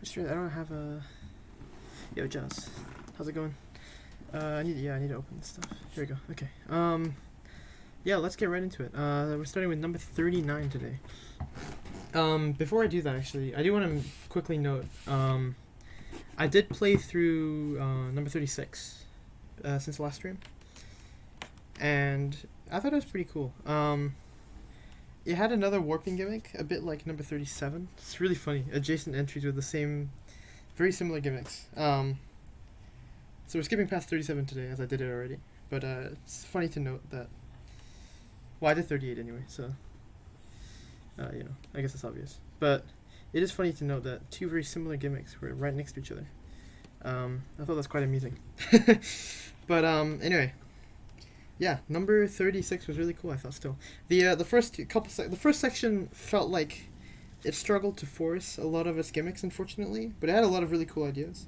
just realized I don't have a... Yo, Jazz. How's it going? I need to open this stuff. Here we go. Okay. Yeah, let's get right into it. We're starting with number 39 today. Before I do that, actually, I do want to quickly note, I did play through number 36 since the last stream, and I thought it was pretty cool. It had another warping gimmick, a bit like number 37. It's really funny. Adjacent entries with the same, very similar gimmicks. So we're skipping past 37 today, as I did it already. But it's funny to note that... Well, I did 38 anyway, so... you know, I guess it's obvious. But it is funny to note that two very similar gimmicks were right next to each other. I thought that's quite amusing. But anyway... Yeah, number 36 was really cool, I thought, still. The first section felt like it struggled to force a lot of its gimmicks, unfortunately, but it had a lot of really cool ideas.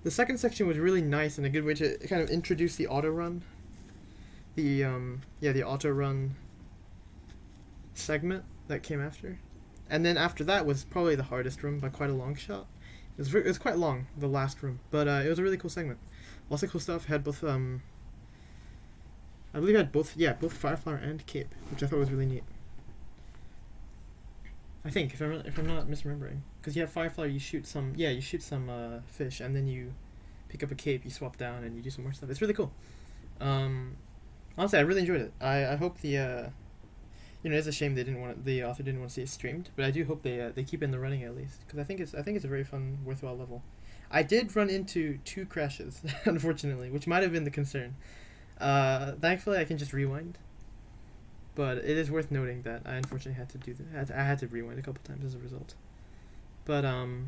The second section was really nice and a good way to kind of introduce the auto run. The auto run segment that came after. And then after that was probably the hardest room by quite a long shot. It was quite long, the last room, but it was a really cool segment. Lots of cool stuff. Had both I believe it had both Fireflower and Cape, which I thought was really neat. I think, if I'm not misremembering, because you have Fireflower, you shoot some fish, and then you pick up a cape, you swap down, and you do some more stuff. It's really cool. Honestly, I really enjoyed it. I hope it's a shame the author didn't want to see it streamed, but I do hope they keep it in the running at least, because I think it's a very fun, worthwhile level. I did run into 2 crashes, unfortunately, which might have been the concern. Thankfully, I can just rewind. But it is worth noting that I unfortunately had to do that. I had to rewind a couple times as a result. But no,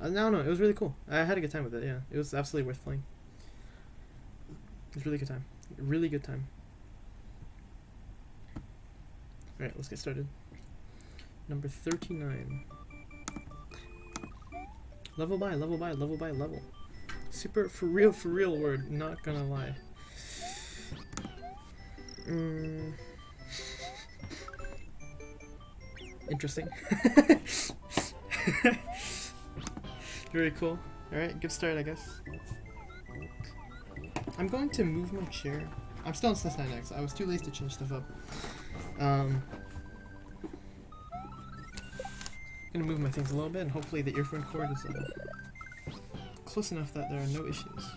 it was really cool. I had a good time with it. Yeah, it was absolutely worth playing. It was a really good time. Really good time. All right, let's get started. Number 39. Level by level by level by level. Super for real word. Not gonna lie. Interesting. Very cool. Alright, good start, I guess. I'm going to move my chair. I'm still on SNES9X. I was too lazy to change stuff up. Gonna move my things a little bit, and hopefully the earphone cord is close enough that there are no issues.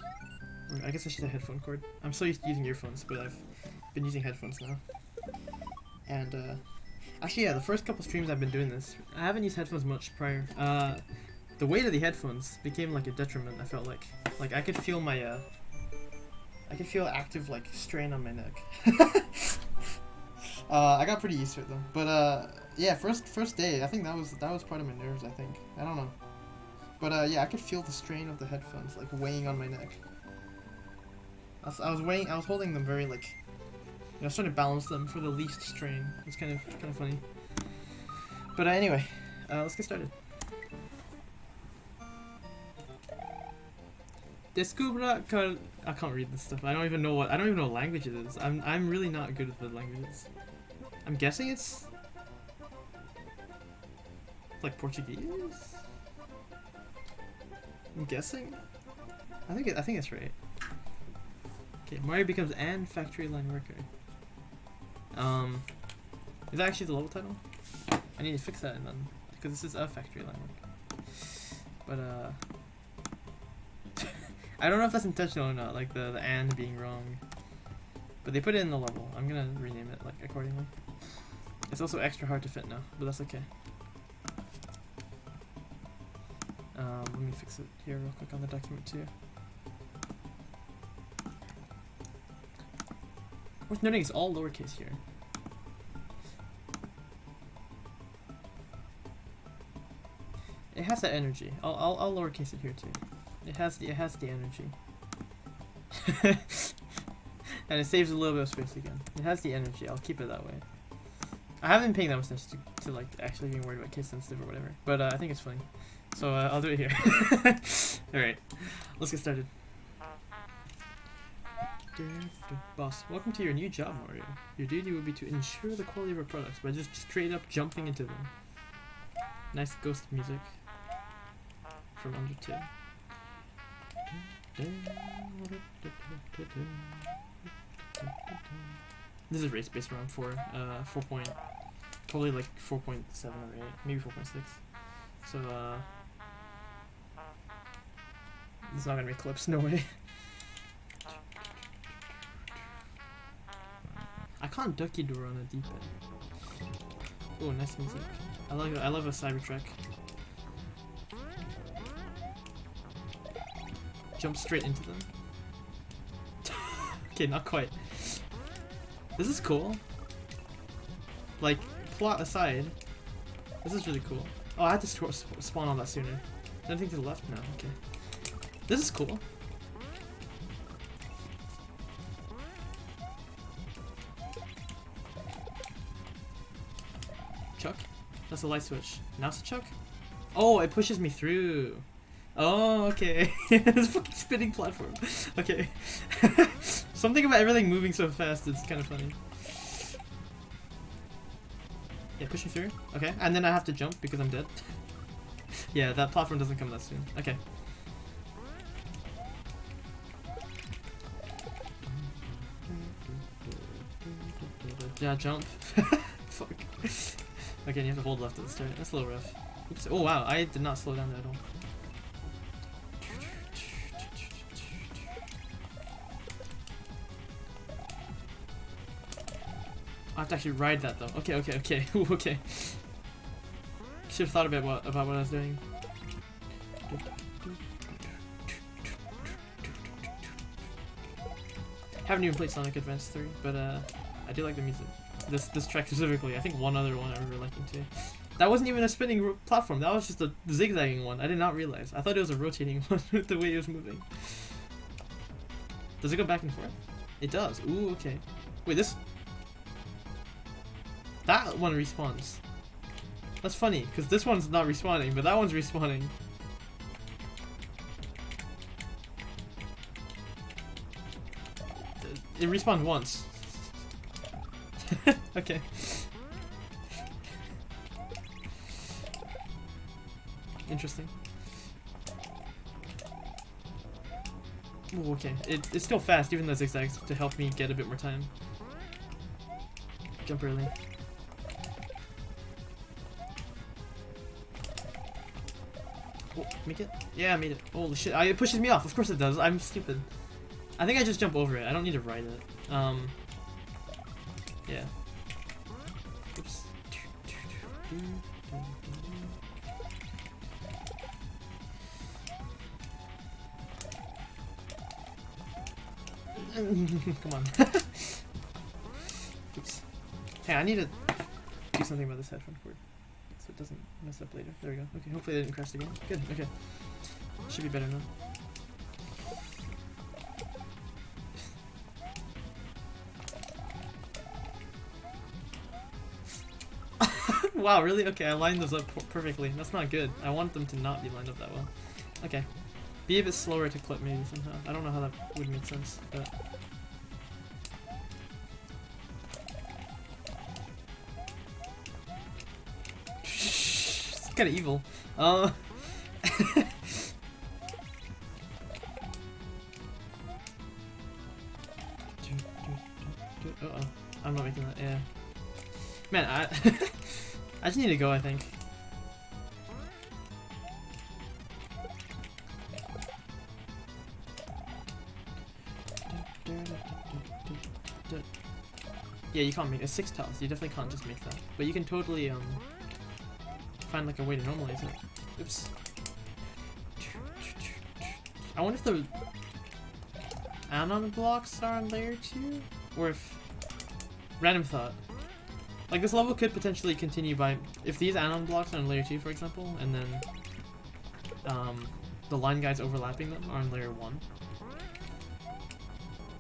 Or I guess I should say headphone cord. I'm so used to using earphones, but I've been using headphones now. And actually, yeah, the first couple streams I've been doing this, I haven't used headphones much prior. The weight of the headphones became like a detriment. I felt like I could feel my I could feel active like strain on my neck. I got pretty used to it though. But yeah, first day, I think that was part of my nerves. I think, I don't know. But yeah, I could feel the strain of the headphones like weighing on my neck. I was holding them very like, I was trying to balance them for the least strain. It's kind of funny. But anyway, let's get started. Descubra car... I can't read this stuff. I don't even know what language it is. I'm really not good with the languages. I'm guessing it's like Portuguese. I'm guessing. I think it's right. Okay, Mario becomes an factory line worker. Is that actually the level title? I need to fix that and then, because this is a factory line worker. But I don't know if that's intentional or not, like the and being wrong. But they put it in the level. I'm gonna rename it like accordingly. It's also extra hard to fit now, but that's okay. Let me fix it here real quick on the document too. Worth noting it's all lowercase here. It has that energy. I'll lowercase it here too. It has the energy. And it saves a little bit of space again. It has the energy. I'll keep it that way. I haven't been paying that much attention to like actually being worried about case sensitive or whatever, but I think it's funny. So I'll do it here. Alright, let's get started. Boss, welcome to your new job, Mario. Your duty will be to ensure the quality of our products by just straight up jumping into them. Nice ghost music. from under 2. This is race based around 4 point, probably like 4.7 or 8, maybe 4.6. So it's not gonna be clips, no way. I can't ducky door on a D-pad. Oh, nice music. I love a Cybertruck. Jump straight into them. Okay, not quite. This is cool. Like, plot aside, this is really cool. Oh, I had to spawn all that sooner. Anything to the left? No, okay. This is cool. Chuck? That's a light switch. Now it's a chuck? Oh, it pushes me through. Oh, okay. This fucking spinning platform. Okay. Something about everything moving so fast, it's kind of funny. Yeah, push me through. Okay, and then I have to jump because I'm dead. Yeah, that platform doesn't come that soon. Okay. Yeah, jump. Fuck. Okay, you have to hold left at the start. That's a little rough. Oops. Oh wow, I did not slow down there at all. I have to actually ride that though. Okay, okay, okay. Ooh, okay. Should have thought about what I was doing. Haven't even played Sonic Advance 3, but I do like the music. This track specifically. I think one other one I remember liking too. That wasn't even a spinning platform. That was just a zigzagging one. I did not realize. I thought it was a rotating one with the way it was moving. Does it go back and forth? It does. Ooh, okay. Wait, this. That one respawns. That's funny, because this one's not respawning, but that one's respawning. It respawned once. Okay. Interesting. Ooh, okay. It's still fast, even though zigzags, to help me get a bit more time. Jump early. Oh, make it? Yeah, I made it. Holy shit. It pushes me off. Of course it does. I'm stupid. I think I just jump over it. I don't need to ride it. Yeah. Oops. Come on. Oops. Hey, I need to do something about this headphone cord so it doesn't mess up later. There we go. Okay, hopefully it didn't crash again. Good, okay. Should be better now. Wow, really? Okay, I lined those up perfectly. That's not good. I want them to not be lined up that well. Okay. Be a bit slower to clip maybe somehow. I don't know how that would make sense, but... It's kind of evil. Uh-oh. I'm not making that, yeah. Man, I just need to go, I think. Yeah, you can't make a 6 tiles. You definitely can't just make that. But you can totally find like a way to normalize it. Oops. I wonder if the anon blocks are on layer 2, or if random thought. Like this level could potentially continue by if these anon blocks are on layer 2, for example, and then the line guides overlapping them are on layer 1.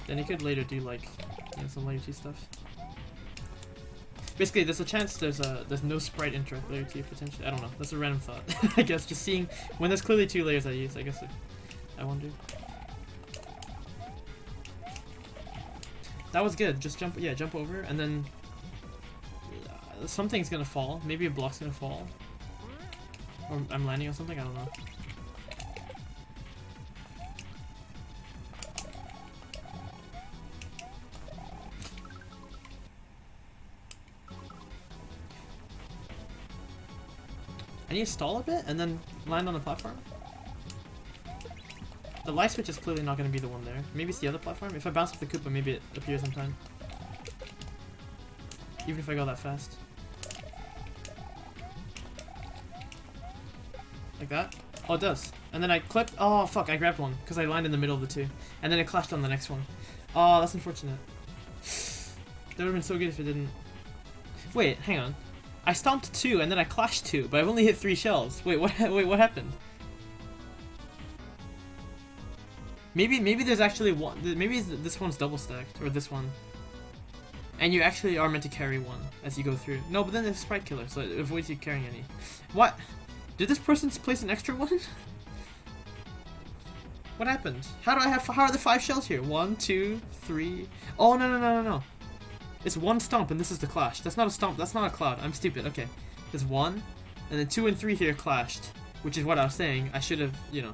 Then you could later do like some layer 2 stuff. Basically, there's a chance there's no sprite interact layer 2 potentially. I don't know. That's a random thought. I guess just seeing when there's clearly 2 layers I use. I guess I wonder. That was good. Just jump. Yeah, jump over, and then something's gonna fall. Maybe a block's gonna fall, or I'm landing on something. I don't know. I need to stall a bit and then land on the platform. The light switch is clearly not going to be the one there. Maybe it's the other platform. If I bounce off the Koopa, maybe it appears in time. Even if I go that fast. Like that? Oh, it does. And then I clipped. Oh, fuck. I grabbed one because I landed in the middle of the two. And then it clashed on the next one. Oh, that's unfortunate. That would have been so good if it didn't. Wait, hang on. I stomped 2 and then I clashed 2, but I've only hit 3 shells. Wait, what? Wait, what happened? Maybe there's actually one. Maybe this one's double stacked, or this one. And you actually are meant to carry one as you go through. No, but then there's Sprite Killer, so it avoids you carrying any. What? Did this person place an extra one? What happened? How are there 5 shells here? 1, 2, 3. Oh, no. It's one stomp and this is the clash. That's not a stomp, that's not a cloud. I'm stupid. Okay. There's 1, and then 2 and 3 here clashed. Which is what I was saying. I should have, you know.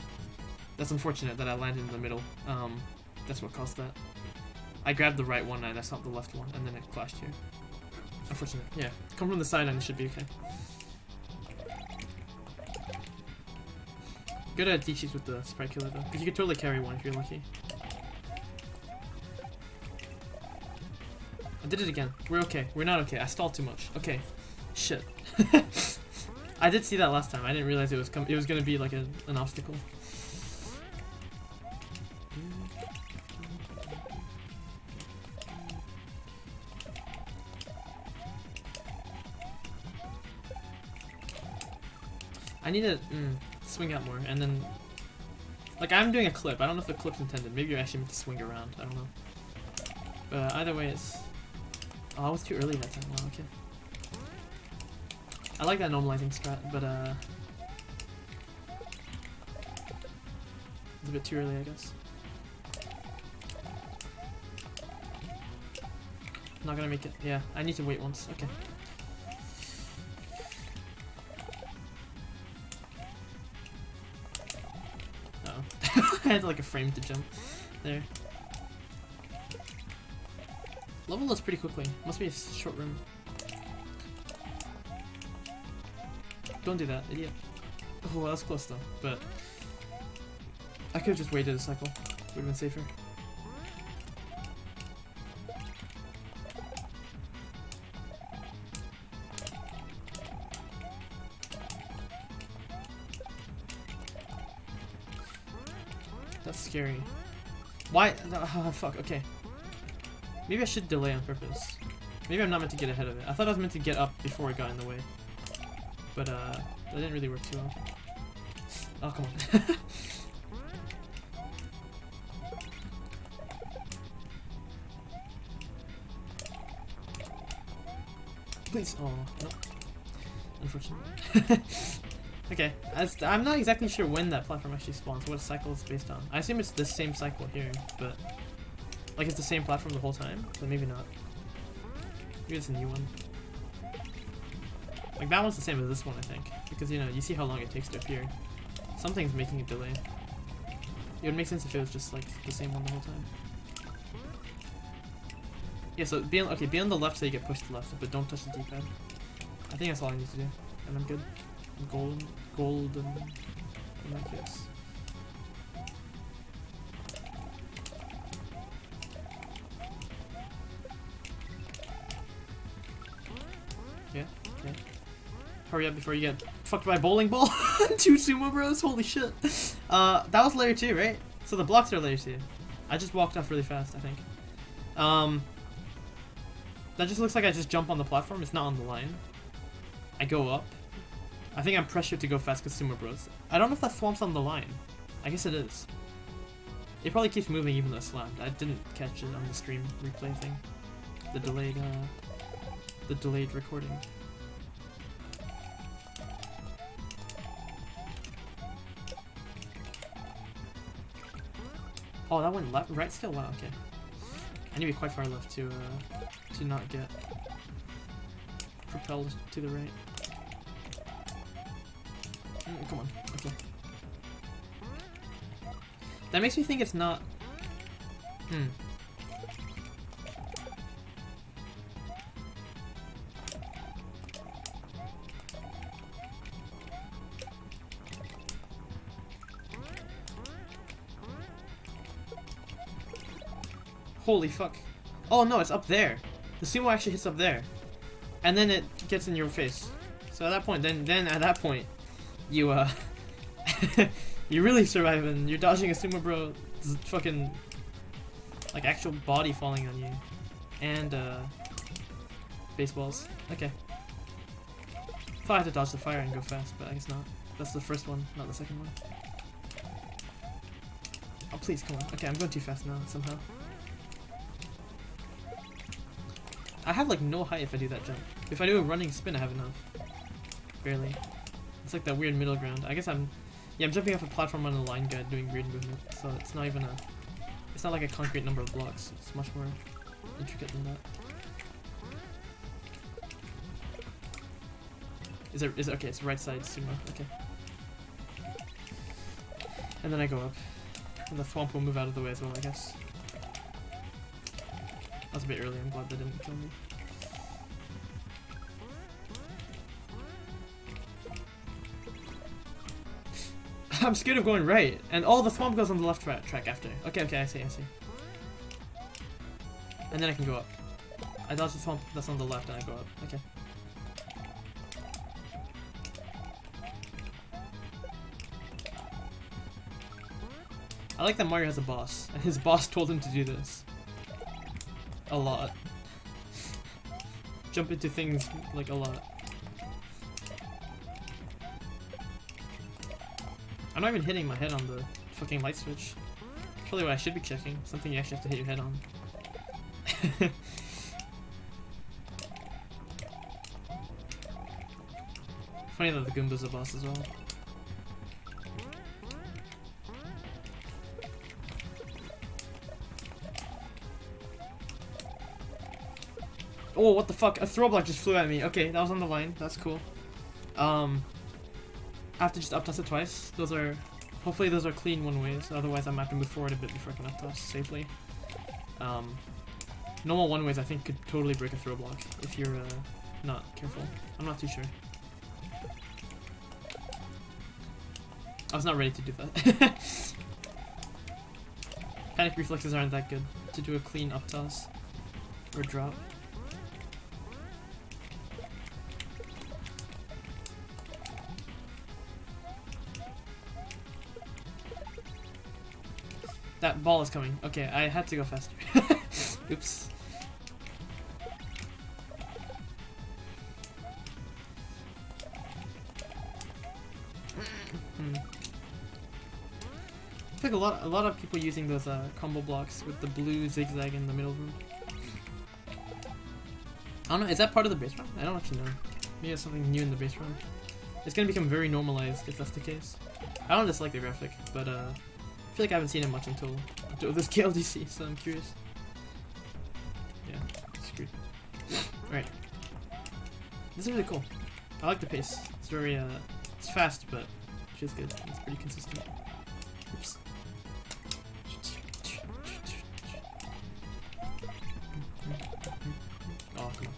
That's unfortunate that I landed in the middle. That's what caused that. I grabbed the right one and I stomped the left one, and then it clashed here. Unfortunate. Yeah. Come from the side and it should be okay. Good at DCs with the Sprite Killer though, because you could totally carry one if you're lucky. I did it again. We're okay. We're not okay. I stalled too much. Okay. Shit. I did see that last time. I didn't realize it was gonna be like an obstacle. I need to swing out more, and then, like, I'm doing a clip. I don't know if the clip's intended. Maybe you're actually meant to swing around. I don't know. But either way, it's. Oh, I was too early that time. Wow, okay. I like that normalizing strat, but it's a bit too early, I guess. Not gonna make it. Yeah, I need to wait once. Okay. I had like a frame to jump there. Level us pretty quickly. Must be a short room. Don't do that, idiot. Oh, that was close though, but I could have just waited a cycle. Would have been safer. That's scary. Why? Oh, fuck, okay. Maybe I should delay on purpose. Maybe I'm not meant to get ahead of it. I thought I was meant to get up before it got in the way. But, that didn't really work too well. Oh, come on. Please. Oh, no. Unfortunate. Okay, I'm not exactly sure when that platform actually spawns, what cycle it's based on. I assume it's the same cycle here, but like it's the same platform the whole time, but maybe not. Maybe it's a new one. Like that one's the same as this one, I think, because you know, you see how long it takes to appear. Something's making a delay. It would make sense if it was just like the same one the whole time. Yeah, so be on the left so you get pushed to the left, but don't touch the D-pad. I think that's all I need to do, and I'm good. Golden in that case. Yeah. Hurry up before you get fucked by a bowling ball. 2 sumo bros, holy shit. That was layer 2, right? So the blocks are layer 2. I just walked off really fast, I think. That just looks like I just jump on the platform. It's not on the line. I go up. I think I'm pressured to go fast because Sumo Bros. I don't know if that swamps on the line. I guess it is. It probably keeps moving even though it slammed. I didn't catch it on the stream replay thing. The delayed recording. Oh, that went left, right still? Wow, okay. I need to be quite far left to not get propelled to the right. Come on, okay. That makes me think it's not... Holy fuck. Oh no, it's up there. The sumo actually hits up there. And then it gets in your face. So at that point, then at that point, you you really survive and you're dodging a sumo bro's fucking like actual body falling on you. And baseballs. Okay. Thought I had to dodge the fire and go fast, but I guess not. That's the first one, not the second one. Oh please, come on. Okay, I'm going too fast now, somehow. I have like no height if I do that jump. If I do a running spin, I have enough. Barely. It's like that weird middle ground. I guess I'm jumping off a platform on a line guide doing weird movement, so it's not even it's not like a concrete number of blocks. It's much more intricate than that. Is it okay? It's right side sumo. Okay. And then I go up, and the thwomp will move out of the way as well, I guess. That was a bit early. I'm glad that didn't kill me. I'm scared of going right, and all the thwomp goes on the left track after. Okay, I see. And then I can go up. I dodge the thwomp that's on the left, and I go up. Okay. I like that Mario has a boss, and his boss told him to do this. A lot. Jump into things like a lot. I'm not even hitting my head on the fucking light switch. Probably what I should be checking. Something you actually have to hit your head on. Funny that the Goomba's a boss as well. Oh, what the fuck? A throw block just flew at me. Okay, that was on the line. That's cool. I have to just up toss it twice. Hopefully those are clean one ways. Otherwise, I'm gonna have to move forward a bit before I can up toss safely. Normal one ways I think could totally break a throw block if you're not careful. I'm not too sure. I was not ready to do that. Panic reflexes aren't that good to do a clean up toss or drop. That ball is coming. Okay, I had to go faster. Oops. I think a lot of people using those combo blocks with the blue zigzag in the middle room. I don't know, is that part of the base run? I don't actually know. Maybe it's something new in the base run. It's gonna become very normalized if that's the case. I don't dislike the graphic, but I feel like I haven't seen it much until this KLDC, so I'm curious. Yeah, screwed. Alright. This is really cool. I like the pace. It's very, it's fast, but it feels good. It's pretty consistent. Oops. Oh, come on.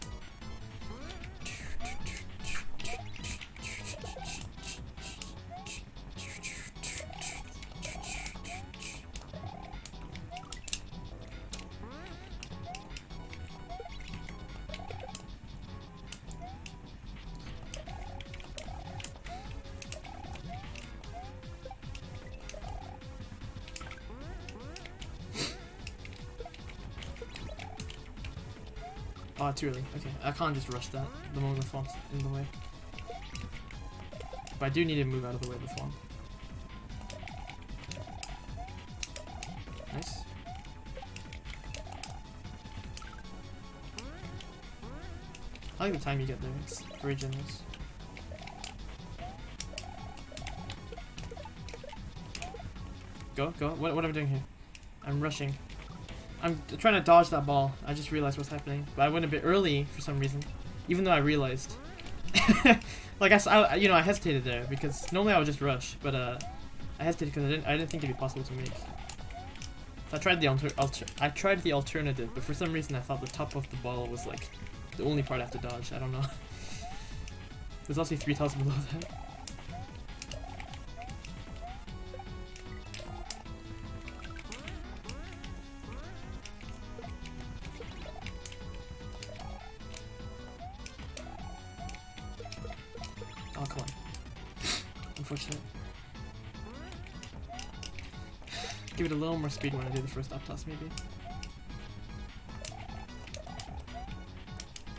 Oh, too early. Okay, I can't just rush that the moment the swamp's in the way. But I do need to move out of the way of the swamp. Nice. I like the time you get there, it's very generous. Go. What am I doing here? I'm rushing. I'm trying to dodge that ball. I just realized what's happening. But I went a bit early for some reason. Even though I realized. Like, I hesitated there. Because normally I would just rush. But I hesitated because I didn't think it'd be possible to make. So I tried the alternative. But for some reason I thought the top of the ball was like the only part I have to dodge. I don't know. There's also 3 tiles below that. Oh, come on. Unfortunate. Give it a little more speed when I do the first up toss, maybe.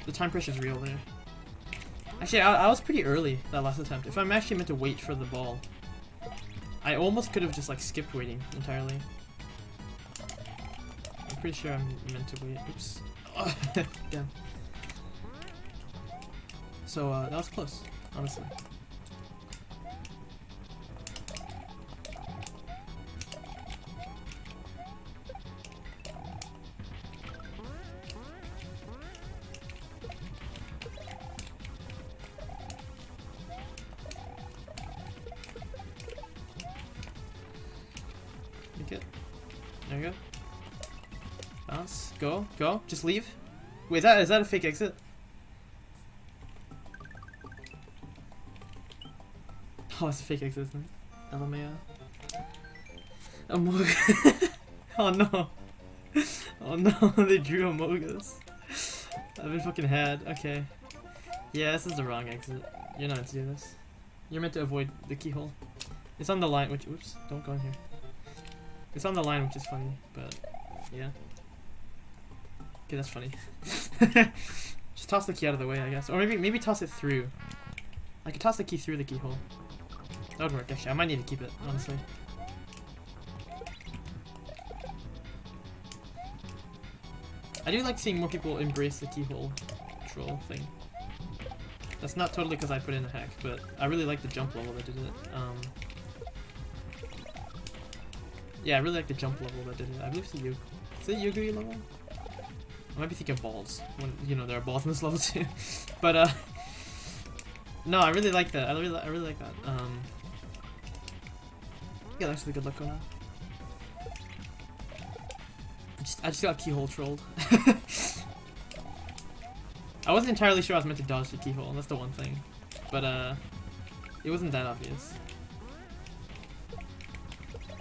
The time pressure is real there. Actually, I was pretty early that last attempt. If I'm actually meant to wait for the ball, I almost could have just like skipped waiting entirely. I'm pretty sure I'm meant to wait. Oops. Oh, damn. So that was close, honestly. There you go. Bounce. Go. Go. Just leave. Wait, is that a fake exit? Oh, it's a fake exit, isn't it? LMAO. Amogus. Oh no. Oh no, they drew Amogus. I've been fucking had. Okay. Yeah, this is the wrong exit. You're not meant to do this. You're meant to avoid the keyhole. It's on the line, which, oops, don't go in here. It's on the line, which is funny, but yeah. Okay, that's funny. Just toss the key out of the way, I guess. Or maybe toss it through. I could toss the key through the keyhole. That would work, actually. I might need to keep it, honestly. I do like seeing more people embrace the keyhole troll thing. That's not totally because I put in a hack, but I really like the jump level that did it. Yeah, I really like the jump level that did it. I believe it's a Yugi. Is it a Yugi level? I might be thinking balls. When, you know, there are balls in this level too. But, no, I really like that. I really like that. Yeah, that's really good luck going on. I just got keyhole trolled. I wasn't entirely sure I was meant to dodge the keyhole, that's the one thing. But, it wasn't that obvious.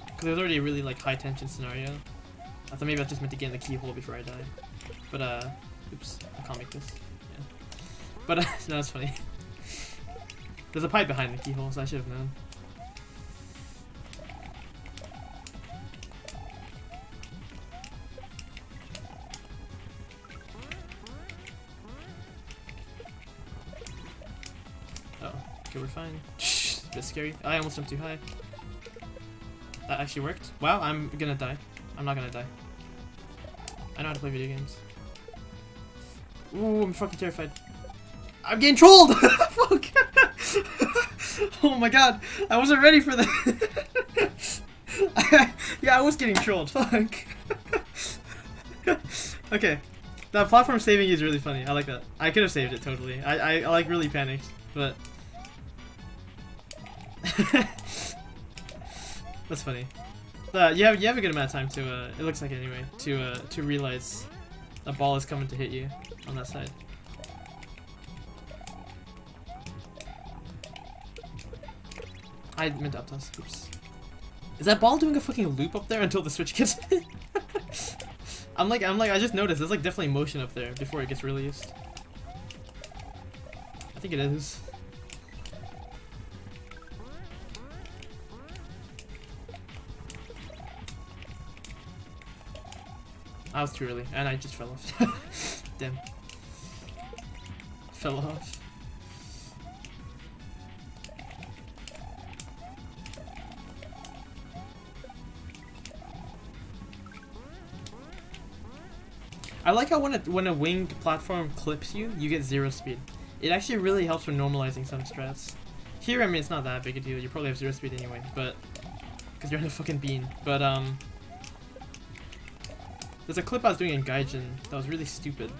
Because it was already a really, like, high-tension scenario. I thought maybe I was just meant to get in the keyhole before I die. But, oops, I can't make this. Yeah. But, no, that's funny. There's a pipe behind the keyhole, so I should have known. Oh, okay, we're fine. It's a bit scary. I almost jumped too high. That actually worked. Wow, I'm gonna die. I'm not gonna die. I know how to play video games. Ooh, I'm fucking terrified. I'm getting trolled! Fuck! Oh my god, I wasn't ready for that. Yeah, I was getting trolled. Fuck. Okay, that platform saving is really funny. I like that. I could have saved it totally. I like really panicked, but that's funny. You have a good amount of time to it looks like anyway to realize a ball is coming to hit you on that side. I meant to up toss. Oops. Is that ball doing a fucking loop up there until the switch gets hit? I'm like I just noticed there's like definitely motion up there before it gets released. I think it is. I was too early, and I just fell off. Damn. Fell off. I like how when a winged platform clips you, you get 0 speed. It actually really helps for normalizing some strats. Here, I mean, it's not that big a deal. You probably have 0 speed anyway, but because you're in a fucking bean. But there's a clip I was doing in Gaijin that was really stupid,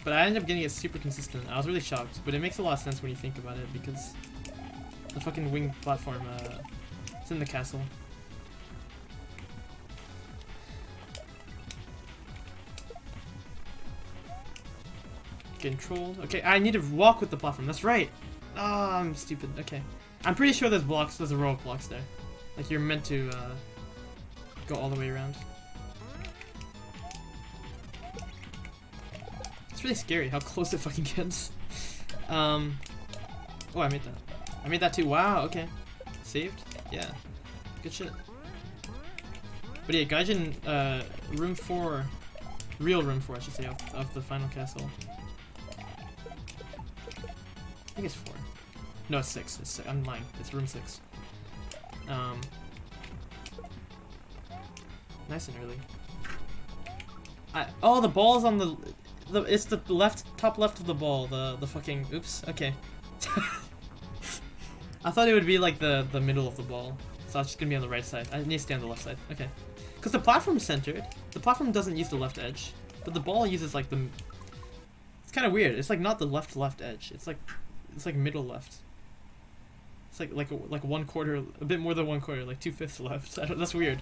but I ended up getting it super consistent. I was really shocked, but it makes a lot of sense when you think about it because the fucking winged platform, it's in the castle. Getting trolled. Okay, I need to walk with the platform. That's right. Oh, I'm stupid. Okay, I'm pretty sure there's blocks. There's a row of blocks there. Like you're meant to go all the way around. It's really scary how close it fucking gets. Oh, I made that. I made that too. Wow, okay. Saved? Yeah. Good shit. But yeah, Gaijin, room 4, real room 4, I should say, of the final castle. I think it's 4. No, it's 6. It's 6. I'm lying. It's room 6. Nice and early. Oh, the ball's on the it's the top left of the ball. The fucking oops. Okay. I thought it would be like the middle of the ball, so it's just gonna be on the right side. I need to stay on the left side. Okay. Because the platform is centered. The platform doesn't use the left edge, but the ball uses like the. It's kind of weird. It's like not the left edge. It's like middle left. It's like 1/4, a bit more than 1/4, like 2/5 left. That's weird.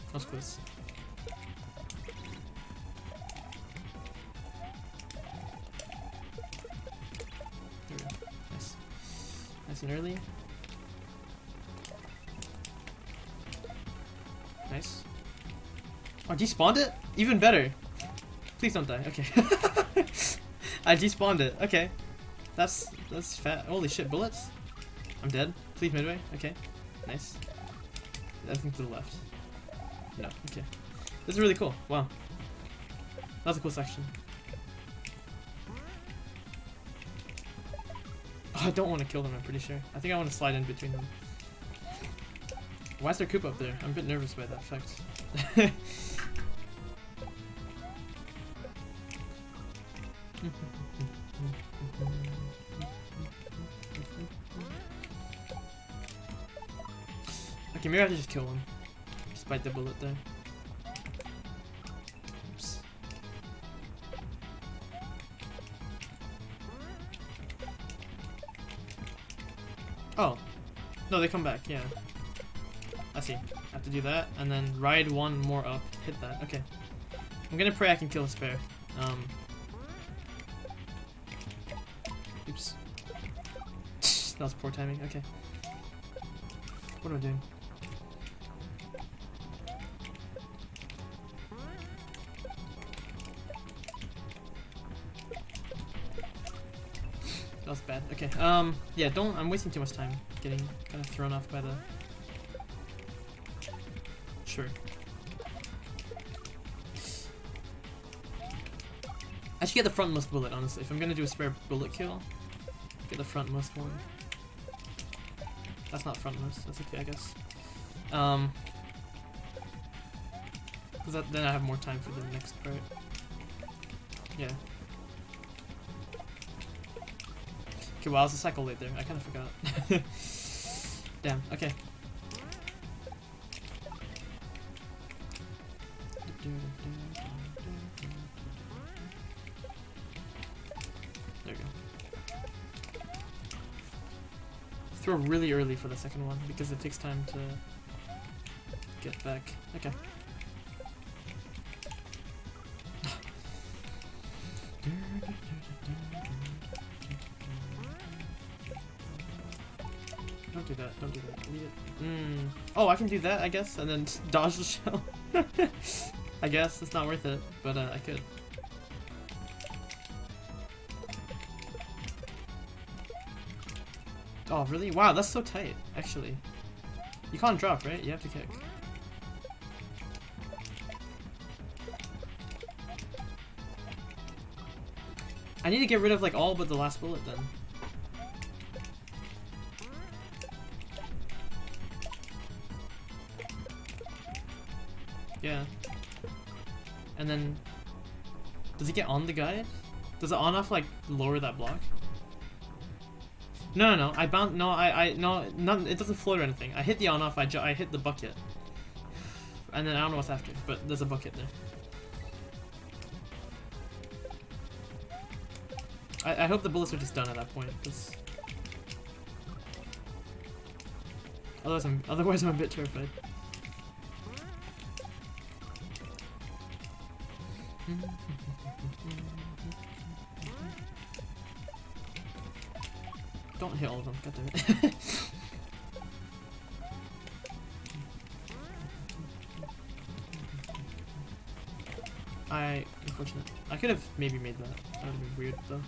That was close. There we go. Nice. Nice and early. Nice. Oh, despawned it? Even better. Please don't die. Okay. I despawned it. Okay. That's fat. Holy shit, bullets? I'm dead. Please midway. Okay. Nice. I think to the left. No. Okay. This is really cool. Wow. That was a cool section. Oh, I don't want to kill them, I'm pretty sure. I think I want to slide in between them. Why is there Koopa up there? I'm a bit nervous by that effect. Okay, maybe I should just kill him. Just bite the bullet there. Oops. Oh. No, they come back, yeah. I see. I have to do that, and then ride one more up. Hit that. Okay. I'm gonna pray I can kill a spare. Oops. That was poor timing. Okay. What am I doing? That was bad. Okay. Yeah, I'm wasting too much time getting kind of thrown off by the... Sure. I should get the frontmost bullet, honestly. If I'm gonna do a spare bullet kill, get the frontmost one. That's not frontmost. That's okay, I guess. Cause then I have more time for the next part. Yeah. Okay, well, I was a cycle late there. I kind of forgot. Damn. Okay. There we go. Throw really early for the second one because it takes time to get back. Okay. Don't do that, don't do that. Leave it. Oh, I can do that, I guess, and then dodge the shell. I guess, it's not worth it, but I could. Oh, really? Wow, that's so tight, actually. You can't drop, right? You have to kick. I need to get rid of, like, all but the last bullet, then. Yeah. And then... Does it get on the guide? Does it on-off, like, lower that block? No, no, no. I bound... No, no, none, it doesn't float or anything. I hit the on-off, I hit the bucket. And then I don't know what's after, but there's a bucket there. I hope the bullets are just done at that point, because... Otherwise I'm a bit terrified. Don't hit all of them, god damn it. Unfortunate. I could have maybe made that. That would have been weird though.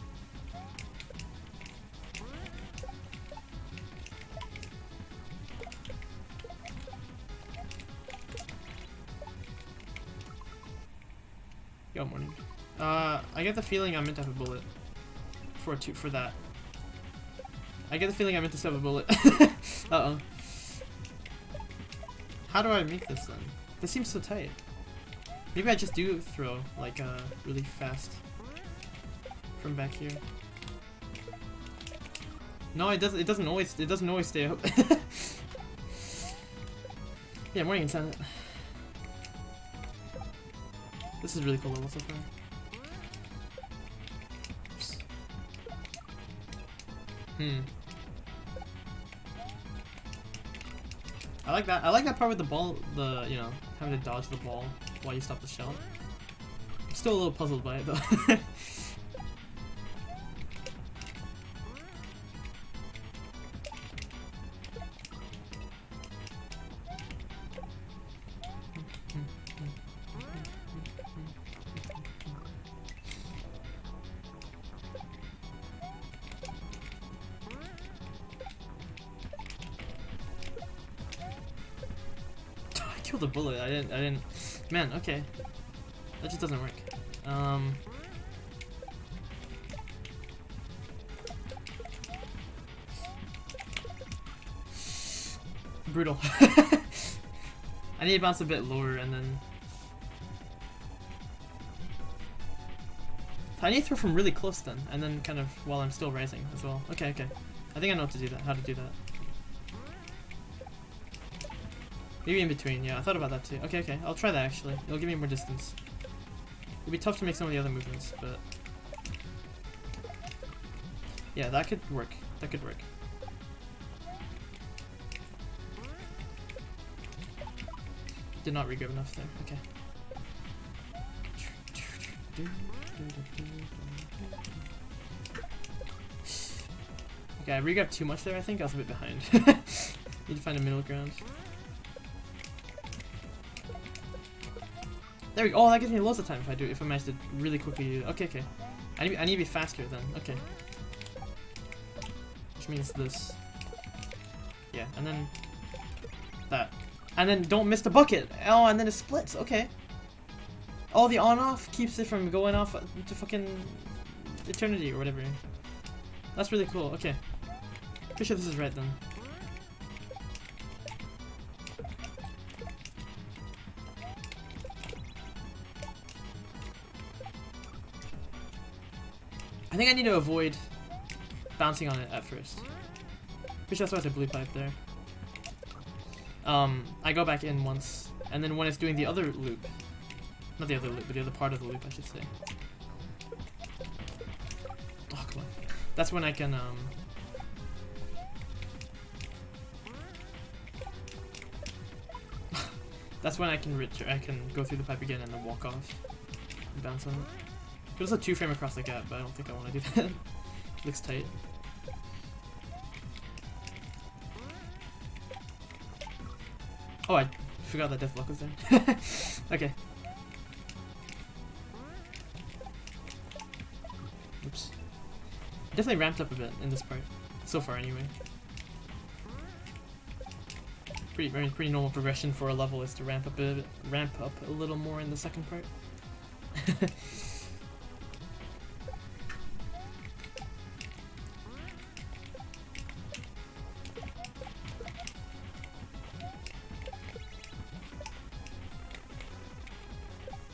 Yo, morning. I get the feeling I'm meant to have a bullet for that. I get the feeling I'm meant to have a bullet. Uh-oh. How do I make this then? This seems so tight. Maybe I just do throw like really fast from back here. No, it doesn't. It doesn't always stay up. Yeah, morning incentive. This is really cool level so far. Oops. I like that. I like that part with the ball. You know, having to dodge the ball while you stop the shell. I'm still a little puzzled by it though. The bullet. I didn't. Man, okay. That just doesn't work. Brutal. I need to bounce a bit lower and then. I need to throw from really close then, and then kind of while I'm still rising as well. Okay, okay. I think I know how to do that. Maybe in between, yeah, I thought about that too. Okay, okay, I'll try that actually. It'll give me more distance. It'll be tough to make some of the other movements, but... yeah, that could work. That could work. Did not regrab enough there, okay. Okay, I regrabbed too much there, I think. I was a bit behind. Need to find a middle ground. There we go. Oh, that gives me loads of time if I manage to really quickly do it. Okay, okay. I need to be faster then. Okay. Which means this. Yeah, and then that. And then don't miss the bucket. Oh, and then it splits. Okay. Oh, the on-off keeps it from going off to fucking eternity or whatever. That's really cool. Okay. Pretty sure this is right then. I think I need to avoid bouncing on it at first. Pretty sure that's why it's a blue pipe there. I go back in once, and then when it's doing the other loop, not the other loop, but the other part of the loop, I should say. Oh, come on. That's when I can, that's when I can go through the pipe again and then walk off and bounce on it. There's a 2-frame across the gap, but I don't think I want to do that. Looks tight. Oh, I forgot that Deathlock was there. Okay. Oops. Definitely ramped up a bit in this part. So far, anyway. Pretty normal progression for a level is to ramp up a little more in the second part.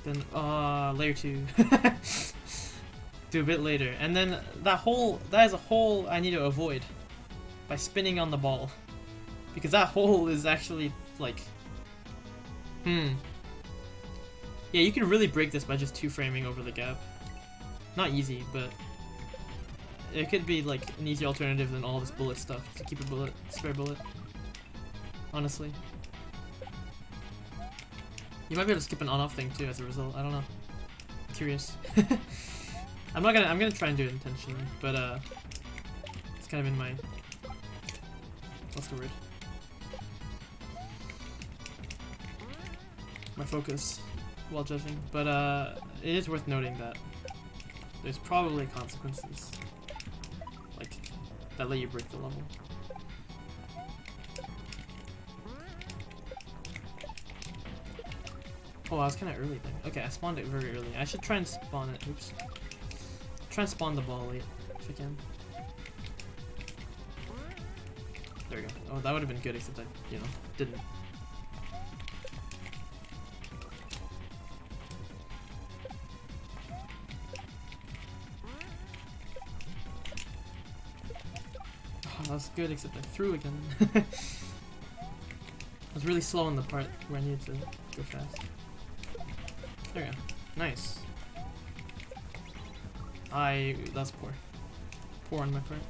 Then, layer 2. Do a bit later. And then that is a hole I need to avoid by spinning on the ball. Because that hole is actually, like... Yeah, you can really break this by just 2-framing over the gap. Not easy, but... it could be, like, an easier alternative than all this bullet stuff to keep a spare bullet. Honestly. You might be able to skip an on-off thing too as a result. I don't know. Curious. I'm gonna try and do it intentionally, but it's kind of in my, what's the word? My focus. while judging, but it is worth noting that there's probably consequences, like, that let you break the level. Oh, I was kind of early then. Okay, I spawned it very early. I should try and spawn it. Oops. Try and spawn the ball late, if I can. There we go. Oh, that would have been good, except I, you know, didn't. Oh, that was good, except I threw again. I was really slow on the part where I needed to go fast. There we go. Nice. That's poor. Poor on my part.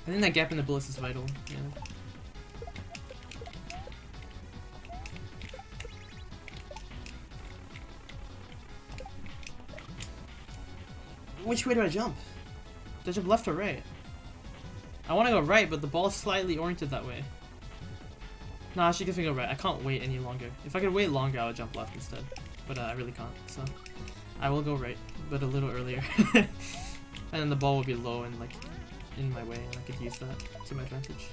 I think that gap in the bullets is vital, yeah. Which way do I jump? Do I jump left or right? I want to go right, but the ball is slightly oriented that way. No, I should definitely go right. I can't wait any longer. If I could wait longer, I would jump left instead. But I really can't, so I will go right, but a little earlier. And then the ball will be low and like in my way, and I could use that to my advantage.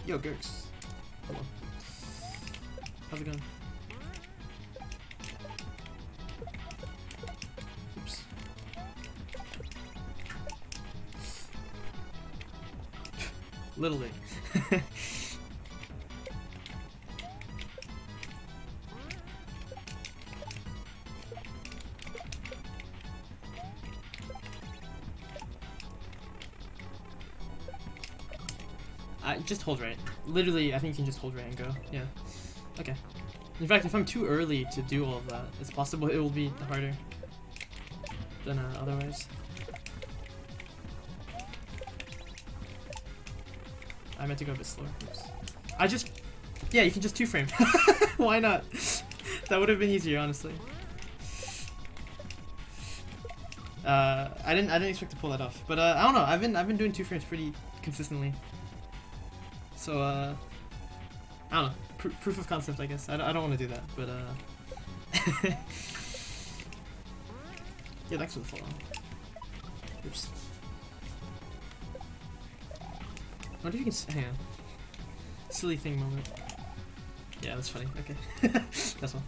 Yo, Gurks. Hello. How's it going? Oops. Little late. Just hold right. Literally, I think you can just hold right and go. Yeah. Okay. In fact, if I'm too early to do all of that, it's possible it will be harder than otherwise. I meant to go a bit slower. Oops. Yeah, you can just two frame. Why not? That would have been easier, honestly. I didn't expect to pull that off, but I don't know. I've been doing two frames pretty consistently. So, I don't know. Proof of concept, I guess. I don't want to do that, but, yeah, thanks for the follow. Oops. I wonder if you can... Hang on. Silly thing moment. Yeah, that's funny. Okay. That's one.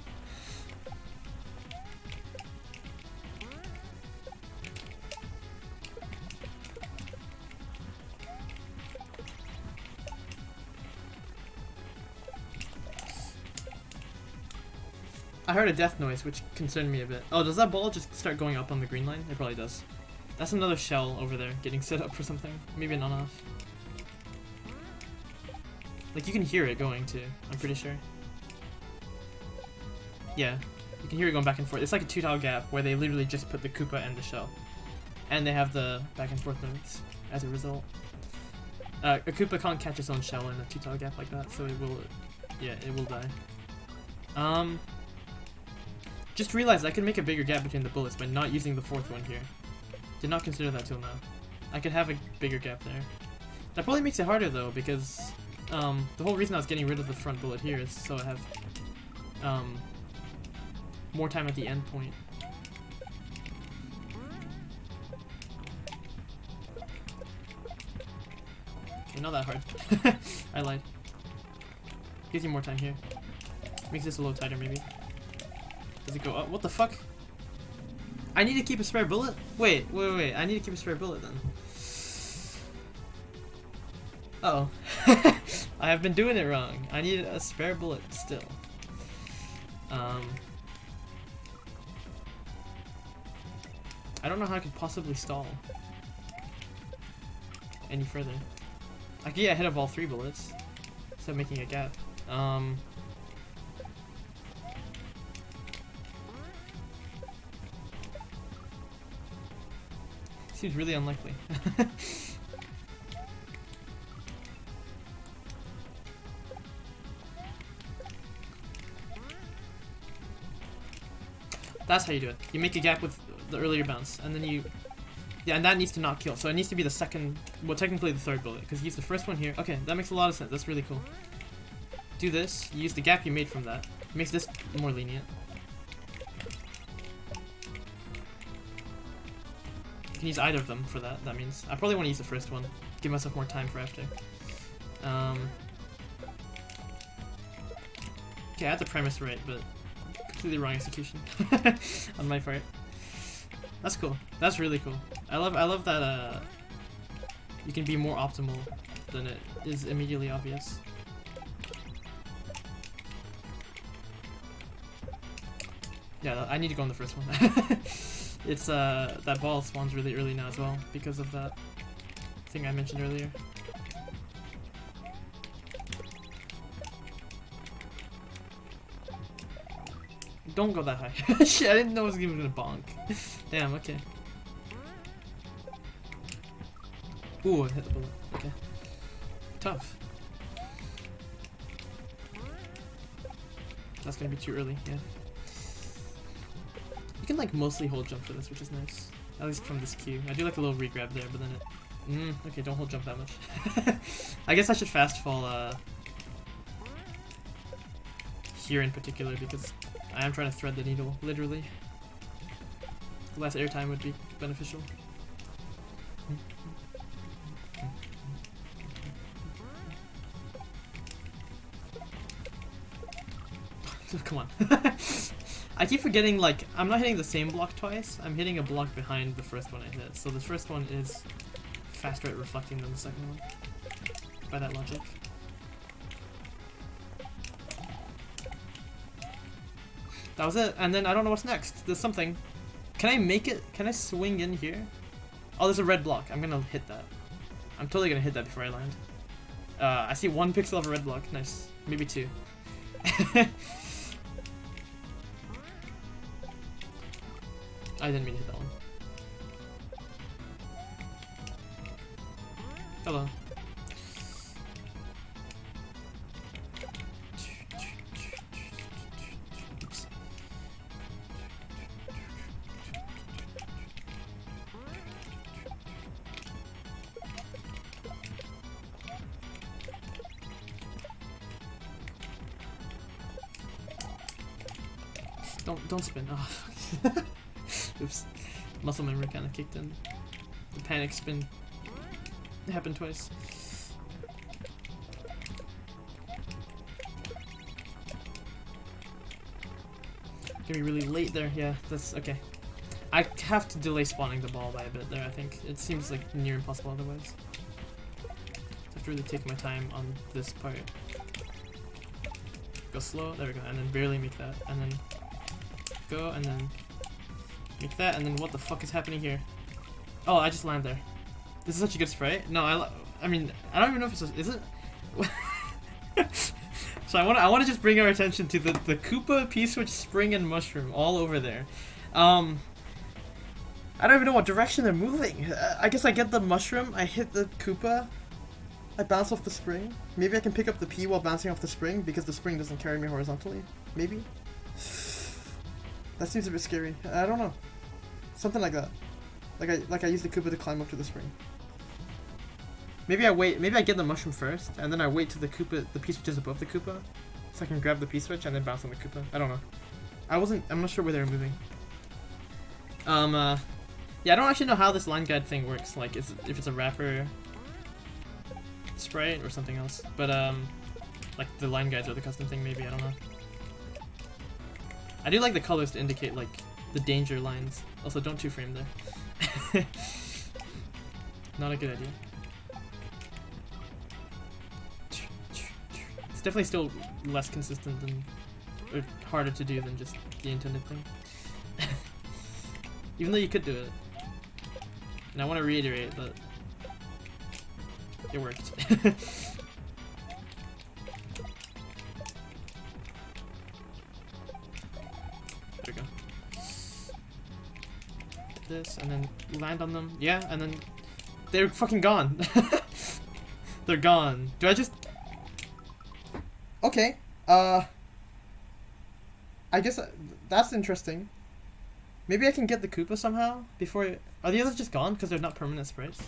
I heard a death noise, which concerned me a bit. Oh, does that ball just start going up on the green line? It probably does. That's another shell over there getting set up for something. Maybe an on-off. Like, you can hear it going, too. I'm pretty sure. Yeah. You can hear it going back and forth. It's like a 2-tile gap where they literally just put the Koopa and the shell. And they have the back and forth noise as a result. A Koopa can't catch its own shell in a 2-tile gap like that, so it will... Yeah, it will die. Just realized I could make a bigger gap between the bullets by not using the fourth one here. Did not consider that till now. I could have a bigger gap there. That probably makes it harder though, because the whole reason I was getting rid of the front bullet here is so I have more time at the end point. Okay, not that hard. I lied. Gives you more time here. Makes this a little tighter maybe. Does it go up? What the fuck? I need to keep a spare bullet? Wait. I need to keep a spare bullet then. Uh-oh. I have been doing it wrong. I need a spare bullet still. I don't know how I could possibly stall any further. I could get ahead of all 3 bullets instead of making a gap. Seems really unlikely. That's how you do it. You make a gap with the earlier bounce, and then you... Yeah, and that needs to not kill. So it needs to be the second... Well, technically the third bullet, because you use the first one here. Okay, that makes a lot of sense. That's really cool. do this, you use the gap you made from that. It makes this more lenient. You can use either of them for that, that means. I probably want to use the first one. Give myself more time for after. Okay, I had the premise right, but completely wrong execution on my part. That's cool. That's really cool. I love that you can be more optimal than it is immediately obvious. Yeah, I need to go on the first one. It's that ball spawns really early now as well because of that thing I mentioned earlier. Don't go that high. Shit, I didn't know it was even gonna bonk. Damn, okay. Ooh, I hit the bullet. Okay. Tough. That's gonna be too early, yeah. You can like mostly hold jump for this, which is nice. At least from this queue. I do like a little regrab there, but then it... okay, don't hold jump that much. I guess I should fast fall here in particular because I am trying to thread the needle, literally. Less airtime would be beneficial. Come on. I keep forgetting, like, I'm not hitting the same block twice, I'm hitting a block behind the first one I hit. So the first one is faster at reflecting than the second one, by that logic. That was it, and then I don't know what's next. There's something. Can I make it? Can I swing in here? Oh, there's a red block. I'm gonna hit that. I'm totally gonna hit that before I land. I see 1 pixel of a red block. Nice. Maybe 2. I didn't mean to hit that one. Hello. Oops. Don't spin. Oh, fuck. Oops. Muscle memory kind of kicked in. The panic spin happened twice. Gonna be really late there. Yeah, that's okay. I have to delay spawning the ball by a bit there, I think. It seems like near impossible otherwise. I have to really take my time on this part. Go slow, there we go, and then barely make that, and then go, and then make that, and then what the fuck is happening here? Oh, I just land there. This is such a good spray. No, I mean, I don't even know if it's is it? So I want to just bring our attention to the Koopa, P-Switch, Spring, and Mushroom all over there. I don't even know what direction they're moving. I guess I get the Mushroom, I hit the Koopa, I bounce off the Spring. Maybe I can pick up the P while bouncing off the Spring because the Spring doesn't carry me horizontally. Maybe? That seems a bit scary. I don't know. Something like that. Like I use the Koopa to climb up to the Spring. Maybe I wait. Maybe I get the Mushroom first, and then I wait till the P-Switch is above the Koopa, so I can grab the P-Switch and then bounce on the Koopa. I don't know. I'm not sure where they were moving. Yeah, I don't actually know how this line guide thing works. Like, if it's a wrapper sprite or something else. But like the line guides are the custom thing. Maybe, I don't know. I do like the colors to indicate like the danger lines. Also, don't 2-frame there. Not a good idea. It's definitely still less consistent than, or harder to do than just the intended thing. Even though you could do it. And I want to reiterate that it worked. There we go. Hit this, and then land on them. Yeah, and then they're fucking gone. They're gone. Do I just... Okay. I guess that's interesting. Maybe I can get the Koopa somehow before... Are the others just gone because they're not permanent sprites?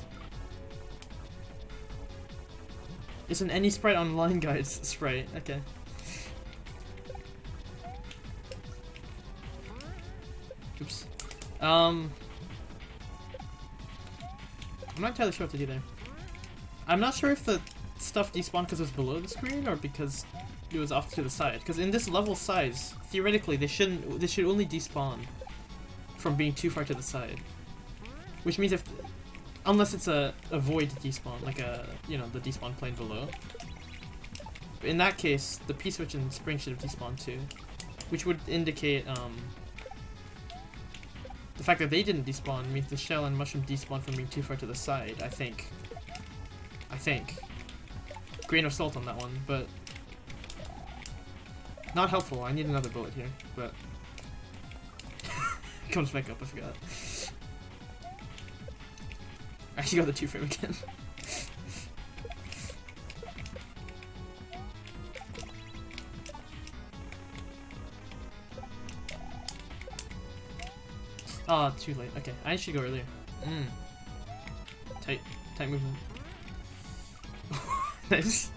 It's an any sprite online guides sprite. Okay. Oops. I'm not entirely sure what to do there. I'm not sure if the stuff despawned because it was below the screen or because it was off to the side. Because in this level size, theoretically, they should only despawn from being too far to the side. Which means unless it's a void despawn, like the despawn plane below. In that case, the P-switch and spring should have despawned too. Which would indicate, the fact that they didn't despawn means the shell and mushroom despawn from being too far to the side, I think. Grain of salt on that one, but not helpful. I need another bullet here, but comes back up, I forgot. I actually got the 2-frame again. Oh, too late. Okay, I should go earlier. Tight movement. Nice.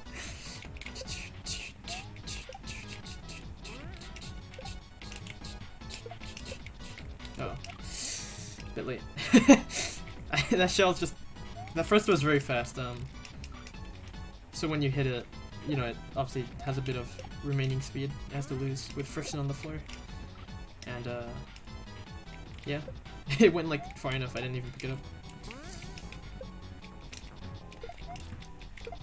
Oh, bit late. That shell's just. The first was very fast. So when you hit it, it obviously has a bit of remaining speed. It has to lose with friction on the floor, and yeah, it went like far enough. I didn't even pick it up.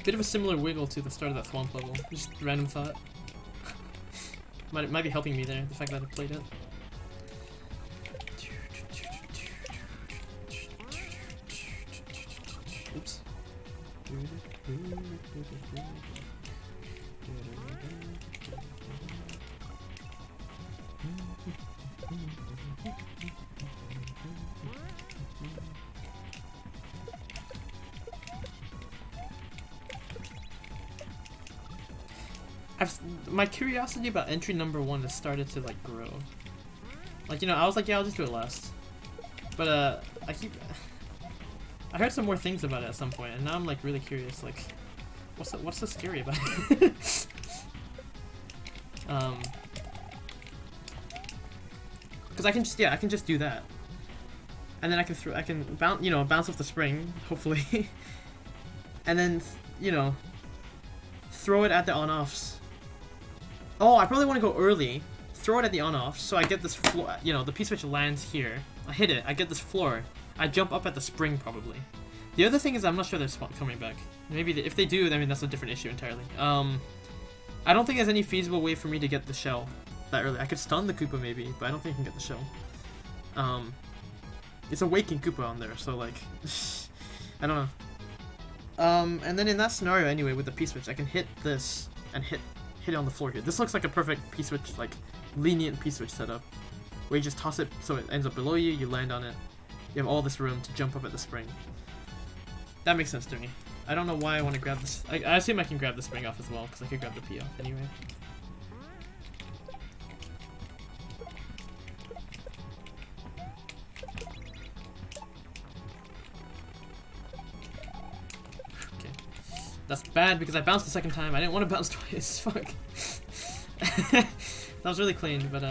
Bit of a similar wiggle to the start of that swamp level. Just random thought. might be helping me there, the fact that I played it. Oops. My curiosity about entry number 1 has started to like grow. Like, I was like, yeah, I'll just do it last. But I heard some more things about it at some point, and now I'm like really curious. Like, what's so scary about it? Because I can just do that, and then I can bounce off the spring, hopefully, and then throw it at the on-offs. Oh, I probably want to go early, throw it at the on-off, so I get this floor, the P-switch lands here. I hit it, I get this floor. I jump up at the spring, probably. The other thing is I'm not sure they're coming back. Maybe if they do, I mean, that's a different issue entirely. I don't think there's any feasible way for me to get the shell that early. I could stun the Koopa maybe, but I don't think I can get the shell. It's a waking Koopa on there, so like, I don't know. And then in that scenario anyway, with the P-switch, I can hit this and hit it on the floor here. This looks like a perfect P-switch, like lenient P-switch setup, where you just toss it so it ends up below you, you land on it, you have all this room to jump up at the spring. That makes sense to me. I don't know why I want to grab this. I assume I can grab the spring off as well, because I could grab the P off anyway. Okay. That's bad because I bounced the second time. I didn't want to bounce twice. Fuck. That was really clean, but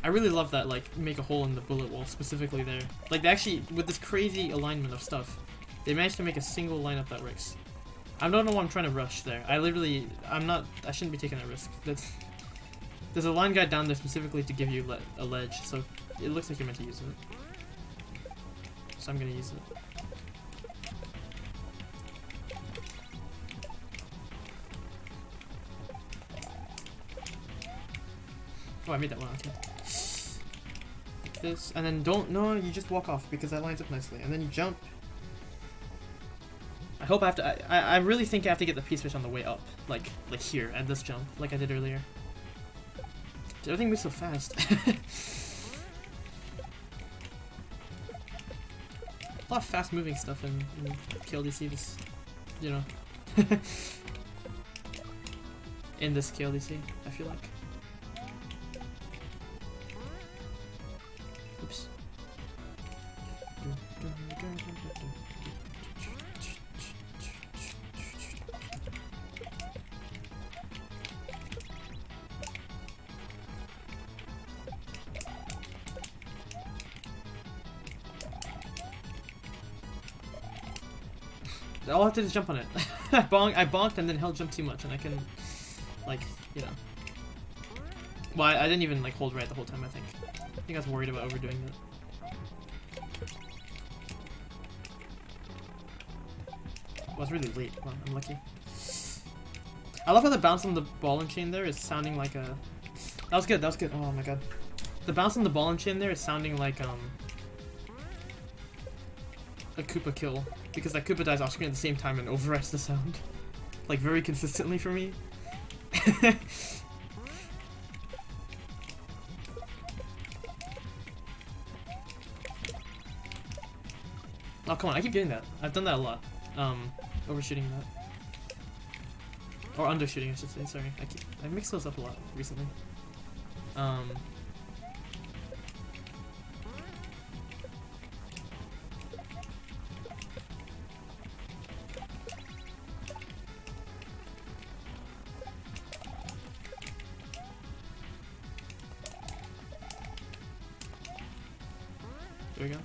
I really love that, like, make a hole in the bullet wall specifically there. Like, they actually, with this crazy alignment of stuff, they managed to make a single lineup that works. I don't know why I'm trying to rush there. I shouldn't be taking that risk. There's a line guide down there specifically to give you a ledge, so it looks like you're meant to use it. So I'm gonna use it. Oh, I made that one, okay. Like this, and then you just walk off because that lines up nicely, and then you jump. I hope I have to, I really think I have to get the P-switch on the way up, like here, at this jump, like I did earlier. Everything moves so fast. A lot of fast moving stuff in KLDC, this, in this KLDC, I feel like. Oops. all I have to do is jump on it. I bonked and then held jump too much, and I can, like, you know. Well, I didn't even like hold right the whole time. I think I was worried about overdoing that. Well, it's really late. Well, I'm lucky. I love how the bounce on the ball and chain there is sounding like a. That was good. That was good. Oh my god. The bounce on the ball and chain there is sounding like a Koopa kill, because that Koopa dies off screen at the same time and overwrites the sound, like very consistently for me. Oh come on! I keep getting that. I've done that a lot. Overshooting that. Or undershooting, I should say. Sorry, I mix those up a lot recently. There we go.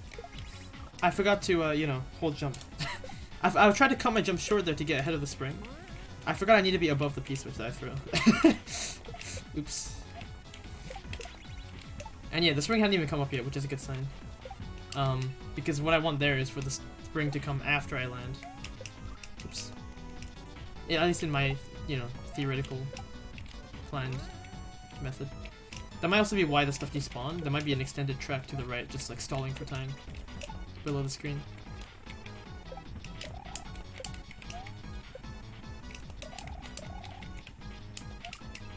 I forgot to, you know, hold jump. I've tried to cut my jump short there to get ahead of the spring. I forgot I need to be above the P-switch that I throw. Oops. And yeah, the spring hadn't even come up yet, which is a good sign. Because what I want there is for the spring to come after I land. Oops. Yeah, at least in my, you know, theoretical planned method. That might also be why the stuff despawned. There might be an extended track to the right, just like stalling for time below the screen.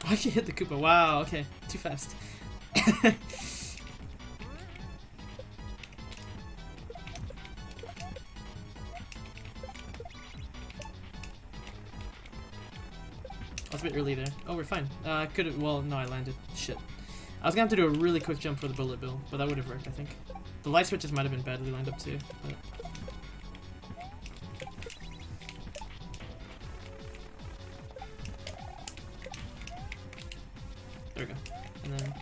I actually hit the Koopa. Wow, okay. Too fast. I was a bit early there. Oh, we're fine. Could've. Well, no, I landed. Shit. I was gonna have to do a really quick jump for the bullet bill, but that would have worked, I think. The light switches might have been badly lined up too. But... there we go. And then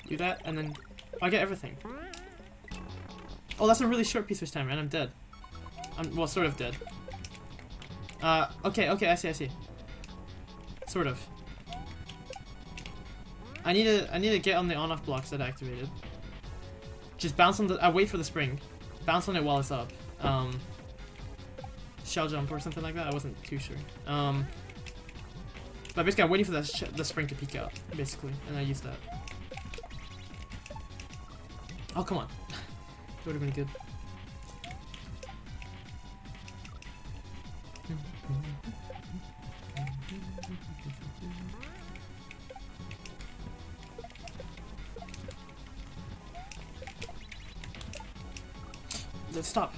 do that, and then I get everything. Oh, that's a really short piece of time, and I'm dead. I'm, well, sort of dead. Okay, I see. Sort of. I need to get on the on-off blocks that I activated. Just bounce on the. I wait for the spring. Bounce on it while it's up. Shell jump or something like that. I wasn't too sure. But basically, I'm waiting for the spring to peek out, basically, and I use that. Oh come on, that would have been good. Let's stop.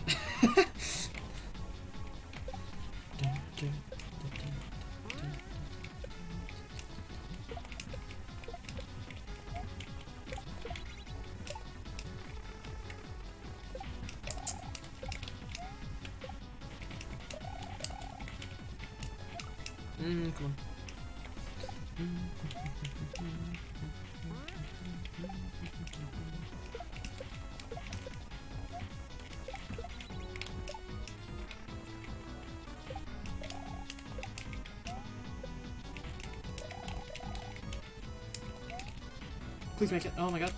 Come on. Please make it. Oh my god.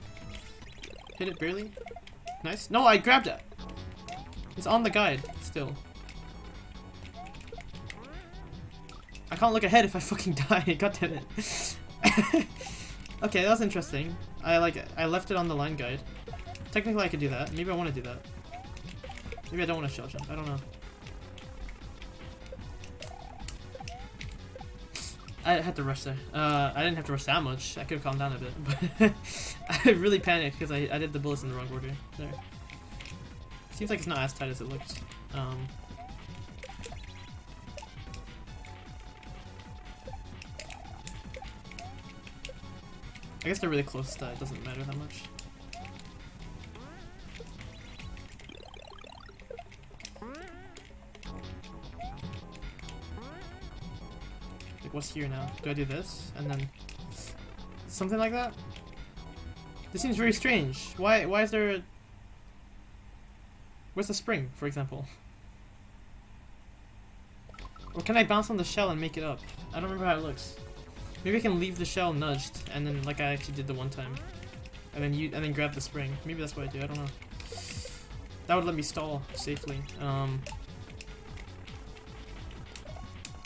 Hit it barely. Nice. No, I grabbed it. It's on the guide still. I can't look ahead if I fucking die. God damn it. Okay, that was interesting. I left it on the line guide. Technically I could do that. Maybe I want to do that. Maybe I don't want to shell jump. I don't know. I had to rush there. I didn't have to rush that much. I could have calmed down a bit, but I really panicked because I did the bullets in the wrong order. There. Seems like it's not as tight as it looks. I guess they're really close to it doesn't matter that much. Like what's here now? Do I do this? And then something like that? This seems very strange. Why is there a... Where's the spring, for example? Or can I bounce on the shell and make it up? I don't remember how it looks. Maybe I can leave the shell nudged, and then like I actually did the one time, and then grab the spring. Maybe that's what I do. I don't know. That would let me stall safely.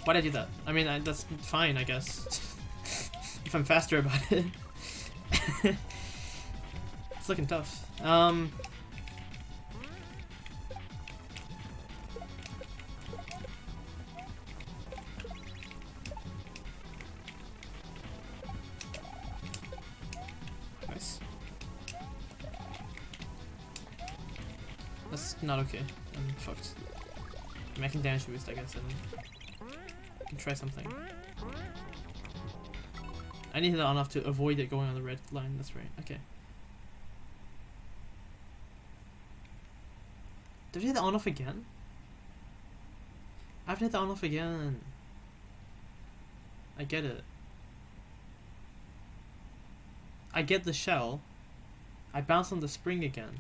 Why'd I do that? I mean, that's fine, I guess. If I'm faster about it. It's looking tough. Nice. That's not okay. I'm fucked. I mean, I can damage boost, I guess, and try something. I need to hit that on off to avoid it going on the red line. That's right. Okay. Did I hit the on off again? I have to hit the on off again. I get it. I get the shell. I bounce on the spring again.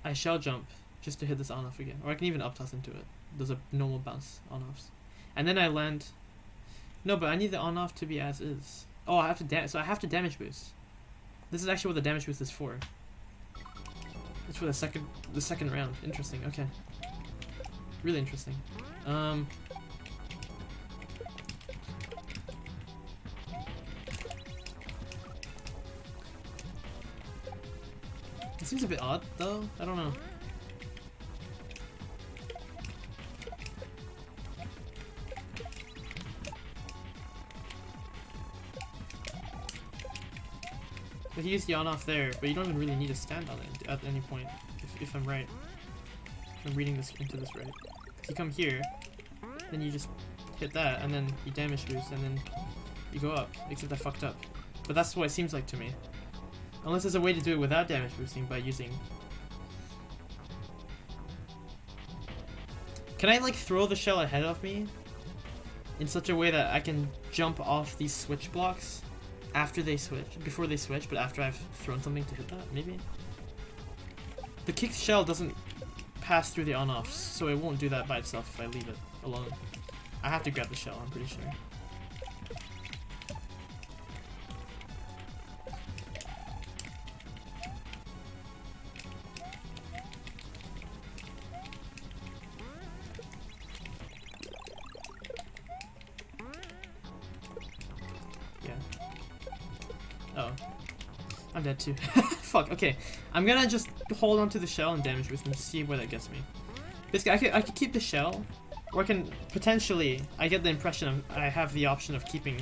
I shell jump just to hit this on off again. Or I can even up toss into it. There's a normal bounce on offs. And then I land. No, but I need the on off to be as is. Oh, I have to so I have to damage boost. This is actually what the damage boost is for. It's for the second round. Interesting. Okay. Really interesting. It seems a bit odd though. I don't know. But he used the on off there, but you don't even really need to stand on it at any point, if I'm right. If I'm reading this into this right. If you come here, then you just hit that, and then you damage boost, and then you go up, except I fucked up. But that's what it seems like to me. Unless there's a way to do it without damage boosting by using... Can I like throw the shell ahead of me in such a way that I can jump off these switch blocks after they switch, before they switch, but after I've thrown something to hit that? Maybe? The kicked shell doesn't pass through the on-offs, so it won't do that by itself if I leave it alone. I have to grab the shell, I'm pretty sure. Oh. I'm dead too. Fuck, okay. I'm gonna just hold onto the shell and damage boost and see where that gets me. Basically, I could keep the shell, or I can potentially, I get the impression of, I have the option of keeping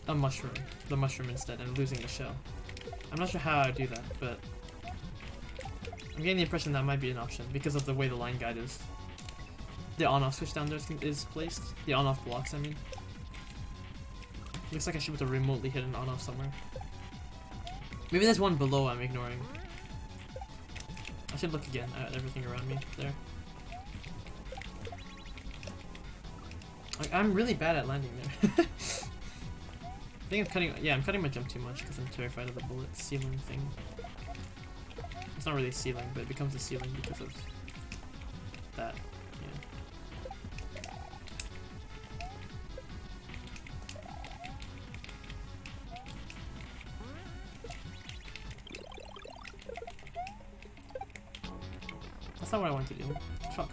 a mushroom, the mushroom instead, and losing the shell. I'm not sure how I do that, but I'm getting the impression that might be an option because of the way the line guide is. The on-off switch down there is placed. The on-off blocks, I mean. Looks like I should be able to remotely hit an on-off somewhere. Maybe there's one below I'm ignoring. I should look again at everything around me there. Like, I'm really bad at landing there. I think I'm cutting my jump too much because I'm terrified of the bullet ceiling thing. It's not really a ceiling, but it becomes a ceiling because of that. That's not what I want to do. Fuck.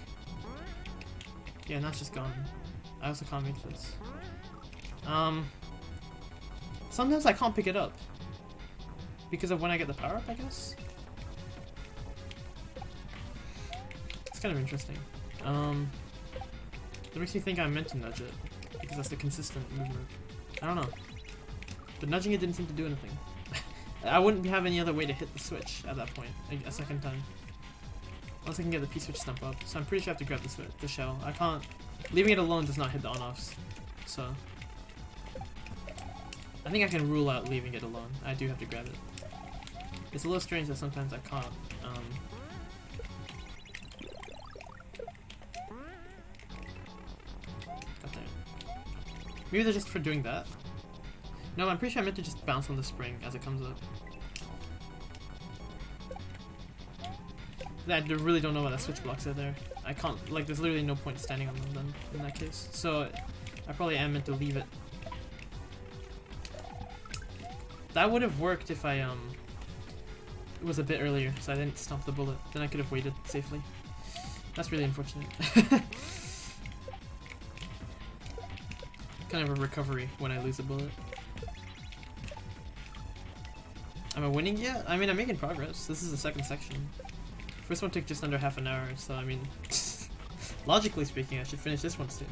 Yeah, and that's just gone. I also can't make this. Sometimes I can't pick it up. Because of when I get the power up, I guess? It's kind of interesting. That makes me think I'm meant to nudge it. Because that's the consistent movement. I don't know. But nudging it didn't seem to do anything. I wouldn't have any other way to hit the switch at that point, a second time. Unless I can get the P-switch stump up. So I'm pretty sure I have to grab the shell. I can't... Leaving it alone does not hit the on-offs. So... I think I can rule out leaving it alone. I do have to grab it. It's a little strange that sometimes I can't. God damn it. Maybe they're just for doing that? No, I'm pretty sure I meant to just bounce on the spring as it comes up. I really don't know why the switch blocks are there. I can't, like, there's literally no point standing on them then, in that case. So, I probably am meant to leave it. That would have worked if I, it was a bit earlier, so I didn't stop the bullet. Then I could have waited safely. That's really unfortunate. Kind of a recovery when I lose a bullet. Am I winning yet? I mean, I'm making progress. This is the second section. First one took just under half an hour, so I mean, logically speaking, I should finish this one soon.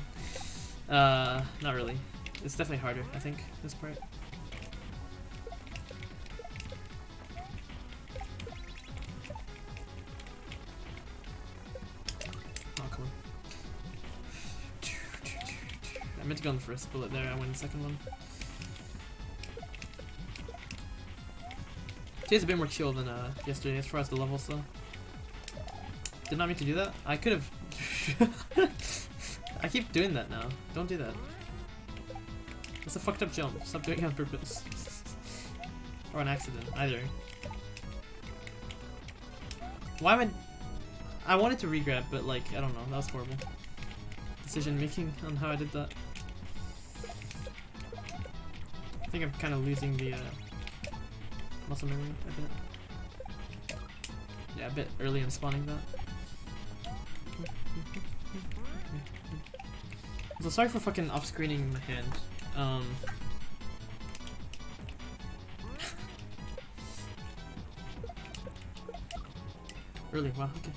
Not really. It's definitely harder, I think, this part. Oh, come on. I meant to go on the first bullet there, I went the second one. Today's a bit more chill than yesterday as far as the levels though. Did not mean to do that. I could have. I keep doing that now. Don't do that. That's a fucked up jump. Stop doing it on purpose. Or an accident, either. Why am I wanted to regrab, but like, I don't know. That was horrible. Decision making on how I did that. I think I'm kind of losing the muscle memory a bit. Yeah, a bit early in spawning that. So sorry for fucking off-screening my hand. Early, wow, okay.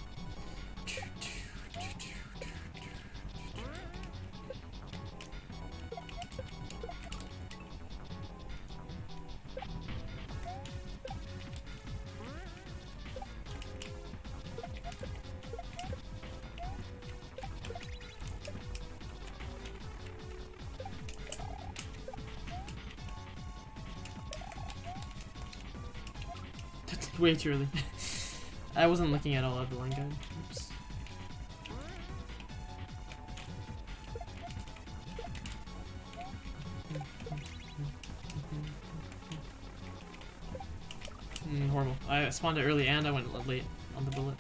Way too early. I wasn't looking at all of the line guide. Oops. Horrible. I spawned it early and I went late on the bullet.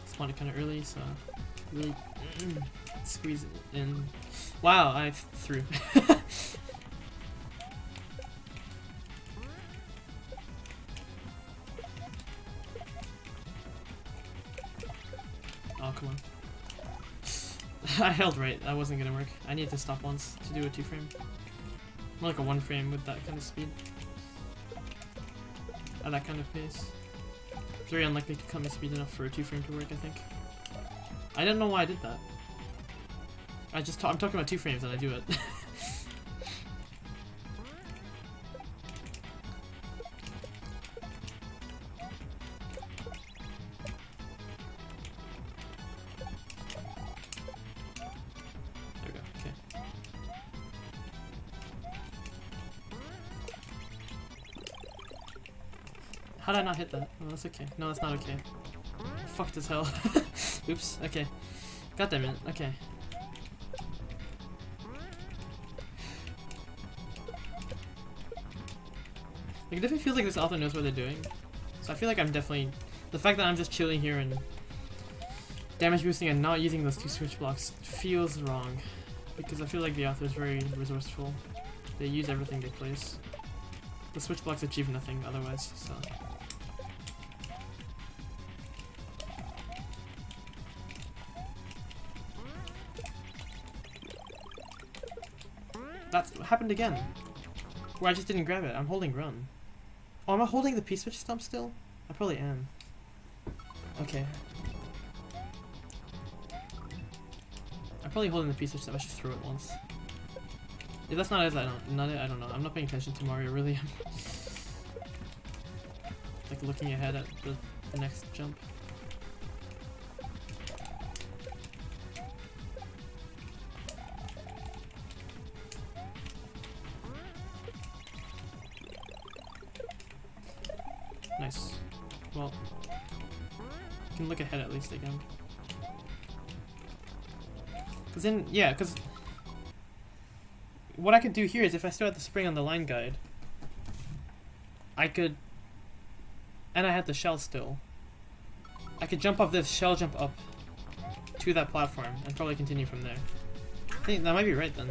Spawned it kind of early, so really squeeze it in. Wow, I threw. Oh, come on. I held right. That wasn't gonna work. I needed to stop once to do a 2-frame. More like a 1-frame with that kind of speed. At that kind of pace. It's very unlikely to cut my speed enough for a 2-frame to work, I think. I don't know why I did that. I'm talking about 2 frames and I do it. There we go, okay. How did I not hit that? Oh, that's okay. No, that's not okay. Fucked as hell. Oops, okay. God damn it, okay. Like, it definitely feels like this author knows what they're doing. So I feel like I'm definitely... The fact that I'm just chilling here and damage boosting and not using those 2 switch blocks feels wrong. Because I feel like the author is very resourceful. They use everything they place. The switch blocks achieve nothing otherwise, so... That's happened again. Where I just didn't grab it. I'm holding run. Oh, am I holding the P-switch stump still? I probably am. Okay. I'm probably holding the P-switch stump. I should throw it once. If that's not it, I don't know. I'm not paying attention to Mario, really. Like looking ahead at the next jump. Nice. Well, you can look ahead at least again. Cause then, yeah, cause what I could do here is if I still had the spring on the line guide, I could, and I had the shell still, I could jump off this, shell jump up to that platform, and probably continue from there. I think that might be right then.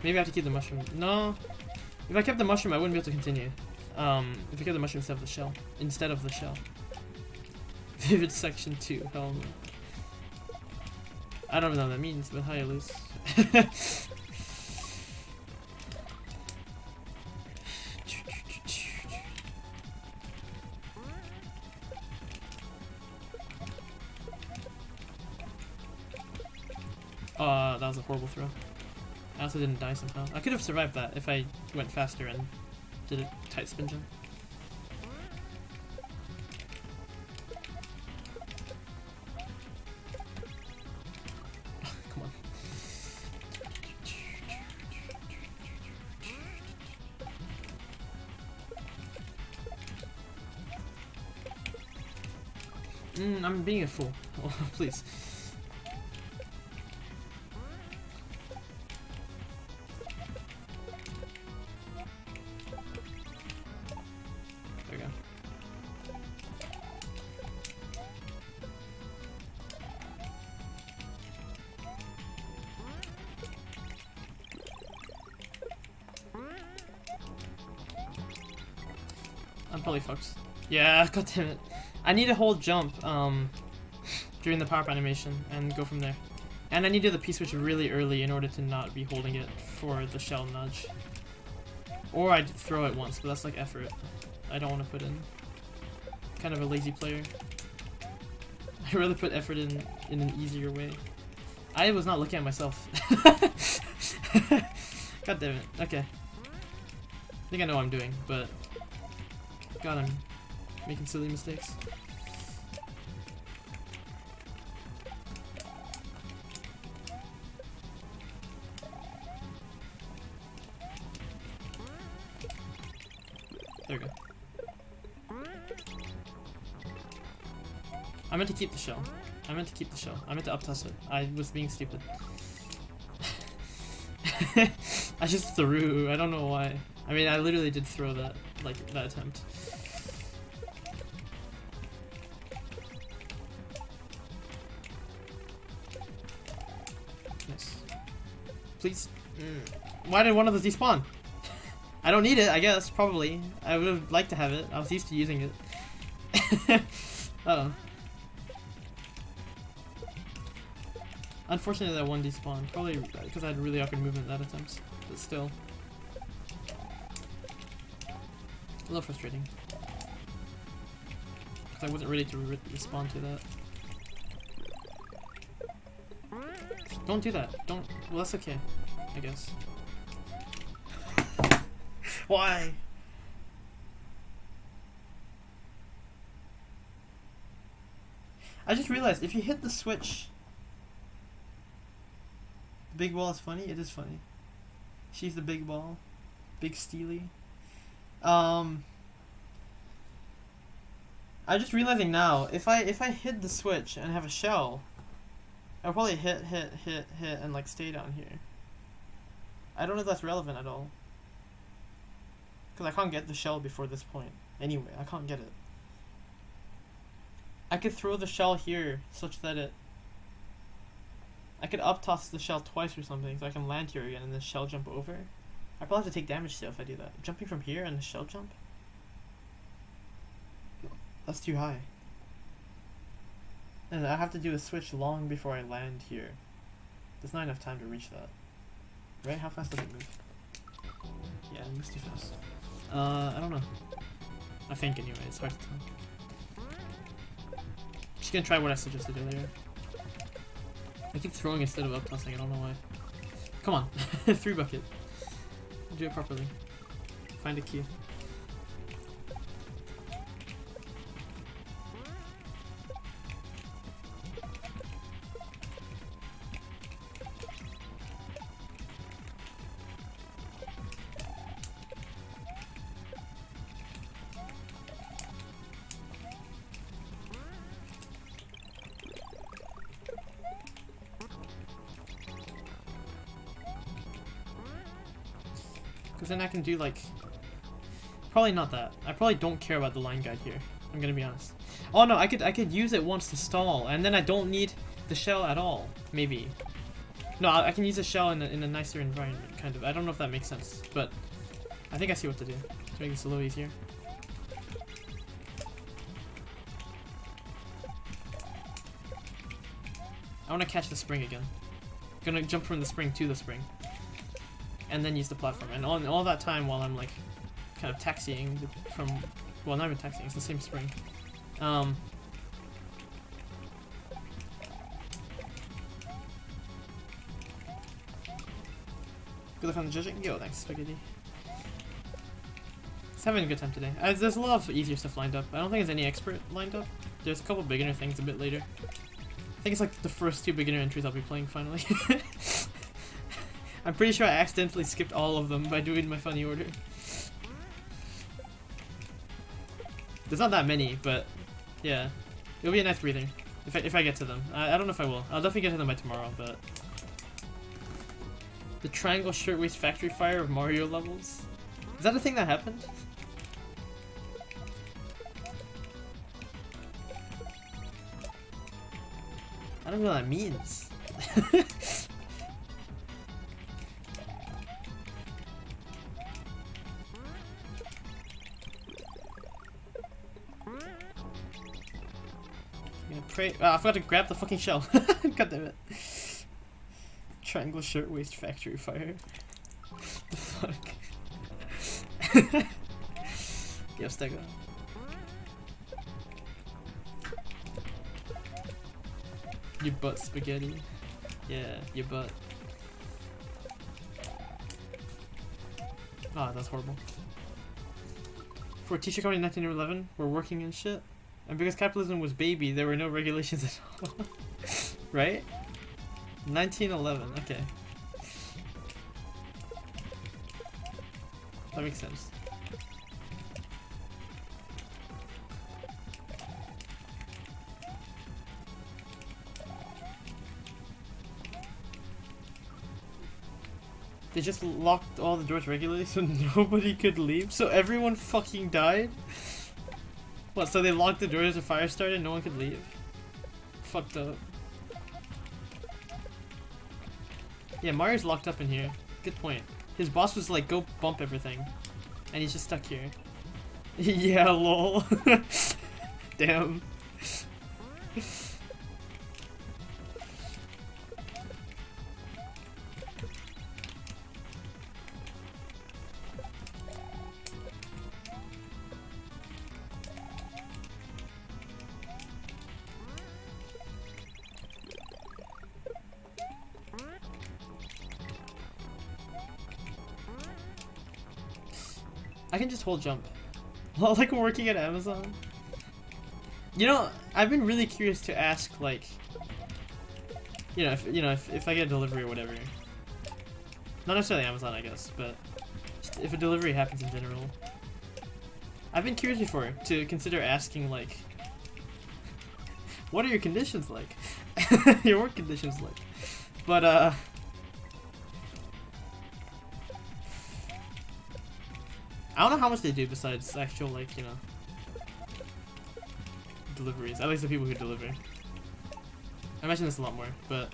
Maybe I have to keep the mushroom. No, if I kept the mushroom, I wouldn't be able to continue. If I kept the mushroom instead of the shell. Vivid section 2, hell no. I don't know what that means, but hi, Elise. That was a horrible throw. I also didn't die somehow. I could have survived that if I went faster and did a tight spin jump. Come on. I'm being a fool. Oh, please. There we go. I'm probably fucked. Yeah, god damn it. I need to hold jump during the power-up animation and go from there. And I need to do the P-switch really early in order to not be holding it for the shell nudge. Or I'd throw it once, but that's like effort. I don't want to put in. Kind of a lazy player. I'd rather put effort in an easier way. I was not looking at myself. God damn it. Okay. I think I know what I'm doing, but God, I'm making silly mistakes. There we go. I meant to keep the shell. I meant to up-toss it. I was being stupid. I just threw. I don't know why. I mean, I literally did throw that, like, that attempt. Nice. Please. Why did one of those despawn? I don't need it, I guess, probably. I would have liked to have it. I was used to using it. Uh-oh. Unfortunately, that one despawned. Probably because I had really awkward movement that attempt. But still. A little frustrating. Because I wasn't ready to respond to that. Don't do that. Don't. Well, that's okay, I guess. Why? I just realized if you hit the switch, the big ball is funny. It is funny. She's the big ball, big Steely. I'm just realizing now, if I hit the switch and have a shell, I'll probably hit, and like stay down here. I don't know if that's relevant at all. Because I can't get the shell before this point. Anyway, I can't get it. I could throw the shell here such that I could up-toss the shell twice or something so I can land here again and then shell jump over. I probably have to take damage still if I do that. Jumping from here and the shell jump? That's too high. And I have to do a switch long before I land here. There's not enough time to reach that. Right? How fast does it move? Yeah, it moves too fast. I don't know. I think anyway, it's hard to tell. Just gonna try what I suggested earlier. I keep throwing instead of up-tossing, I don't know why. Come on, 3 bucket. Do it properly. Find a key. Because then I can do like... Probably not that. I probably don't care about the line guide here. I'm gonna be honest. Oh no, I could use it once to stall, and then I don't need the shell at all. Maybe. No, I can use the shell in a nicer environment, kind of. I don't know if that makes sense, but I think I see what to do to make this a little easier. I want to catch the spring again. Gonna jump from the spring to the spring. And then use the platform. And all that time while I'm like kind of taxiing from, well, not even taxiing, it's the same spring. Good luck on the judging. Yo, thanks, Spaghetti. It's having a good time today. There's a lot of easier stuff lined up. I don't think there's any expert lined up. There's a couple beginner things a bit later. I think it's like the first 2 beginner entries I'll be playing finally. I'm pretty sure I accidentally skipped all of them by doing my funny order. There's not that many, but yeah. It'll be a nice breather if I get to them. I don't know if I will. I'll definitely get to them by tomorrow, but... The triangle shirtwaist factory fire of Mario levels? Is that a thing that happened? I don't know what that means. Pray. Oh, I forgot to grab the fucking shell. God damn it. Triangle shirtwaist factory fire. The fuck? Yo, Stego. Your butt, Spaghetti. Yeah, your butt. Ah, that's horrible. For a teacher company in 1911, we're working and shit. And because capitalism was baby, there were no regulations at all. Right? 1911, okay. That makes sense. They just locked all the doors regularly so nobody could leave? So everyone fucking died? What, so they locked the doors, a fire started and no one could leave? Fucked up. Yeah, Mario's locked up in here. Good point. His boss was like, go bump everything. And he's just stuck here. Yeah, lol. Damn. I can just hold jump. Like working at Amazon. You know, I've been really curious to ask, like, if I get a delivery or whatever. Not necessarily Amazon, I guess, but just if a delivery happens in general. I've been curious before to consider asking, like, what are your conditions like? Your work conditions like? But, I don't know how much they do besides actual, like, you know, deliveries. At least the people who deliver. I imagine this a lot more, but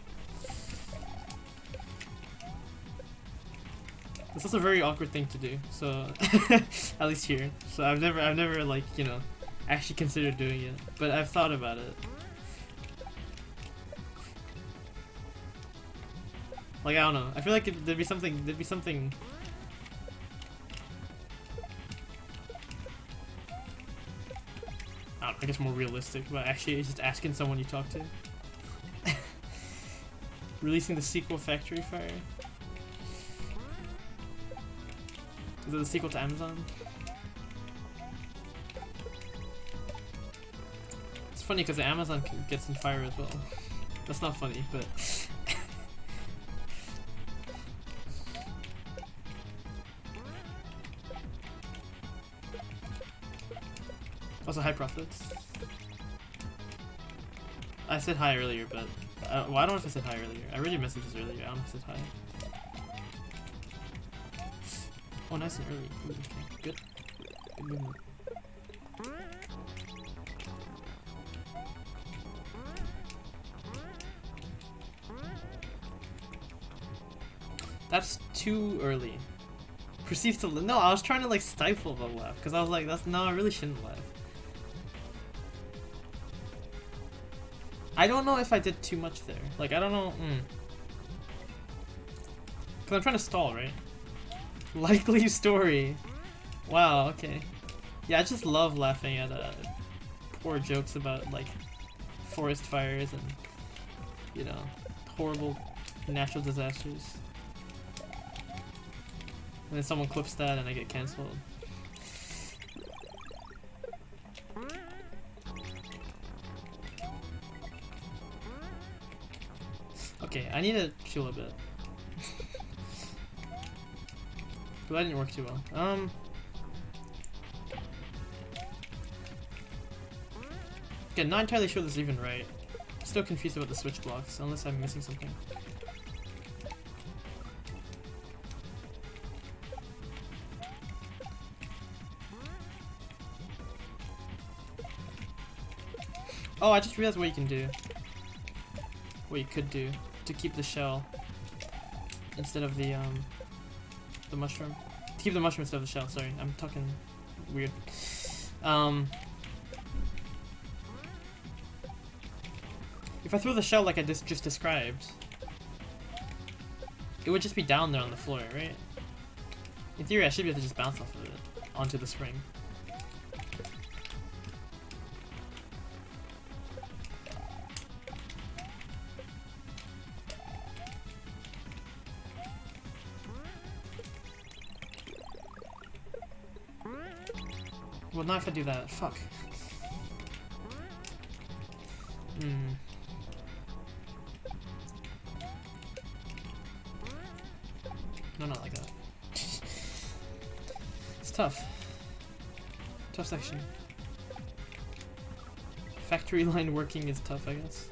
it's also a very awkward thing to do. So at least here. So I've never like, you know, actually considered doing it, but I've thought about it. Like, I don't know. I feel like there'd be something. I guess more realistic, but actually it's just asking someone you talk to. Releasing the sequel Factory Fire. Is it the sequel to Amazon? It's funny because Amazon gets in fire as well. That's not funny, but... Also, hi profits. I said hi earlier, but well, I don't know if I said hi earlier. I already messaged this earlier. I don't know if I said hi. Oh, nice and early. Ooh, okay, good. Good movement. That's too early. Proceeds to no, I was trying to like stifle the laugh because I was like, that's no, I really shouldn't laugh. I don't know if I did too much there. Like, I don't know. Because I'm trying to stall, right? Likely story. Wow, okay. Yeah, I just love laughing at poor jokes about, like, forest fires and, you know, horrible natural disasters. And then someone clips that and I get cancelled. Okay, I need to chill a bit. But that didn't work too well. Okay, not entirely sure this is even right. Still confused about the switch blocks, unless I'm missing something. Oh, I just realized what you can do. What you could do to keep the shell instead of the mushroom. To keep the mushroom instead of the shell, sorry. I'm talking weird. If I throw the shell like I just described, it would just be down there on the floor, right? In theory, I should be able to just bounce off of it onto the spring. Well, not if I do that. Fuck. No, not like that. It's tough. Tough section. Factory line working is tough, I guess.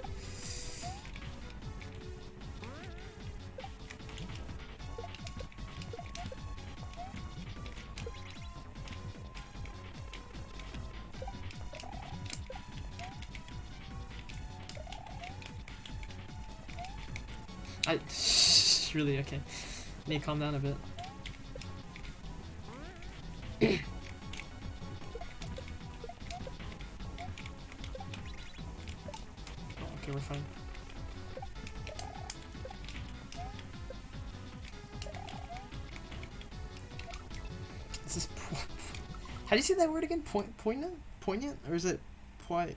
Really okay. Need to calm down a bit. Okay, we're fine. This is how do you say that word again? Poignant? Poignant? Or is it poi?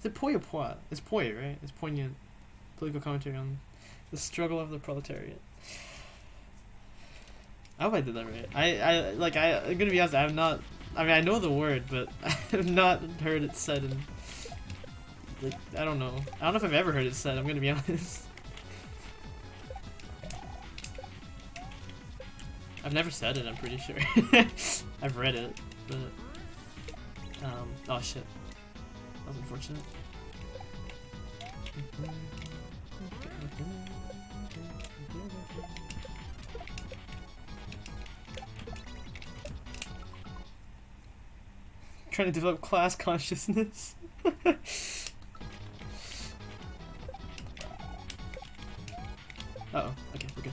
Is it poi or poi? It's poi, right? It's poignant. Political commentary on the struggle of the proletariat. I hope I did that right. I'm gonna be honest, I mean, I know the word, but I have not heard it said in, like, I don't know if I've ever heard it said, I'm gonna be honest. I've never said it, I'm pretty sure. I've read it, but, oh shit. That was unfortunate. Trying to develop class consciousness. Uh-oh, okay, we're good.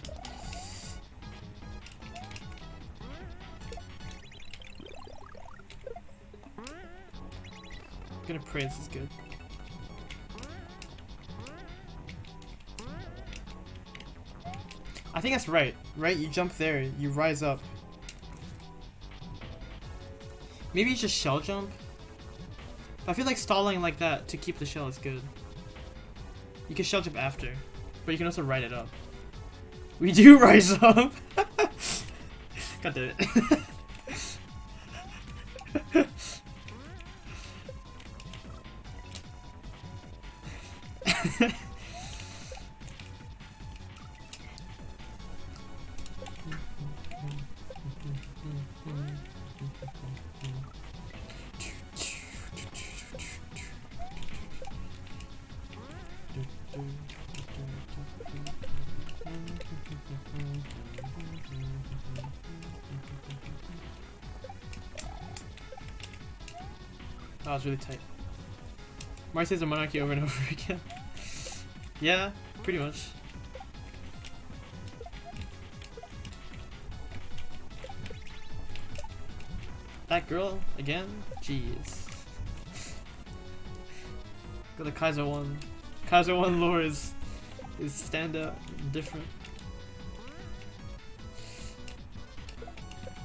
I'm gonna pray this is good. I think that's right, right? You jump there, you rise up. Maybe you just shell jump? I feel like stalling like that to keep the shell is good. You can shell jump after, but you can also ride it up. We do rise up! God damn it. That was really tight. Mars says a monarchy over and over again. Yeah, pretty much. That girl again? Jeez. Got the Kaizo 1. Kaizo 1 lore is standout and different.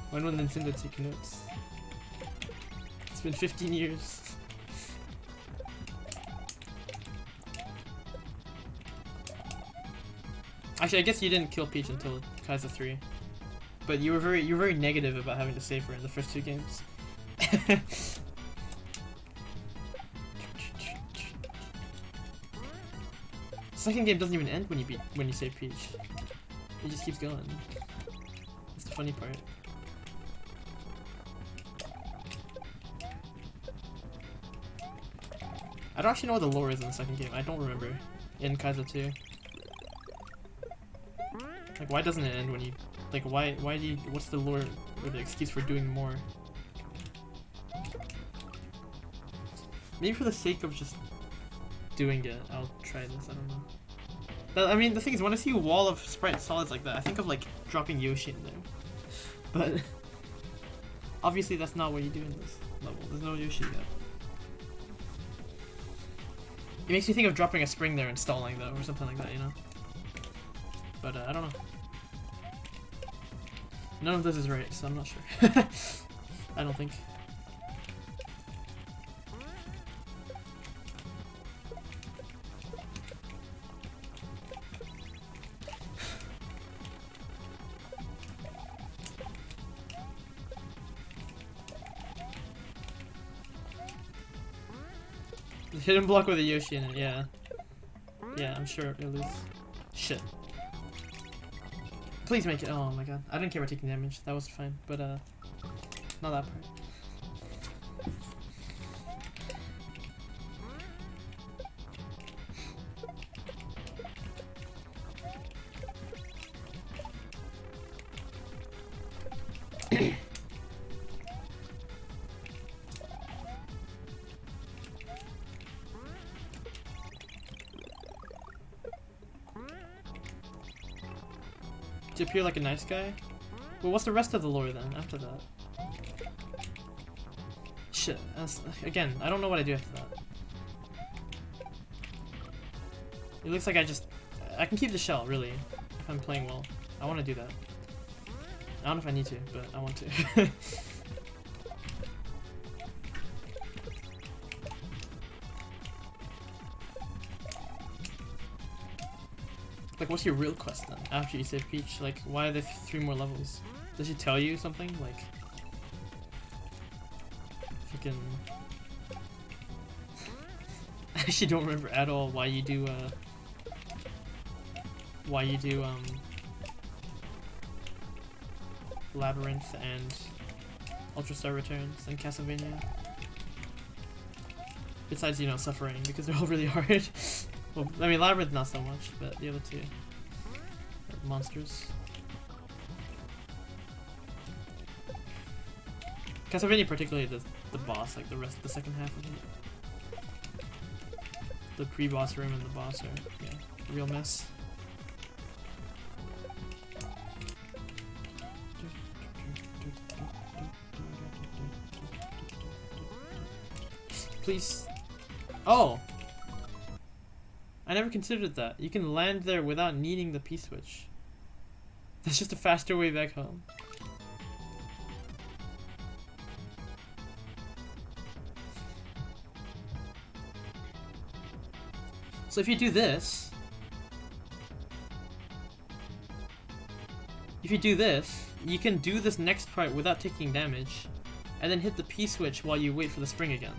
When will Nintendo take notes? It's been 15 years. Actually, I guess you didn't kill Peach until Kaizo 3. But you were very negative about having to save her in the first 2 games. Second game doesn't even end when you save Peach. It just keeps going. That's the funny part. I don't actually know what the lore is in the second game. I don't remember. In Kaizo 2. Like, why doesn't it end when you... Like, why do you... What's the lore or the excuse for doing more? Maybe for the sake of just doing it, I'll try this. I don't know. But, I mean, the thing is, when I see a wall of sprite solids like that, I think of, like, dropping Yoshi in there. But... obviously, that's not what you do in this level. There's no Yoshi yet. It makes me think of dropping a spring there and stalling, though, or something like that, you know? But, I don't know. None of this is right, so I'm not sure. I don't think. The hidden block with a Yoshi in it, yeah. Yeah, I'm sure it'll lose. Shit. Please make it. Oh my god. I didn't care about taking damage. That was fine. But, not that part. To appear like a nice guy? Well, what's the rest of the lore then, after that? Shit, again, I don't know what I do after that. It looks like I can keep the shell, really, if I'm playing well. I want to do that. I don't know if I need to, but I want to. Like, what's your real quest then, after you save Peach? Like, why are there 3 more levels? Does she tell you something? Like... Freaking... I actually don't remember at all why you do, Labyrinth and Ultra Star Returns and Castlevania. Besides, you know, Suffering, because they're all really hard. Well, I mean, Labyrinth not so much, but the other 2 are monsters. Castlevania, particularly the boss, like the second half of it. The pre-boss room and the boss are, yeah, a real mess. Please. Oh! I never considered that. You can land there without needing the P-switch. That's just a faster way back home. So if you do this... If you do this, you can do this next part without taking damage, and then hit the P-switch while you wait for the spring again.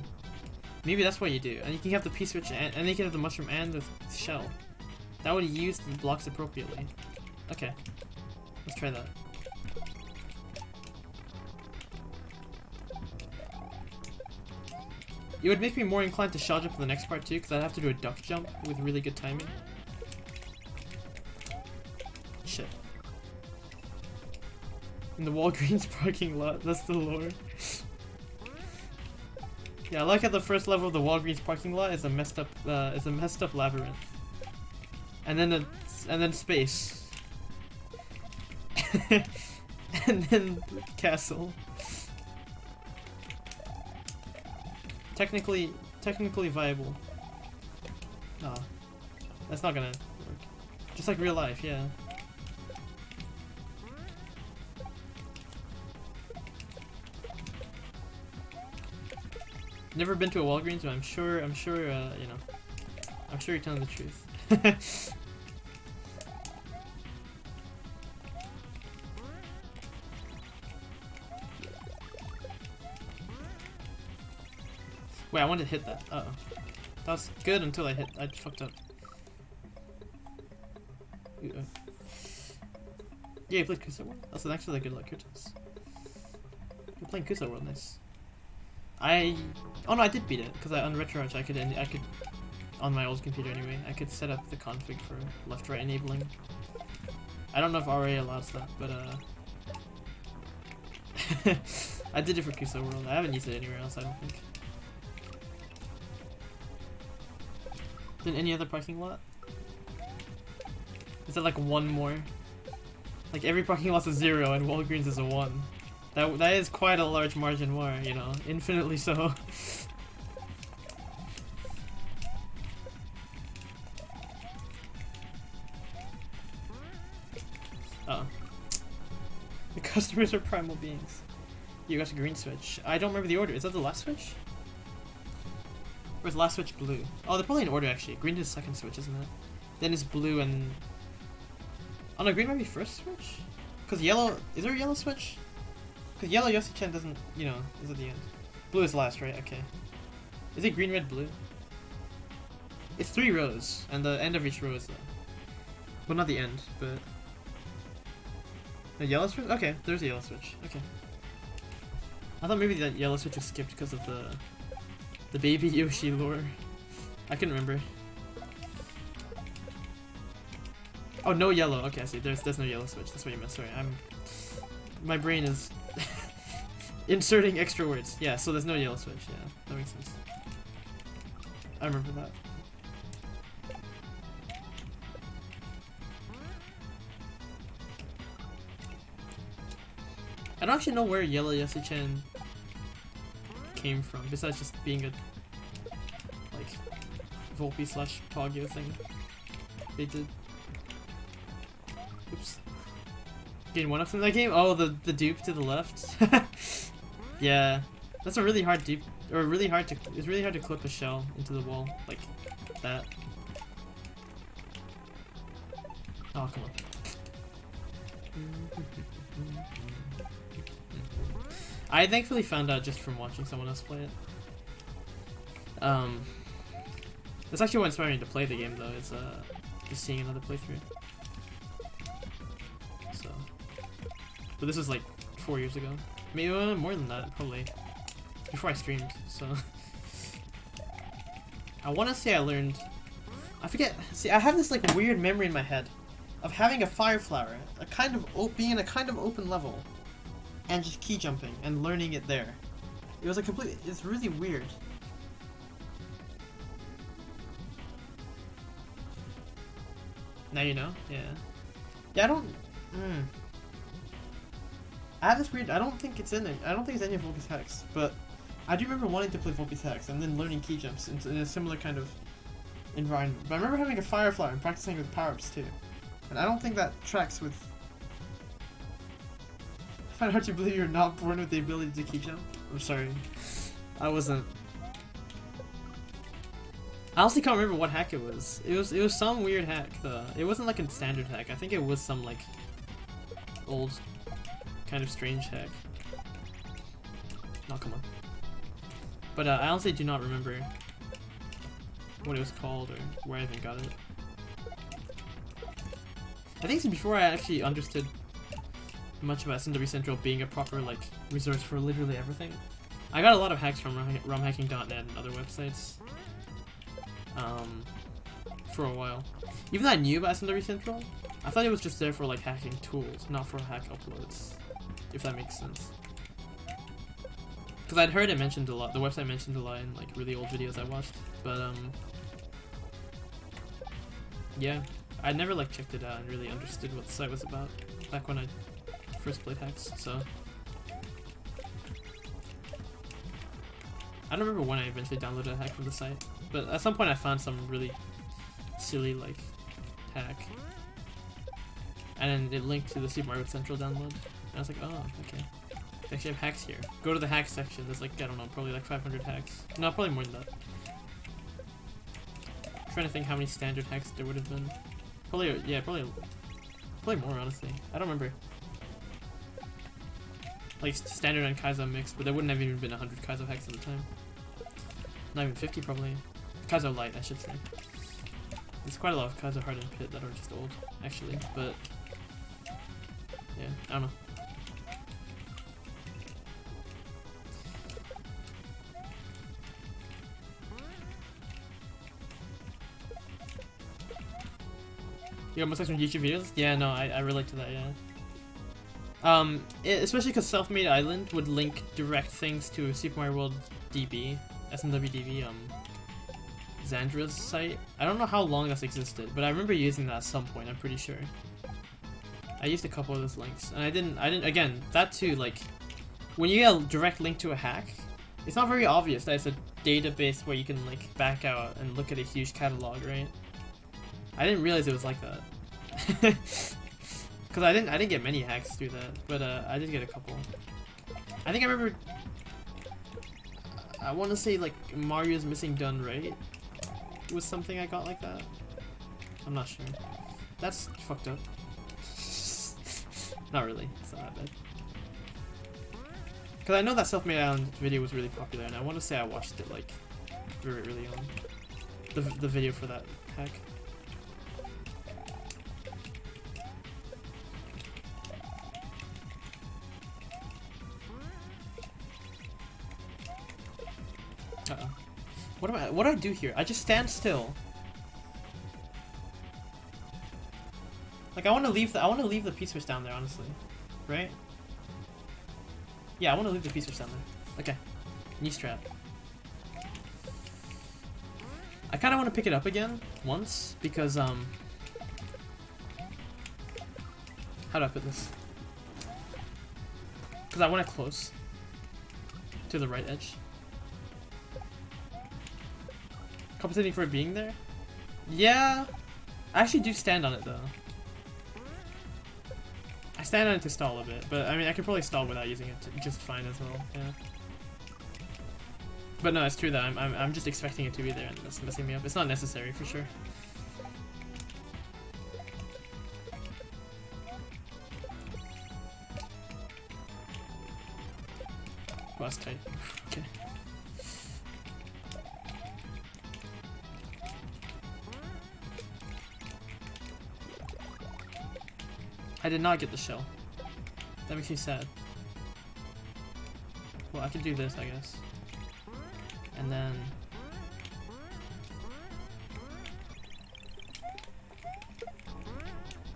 Maybe that's what you do, and you can have the P-switch and then you can have the mushroom and the shell. That would use the blocks appropriately. Okay, let's try that. It would make me more inclined to shell jump for the next part too, because I'd have to do a duck jump with really good timing. Shit. In the Walgreens parking lot, that's the lore. Yeah, I like at the first level of the Walgreens parking lot is a messed up labyrinth. And then space. And then castle. Technically viable. No. That's not gonna work. Just like real life, yeah. Never been to a Walgreens, but I'm sure, you know, I'm sure you're telling the truth. Wait, I wanted to hit that. Uh oh. That was good until I fucked up. Yeah, you played Kaizo World? That's actually a good luck, Kurtos. You're playing Kaizo World, nice. Oh no, I did beat it, because on RetroArch I could, on my old computer anyway, I could set up the config for left-right enabling. I don't know if RA allows that, but I did it for Kaizo World. I haven't used it anywhere else, I don't think. Then any other parking lot? Is that like one more? Like every parking lot's a 0 and Walgreens is a 1. That is quite a large margin more, you know, infinitely so. Uh-oh. The customers are primal beings. You got a green switch. I don't remember the order. Is that the last switch? Or is the last switch blue? Oh, they're probably in order actually. Green is second switch, isn't it? Then it's blue and... Oh no, green might be first switch? Because yellow... Is there a yellow switch? Because yellow Yoshi-chan doesn't, you know, is at the end. Blue is last, right? Okay. Is it green, red, blue? It's 3 rows, and the end of each row is the... Well, not the end, but... The yellow switch? Okay, there's a yellow switch. Okay. I thought maybe that yellow switch was skipped because of the baby Yoshi lore. I couldn't remember. Oh, no yellow. Okay, I see. There's no yellow switch. That's what you meant. Sorry, my brain is inserting extra words. Yeah, so there's no yellow switch. Yeah, that makes sense. I remember that. I don't actually know where Yellow Yoshi-chan came from, besides just being a like Volpe slash Pogyo thing they did. Oops. Getting one up in that game? Oh, the dupe to the left. Yeah, that's a really hard dupe, or really hard to. It's really hard to clip a shell into the wall like that. Oh, come on. I thankfully found out just from watching someone else play it. That's actually what inspired me to play the game, though. It's just seeing another playthrough. So, but this was like 4 years ago, maybe more than that, probably before I streamed. So, I want to say I learned. I forget. See, I have this like weird memory in my head of having a fire flower, being in a kind of open level. And just key jumping and learning it there. It was a complete. It's really weird. Now you know? Yeah. Yeah, I don't. I have this weird. I don't think it's in it. I don't think it's any of Volpe's Hex, but I do remember wanting to play Volpe's Hex and then learning key jumps in a similar kind of environment. But I remember having a fire flower and practicing with power-ups too. And I don't think that tracks with. I find it hard to believe you're not born with the ability to key jump. I'm sorry. I wasn't. I honestly can't remember what hack it was. It was some weird hack though. It wasn't like a standard hack. I think it was some like old kind of strange hack. Oh, come on. But I honestly do not remember what it was called or where I even got it. I think it's before I actually understood much about SMW Central being a proper like resource for literally everything. I got a lot of hacks from romhacking.net and other websites for a while. Even though I knew about SMW Central, I thought it was just there for like hacking tools, not for hack uploads, if that makes sense. Because I'd heard it mentioned a lot. The website mentioned a lot in like really old videos I watched. But yeah, I never like checked it out and really understood what the site was about back when I first played hacks. So I don't remember when I eventually downloaded a hack from the site, but at some point I found some really silly like hack, and then it linked to the Super Mario Central download, and I was like, oh, okay. They actually have hacks here. Go to the hacks section. There's like, I don't know, probably like 500 hacks. No, probably more than that. I'm trying to think how many standard hacks there would have been. Probably, yeah, probably more, honestly. I don't remember. Like, standard and Kaizo mixed, but there wouldn't have even been 100 Kaizo hacks at the time. Not even 50, probably. Kaizo light, I should say. There's quite a lot of Kaizo hard and pit that are just old, actually, but yeah, I don't know. You almost like some YouTube videos? Yeah, no, I relate to that, yeah. Especially because Self-Made Island would link direct things to Super Mario World DB, SMWDB, Xandra's site. I don't know how long that's existed, but I remember using that at some point, I'm pretty sure. I used a couple of those links, and I didn't, again, that too, like, when you get a direct link to a hack, it's not very obvious that it's a database where you can, like, back out and look at a huge catalog, right? I didn't realize it was like that. Cause I didn't get many hacks through that, but I did get a couple. I think I remember. I want to say like Mario's Missing Done Right was something I got like that. I'm not sure. That's fucked up. Not really. It's not that bad. Cause I know that Self-Made Island video was really popular, and I want to say I watched it like very early on. The video for that hack. Uh-oh. What do I do here? I just stand still. Like I want to leave the P-switch down there, honestly. Right? Yeah, I want to leave the P-switch down there. Okay. Knee strap. I kind of want to pick it up again once because how do I put this? Because I want it close to the right edge. Compensating for it being there? Yeah, I actually do stand on it though. I stand on it to stall a bit, but I mean I could probably stall without using it just fine as well. Yeah. But no, it's true that I'm just expecting it to be there, and that's messing me up. It's not necessary for sure. Well, that's tight. Okay. I did not get the shell. That makes me sad. Well, I could do this, I guess. And then...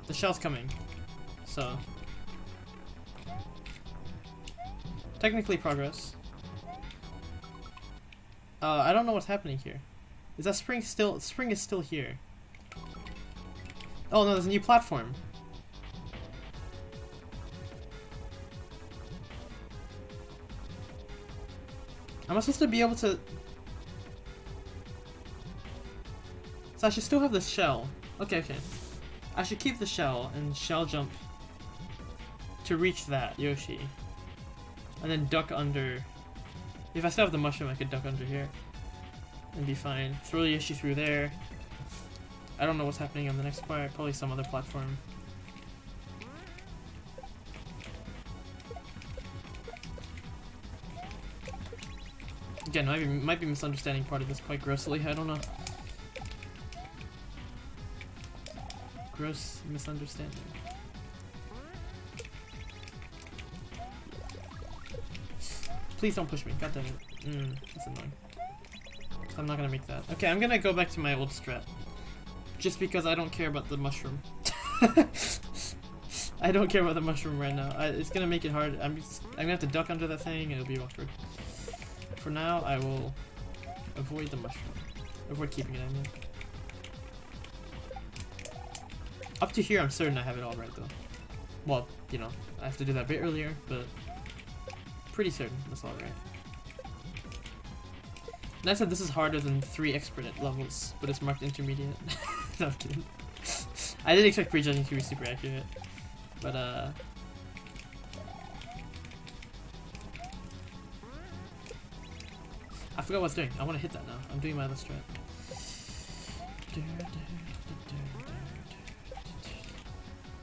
the shell's coming. So... technically progress. I don't know what's happening here. Is that spring still... spring is still here. Oh no, there's a new platform. Am I supposed to be able to... so I should still have the shell. Okay, okay. I should keep the shell and shell jump to reach that Yoshi. And then duck under... if I still have the mushroom, I could duck under here. And be fine. Throw the Yoshi through there. I don't know what's happening on the next part. Probably some other platform. Again, I might be misunderstanding part of this quite grossly. I don't know. Gross misunderstanding. Please don't push me. God damn it. That's annoying. I'm not gonna make that. Okay, I'm gonna go back to my old strat. Just because I don't care about the mushroom. I don't care about the mushroom right now. It's gonna make it hard. I'm gonna have to duck under that thing and it'll be awkward. for now, I will avoid the mushroom. Avoid keeping it, I mean. Up to here, I'm certain I have it all right, though. Well, you know, I have to do that a bit earlier, but pretty certain that's all right. And I said this is harder than 3 expert levels, but it's marked intermediate. No, I'm kidding. I didn't expect prejudging to be super accurate, but I forgot what I was doing. I want to hit that now. I'm doing my other strat.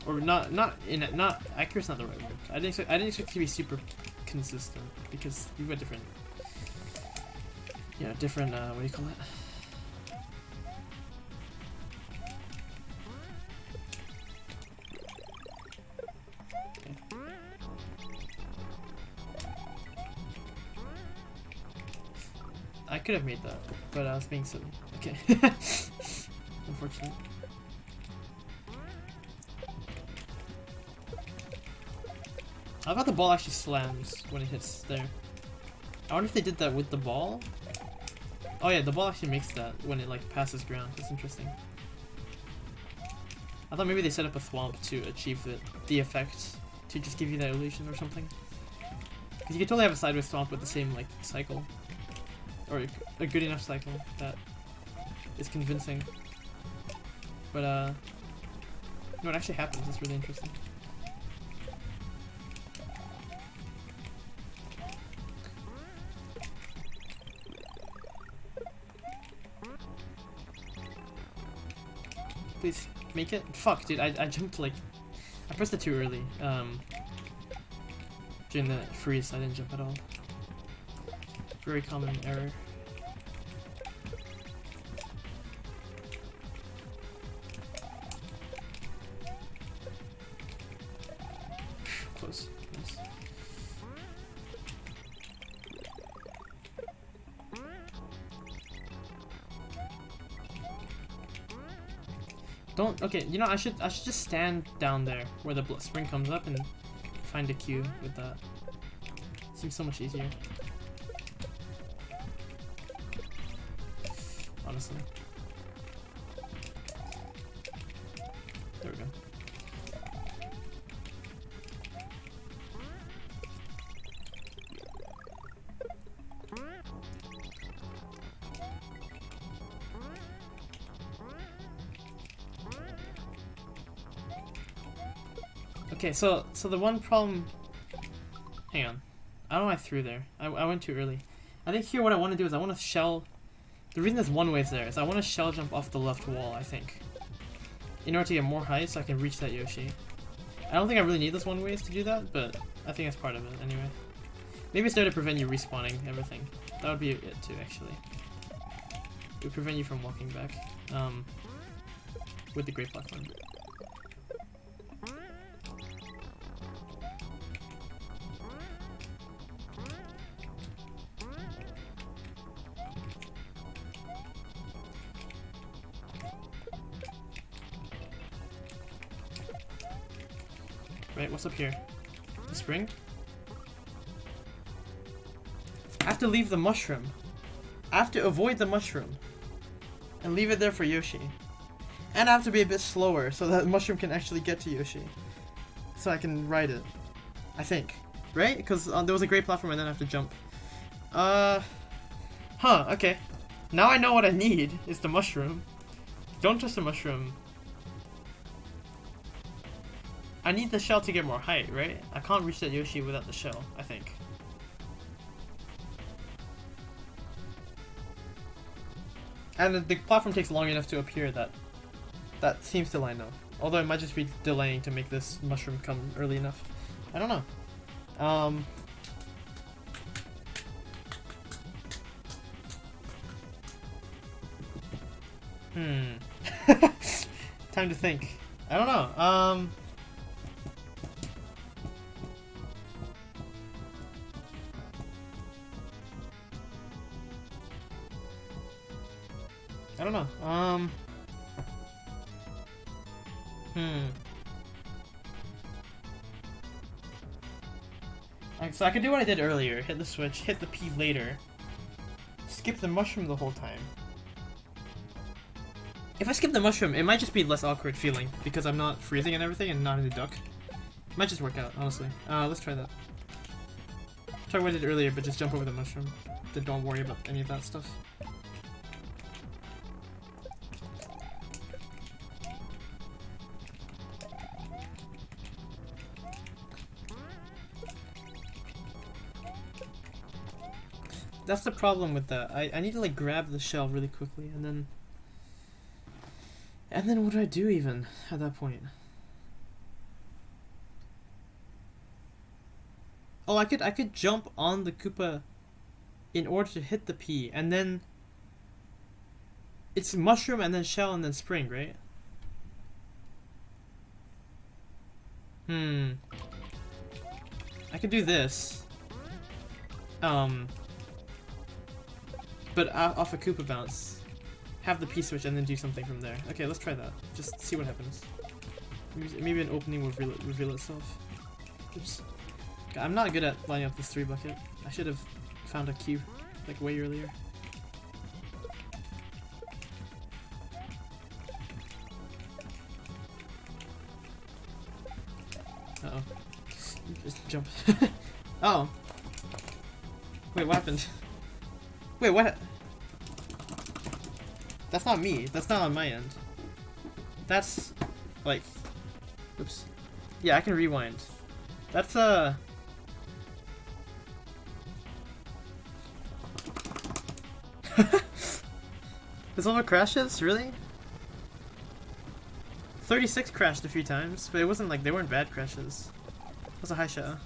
Or not accurate's not the right word. I didn't expect it to be super consistent because you've got different, you know, different what do you call it? I could have made that, but I was being silly. Okay. Unfortunate. I thought the ball actually slams when it hits there. I wonder if they did that with the ball? Oh yeah, the ball actually makes that when it like passes ground. That's interesting. I thought maybe they set up a thwomp to achieve the effect, to just give you that illusion or something. Because you could totally have a sideways thwomp with the same like cycle. Or a good enough cycle that is convincing. But no, it actually happens. It's really interesting. Please make it. Fuck, dude! I jumped like I pressed it too early. During the freeze, I didn't jump at all. Very common error. Close. Nice. Don't. Okay, you know, I should just stand down there where the spring comes up and find a cue with that. Seems so much easier. Honestly. There we go. Okay, so the one problem. Hang on. I don't know why I threw there. I went too early. I think here what I want to do is I want to shell. The reason there's one wave there is I want to shell jump off the left wall, I think. In order to get more height so I can reach that Yoshi. I don't think I really need this one waves to do that, but I think that's part of it anyway. Maybe it's there to prevent you respawning everything. That would be it too, actually. It would prevent you from walking back. With the great platform. Right, what's up here? The spring? I have to leave the mushroom. I have to avoid the mushroom. And leave it there for Yoshi. And I have to be a bit slower so that the mushroom can actually get to Yoshi. So I can ride it. I think. Right? Because there was a great platform and then I have to jump. Huh, okay. Now I know what I need is the mushroom. Don't touch the mushroom. I need the shell to get more height, right? I can't reach that Yoshi without the shell, I think. And the platform takes long enough to appear that seems to line up. Although it might just be delaying to make this mushroom come early enough. I don't know. Time to think. I don't know. I don't know. So I could do what I did earlier. Hit the switch, hit the P later, skip the mushroom the whole time. If I skip the mushroom, it might just be less awkward feeling because I'm not freezing and everything and not in the duck. It might just work out, honestly. Let's try that. Try what I did earlier, but just jump over the mushroom. Then don't worry about any of that stuff. That's the problem with that. I need to like grab the shell really quickly and then what do I do even at that point? Oh, I could jump on the Koopa in order to hit the P, and then it's mushroom and then shell and then spring, right? I could do this. But off a Koopa bounce. Have the P switch and then do something from there. Okay, let's try that. Just see what happens. Maybe an opening will reveal itself. Oops. I'm not good at lining up this 3 bucket. I should have found a cue like way earlier. Uh-oh. Just jump. Oh. Wait, what happened? Wait, what? That's not me. That's not on my end. That's like, oops. Yeah, I can rewind. That's This level crashes? Really? 36 crashed a few times, but it wasn't like they weren't bad crashes. That's a high shot.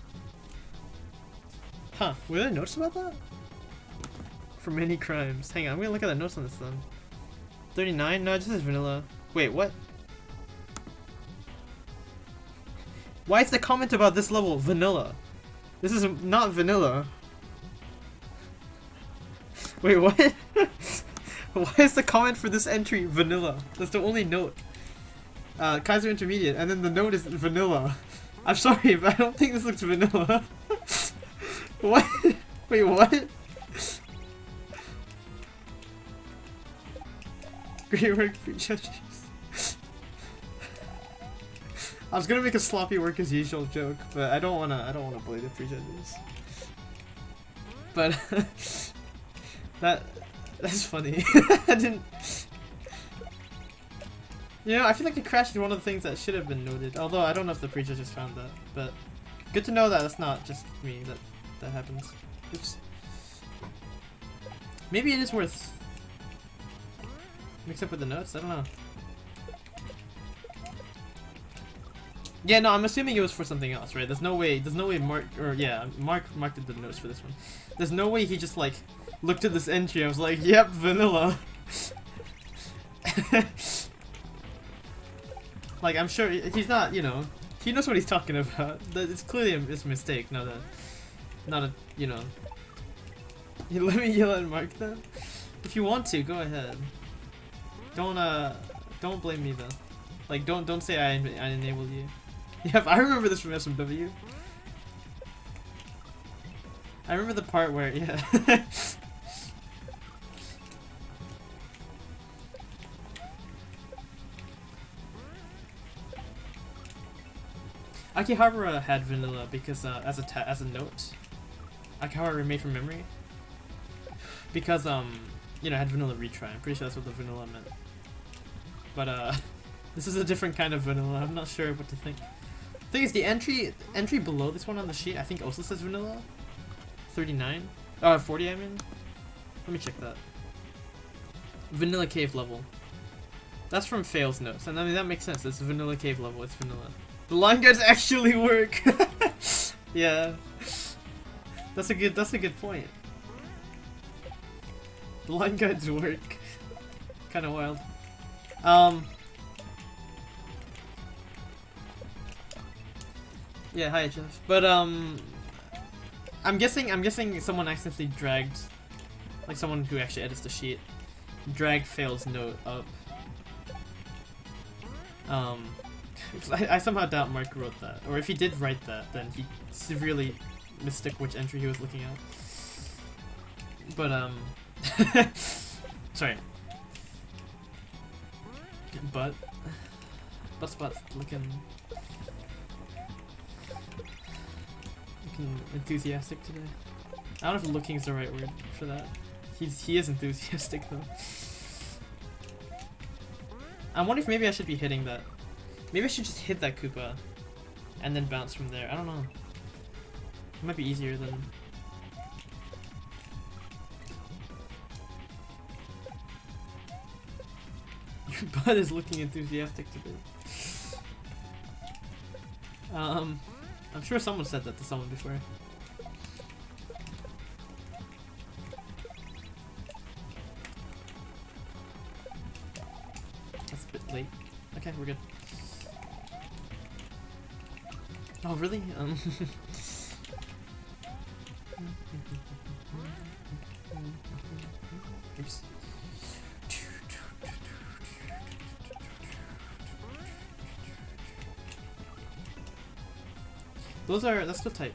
Huh, were there notes about that? For many crimes. Hang on, I'm gonna look at the notes on this then. 39? No, it just says vanilla. Wait, what? Why is the comment about this level vanilla? This is not vanilla. Wait, what? Why is the comment for this entry vanilla? That's the only note. Kaizo Intermediate, and then the note is vanilla. I'm sorry, but I don't think this looks vanilla. What? Wait, what? Great work, prejudges. I was gonna make a sloppy work as usual joke, but I don't wanna blame the prejudges. But that's funny. I didn't. You know, I feel like the crash is one of the things that should have been noted. Although I don't know if the prejudges found that, but good to know that it's not just me that happens. Oops. Maybe it is worth mix up with the notes. I don't know. Yeah, no, I'm assuming it was for something else, right? There's no way Mark did the notes for this one. There's no way he just like looked at this entry and was like, yep, vanilla. Like, I'm sure he's not, you know, he knows what he's talking about. It's clearly a mistake, not a, you know. Let me yell at Mark then. If you want to, go ahead. Don't blame me though. Like, don't say I enabled you. Yep, I remember this from SMW. I remember the part where, yeah. Akihabara had vanilla because as a note, Akihabara made from memory. Because you know, had vanilla retry. I'm pretty sure that's what the vanilla meant. But this is a different kind of vanilla. I'm not sure what to think. The thing is, the entry below this one on the sheet, I think also says vanilla. 39? 40 I mean. Let me check that. Vanilla cave level. That's from Fail's notes, and I mean that makes sense. It's vanilla cave level. It's vanilla. The line guides actually work. Yeah, that's a good point. The line guides work. Kind of wild. Yeah, hi Jeff. But I'm guessing someone accidentally dragged, like someone who actually edits the sheet, dragged Fail's note up. I somehow doubt Mark wrote that, or if he did write that, then he severely mistook which entry he was looking at. But Sorry. Butt's looking enthusiastic today. I don't know if looking is the right word for that. He is enthusiastic though. I wonder if maybe I should be hitting that. Maybe I should just hit that Koopa and then bounce from there. I don't know. It might be easier than... Your butt is looking enthusiastic today. I'm sure someone said that to someone before. That's a bit late. Okay, we're good. Oh, really? Oops. That's still tight.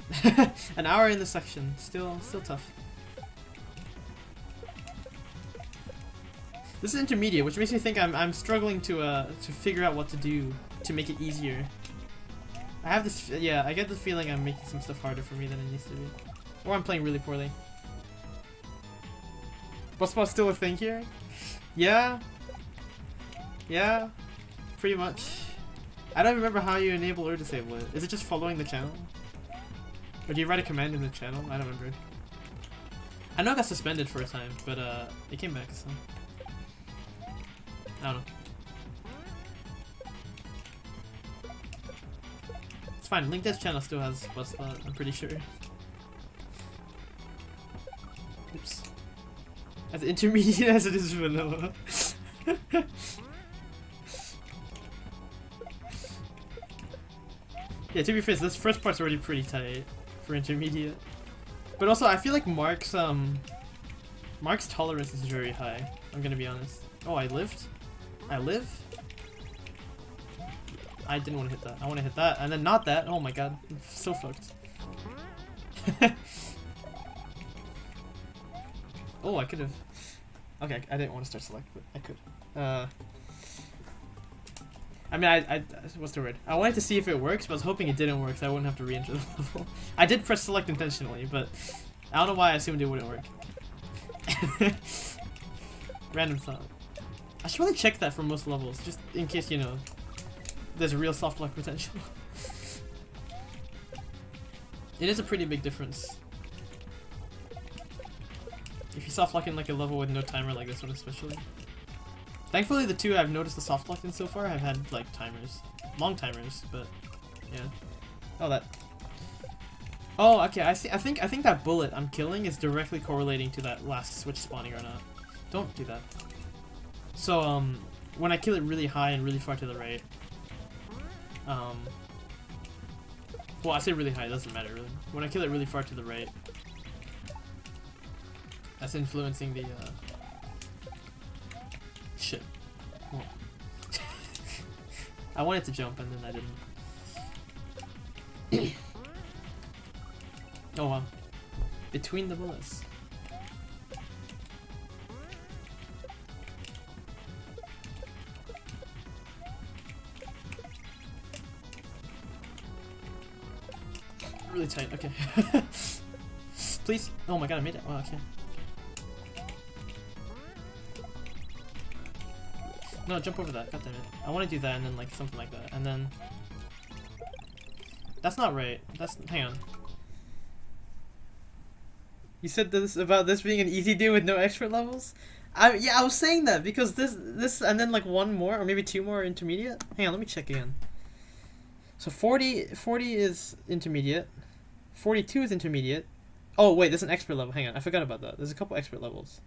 An hour in the section, still tough. This is intermediate, which makes me think I'm struggling to figure out what to do to make it easier. I have this, yeah, I get the feeling I'm making some stuff harder for me than it needs to be. Or I'm playing really poorly. Bus spot's still a thing here? Yeah. Yeah. Pretty much. I don't remember how you enable or disable it. Is it just following the channel? Or do you write a command in the channel? I don't remember. I know it got suspended for a time, but it came back, so... I don't know. It's fine, LinkedIn's channel still has Buzzspot, I'm pretty sure. Oops. As intermediate as it is vanilla. Yeah, to be fair, this first part's already pretty tight for intermediate. But also, I feel like Mark's tolerance is very high, I'm gonna be honest. Oh, I lived? I live? I didn't want to hit that. I want to hit that, and then not that. Oh my god. I'm so fucked. Oh, I could have... Okay, I didn't want to start select, but I could. I mean, I what's the word? I wanted to see if it works, but I was hoping it didn't work, so I wouldn't have to re-enter the level. I did press select intentionally, but I don't know why I assumed it wouldn't work. Random thought. I should really check that for most levels, just in case, you know, there's real soft lock potential. It is a pretty big difference. If you soft lock in like a level with no timer like this one especially. Thankfully the two I've noticed the soft locked in so far have had like timers. Long timers, but yeah. Oh, that. Oh, okay, I see. I think that bullet I'm killing is directly correlating to that last switch spawning or not. Don't do that. So when I kill it really high and really far to the right, well, I say really high, it doesn't matter really. When I kill it really far to the right, that's influencing the, shit. Oh. I wanted to jump and then I didn't. Oh wow. Between the bullets. Really tight, okay. Please. Oh my god, I made it. Wow, okay. No, jump over that. God damn it. I want to do that and then like something like that. And then... That's not right. That's... Hang on. You said this about this being an easy do with no expert levels? Yeah, I was saying that because this and then like one more or maybe two more intermediate. Hang on, let me check again. So 40 is intermediate. 42 is intermediate. Oh wait, there's an expert level. Hang on, I forgot about that. There's a couple expert levels.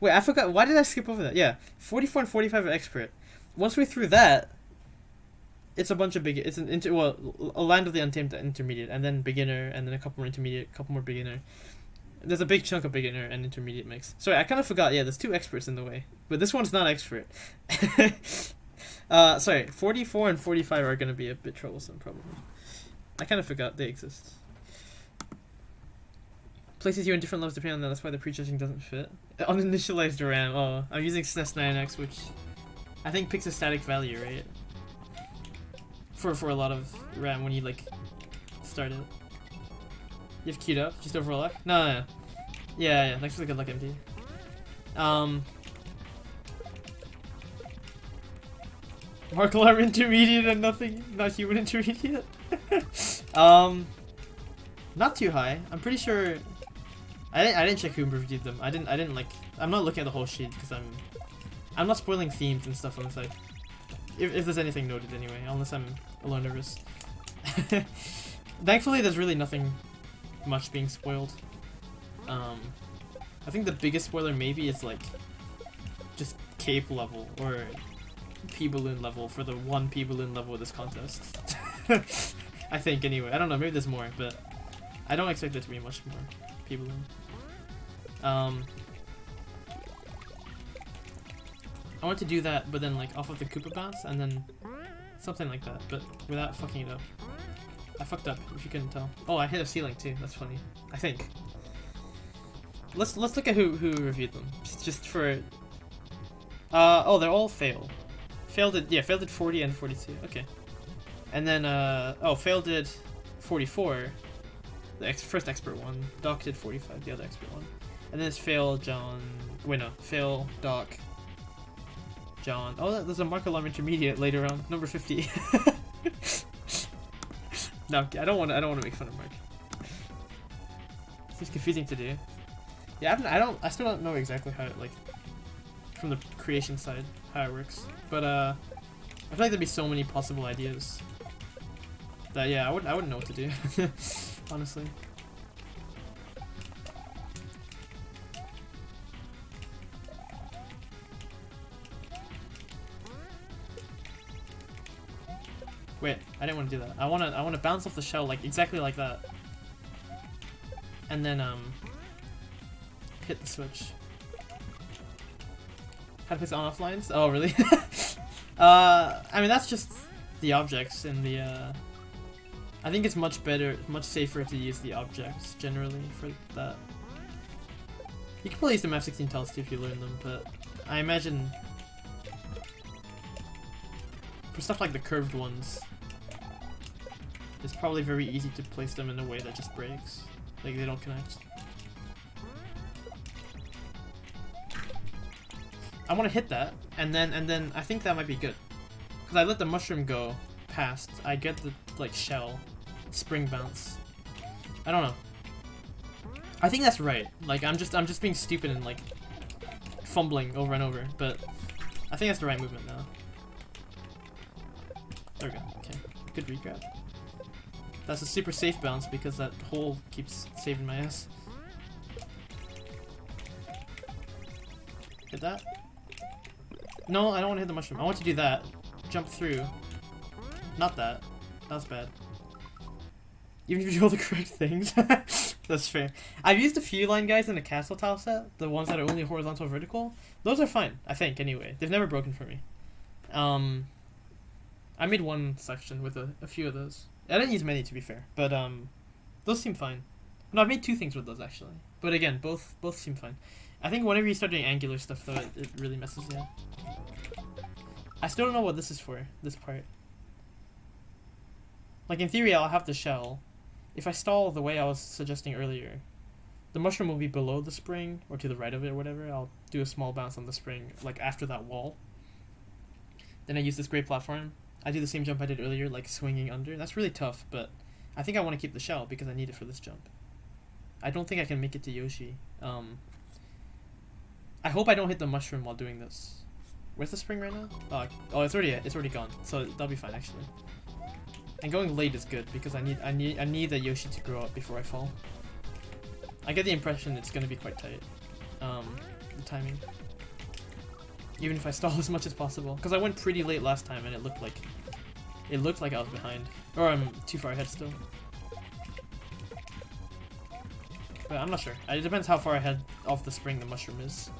Wait, I forgot. Why did I skip over that? Yeah, 44 and 45 are expert. Once we're through that, it's a bunch of big. It's a Land of the Untamed intermediate, and then beginner, and then a couple more intermediate, couple more beginner. There's a big chunk of beginner and intermediate mix. Sorry, I kind of forgot. Yeah, there's two experts in the way, but this one's not expert. Sorry, 44 and 45 are gonna be a bit troublesome, probably. I kind of forgot they exist. places you in different levels depending on that. That's why the prejudging doesn't fit. Uninitialized RAM. Oh, I'm using SNES 9X, which I think picks a static value, right? For a lot of RAM when you like start it. You have queued up, just overall luck? No. Yeah, thanks for the good luck, MD. Mark alarm intermediate and nothing, not human intermediate. Not too high. I'm pretty sure. I didn't check who reviewed them. I didn't like. I'm not looking at the whole sheet because I'm not spoiling themes and stuff on the side. If there's anything noted anyway, unless I'm a little nervous. Thankfully, there's really nothing much being spoiled. I think the biggest spoiler maybe is like just cape level or P-balloon level for the one P-balloon level of this contest. I think anyway. I don't know, maybe there's more, but I don't expect there to be much more P-balloon. I want to do that, but then like off of the Koopa bounce and then something like that, but without fucking it up. I fucked up, if you couldn't tell. Oh, I hit a ceiling too. That's funny. I think. Let's look at who reviewed them. Just for. Oh, they're all fail. Fail did 40 and 42. Okay. And then fail did 44. The first expert one. Doc did 45. The other expert one. And then it's fail John. Wait no, fail Doc. John. Oh, there's a mark alarm intermediate later on. Number 50. No, I don't want to make fun of Mark. It's confusing to do. Yeah, I still don't know exactly how it, like, from the creation side, how it works. But I feel like there'd be so many possible ideas that yeah, I wouldn't know what to do. Honestly. Wait, I didn't want to do that. I want to bounce off the shell like exactly like that. And then hit the switch. How to fix on-off lines? Oh, really? I mean that's just the objects in the I think it's much better, much safer to use the objects generally for that. You can probably use the map 16 tiles too if you learn them, but I imagine for stuff like the curved ones, it's probably very easy to place them in a way that just breaks. Like they don't connect. I want to hit that, and then I think that might be good. Because I let the mushroom go past, I get the like shell, spring bounce. I don't know. I think that's right. Like I'm just being stupid and like fumbling over and over, but I think that's the right movement now. There we go. Okay, good regrab. That's a super safe bounce because that hole keeps saving my ass. Hit that. No, I don't want to hit the mushroom. I want to do that. Jump through. Not that. That was bad. Even if you do all the correct things. That's fair. I've used a few line guys in the castle tile set. The ones that are only horizontal vertical. Those are fine, I think, anyway. They've never broken for me. I made one section with a few of those. I didn't use many, to be fair. But those seem fine. No, I've made two things with those, actually. But again, both seem fine. I think whenever you start doing angular stuff, though, it really messes you up. I still don't know what this is for, this part. Like, in theory, I'll have the shell. If I stall the way I was suggesting earlier, the mushroom will be below the spring, or to the right of it, or whatever. I'll do a small bounce on the spring, like, after that wall. Then I use this great platform. I do the same jump I did earlier, like, swinging under. That's really tough, but I think I want to keep the shell, because I need it for this jump. I don't think I can make it to Yoshi. I hope I don't hit the mushroom while doing this. Where's the spring right now? Oh, it's already gone. So that'll be fine actually. And going late is good because I need the Yoshi to grow up before I fall. I get the impression it's gonna be quite tight. The timing. Even if I stall as much as possible, because I went pretty late last time and it looked like I was behind, or I'm too far ahead still. But I'm not sure. It depends how far ahead of the spring the mushroom is.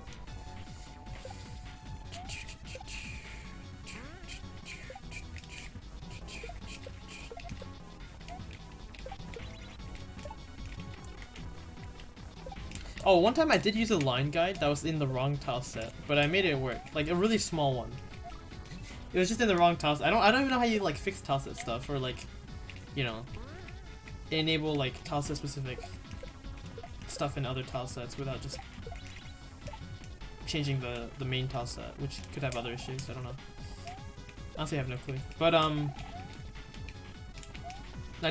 Oh, one time I did use a line guide that was in the wrong tile set, but I made it work. Like a really small one. It was just in the wrong tile set. I don't even know how you like fix tile set stuff or like, you know, enable like tile set specific stuff in other tile sets without just changing the main tile set, which could have other issues. I don't know. Honestly, I have no clue. But I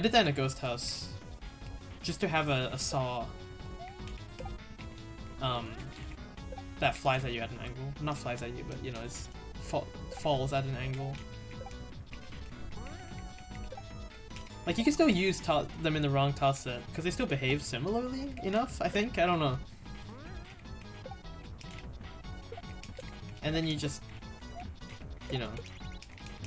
did that in a ghost house, just to have a saw that flies at you at an angle. Not flies at you, but you know, it's falls at an angle. Like you can still use them in the wrong tile set because they still behave similarly enough. I think. I don't know. And then you just, you know,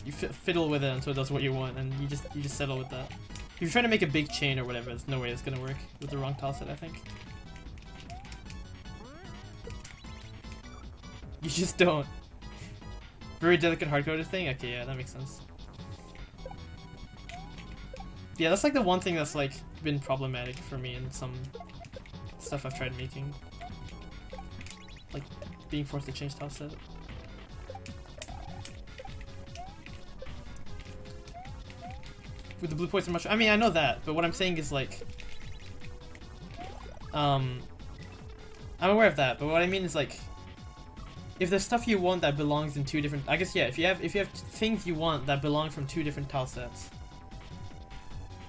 you fiddle with it until it does what you want, and you just settle with that. If you're trying to make a big chain or whatever, there's no way it's gonna work with the wrong tile set, I think. You just don't. Very delicate hard-coded thing? Okay, yeah, that makes sense. Yeah, that's like the one thing that's like been problematic for me in some stuff I've tried making. Like being forced to change tile set. With the blue poison mushroom. I mean, I know that, but what I'm saying is like, I'm aware of that, but what I mean is like, if there's stuff you want that belongs in two different, I guess yeah, if you have things you want that belong from two different tile sets,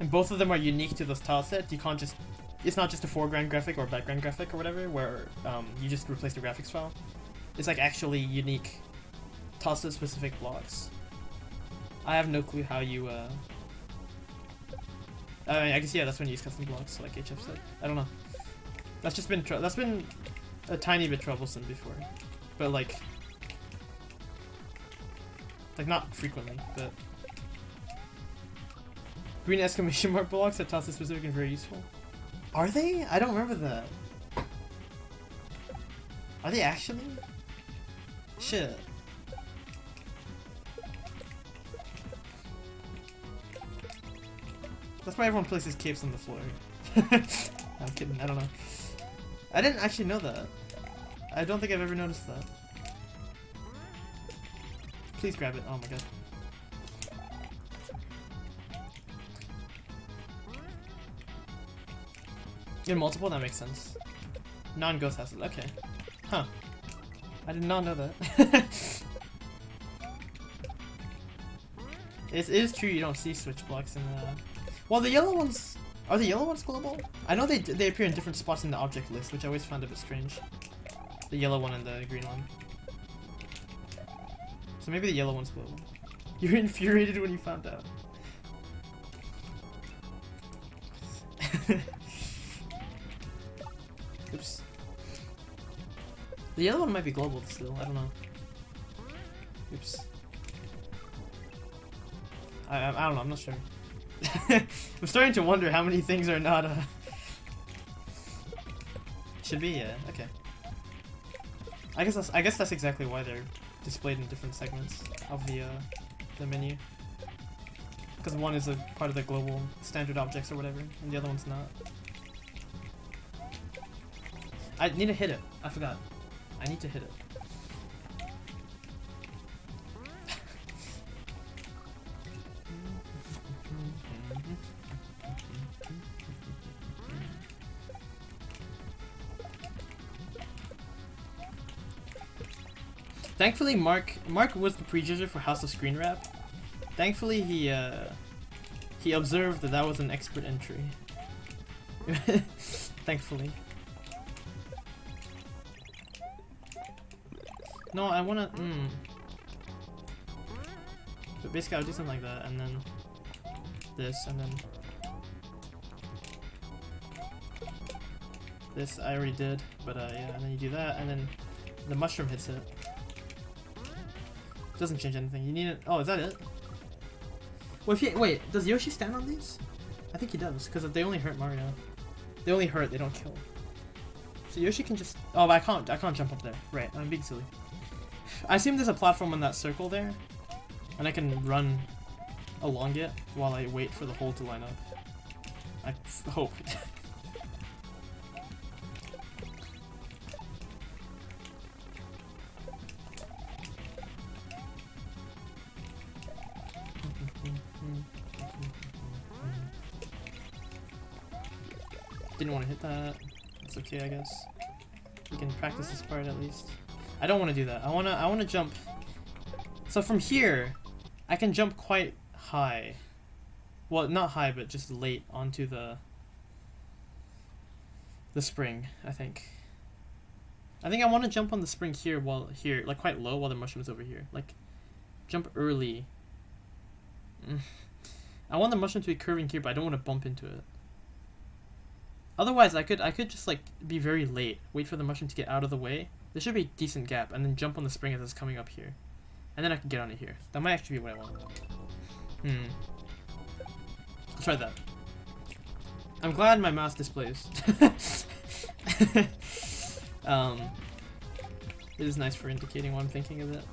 and both of them are unique to those tile sets, you can't just, it's not just a foreground graphic or background graphic or whatever, where you just replace the graphics file. It's like actually unique tile set specific blocks. I have no clue how you I mean, I guess yeah, that's when you use custom blocks like HF said. I don't know. That's just been that's been a tiny bit troublesome before, but like not frequently. But green exclamation mark blocks are tile set specific and very useful. Are they? I don't remember that. Are they actually? Shit. That's why everyone places capes on the floor. I'm kidding, I don't know. I didn't actually know that. I don't think I've ever noticed that. Please grab it. Oh my god. In multiple? That makes sense. Non-ghost houses. Okay. Huh. I did not know that. It is true you don't see switch blocks in the... Well, the yellow ones... Are the yellow ones global? I know they appear in different spots in the object list, which I always found a bit strange. The yellow one and the green one. So maybe the yellow one's global. You're infuriated when you found out. Oops. The yellow one might be global still, I don't know. Oops. I don't know, I'm not sure. I'm starting to wonder how many things are not should be, yeah, okay. I guess that's exactly why they're displayed in different segments of the menu. Because one is a part of the global standard objects or whatever, and the other one's not. I need to hit it. I forgot. I need to hit it. Thankfully, Mark was the pre-judger for House of Screen Wrap. Thankfully, he observed that was an expert entry. Thankfully. No, I wanna. But basically, I'll do something like that, and then this, and then this. I already did, but yeah, and then you do that, and then the mushroom hits it. Doesn't change anything. You need it. Oh, is that it? Well, if you wait, does Yoshi stand on these? I think he does, because they only hurt Mario. They only hurt. They don't kill. So Yoshi can just. Oh, but I can't jump up there. Right, I'm being silly. I assume there's a platform on that circle there, and I can run along it while I wait for the hole to line up. I hope. Didn't want to hit that. It's okay, I guess. We can practice this part at least. I don't want to do that. I wanna jump. So from here, I can jump quite high. Well, not high, but just late onto the spring, I think. I think I want to jump on the spring here like quite low while the mushroom's over here. Like, jump early. I want the mushroom to be curving here, but I don't want to bump into it. Otherwise, I could just like be very late, wait for the mushroom to get out of the way. There should be a decent gap, and then jump on the spring as it's coming up here. And then I can get on it here. That might actually be what I want. I'll try that. I'm glad my mouse displays. It is nice for indicating what I'm thinking of it.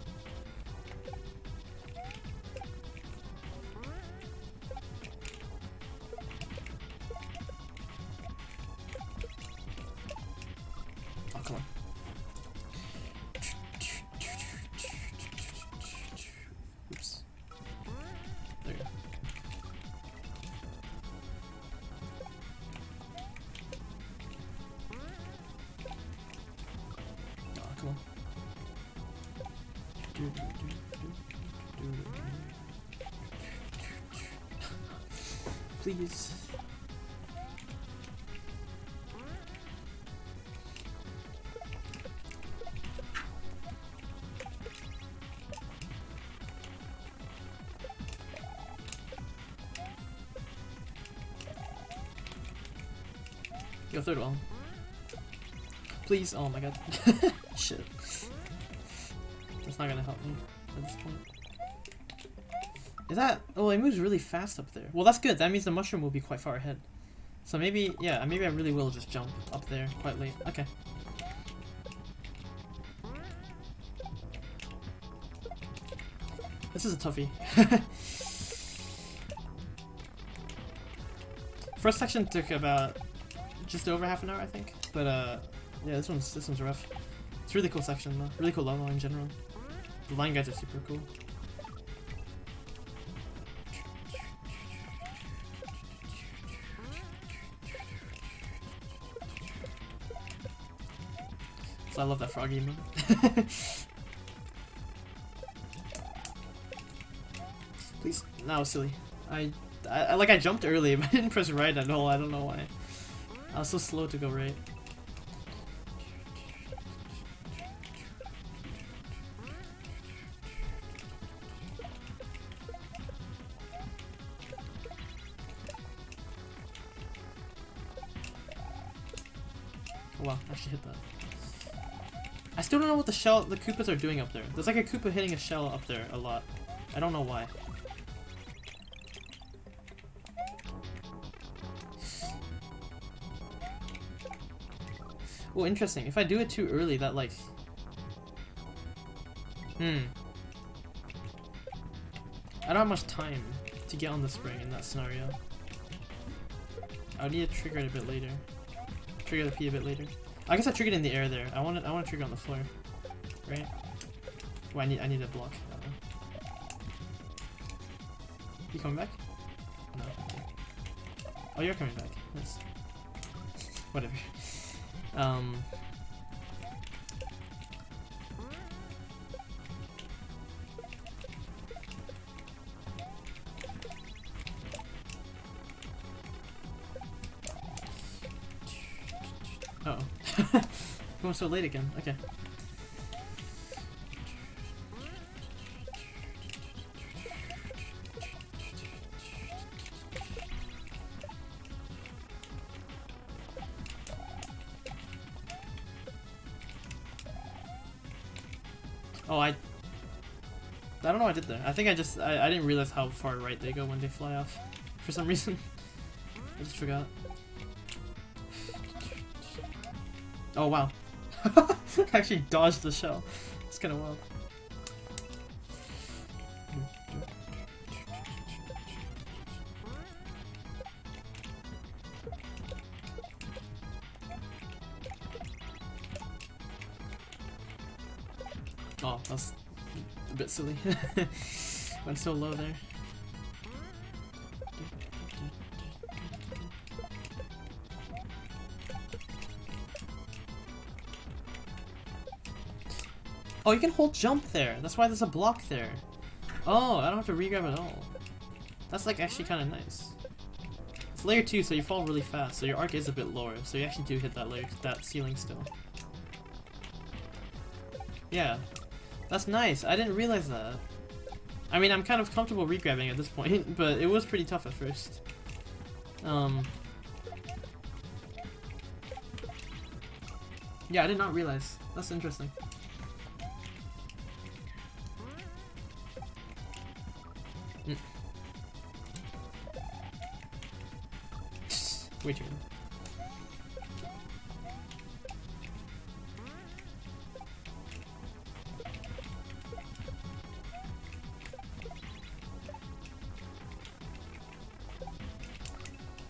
Oh, come on. Oops. There you go. Oh, come on. Please. Go third one. Please. Oh my god. Shit. That's not gonna help me at this point. Is that... Oh, it moves really fast up there. Well, that's good. That means the mushroom will be quite far ahead. So maybe... Yeah, maybe I really will just jump up there quite late. Okay. This is a toughie. First section took about just over half an hour, I think. But yeah, this one's rough. It's a really cool section though. Really cool level in general. The line guides are super cool. So I love that froggy meme. Please. That was silly. I jumped early, but I didn't press right at all. I don't know why. I was so slow to go right. Oh wow, I actually hit that. I still don't know what the Koopas are doing up there. There's like a Koopa hitting a shell up there a lot. I don't know why. Oh, interesting. If I do it too early, that like... I don't have much time to get on the spring in that scenario. I would need to trigger it a bit later. Trigger the P a bit later. I guess I triggered in the air there. I want to trigger on the floor, right? Oh, I need a block. You coming back? No. Okay. Oh, you're coming back. Nice. Whatever. Uh oh. Going so late again. Okay. Oh, I don't know what I did there. I think I didn't realize how far right they go when they fly off. For some reason. I just forgot. Oh wow. I actually dodged the shell. It's kinda wild. Oh, that's a bit silly. Went so low there. Oh, you can hold jump there. That's why there's a block there. Oh, I don't have to re-grab at all. That's like actually kind of nice. It's layer 2, so you fall really fast, so your arc is a bit lower, so you actually do hit that layer, that ceiling still. Yeah, that's nice. I didn't realize that. I mean, I'm kind of comfortable re-grabbing at this point, but it was pretty tough at first. Yeah, I did not realize. That's interesting. Wait a minute.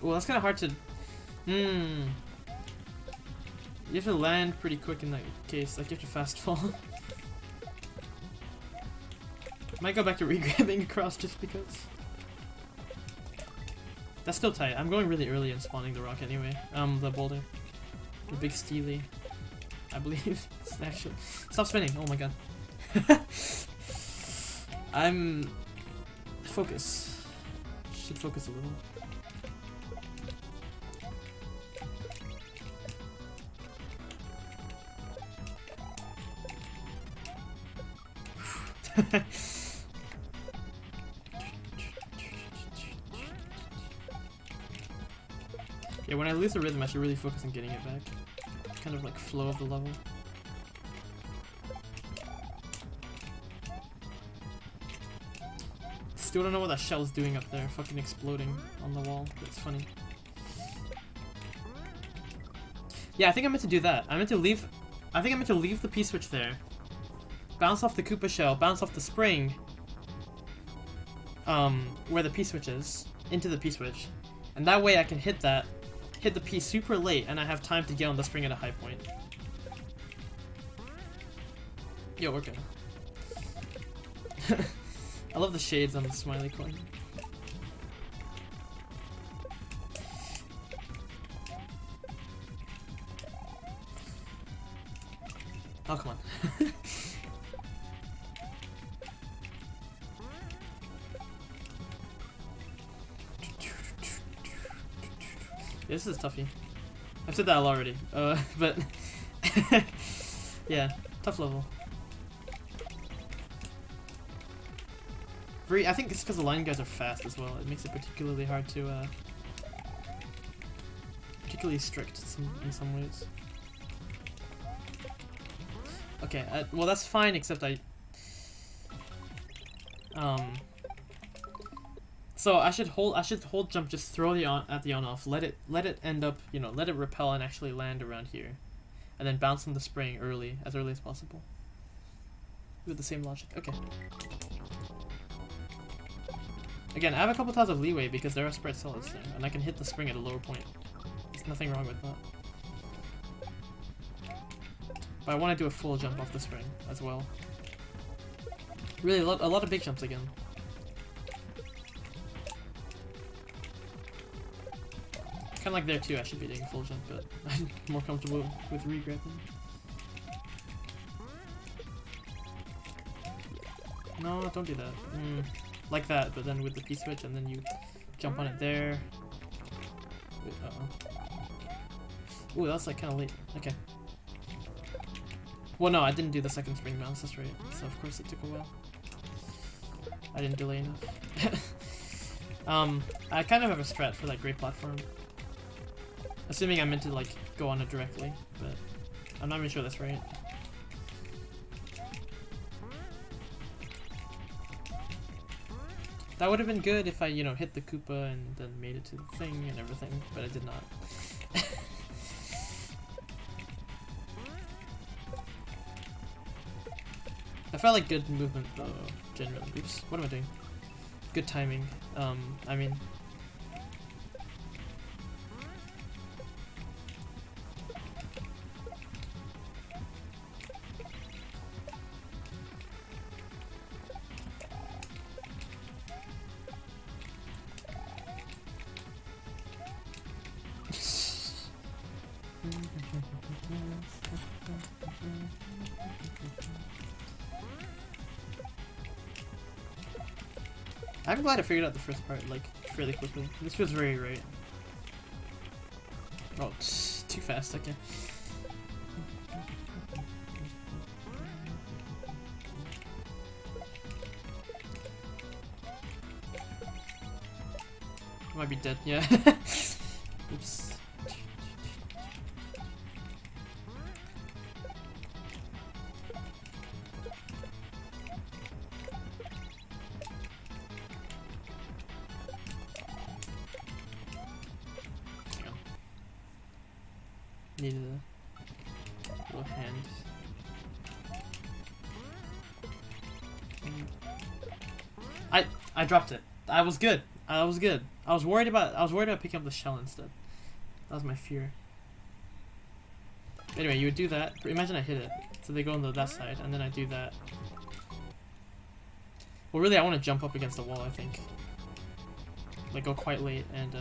Well, that's kind of hard to... You have to land pretty quick in that case. Like, you have to fast fall. Might go back to re-grabbing across just because. That's still tight. I'm going really early and spawning the rock anyway. The boulder. The big steely. I believe. It's actually... Stop spinning! Oh my god. I'm... Focus. Should focus a little. Yeah, when I lose the rhythm, I should really focus on getting it back. Kind of like flow of the level. Still don't know what that shell is doing up there, fucking exploding on the wall. That's funny. Yeah, I think I meant to do that. I think I meant to leave the P-switch there. Bounce off the Koopa shell, bounce off the spring, where the P-switch is, into the P-switch. And that way I can hit the P super late, and I have time to get on the spring at a high point. Yo, we're good. I love the shades on the smiley coin. Oh, come on. Yeah, this is toughy. I've said that already, but yeah, tough level. I think it's because the line guys are fast as well. It makes it particularly hard to, particularly strict in some ways. Okay, well that's fine, except so I should hold jump, just throw the at the on-off, let it end up, you know, let it repel and actually land around here, and then bounce on the spring as early as possible. With the same logic. Okay. Again, I have a couple tiles of leeway because there are spread solids there, and I can hit the spring at a lower point. There's nothing wrong with that. But I want to do a full jump off the spring as well. Really, a lot of big jumps again. Kind of like there too, I should be doing a full jump, but I'm more comfortable with re-grabbing. No, don't do that. Like that, but then with the P-switch, and then you jump on it there. Wait, uh-oh. Ooh, that's like kind of late. Okay. Well, no, I didn't do the second spring bounce, that's right. So of course it took a while. I didn't delay enough. I kind of have a strat for that great platform. Assuming I meant to like go on it directly, but I'm not even sure that's right. That would have been good if I, you know, hit the Koopa and then made it to the thing and everything, but I did not. I felt like good movement though, generally. Oops, what am I doing? Good timing. I mean... I'm glad I figured out the first part like fairly quickly. This feels very right. Oh, it's too fast. Okay. I might be dead. Yeah. Oops. Needed a little hand. I dropped it. I was good. I was good. I was worried about picking up the shell instead. That was my fear. Anyway, you would do that. Imagine I hit it. So they go on that side, and then I do that. Well, really, I want to jump up against the wall, I think. Like, go quite late, and,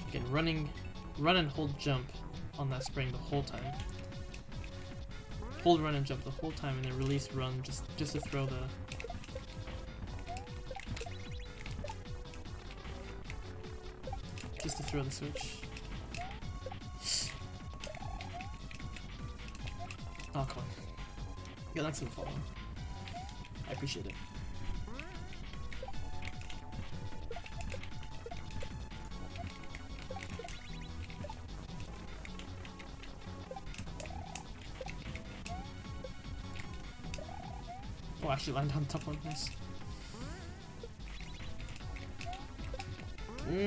again, run and hold jump on that spring the whole time. Hold, run, and jump the whole time, and then release, run, just to throw the... Just to throw the switch. Oh, come on. Yeah, thanks for the follow. I appreciate it. Oh, I actually landed on top one. Nice.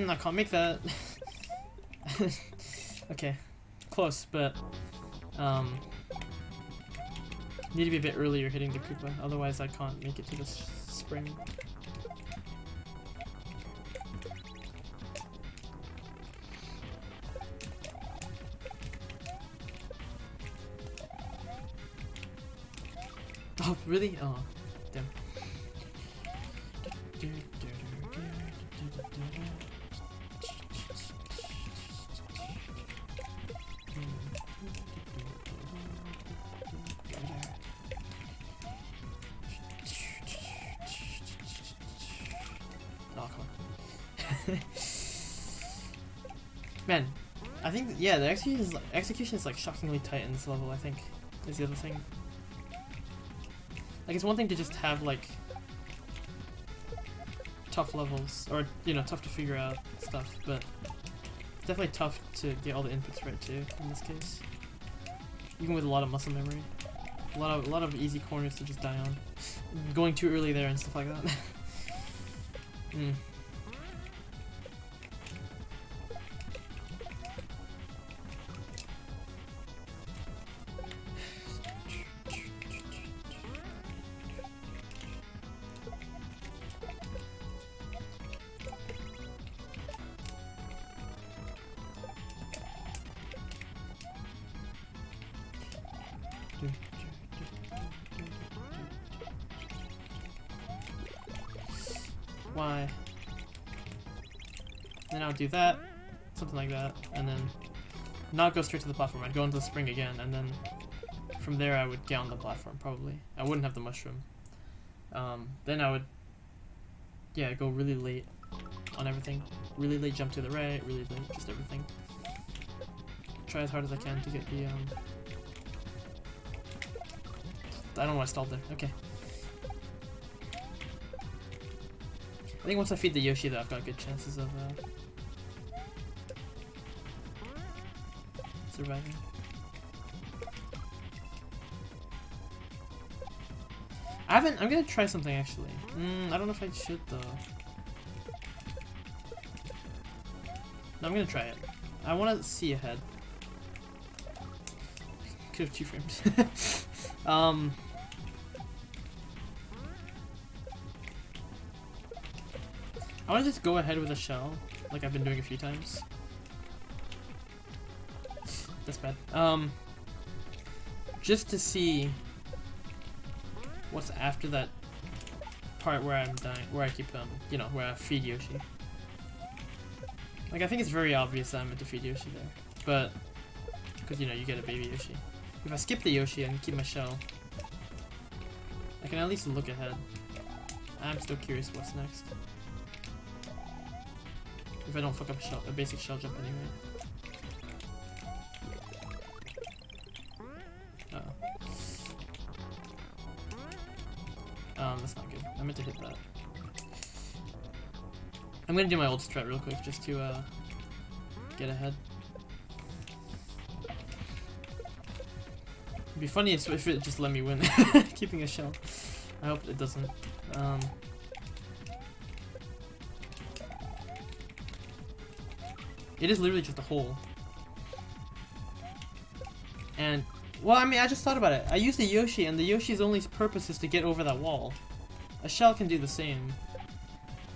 I can't make that. Okay, close, but need to be a bit earlier hitting the Koopa, otherwise I can't make it to the spring. Oh, really? Oh, damn. Oh, come on. Man, I think, yeah, the execution is like shockingly tight in this level, I think, is the other thing. Like, it's one thing to just have, like, tough levels, or, you know, tough to figure out stuff, but it's definitely tough to get all the inputs right, too, in this case. Even with a lot of muscle memory. A lot of easy corners to just die on. Going too early there and stuff like that. Why? Then I would do that, something like that, and then not go straight to the platform. I'd go into the spring again, and then from there I would get on the platform, probably. I wouldn't have the mushroom. Then I would, yeah, go really late on everything. Really late jump to the right, really late, just everything. Try as hard as I can to get the, I don't know why I stalled there. Okay. I think once I feed the Yoshi, though, I've got good chances of surviving. I'm gonna try something actually. I don't know if I should though. No, I'm gonna try it. I want to see ahead. Could have 2 frames. I want to just go ahead with a shell, like I've been doing a few times. That's bad. Just to see what's after that part where I'm dying, where I keep, you know, where I feed Yoshi. Like, I think it's very obvious that I'm meant to feed Yoshi there. But, because, you know, you get a baby Yoshi. If I skip the Yoshi and keep my shell, I can at least look ahead. I'm still curious what's next. If I don't fuck up a basic shell jump anyway. That's not good. I meant to hit that. I'm gonna do my old strat real quick just to get ahead. It'd be funny if it just let me win, keeping a shell. I hope it doesn't. It is literally just a hole. And, well, I mean, I just thought about it. I used the Yoshi, and the Yoshi's only purpose is to get over that wall. A shell can do the same.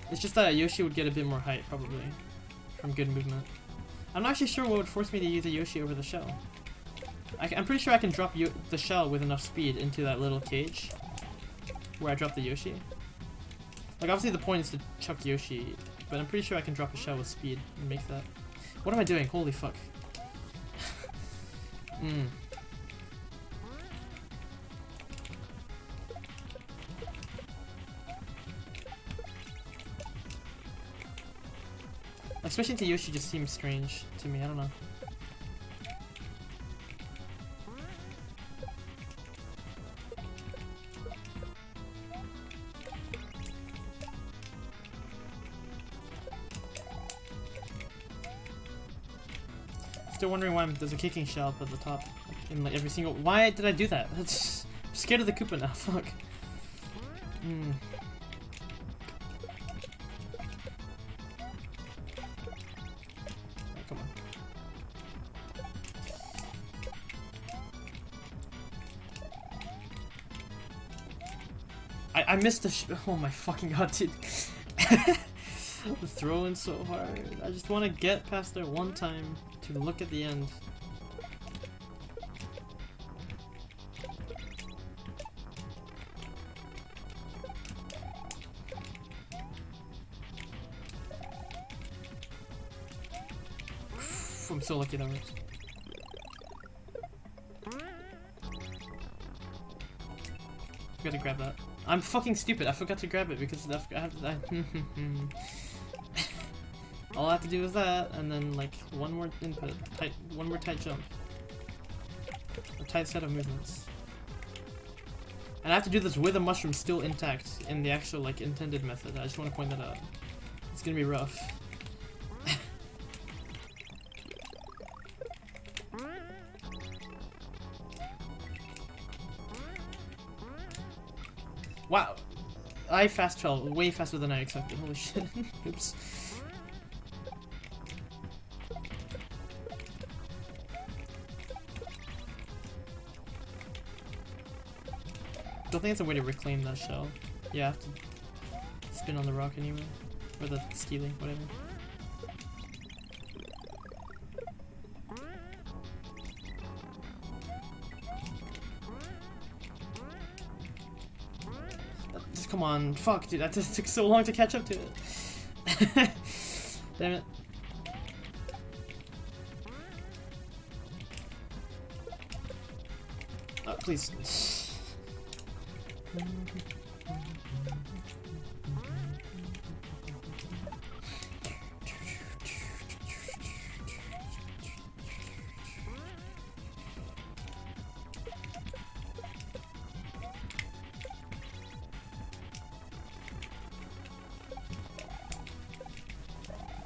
It's just that a Yoshi would get a bit more height, probably, from good movement. I'm not actually sure what would force me to use a Yoshi over the shell. I'm pretty sure I can drop the shell with enough speed into that little cage where I drop the Yoshi. Like, obviously the point is to chuck Yoshi, but I'm pretty sure I can drop a shell with speed and make that. What am I doing? Holy fuck. Especially to Yoshi just seems strange to me, I don't know. Still wondering why there's a kicking shell up at the top in like every single. Why did I do that? I'm scared of the Koopa now. Fuck. Oh, come on. I missed the. Oh my fucking god, dude. I'm throwing so hard. I just want to get past there one time to look at the end. I'm so lucky that works. Gotta grab that. I'm fucking stupid. I forgot to grab it because I have to. All I have to do is that, and then like one more input, one more tight jump, a tight set of movements, and I have to do this with the mushroom still intact in the actual like intended method. I just want to point that out. It's gonna be rough. Wow, I fast fell way faster than I expected. Holy shit! Oops. I think it's a way to reclaim that shell. Yeah, I have to spin on the rock anyway. Or the stealing, whatever. Come on, fuck, dude, that just took so long to catch up to it. Damn it. Please.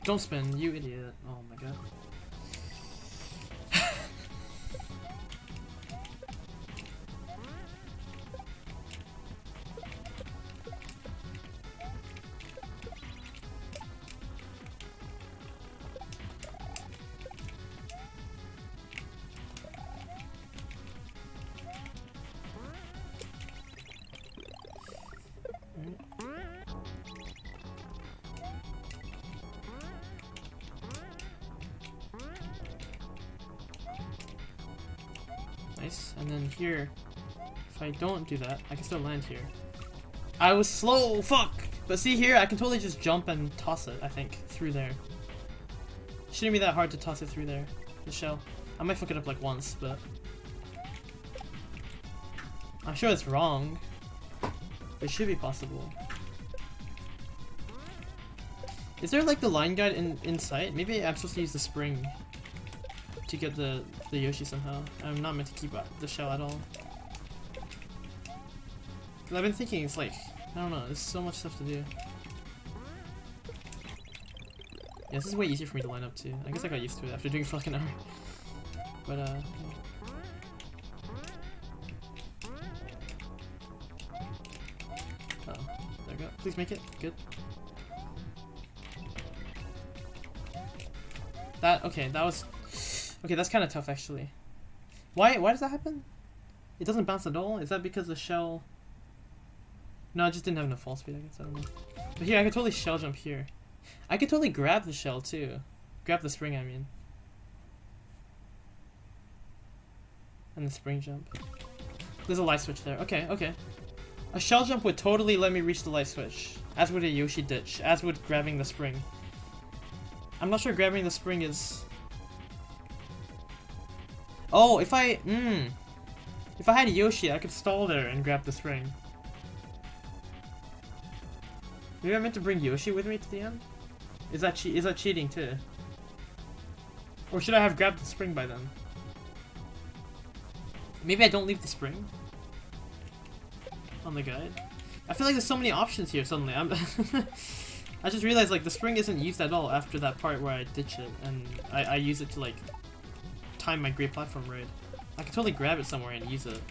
Don't spin, you idiot. Oh my god. Nice, and then here, if I don't do that, I can still land here. I was slow, fuck! But see here, I can totally just jump and toss it, I think, through there. Shouldn't be that hard to toss it through there, the shell. I might fuck it up like once, but I'm sure it's wrong. It should be possible. Is there like the line guide in sight? Maybe I'm supposed to use the spring to get the Yoshi somehow. I'm not meant to keep the shell at all. Cause I've been thinking it's like, I don't know, there's so much stuff to do. Yeah, this is way easier for me to line up too. I guess I got used to it after doing it for like an hour. But yeah. Oh, there we go. Please make it. Good. Okay, that was... Okay, that's kind of tough actually. Why does that happen? It doesn't bounce at all? Is that because the shell... No, I just didn't have enough fall speed, I guess. I don't know. But here, I could totally shell jump here. I could totally grab the shell too. Grab the spring, I mean. And the spring jump. There's a light switch there. Okay, okay. A shell jump would totally let me reach the light switch. As would a Yoshi ditch. As would grabbing the spring. I'm not sure grabbing the spring is... Oh, if I had Yoshi, I could stall there and grab the spring. Maybe I meant to bring Yoshi with me to the end? Is that cheating too? Or should I have grabbed the spring by then? Maybe I don't leave the spring on the guide. I feel like there's so many options here suddenly. I just realized like the spring isn't used at all after that part where I ditch it and I use it to like time my great platform raid. I could totally grab it somewhere and use it.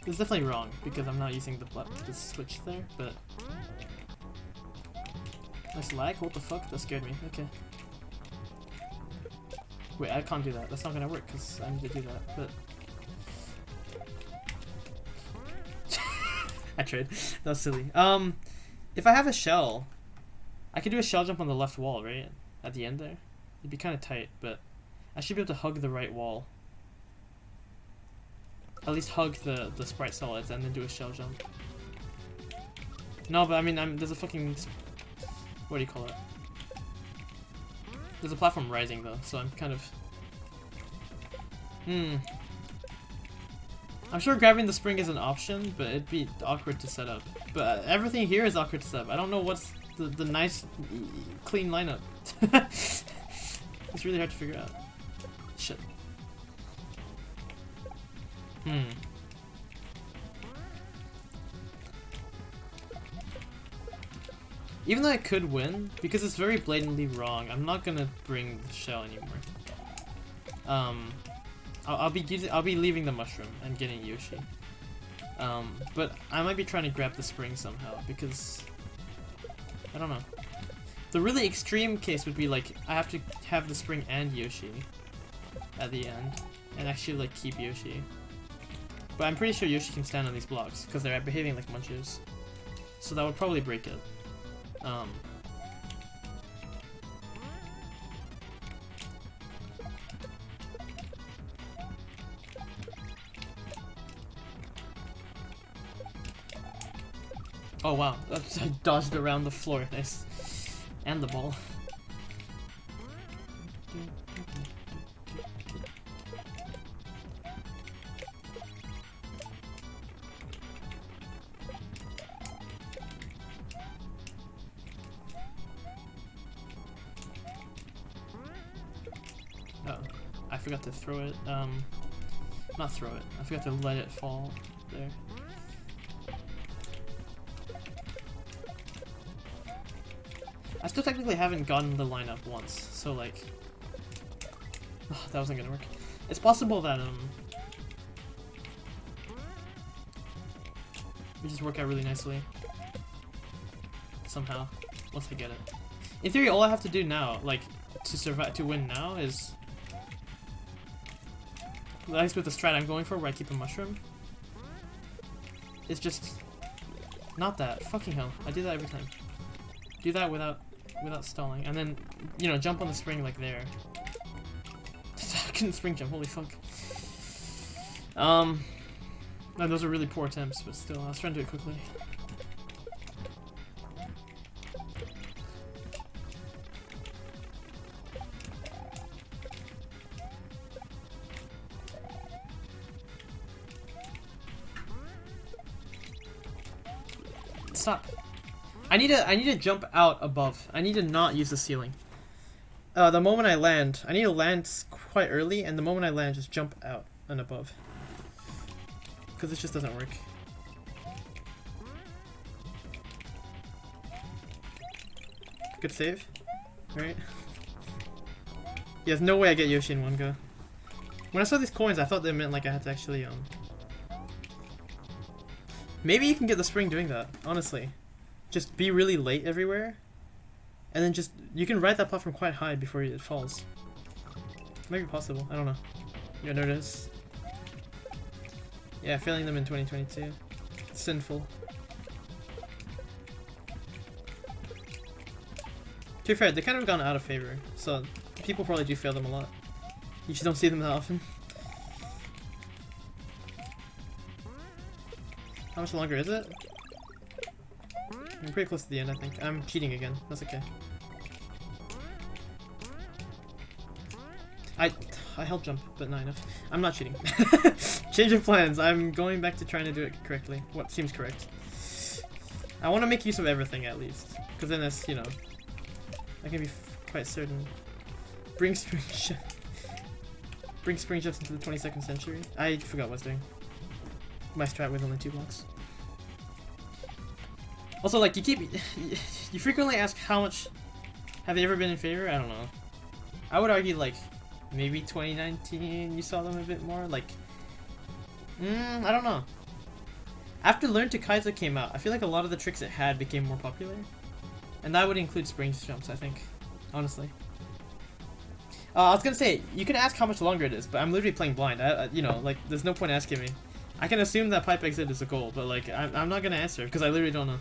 It's definitely wrong because I'm not using the switch there, but nice lag. What the fuck? That scared me. Okay. Wait, I can't do that. That's not gonna work because I need to do that. But I tried. That was silly. If I have a shell, I could do a shell jump on the left wall, right? At the end there. It'd be kind of tight, but I should be able to hug the right wall. At least hug the sprite solids and then do a shell jump. No, but I mean, there's a fucking... What do you call it? There's a platform rising though, so I'm kind of... I'm sure grabbing the spring is an option, but it'd be awkward to set up. But everything here is awkward to set up. I don't know what's the nice, clean lineup. It's really hard to figure out. Shit. Even though I could win, because it's very blatantly wrong, I'm not gonna bring the shell anymore. I'll be leaving the mushroom and getting Yoshi. But I might be trying to grab the spring somehow because I don't know. The really extreme case would be like I have to have the spring and Yoshi at the end and actually like keep Yoshi. But I'm pretty sure Yoshi can stand on these blocks because they're behaving like munchers. So that would probably break it. Oh wow, I dodged around the floor, nice. And the ball. I forgot to throw it, not throw it, I forgot to let it fall there. I still technically haven't gotten the lineup once, so like, oh, that wasn't gonna work. It's possible that, we just work out really nicely. Somehow, once I get it. In theory, all I have to do now, like, to win now is, at least with the strat I'm going for where I keep a mushroom, it's just not that. Fucking hell, I do that every time. Do that without stalling, and then, you know, jump on the spring like there. I couldn't spring jump, holy fuck. And those are really poor attempts, but still, I was trying to do it quickly. Stop. I need to jump out above. I need to not use the ceiling. The moment I land, I need to land quite early, and the moment I land, just jump out and above. Because it just doesn't work. Good save. Right? Yeah, there's no way I get Yoshi in one go. When I saw these coins, I thought they meant like I had to actually, Maybe you can get the spring doing that, honestly. Just be really late everywhere. And then just, you can ride that platform quite high before it falls. Maybe possible, I don't know. You'll notice. Yeah, failing them in 2022. Sinful. To be fair, they kind of gone out of favor, so people probably do fail them a lot. You just don't see them that often. How much longer is it? I'm pretty close to the end, I think. I'm cheating again. That's okay. I held jump, but not enough. I'm not cheating. Change of plans. I'm going back to trying to do it correctly. What seems correct. I want to make use of everything at least, because then it's, you know, I can be quite certain. Bring spring jumps into the 22nd century. I forgot what I was doing. My strat with only 2 blocks. Also, like, you frequently ask how much have they ever been in favor? I don't know. I would argue, like, maybe 2019 you saw them a bit more, like, I don't know. After Learn to Kaizo came out, I feel like a lot of the tricks it had became more popular. And that would include spring jumps, I think, honestly. I was gonna say, you can ask how much longer it is, but I'm literally playing blind. You know, like, there's no point asking me. I can assume that pipe exit is a goal, but like, I'm not gonna answer, because I literally don't know.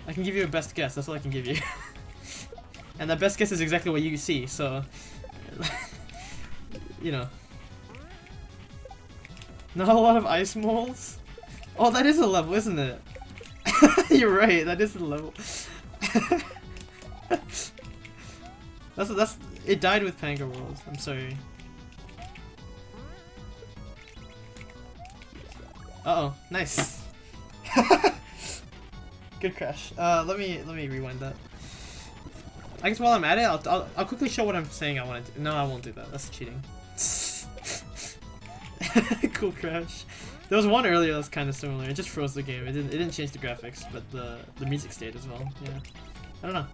I can give you a best guess, that's all I can give you. And that best guess is exactly what you see, so... you know. Not a lot of ice moles? Oh, that is a level, isn't it? You're right, that is a level. That's it died with Panga World, I'm sorry. Uh-oh, nice. Good crash. Let me rewind that. I guess while I'm at it, I'll quickly show what I'm saying I want to do. No, I won't do that. That's cheating. Cool crash. There was one earlier that's kind of similar. It just froze the game. It didn't change the graphics, but the music stayed as well. Yeah. I don't know.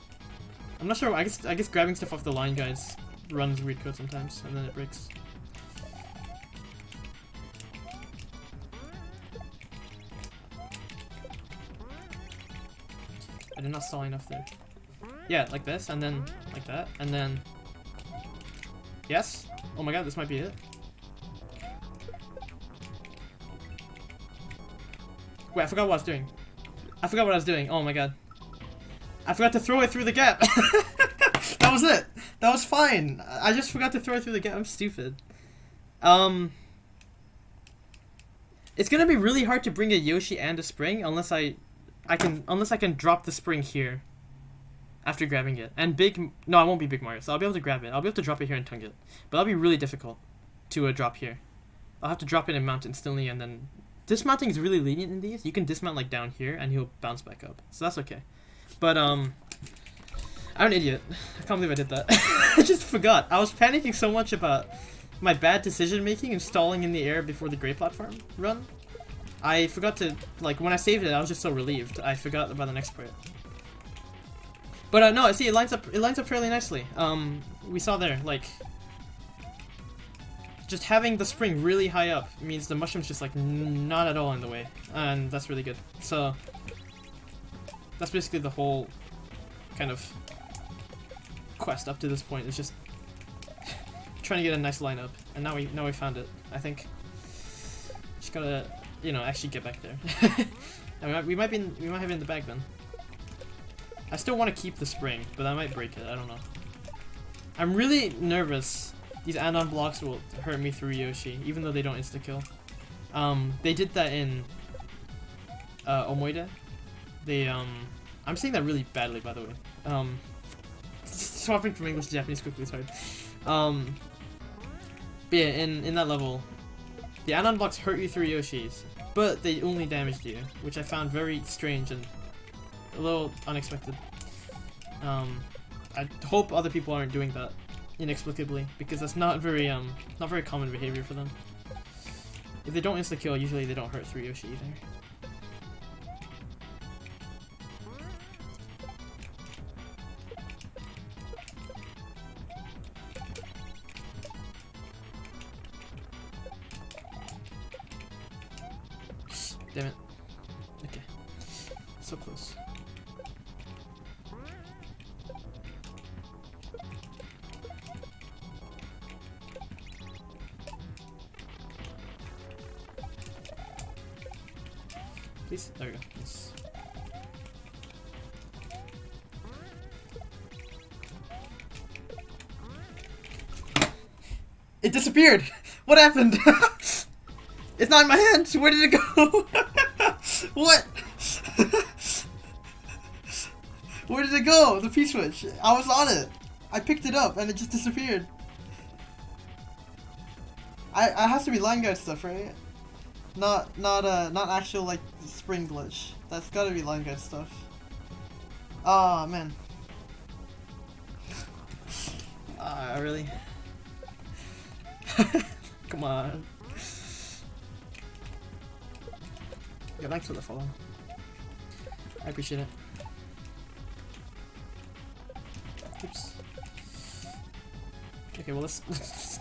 I'm not sure. I guess grabbing stuff off the line guides runs weird code sometimes, and then it breaks. I did not stall enough there. Yeah, like this, and then like that, and then... Yes? Oh my god, this might be it. Wait, I forgot what I was doing. I forgot what I was doing. Oh my god. I forgot to throw it through the gap. That was it. That was fine. I just forgot to throw it through the gap. I'm stupid. It's gonna be really hard to bring a Yoshi and a spring unless I can drop the spring here after grabbing it. And no, I won't be Big Mario, so I'll be able to grab it. I'll be able to drop it here and tongue it. But that'll be really difficult to drop here. I'll have to drop it and mount instantly, and then dismounting is really lenient in these. You can dismount like down here and he'll bounce back up. So that's okay. But I'm an idiot. I can't believe I did that. I just forgot. I was panicking so much about my bad decision making and stalling in the air before the gray platform run. I forgot to, like, when I saved it, I was just so relieved. I forgot about the next part. But no, see, it lines up fairly nicely. We saw there, like, just having the spring really high up means the mushroom's just like not at all in the way, and that's really good. So that's basically the whole kind of quest up to this point. It's just trying to get a nice lineup, and now we found it. I think just gotta, you know, actually get back there. And we might have it in the bag then. I still want to keep the spring, but I might break it. I don't know. I'm really nervous these add-on blocks will hurt me through Yoshi, even though they don't insta-kill. They did that in Omoide. They I'm saying that really badly, by the way. Swapping from English to Japanese quickly is hard. But yeah, in that level, the add-on blocks hurt you through Yoshi's, but they only damaged you, which I found very strange and a little unexpected. I hope other people aren't doing that inexplicably, because that's not very common behavior for them. If they don't insta-kill, usually they don't hurt through Yoshi either. Damn it. Okay. So close. Please? There we go. Yes. It disappeared! What happened? It's not in my hand! Where did it go? What? Where did it go? The P-switch. I was on it. I picked it up and it just disappeared. It has to be line guard stuff, right? Not actual like spring glitch. That's gotta be line guard stuff. Ah, man. Really? Come on. Yeah, thanks for the follow. I appreciate it. Oops. Okay, well let's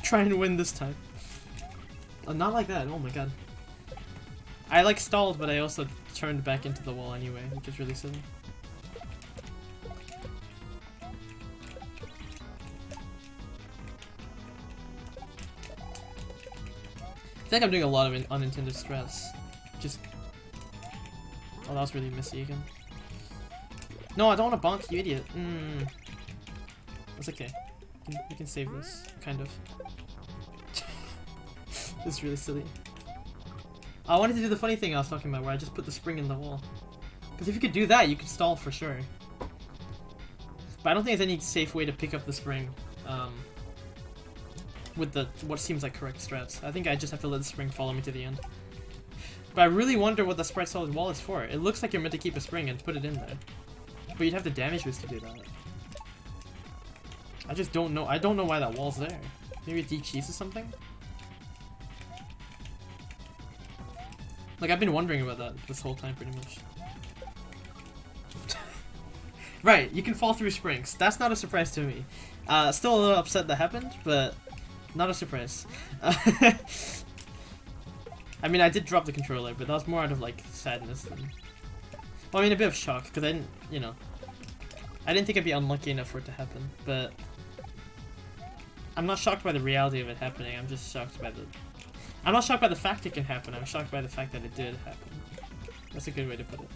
try and win this time. Oh, not like that. Oh my god. I like stalled, but I also turned back into the wall anyway, which is really silly. I think I'm doing a lot of unintended stress. Just... Oh, that was really messy again. No, I don't want to bonk, you idiot. That's okay. We can save this, kind of. This is really silly. I wanted to do the funny thing I was talking about, where I just put the spring in the wall. Because if you could do that, you could stall for sure. But I don't think there's any safe way to pick up the spring with the what seems like correct strats. I think I just have to let the spring follow me to the end. But I really wonder what the sprite solid wall is for. It looks like you're meant to keep a spring and put it in there. But you'd have to damage boost to do that. I just don't know. I don't know why that wall's there. Maybe it de-cheeses something? Like, I've been wondering about that this whole time, pretty much. Right, you can fall through springs. That's not a surprise to me. Still a little upset that happened, but not a surprise. I mean, I did drop the controller, but that was more out of, like, sadness than... Well, I mean, a bit of shock, because I didn't, you know... I didn't think I'd be unlucky enough for it to happen, but... I'm not shocked by the reality of it happening, I'm just shocked by the... I'm not shocked by the fact it can happen, I'm shocked by the fact that it did happen. That's a good way to put it.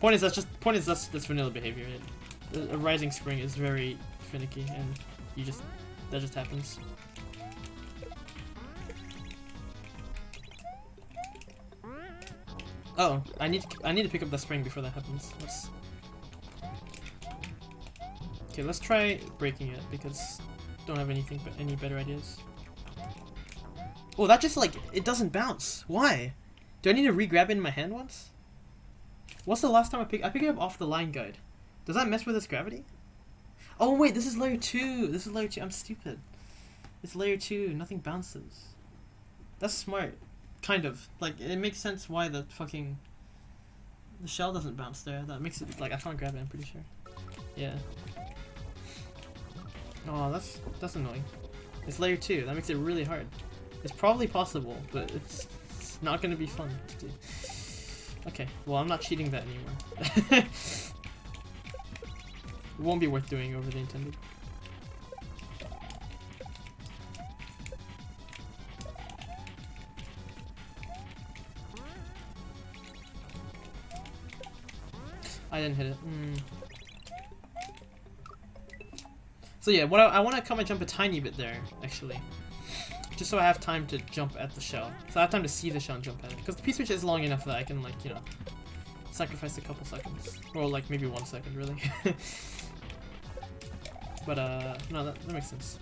Point is, that's vanilla behavior. A rising spring is very finicky, and that just happens. Oh, I need to pick up the spring before that happens. Okay, let's try breaking it because don't have anything but any better ideas. Oh, that just like it doesn't bounce. Why? Do I need to re-grab it in my hand once? What's the last time I picked it up off the line guide? Does that mess with its gravity? Oh wait, this is layer 2. This is layer 2. I'm stupid. It's layer 2. Nothing bounces. That's smart. Kind of. Like, it makes sense why the shell doesn't bounce there. That makes it, like, I can't grab it, I'm pretty sure. Yeah. Oh, that's annoying. It's layer 2. That makes it really hard. It's probably possible, but it's not gonna be fun to do. Okay, well, I'm not cheating that anymore. It won't be worth doing over the intended. I didn't hit it. So yeah, what I want to cut my jump a tiny bit there, actually. Just so I have time to jump at the shell. So I have time to see the shell and jump at it. Because the P-switch is long enough that I can, like, you know, sacrifice a couple seconds. Or, like, maybe 1 second, really. But, no, that makes sense.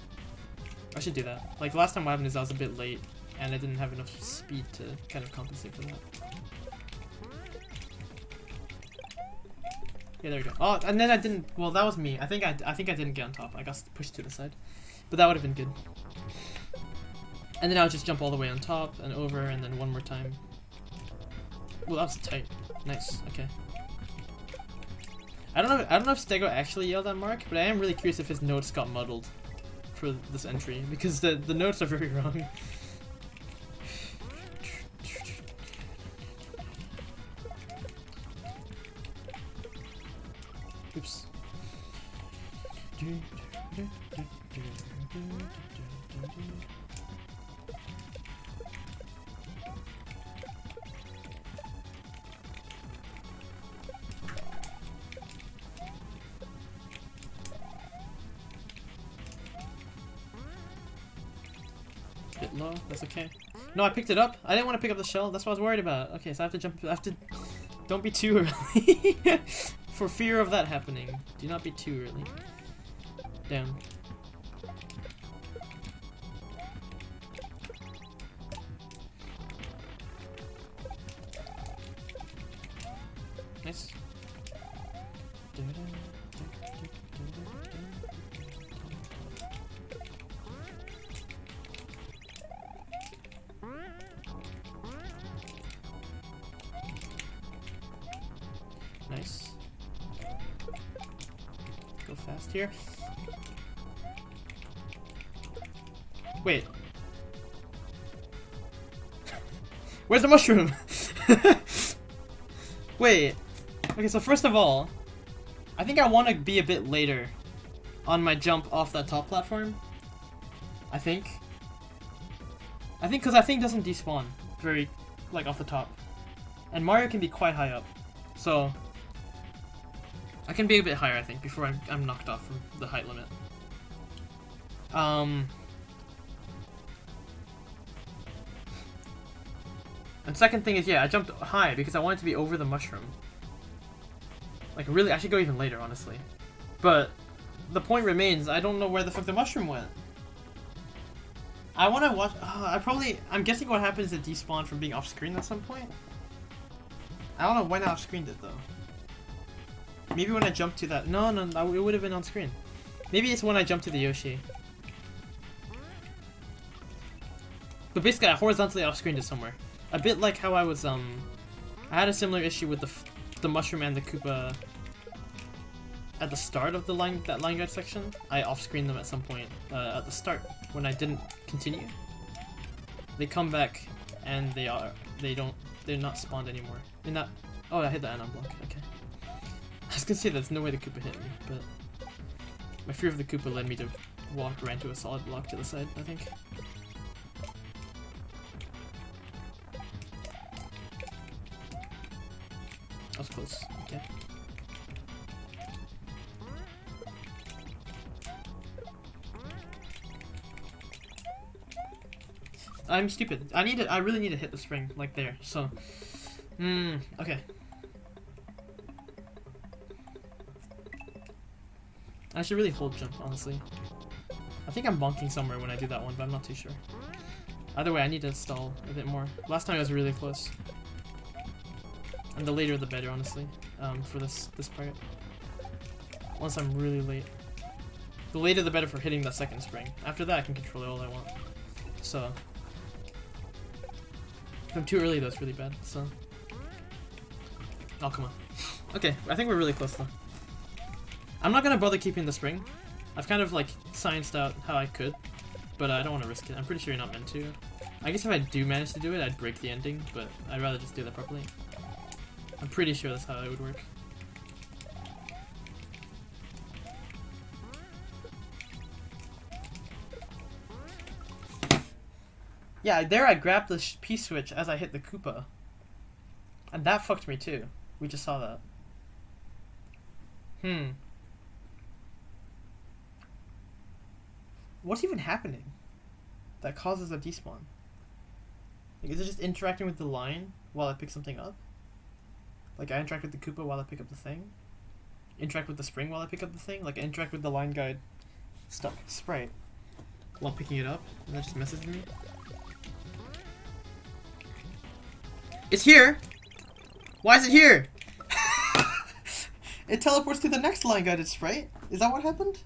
I should do that. Like, last time what happened is I was a bit late, and I didn't have enough speed to kind of compensate for that. Yeah, there we go. Oh, and then I didn't, well, that was me. I think I didn't get on top. I got pushed to the side. But that would have been good. And then I'll just jump all the way on top and over, and then one more time. Well, that was tight. Nice. Okay. I don't know if Stego actually yelled at Mark, but I am really curious if his notes got muddled for this entry, because the notes are very wrong. Oops. Bit low, that's okay. No, I picked it up. I didn't want to pick up the shell. That's what I was worried about. Okay, so I have to jump. I have to. Don't be too early. For fear of that happening. Do not be too early. Damn. Nice. Nice. Go fast here. Wait. Where's the mushroom? Wait. Okay, so first of all, I think I want to be a bit later on my jump off that top platform. I think because I think it doesn't despawn very, like, off the top. And Mario can be quite high up. So I can be a bit higher, I think, before I'm knocked off from the height limit. And second thing is, yeah, I jumped high because I wanted to be over the mushroom. Like, really, I should go even later, honestly. But the point remains, I don't know where the fuck the mushroom went. I want to watch... I'm guessing what happens is it despawned from being off-screen at some point. I don't know when I off-screened it, though. Maybe when I jumped to that... No, it would have been on screen. Maybe it's when I jumped to the Yoshi. But basically, I horizontally off-screened it somewhere. A bit like how I was, I had a similar issue with the mushroom and the Koopa at the start of the line guide section. I off-screened them at some point at the start when I didn't continue. They come back and they're not spawned anymore. They're not. Oh, I hit the anon block. Okay. I was gonna say there's no way the Koopa hit me, but my fear of the Koopa led me to walk right into a solid block to the side, I think. That was close. Okay. I'm stupid. I really need to hit the spring, like there, so. Okay. I should really hold jump, honestly. I think I'm bonking somewhere when I do that one, but I'm not too sure. Either way, I need to stall a bit more. Last time I was really close. And the later the better, honestly, for this part. Once I'm really late. The later the better for hitting the second spring. After that, I can control it all I want. So. If I'm too early, though, it's really bad, so. Oh, come on. Okay, I think we're really close, though. I'm not gonna bother keeping the spring. I've kind of, like, scienced out how I could, but I don't want to risk it. I'm pretty sure you're not meant to. I guess if I do manage to do it, I'd break the ending, but I'd rather just do that properly. I'm pretty sure that's how it would work. Yeah, there I grabbed the P-switch as I hit the Koopa. And that fucked me too. We just saw that. What's even happening that causes a despawn? Like, is it just interacting with the line while I pick something up? Like, I interact with the Koopa while I pick up the thing? Interact with the spring while I pick up the thing? Like, I interact with the line guide stuck sprite while picking it up, and that just messes with me? It's here! Why is it here? It teleports to the next line guided sprite? Is that what happened?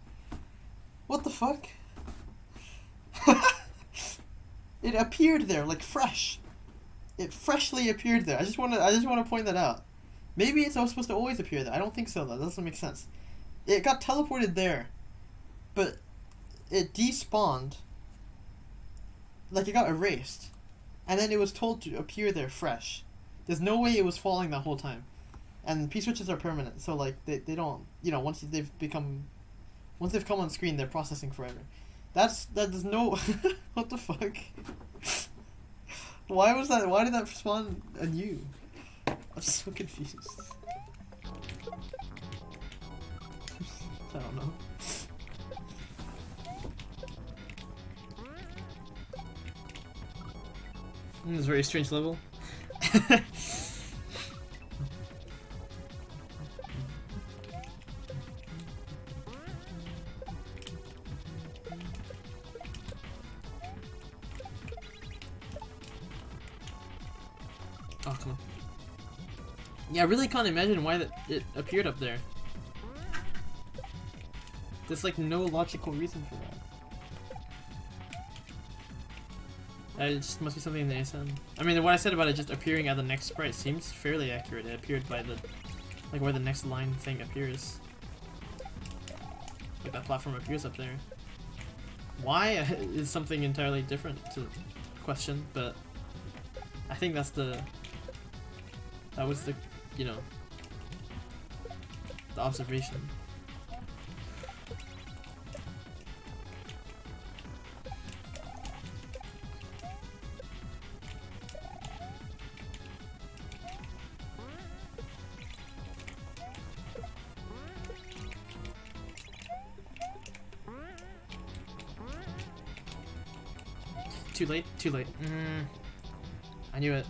What the fuck? It appeared there, like fresh. It freshly appeared there. I just want to point that out. Maybe it's supposed to always appear there. I don't think so though. That doesn't make sense. It got teleported there, but it despawned. Like it got erased, and then it was told to appear there fresh. There's no way it was falling that whole time. And P-switches are permanent, so like they don't, you know, once they've come on screen, they're processing forever. There's no what the fuck? Why did that spawn anew? I'm so confused. I don't know. This is a very strange level. Oh, come on. Yeah, I really can't imagine why it appeared up there. There's like no logical reason for that. It just must be something in the ASM. I mean, what I said about it just appearing at the next sprite seems fairly accurate. It appeared by the, like where the next line thing appears. Like that platform appears up there. Why is something entirely different to question, but I think that was the, you know, the observation. Too late? Too late. I knew it.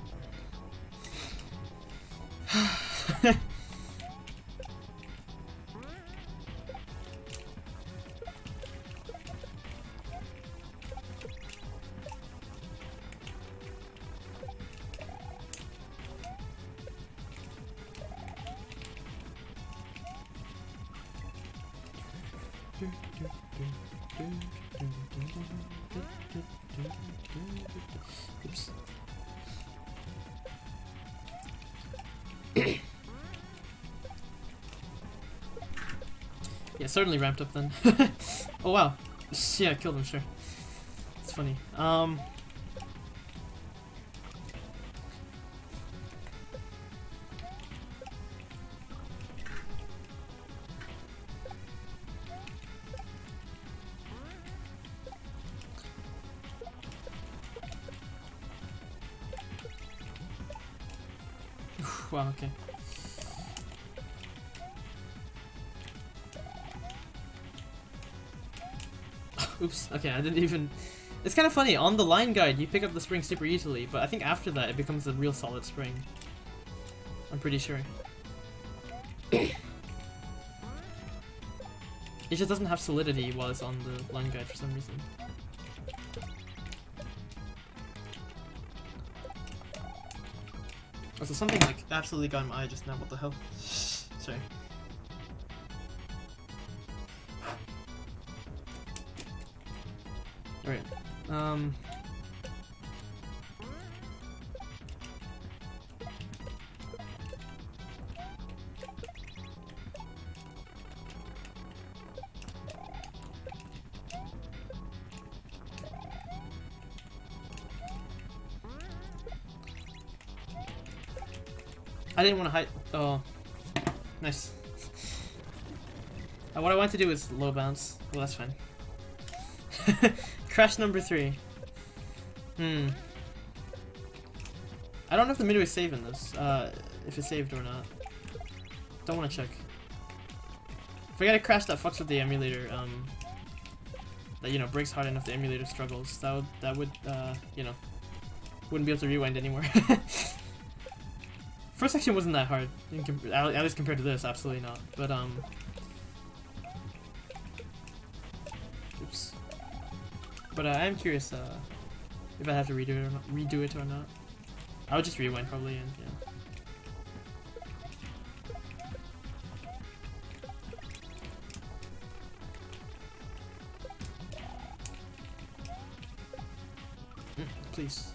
Oops. Yeah, certainly ramped up then. Oh wow. Yeah, I killed him, sure. It's funny. Wow, okay. Oops, okay, I didn't even... It's kind of funny, on the line guide you pick up the spring super easily, but I think after that it becomes a real solid spring. I'm pretty sure. It just doesn't have solidity while it's on the line guide for some reason. Also, something like absolutely got in my eye just now, what the hell? Sorry. Alright, I didn't want to hide. Oh, nice. What I want to do is low bounce. Well, that's fine. Crash number 3. I don't know if the midway is saving this. If it's saved or not. Don't want to check. If I get a crash that fucks with the emulator, that, you know, breaks hard enough the emulator struggles, that would you know, wouldn't be able to rewind anymore. First section wasn't that hard, at least compared to this, absolutely not. But oops. But I am curious if I have to redo it or not. I would just rewind probably, and yeah. Please.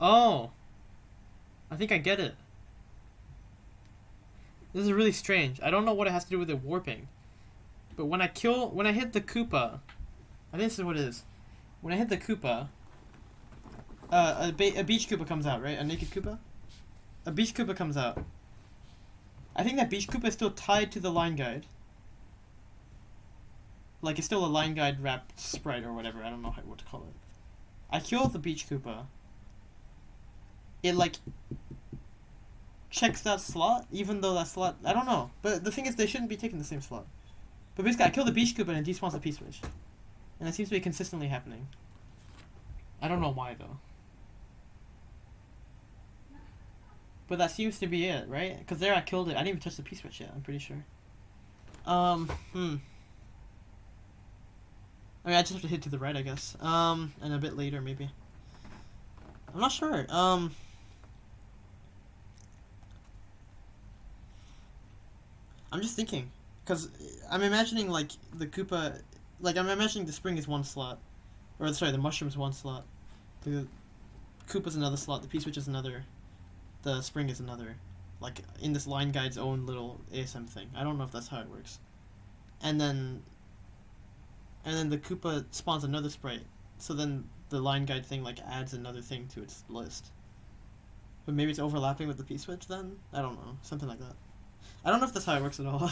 Oh! I think I get it. This is really strange. I don't know what it has to do with it warping. But when I hit the Koopa, I think this is what it is. When I hit the Koopa, a beach Koopa comes out, right? A naked Koopa? A beach Koopa comes out. I think that beach Koopa is still tied to the line guide. Like, it's still a line guide wrapped sprite or whatever. I don't know what to call it. I kill the beach Koopa. It, like, checks that slot, even though that slot... I don't know. But the thing is, they shouldn't be taking the same slot. But basically, I kill the beach Koopa and it despawns the P-switch. And it seems to be consistently happening. I don't know why, though. But that seems to be it, right? Because there I killed it. I didn't even touch the P-switch yet, I'm pretty sure. I mean, I just have to hit to the right, I guess. And a bit later, maybe. I'm not sure. I'm just thinking. Because I'm imagining, like, the Koopa... Like, I'm imagining the spring is one slot. Or, sorry, the mushroom is one slot. The Koopa's another slot. The P-switch is another. The spring is another. Like, in this line guide's own little ASM thing. I don't know if that's how it works. And then the Koopa spawns another sprite. So then the line guide thing, like, adds another thing to its list. But maybe it's overlapping with the P-switch then? I don't know. Something like that. I don't know if that's how it works at all.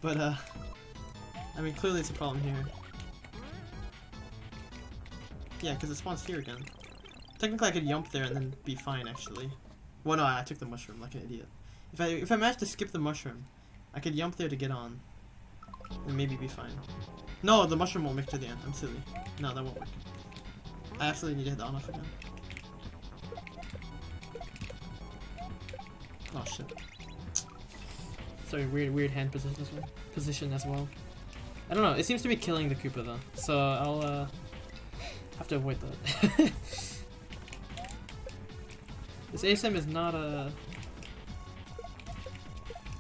But, I mean, clearly it's a problem here. Yeah, because it spawns here again. Technically I could jump there and then be fine, actually. Well, no, I took the mushroom like an idiot. If I managed to skip the mushroom, I could jump there to get on. And maybe be fine. No, the mushroom won't make it to the end. I'm silly. No, that won't work. I absolutely need to hit the on-off again. Oh, shit. Sorry, weird hand position as well. I don't know, it seems to be killing the Koopa though, so I'll have to avoid that. This ASM is not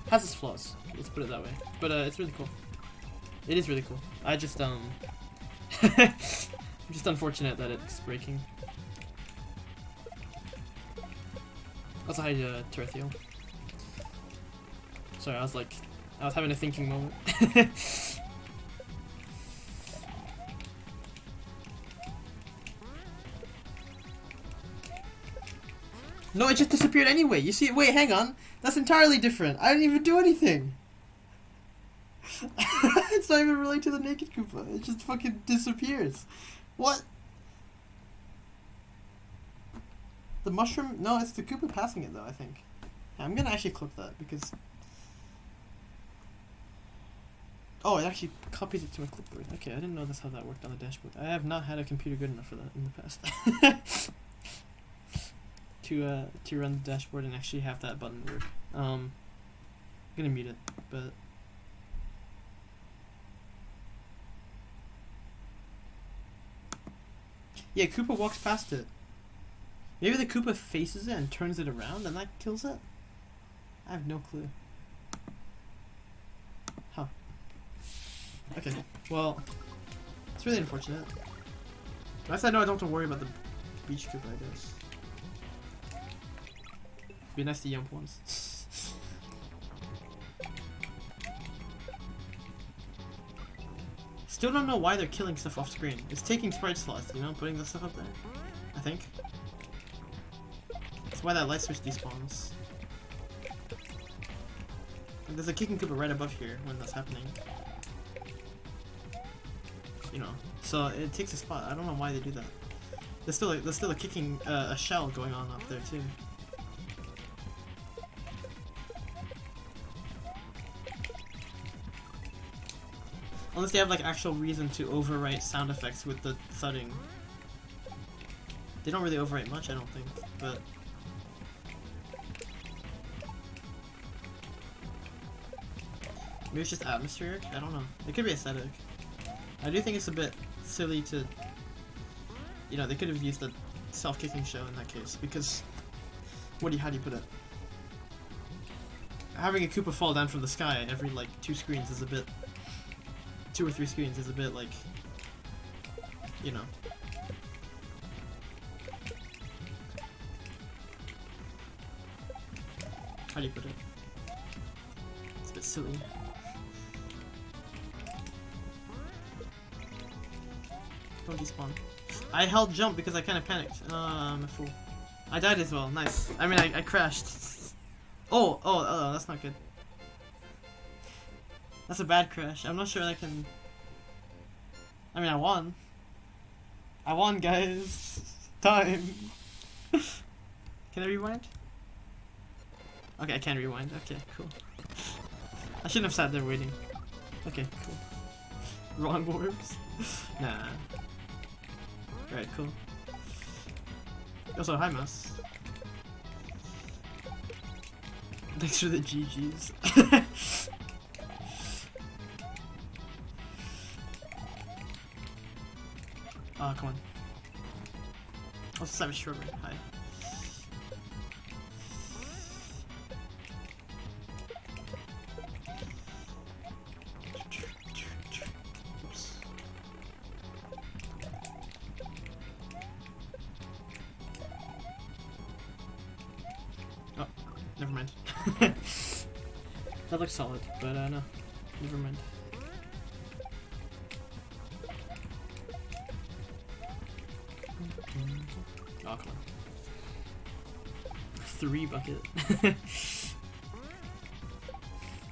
has its flaws, let's put it that way. But it's really cool. It is really cool. I just I'm just unfortunate that it's breaking. Also hi Terethio. Sorry, I was having a thinking moment. No, it just disappeared anyway. You see, wait, hang on. That's entirely different. I didn't even do anything. It's not even related to the naked Koopa. It just fucking disappears. What? The mushroom? No, it's the Koopa passing it though, I think. I'm gonna actually clip that because... Oh, it actually copies it to a clipboard. Okay, I didn't know that's how that worked on the dashboard. I have not had a computer good enough for that in the past. To run the dashboard and actually have that button work. I'm gonna mute it, but yeah, Koopa walks past it. Maybe the Koopa faces it and turns it around and that kills it? I have no clue. Huh. Okay, well, it's really unfortunate. Last I know, I don't have to worry about the beach Koopa, I guess. Be nice to jump once. Still don't know why they're killing stuff off screen. It's taking sprite slots, you know, putting the stuff up there. I think. why that light switch despawns. And there's a kicking Koopa right above here when that's happening. You know, so it takes a spot. I don't know why they do that. There's still a kicking a shell going on up there too. Unless they have like actual reason to overwrite sound effects with the thudding. They don't really overwrite much, I don't think, but maybe it's just atmospheric? I don't know. It could be aesthetic. I do think it's a bit silly to, you know, they could have used a self-kicking shell in that case, because how do you put it? Having a Koopa fall down from the sky every like 2 screens is a bit, 2 or 3 screens is a bit like, you know. How do you put it? It's a bit silly. Don't despawn. I held jump because I kind of panicked. I'm a fool. I died as well. Nice. I mean, I crashed. Oh, that's not good. That's a bad crash. I'm not sure I can... I mean, I won. I won, guys. Time. Can I rewind? Okay, I can rewind. Okay, cool. I shouldn't have sat there waiting. Okay, cool. Wrong warps? Nah. Alright, cool. Also, hi, Mouse. Thanks for the GGs. Oh, come on. Also, Savage Strawberry. Hi. Oops. Oh, never mind. That looks solid, but no, never mind. Oh, come on. 3 bucket.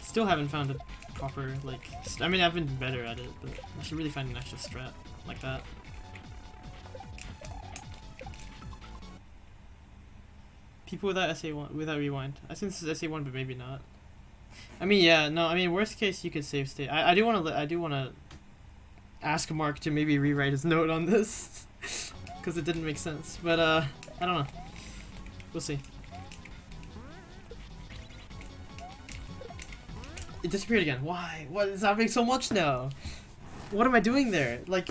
Still haven't found a proper, like, I mean, I've been better at it, but I should really find an actual strat like that. People without SA1, without rewind. I think this is SA1, but maybe not. I mean, yeah, no, I mean, worst case, you could save state. I do want to ask Mark to maybe rewrite his note on this. Because it didn't make sense, but I don't know. We'll see. It disappeared again. Why? What is happening so much now? What am I doing there? Like,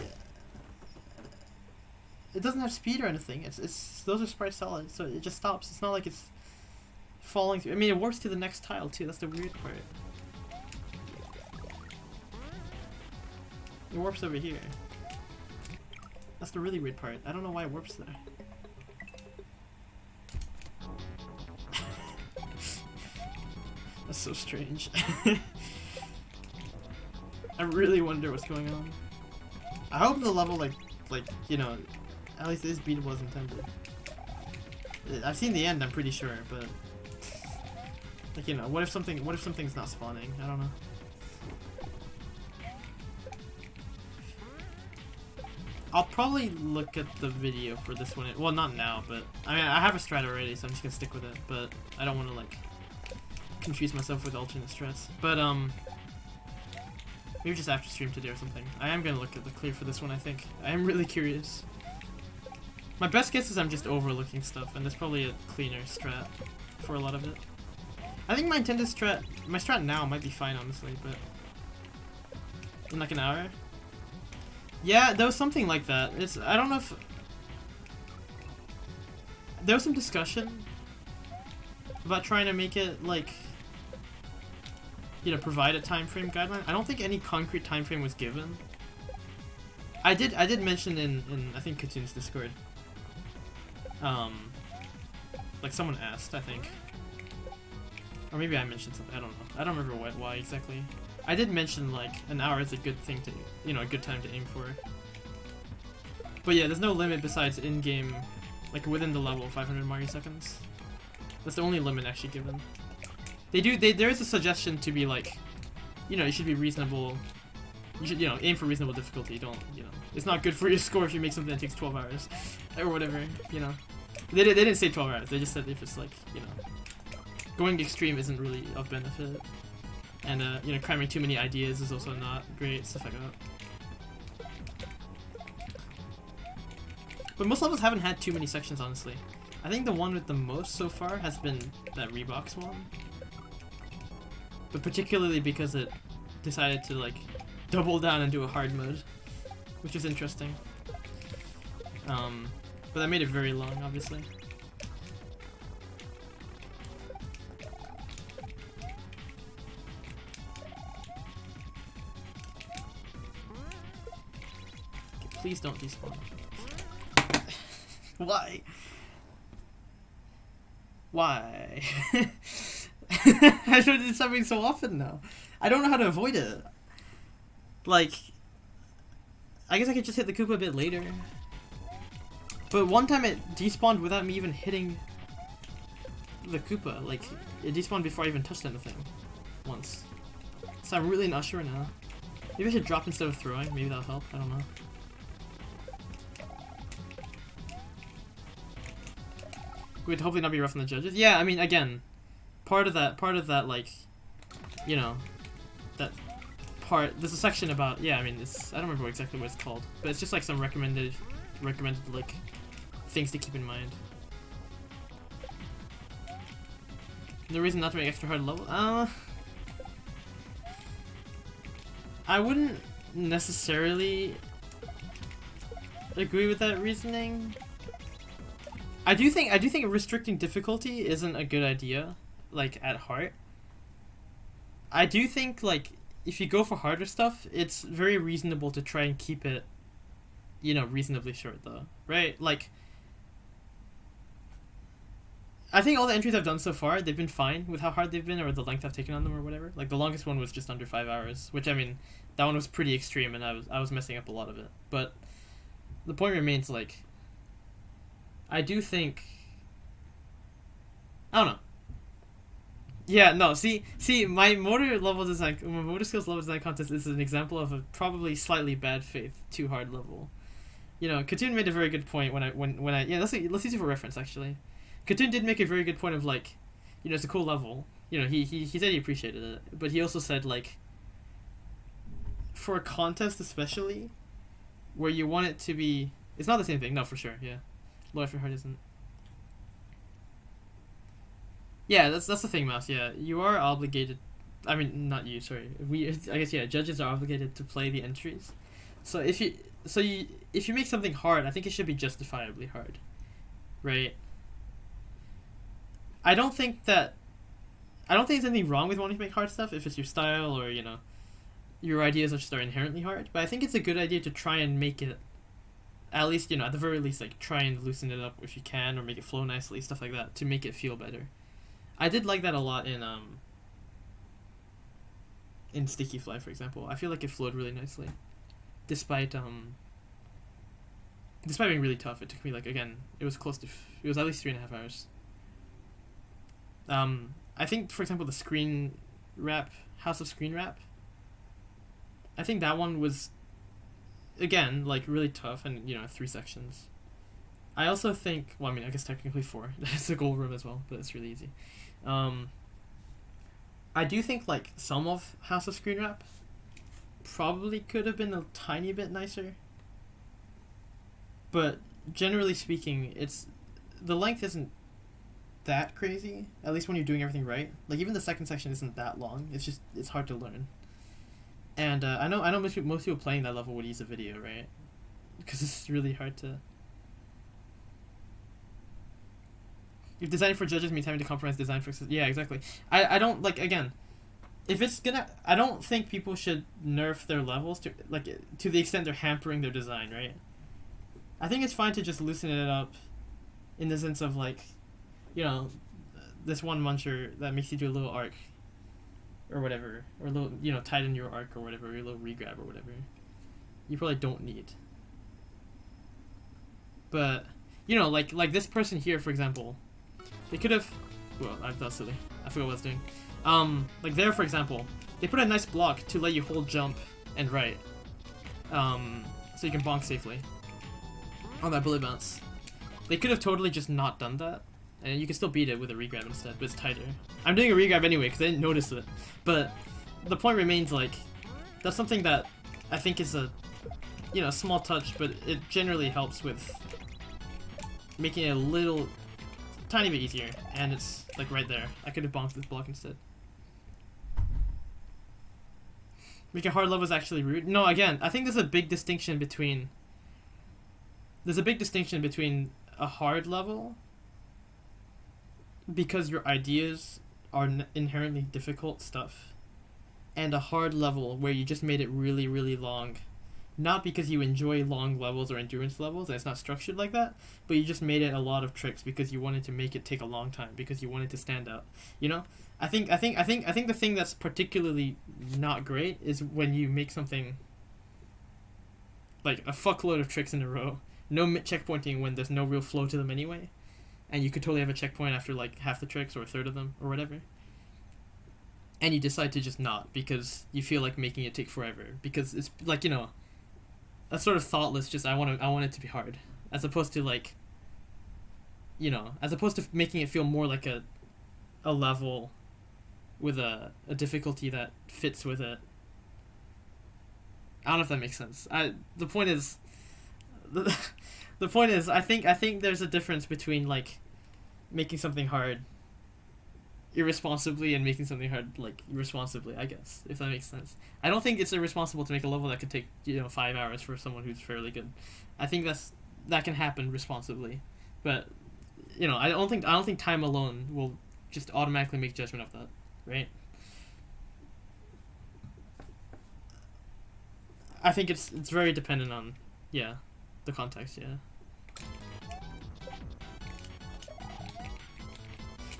it doesn't have speed or anything. It's those are sprite solid, so it just stops. It's not like it's falling through. I mean, it warps to the next tile too. That's the weird part. It warps over here. That's the really weird part. I don't know why it warps there. That's so strange. I really wonder what's going on. I hope the level, like, you know, at least is beatable as intended. I've seen the end, I'm pretty sure, but like, you know, what if something's not spawning? I don't know. I'll probably look at the video for this one. Well, not now, but I mean, I have a strat already, so I'm just gonna stick with it. But I don't want to like confuse myself with alternate strats. But maybe just after stream today or something. I am gonna look at the clear for this one. I think I am really curious. My best guess is I'm just overlooking stuff, and there's probably a cleaner strat for a lot of it. I think my intended strat, my strat now might be fine, honestly, but in like an hour. Yeah, there was something like that. I don't know if there was some discussion about trying to make it like, you know, provide a time frame guideline. I don't think any concrete time frame was given. I did mention in I think Katoon's Discord. Like someone asked, I think. Or maybe I mentioned something, I don't know. I don't remember why exactly. I did mention like an hour is a good thing to, you know, a good time to aim for. But yeah, there's no limit besides in-game, like within the level, 500 Mario seconds. That's the only limit actually given. There is a suggestion to be like, you know, you should be reasonable. You should, you know, aim for reasonable difficulty. Don't, you know, it's not good for your score if you make something that takes 12 hours or whatever, you know. They didn't say 12 hours. They just said if it's like, you know, going extreme isn't really of benefit. And, you know, cramming too many ideas is also not great, stuff like that. But most levels haven't had too many sections, honestly. I think the one with the most so far has been that Reeboks one. But particularly because it decided to, like, double down and do a hard mode, which is interesting. But that made it very long, obviously. Please don't despawn. Why? Why? I do this something so often now. I don't know how to avoid it. Like, I guess I could just hit the Koopa a bit later. But one time it despawned without me even hitting the Koopa. Like, it despawned before I even touched anything. Once. So I'm really not sure now. Maybe I should drop instead of throwing. Maybe that'll help. I don't know. Would hopefully not be rough on the judges. Yeah, I mean, again, part of that, like, you know, that part. There's a section about, yeah, I mean, I don't remember exactly what it's called, but it's just like some recommended like things to keep in mind. No reason not to make extra hard level. I wouldn't necessarily agree with that reasoning. I do think restricting difficulty isn't a good idea, like, at heart. I do think, like, if you go for harder stuff, it's very reasonable to try and keep it, you know, reasonably short, though, right? Like, I think all the entries I've done so far, they've been fine with how hard they've been, or the length I've taken on them, or whatever. Like, the longest one was just under 5 hours, which, I mean, that one was pretty extreme, and I was messing up a lot of it. But the point remains, like, I do think, I don't know. Yeah, no, see, my motor skills level design contest is an example of a probably slightly bad faith, too hard level. You know, Katoon made a very good point when I yeah, let's use it for reference, actually. Katoon did make a very good point of, like, you know, it's a cool level. You know, he said he appreciated it, but he also said, like, for a contest especially, where you want it to be, it's not the same thing, no, for sure, yeah. Low effort hard isn't. Yeah, that's the thing, Mouse. Yeah, you are obligated. I mean, not you. Sorry. I guess, yeah. Judges are obligated to play the entries. So if you make something hard, I think it should be justifiably hard, right? I don't think there's anything wrong with wanting to make hard stuff if it's your style, or, you know, your ideas are inherently hard. But I think it's a good idea to try and make it, at least, you know, at the very least, like, try and loosen it up if you can, or make it flow nicely, stuff like that, to make it feel better. I did like that a lot in Sticky Fly, for example. I feel like it flowed really nicely, despite being really tough. It took me, like, again, it was at least 3.5 hours. I think, for example, the Screen Wrap, House of Screen Wrap, I think that one was, again, like, really tough, and, you know, 3 sections. I also think, well, I mean, I guess technically 4. That's a goal room as well, but it's really easy. I do think, like, some of House of Screen Wrap probably could have been a tiny bit nicer. But generally speaking, the length isn't that crazy, at least when you're doing everything right. Like, even the second section isn't that long. It's hard to learn. And I know most people playing that level would use a video, right? Because it's really hard to. If designing for judges means having to compromise design for yeah, exactly. I don't, like, again, if it's gonna, I don't think people should nerf their levels to the extent they're hampering their design, right? I think it's fine to just loosen it up, in the sense of, like, you know, this one muncher that makes you do a little arc, or whatever, or a little, you know, tighten your arc or whatever, or a little regrab or whatever. You probably don't need. But, you know, like this person here, for example, they could have, Well, that was silly. I forgot what I was doing. Like there, for example, they put a nice block to let you hold jump and right. So you can bonk safely on that bullet bounce. They could have totally just not done that, and you can still beat it with a regrab instead, but it's tighter. I'm doing a regrab anyway because I didn't notice it, but the point remains, like, that's something that I think is a, you know, small touch, but it generally helps with making it a little, tiny bit easier, and it's like right there. I could have bonked this block instead. Making hard level is actually rude. No, again, I think there's a big distinction between a hard level because your ideas are inherently difficult stuff, and a hard level where you just made it really, really long, not because you enjoy long levels or endurance levels, and it's not structured like that, but you just made it a lot of tricks because you wanted to make it take a long time, because you wanted to stand out, you know? I think the thing that's particularly not great is when you make something like a fuckload of tricks in a row, no checkpointing when there's no real flow to them anyway, and you could totally have a checkpoint after like half the tricks or a third of them or whatever, and you decide to just not because you feel like making it take forever because it's like, you know, a sort of thoughtless, just I want it to be hard, as opposed to like, you know, as opposed to making it feel more like a level with a difficulty that fits with it. I don't know if that makes sense. The point is I think there's a difference between like making something hard irresponsibly and making something hard like responsibly, I guess, if that makes sense. I don't think it's irresponsible to make a level that could take, you know, 5 hours for someone who's fairly good. I think that can happen responsibly, but you know, I don't think time alone will just automatically make judgment of that, right? I think it's very dependent on, yeah, the context, yeah.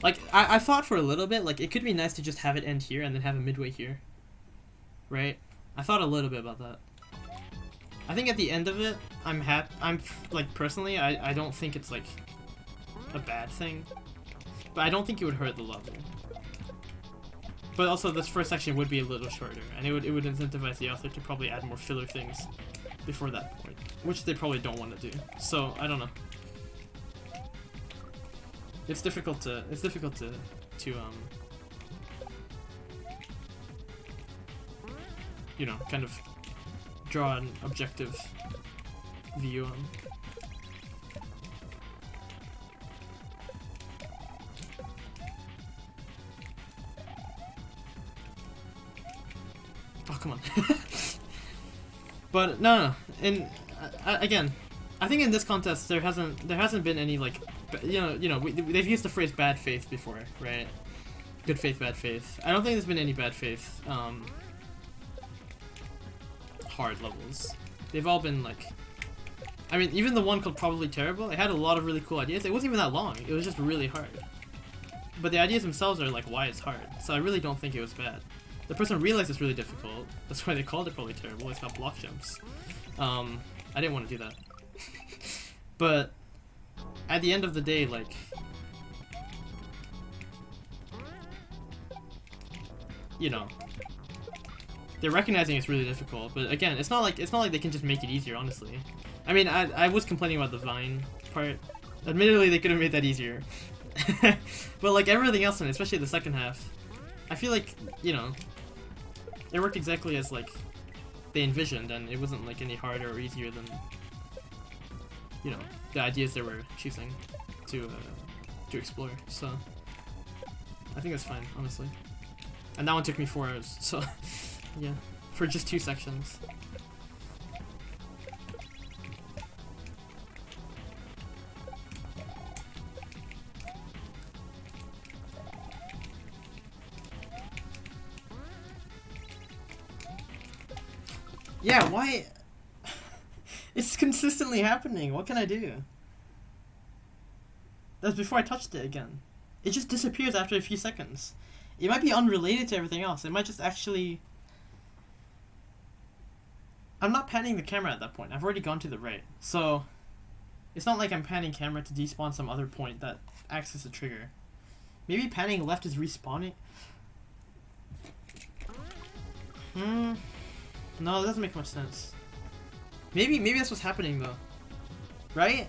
Like, I thought for a little bit, like, it could be nice to just have it end here and then have a midway here. Right? I thought a little bit about that. I think at the end of it, like, personally, I don't think it's, like, a bad thing. But I don't think it would hurt the level. But also, this first section would be a little shorter, and it would incentivize the author to probably add more filler things before that point, which they probably don't want to do. So, I don't know. It's difficult to you know, kind of draw an objective view on. Oh, come on. But no, and again, I think in this contest there hasn't been any like, you know, they've used the phrase bad faith before, right? Good faith, bad faith. I don't think there's been any bad faith hard levels. They've all been like, I mean, even the one called Probably Terrible, it had a lot of really cool ideas. It wasn't even that long. It was just really hard. But the ideas themselves are like why it's hard. So I really don't think it was bad. The person realized it's really difficult. That's why they called it Probably Terrible. It's got block jumps. I didn't want to do that. But at the end of the day, like, you know, they're recognizing it's really difficult. But again, it's not like they can just make it easier. Honestly, I mean, I was complaining about the vine part. Admittedly, they could have made that easier. But like everything else in it, especially the second half, I feel like, you know, it worked exactly as like they envisioned, and it wasn't like any harder or easier than, you know, the ideas they were choosing to explore. So I think that's fine, honestly. And that one took me 4 hours, so yeah, for just 2 sections. Yeah, why? It's consistently happening. What can I do? That's before I touched it again. It just disappears after a few seconds. It might be unrelated to everything else. It might just actually... I'm not panning the camera at that point. I've already gone to the right. So, it's not like I'm panning camera to despawn some other point that acts as a trigger. Maybe panning left is respawning? No, that doesn't make much sense. Maybe that's what's happening though. Right?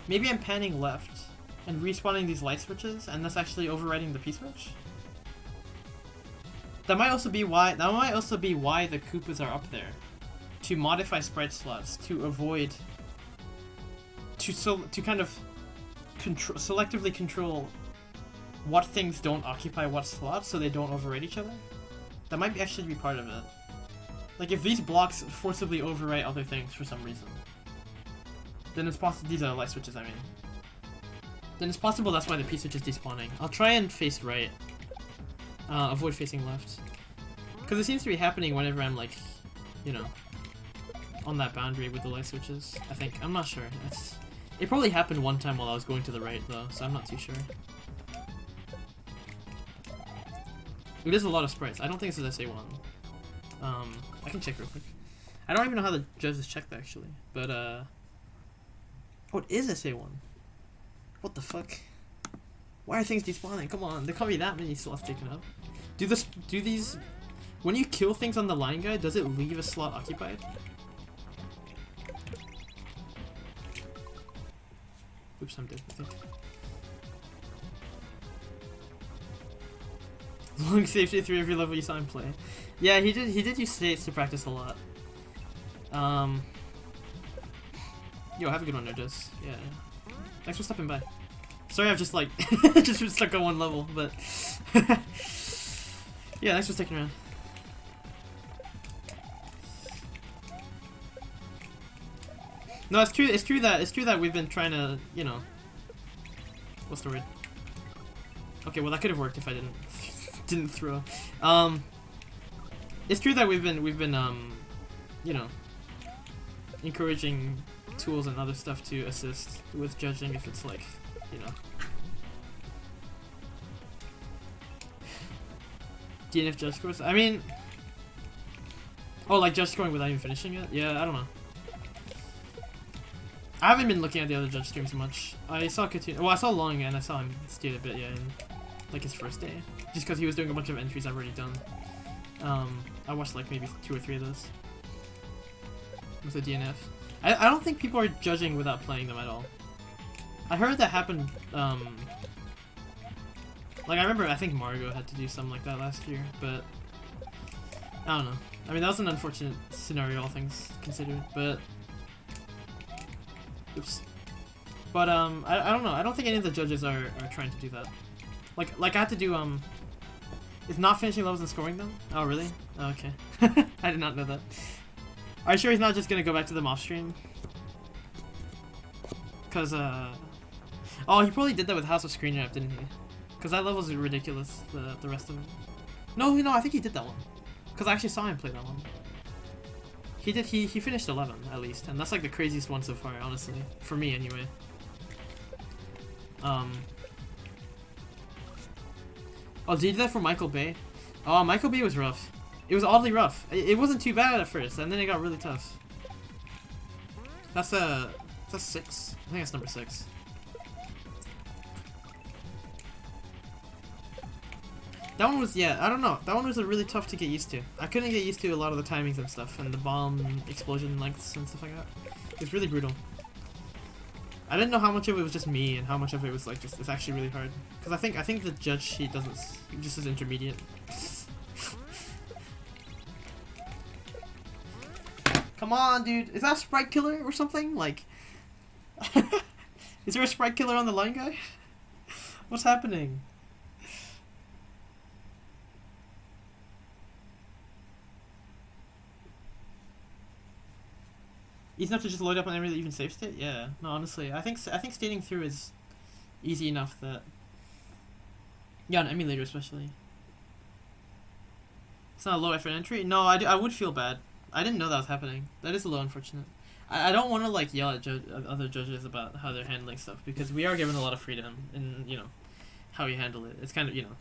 Maybe I'm panning left and respawning these light switches, and that's actually overriding the P switch? That might also be why the Koopas are up there. To modify sprite slots, to avoid to kind of selectively control what things don't occupy what slots so they don't override each other. That might actually be part of it. Like if these blocks forcibly overwrite other things for some reason, then it's possible. These are light switches, I mean. Then it's possible that's why the P switch is despawning. I'll try and face right. Avoid facing left. Because it seems to be happening whenever I'm like, you know, on that boundary with the light switches, I think. I'm not sure. It probably happened one time while I was going to the right though, so I'm not too sure. It is a lot of sprites. I don't think this is SA1. I can check real quick. I don't even know how the judges checked that actually, but oh, it is SA1. What the fuck? Why are things despawning? Come on, there can't be that many slots taken up. Do these, when you kill things on the line guide, does it leave a slot occupied? Oops, I'm dead, I think. Long safety through every level you saw him play. Yeah, he did use states to practice a lot. Yo, have a good one, Nerdus. Yeah. Thanks for stopping by. Sorry I've just like just been stuck on one level, but yeah, thanks for sticking around. No, it's true that we've been trying to, you know, what's the word? Okay, well that could have worked if I didn't throw. It's true that we've been you know, encouraging tools and other stuff to assist with judging if it's like, you know, DNF judge scores. I mean, oh, like judge scoring without even finishing it? Yeah, I don't know. I haven't been looking at the other judge streams much. I saw Katuna, well, I saw Long and I saw him steal a bit, yeah, in like his first day, just because he was doing a bunch of entries I've already done. I watched like maybe 2 or 3 of those with the DNF. I don't think people are judging without playing them at all. I heard that happened, like I remember I think Margot had to do something like that last year, but I don't know. I mean, that was an unfortunate scenario, all things considered, but oops. But I don't know. I don't think any of the judges are trying to do that. Like I had to do is not finishing levels and scoring them? Oh really? Oh, okay. I did not know that. Are you sure he's not just gonna go back to them off stream? Cause oh, he probably did that with House of Screen Wrap, didn't he? Cause that level's ridiculous. The rest of it. No, I think he did that one. Cause I actually saw him play that one. He did. He finished 11 at least, and that's like the craziest one so far, honestly, for me anyway. Oh, did you do that for Michael Bay? Oh, Michael Bay was rough. It was oddly rough. It wasn't too bad at first, and then it got really tough. That's 6. I think that's number 6. That one was, yeah, I don't know. That one was really tough to get used to. I couldn't get used to a lot of the timings and stuff, and the bomb explosion lengths and stuff like that. It was really brutal. I didn't know how much of it was just me and how much of it was like just, it's actually really hard. Because I think the judge sheet doesn't, just is intermediate. Come on, dude. Is that a sprite killer or something? Like, is there a sprite killer on the line guy? What's happening? Easy enough to just load up on every even save state? Yeah. No, honestly, I think stating through is easy enough that, yeah, on emulator especially. It's not a low effort entry. No, I would feel bad. I didn't know that was happening. That is a little unfortunate. I don't want to like yell at other judges about how they're handling stuff, because we are given a lot of freedom in, you know, how you handle it. It's kind of, you know,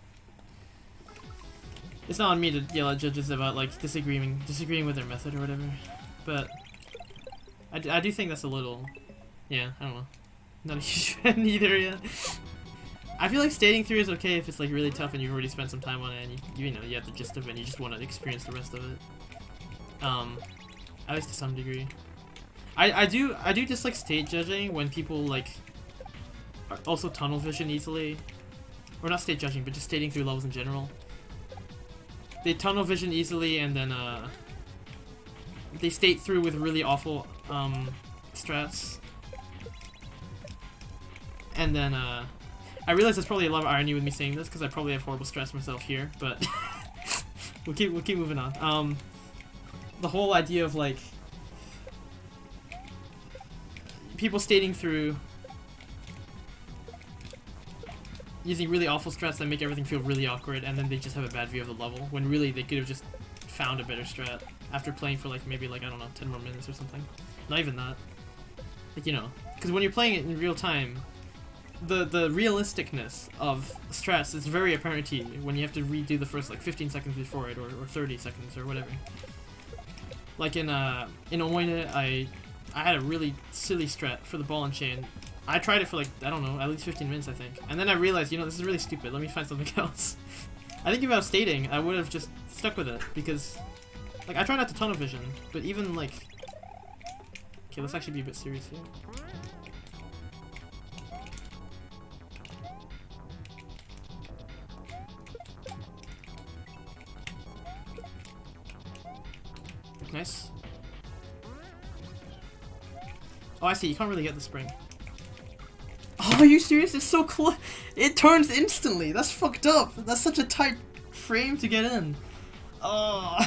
it's not on me to yell at judges about like disagreeing with their method or whatever, but I do think that's a little, yeah, I don't know. Not a huge fan either, yeah. I feel like stating through is okay if it's like really tough and you've already spent some time on it and you know you have the gist of it and you just want to experience the rest of it. At least to some degree. I do dislike state judging when people like also tunnel vision easily, or not state judging, but just stating through levels in general. They tunnel vision easily and then they state through with really awful strats. And then I realize there's probably a lot of irony with me saying this because I probably have horrible strats myself here, but we'll keep moving on. The whole idea of like people stating through using really awful strats that make everything feel really awkward, and then they just have a bad view of the level when really they could have just found a better strat after playing for like maybe like I don't know 10 more minutes or something. Not even that. Like, you know, because when you're playing it in real time, the realisticness of strats is very apparent to you when you have to redo the first like 15 seconds before it or 30 seconds or whatever. Like in Omoine, I had a really silly strat for the ball and chain. I tried it for like, I don't know, at least 15 minutes I think. And then I realized, you know, this is really stupid, let me find something else. I think if I was stating, I would have just stuck with it because, like, I try not to tunnel vision, but even like, okay, let's actually be a bit serious here. Nice. Oh, I see. You can't really get the spring. Oh, are you serious? It's so close. It turns instantly. That's fucked up. That's such a tight frame to get in. Oh.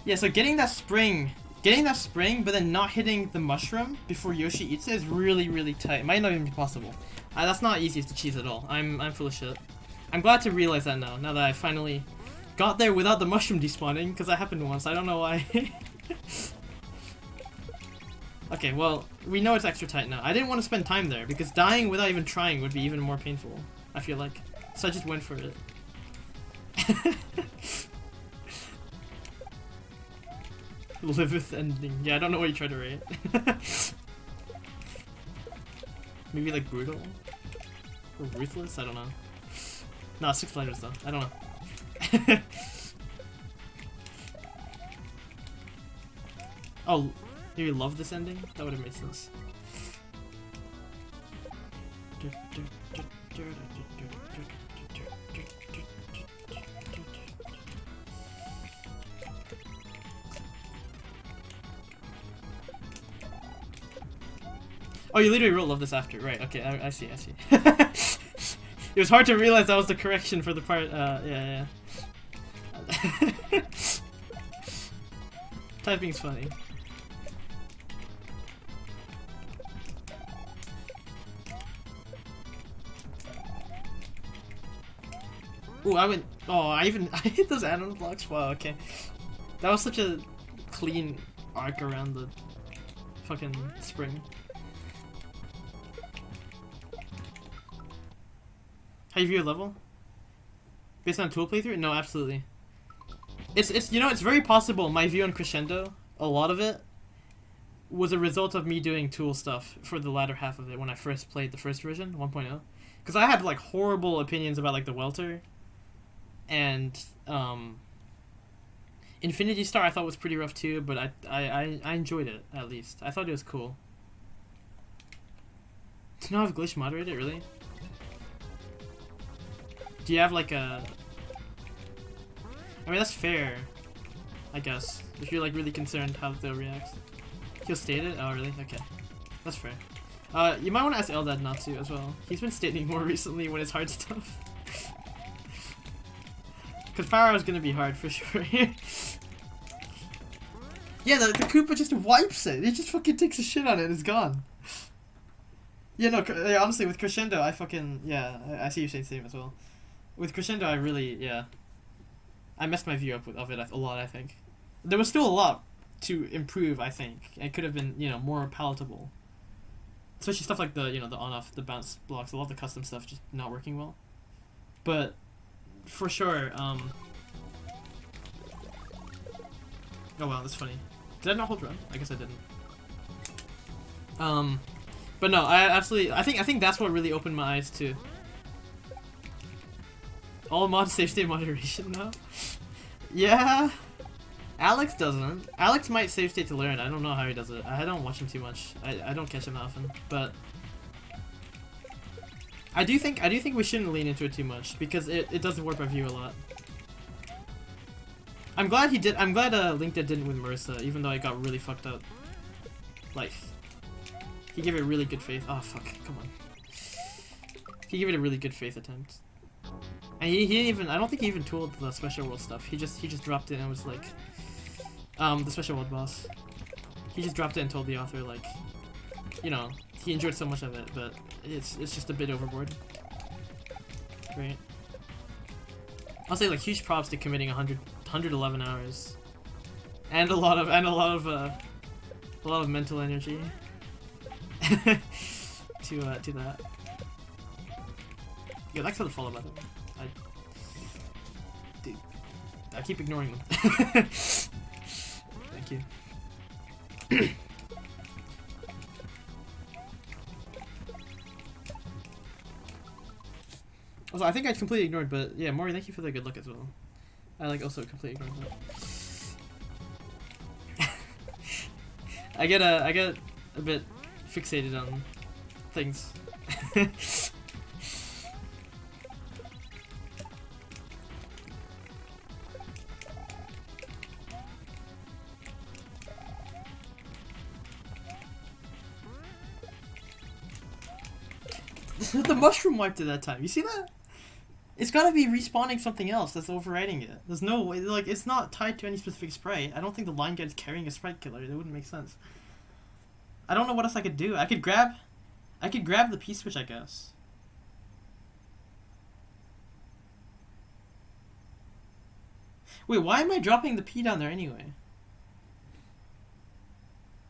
Yeah, so getting that spring, but then not hitting the mushroom before Yoshi eats it is really, really tight. It might not even be possible. That's not easy to cheese at all. I'm full of shit. I'm glad to realize that now that I finally got there without the mushroom despawning, because that happened once. I don't know why. Okay, well, we know it's extra tight now. I didn't want to spend time there, because dying without even trying would be even more painful, I feel like. So I just went for it. Liveth ending. Yeah, I don't know what you tried to rate. Maybe like brutal? Or ruthless? I don't know. Nah, 6 letters though. I don't know. Oh, maybe love this ending? That would have made sense. Oh, you literally wrote love this after. Right, okay, I see. It was hard to realize that was the correction for the part, yeah. Typing's funny. Ooh, I hit those add-on blocks? Wow, okay. That was such a clean arc around the fucking spring. How you view a level? Based on tool playthrough? No, absolutely. It's you know, it's very possible my view on Crescendo, a lot of it, was a result of me doing tool stuff for the latter half of it when I first played the first version, 1.0. Because I had like horrible opinions about like the Welter, and Infinity Star I thought was pretty rough too, but I enjoyed it at least. I thought it was cool. To not have glitch moderated, really? Do you have like a... I mean, that's fair, I guess. If you're like really concerned how they'll react. He'll state it? Oh, really? Okay. That's fair. You might want to ask Eldad not to as well. He's been stating more recently when it's hard stuff. Because Power Hour is going to be hard for sure. Yeah, the Koopa just wipes it. He just fucking takes a shit on it and it's gone. Yeah, no, honestly, with Crescendo, I fucking... Yeah, I see you saying the same as well. With Crescendo, I really... Yeah. I messed my view up of it a lot, I think. There was still a lot to improve, I think. It could have been, you know, more palatable. Especially stuff like the, you know, the on-off, the bounce blocks, a lot of the custom stuff just not working well. But, for sure, oh wow, that's funny. Did I not hold run? I guess I didn't. But no, I think that's what really opened my eyes to. All mods save state moderation now. Yeah. Alex doesn't. Alex might save state to learn. I don't know how he does it. I don't watch him too much. I don't catch him that often, but I do think we shouldn't lean into it too much because it does warp our view a lot. I'm glad he did. I'm glad Link didn't with Marissa, even though it got really fucked up. Like, he gave it really good faith. Oh fuck! Come on. He gave it a really good faith attempt, and he didn't even. I don't think he even tooled the special world stuff. He just dropped it and was like, the special world boss. He just dropped it and told the author like, you know, he enjoyed so much of it, but it's just a bit overboard. Right. I'll say like huge props to committing 111 hours, and a lot of mental energy to that. Yeah, thanks for the follow, by the way. Dude, I keep ignoring them. Thank you. Also, I think I completely ignored, but yeah, Maury, thank you for the good look as well. I like also completely ignored that. I get a bit fixated on things. The mushroom wiped it that time. You see that? It's gotta be respawning something else that's overriding it. There's no way, like, it's not tied to any specific sprite. I don't think the line guide's carrying a sprite killer. That wouldn't make sense. I don't know what else I could do. I could grab the P-switch, I guess. Wait, why am I dropping the P down there anyway?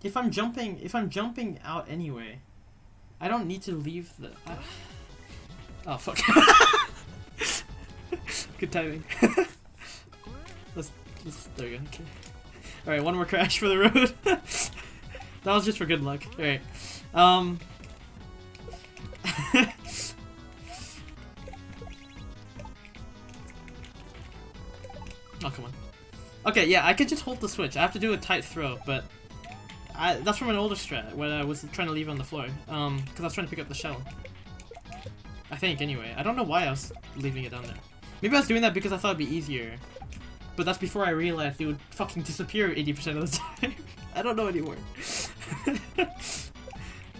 If I'm jumping out anyway, I don't need to leave the... Oh, fuck. Good timing. let's, there we go, okay. Alright, one more crash for the road. That was just for good luck. Alright. Oh, come on. Okay, yeah, I could just hold the switch. I have to do a tight throw, but... that's from an older strat, where I was trying to leave on the floor. Because I was trying to pick up the shell. I think, anyway. I don't know why I was leaving it down there. Maybe I was doing that because I thought it'd be easier. But that's before I realized it would fucking disappear 80% of the time. I don't know anymore. It's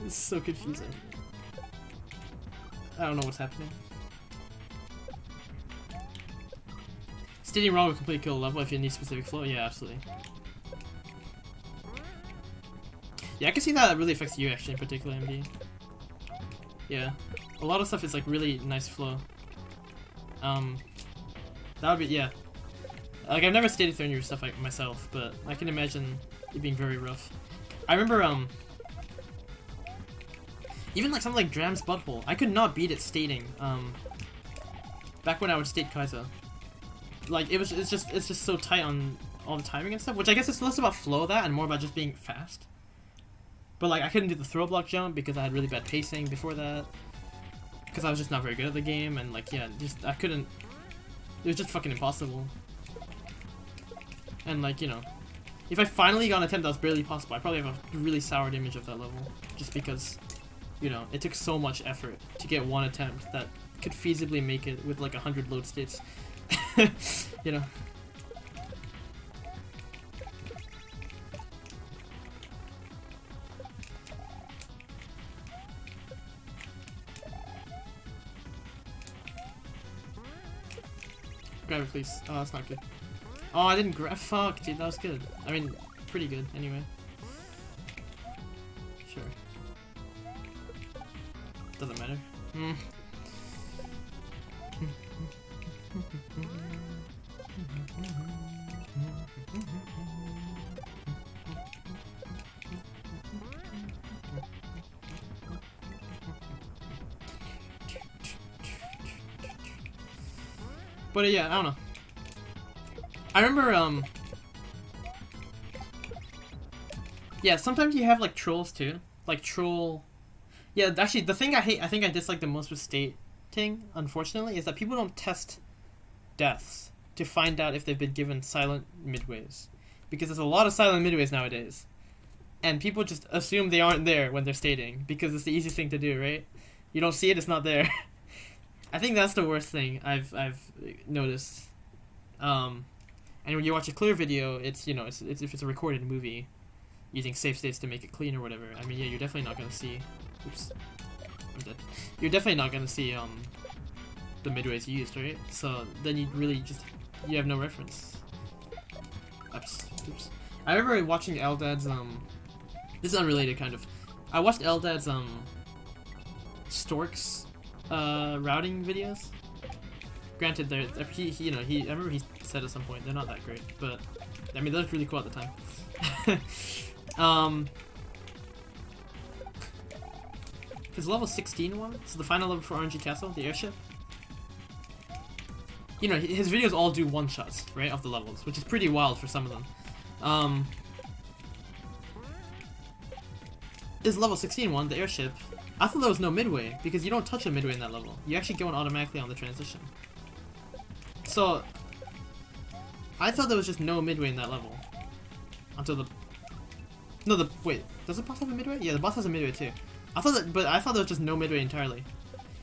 so confusing. I don't know what's happening. Stating wrong will complete kill level if you need specific flow. Yeah, absolutely. Yeah, I can see that really affects you actually in particular, MD. Yeah. A lot of stuff is like really nice flow. That would be, yeah. Like, I've never stated through your stuff like myself, but I can imagine it being very rough. I remember, even like something like Dram's Butthole, I could not beat it stating, back when I would state Kaizo. Like, it's just so tight on all the timing and stuff, which I guess it's less about flow of that and more about just being fast. But like, I couldn't do the throw block jump because I had really bad pacing before that. Because I was just not very good at the game, and like, yeah, just, I couldn't, it was just fucking impossible. And like, you know, if I finally got an attempt that was barely possible, I probably have a really soured image of that level. Just because, you know, it took so much effort to get one attempt that could feasibly make it with like 100 load states. You know. Grab it, please. Oh, that's not good. Oh, I didn't grab. Fuck, dude, that was good. I mean, pretty good, anyway. Sure. Doesn't matter. But yeah, I don't know. I remember, yeah, sometimes you have like trolls too. Like troll Yeah, actually, the thing I think I dislike the most with stating, unfortunately, is that people don't test deaths to find out if they've been given silent midways. Because there's a lot of silent midways nowadays. And people just assume they aren't there when they're stating, because it's the easiest thing to do, right? You don't see it, it's not there. I think that's the worst thing I've noticed. And when you watch a clear video, it's, you know, it's if it's a recorded movie, using safe states to make it clean or whatever. I mean, yeah, you're definitely not gonna see. Oops, I'm dead. You're definitely not gonna see the midways used, right? So then you really just you have no reference. Oops. I remember watching Eldad's This is unrelated, kind of. I watched Eldad's Stork's routing videos. Granted, I remember he said at some point they're not that great, but I mean they looked really cool at the time. His level 16 one, so the final level for RNG Castle, the airship. You know, his videos all do one-shots, right, of the levels, which is pretty wild for some of them. His level 16 one, the airship, I thought there was no midway, because you don't touch a midway in that level. You actually go in automatically on the transition. So, I thought there was just no midway in that level. Until the... No, wait, does the boss have a midway? Yeah, the boss has a midway too. I thought there was just no midway entirely.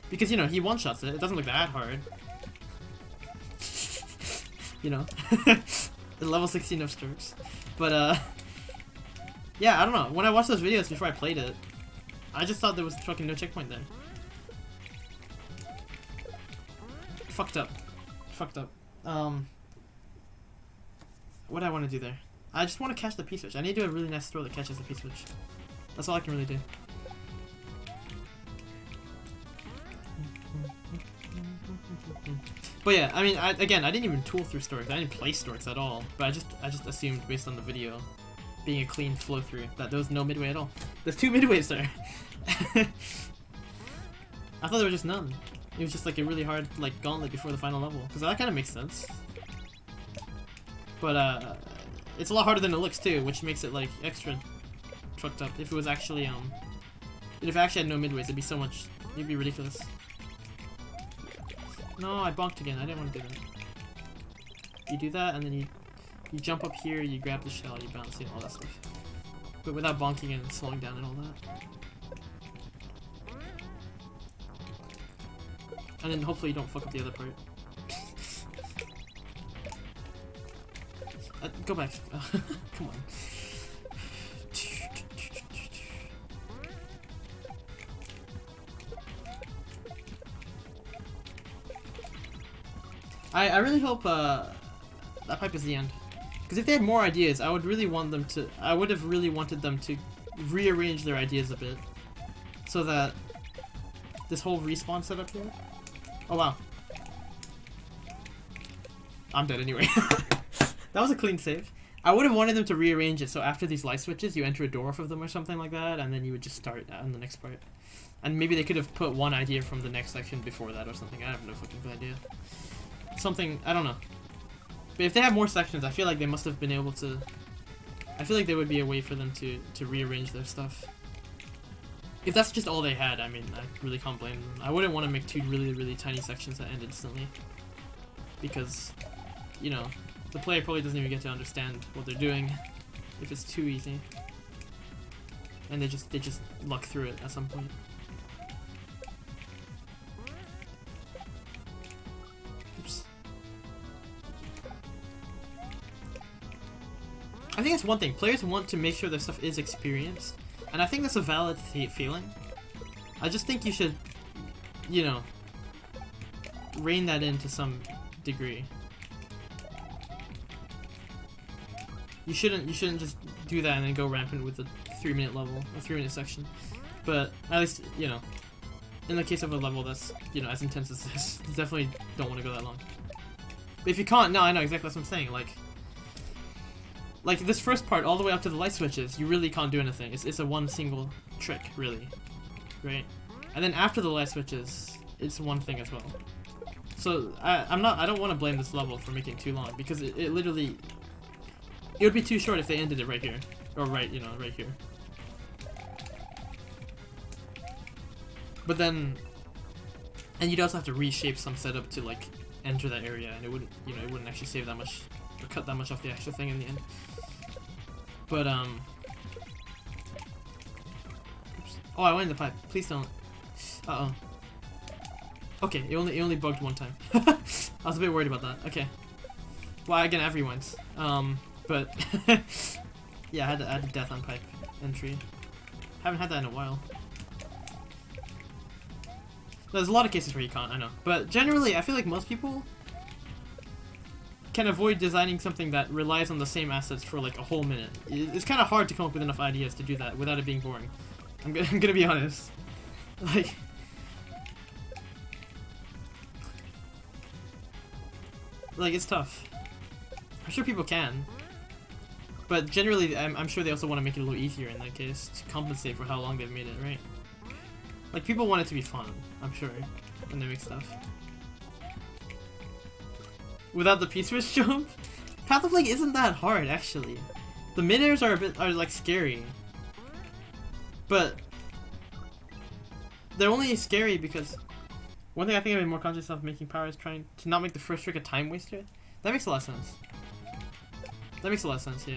Because, you know, he one-shots it, it doesn't look that hard. You know? The level 16 of Sturks. But, yeah, I don't know. When I watched those videos before I played it, I just thought there was fucking no checkpoint there. Fucked up. What do I want to do there? I just want to catch the P-switch. I need to do a really nice throw that catches the P-switch. That's all I can really do. But yeah, I mean, I didn't even tool through Storks. I didn't play Storks at all. But I just assumed based on the video, being a clean flow through, that there was no midway at all. There's 2 midways there. I thought there were just none. It was just like a really hard like gauntlet before the final level, because that kind of makes sense. But it's a lot harder than it looks too, which makes it like extra fucked up. If it was actually if it actually had no midways, it'd be ridiculous. No, I bonked again. I didn't want to do that. You do that, and then you jump up here, you grab the shell, you bounce it, all that stuff. But without bonking and slowing down and all that. And then hopefully you don't fuck up the other part. Go back. Come on. I really hope that pipe is the end. Because if they had more ideas, I would have really wanted them to rearrange their ideas a bit. So that this whole respawn setup here. Oh wow. I'm dead anyway. That was a clean save. I would have wanted them to rearrange it so after these light switches you enter a door off of them or something like that, and then you would just start on the next part. And maybe they could have put one idea from the next section before that or something. I have no fucking good idea. Something, I don't know. But if they have more sections, I feel like they must have been able to... I feel like there would be a way for them to rearrange their stuff. If that's just all they had, I mean, I really can't blame them. I wouldn't want to make 2 really, really tiny sections that end instantly. Because, you know, the player probably doesn't even get to understand what they're doing if it's too easy. And they just luck through it at some point. Oops. I think that's one thing. Players want to make sure their stuff is experienced. And I think that's a valid feeling. I just think you should, you know, rein that in to some degree. You shouldn't just do that and then go rampant with the 3-minute level, a 3-minute section. But at least, you know, in the case of a level that's, you know, as intense as this, you definitely don't want to go that long. But if you can't, no, I know exactly what I'm saying. Like this first part, all the way up to the light switches, you really can't do anything. It's a one single trick, really, right? And then after the light switches, it's one thing as well. So I don't want to blame this level for making it too long, because it literally, it would be too short if they ended it right here, or right here. But then, and you'd also have to reshape some setup to like enter that area, and it wouldn't, you know, it wouldn't actually save that much or cut that much off the extra thing in the end. But oops. Oh, I went in the pipe. Please don't. Uh oh. Okay, it only bugged one time. I was a bit worried about that. Okay. Well, again, everyone's. But yeah, I had a death on pipe entry. Haven't had that in a while. There's a lot of cases where you can't, I know. But generally, I feel like most people can avoid designing something that relies on the same assets for like a whole minute. It's kind of hard to come up with enough ideas to do that without it being boring. I'm gonna be honest. Like, it's tough. I'm sure people can. But generally, I'm sure they also want to make it a little easier in that case to compensate for how long they've made it, right? Like, people want it to be fun, I'm sure, when they make stuff. Without the P-switch jump? Path of Plague isn't that hard, actually. The mid-airs are like scary. But they're only scary because one thing I think I've been more conscious of making power is trying to not make the first trick a time waster. That makes a lot of sense. That makes a lot of sense, yeah.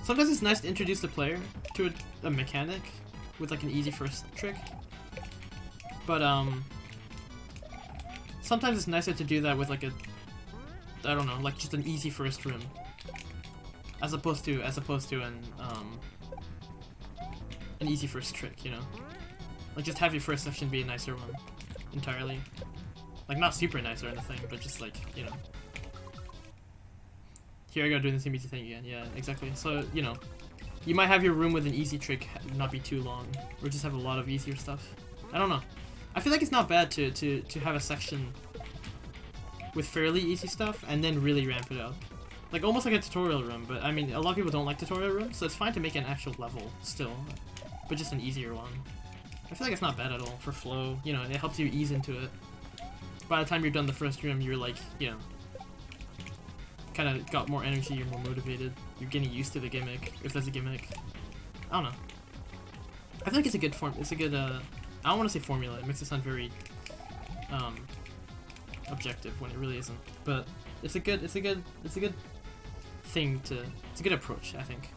Sometimes it's nice to introduce the player to a mechanic with like an easy first trick. But sometimes it's nicer to do that with like a, I don't know, like just an easy first room. As opposed to an easy first trick, you know? Like just have your first section be a nicer one entirely. Like not super nice or anything, but just like, you know. Here I go doing the same easy thing again, yeah, exactly. So, you know, you might have your room with an easy trick not be too long, or just have a lot of easier stuff. I don't know. I feel like it's not bad to have a section with fairly easy stuff and then really ramp it up. Like almost like a tutorial room, but I mean, a lot of people don't like tutorial rooms, so it's fine to make an actual level still, but just an easier one. I feel like it's not bad at all for flow, you know, it helps you ease into it. By the time you're done the first room, you're like, you know, kind of got more energy, you're more motivated, you're getting used to the gimmick, if there's a gimmick. I don't know. I feel like it's a good I don't want to say formula, it makes it sound very, objective when it really isn't. But it's a good thing to, it's a good approach, I think.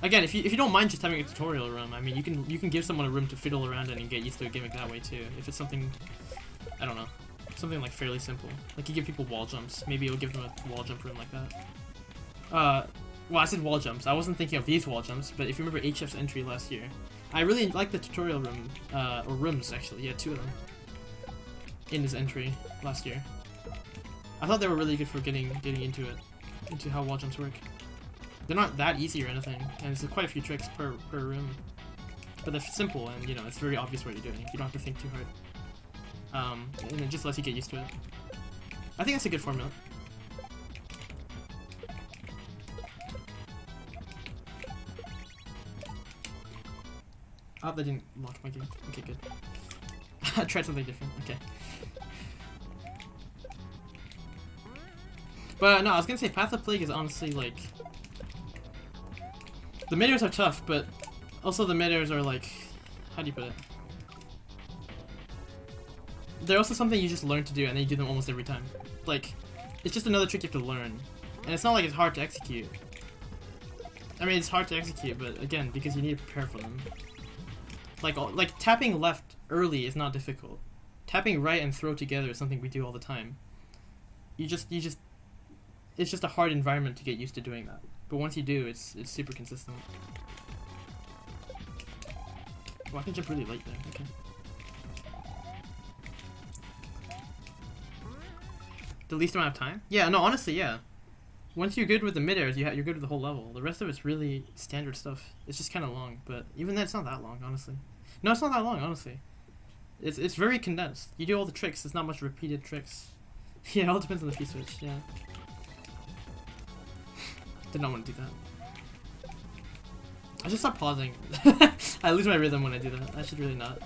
Again, if you don't mind just having a tutorial room, I mean, you can give someone a room to fiddle around in and get used to a gimmick that way too. If it's something, I don't know, something like fairly simple. Like you give people wall jumps, maybe you'll give them a wall jump room like that. Well, I said wall jumps. I wasn't thinking of these wall jumps, but if you remember HF's entry last year, I really liked the tutorial room, or rooms actually. Yeah, 2 of them in his entry last year. I thought they were really good for getting into it, into how wall jumps work. They're not that easy or anything, and there's quite a few tricks per room. But they're simple, and you know, it's very obvious what you're doing. You don't have to think too hard. And it just lets you get used to it. I think that's a good formula. Oh, that didn't lock my game. Okay, good. I tried something different. Okay. But no, I was gonna say Path of Plague is honestly like, the mid-airs are tough, but also the mid-airs are like, how do you put it? They're also something you just learn to do and then you do them almost every time. Like, it's just another trick you have to learn. And it's not like it's hard to execute. I mean, it's hard to execute, but again, because you need to prepare for them. Like tapping left early is not difficult. Tapping right and throw together is something we do all the time. It's just a hard environment to get used to doing that. But once you do, it's super consistent. Oh, I can jump really late there. Okay. The least amount of time? Yeah, no, honestly, yeah. Once you're good with the mid-airs, you're good with the whole level. The rest of it's really standard stuff. It's just kind of long, but even then, it's not that long, honestly. No, it's not that long, honestly. It's very condensed. You do all the tricks. There's not much repeated tricks. Yeah, it all depends on the P-switch. Yeah. Did not want to do that. I should stop pausing. I lose my rhythm when I do that. I should really not.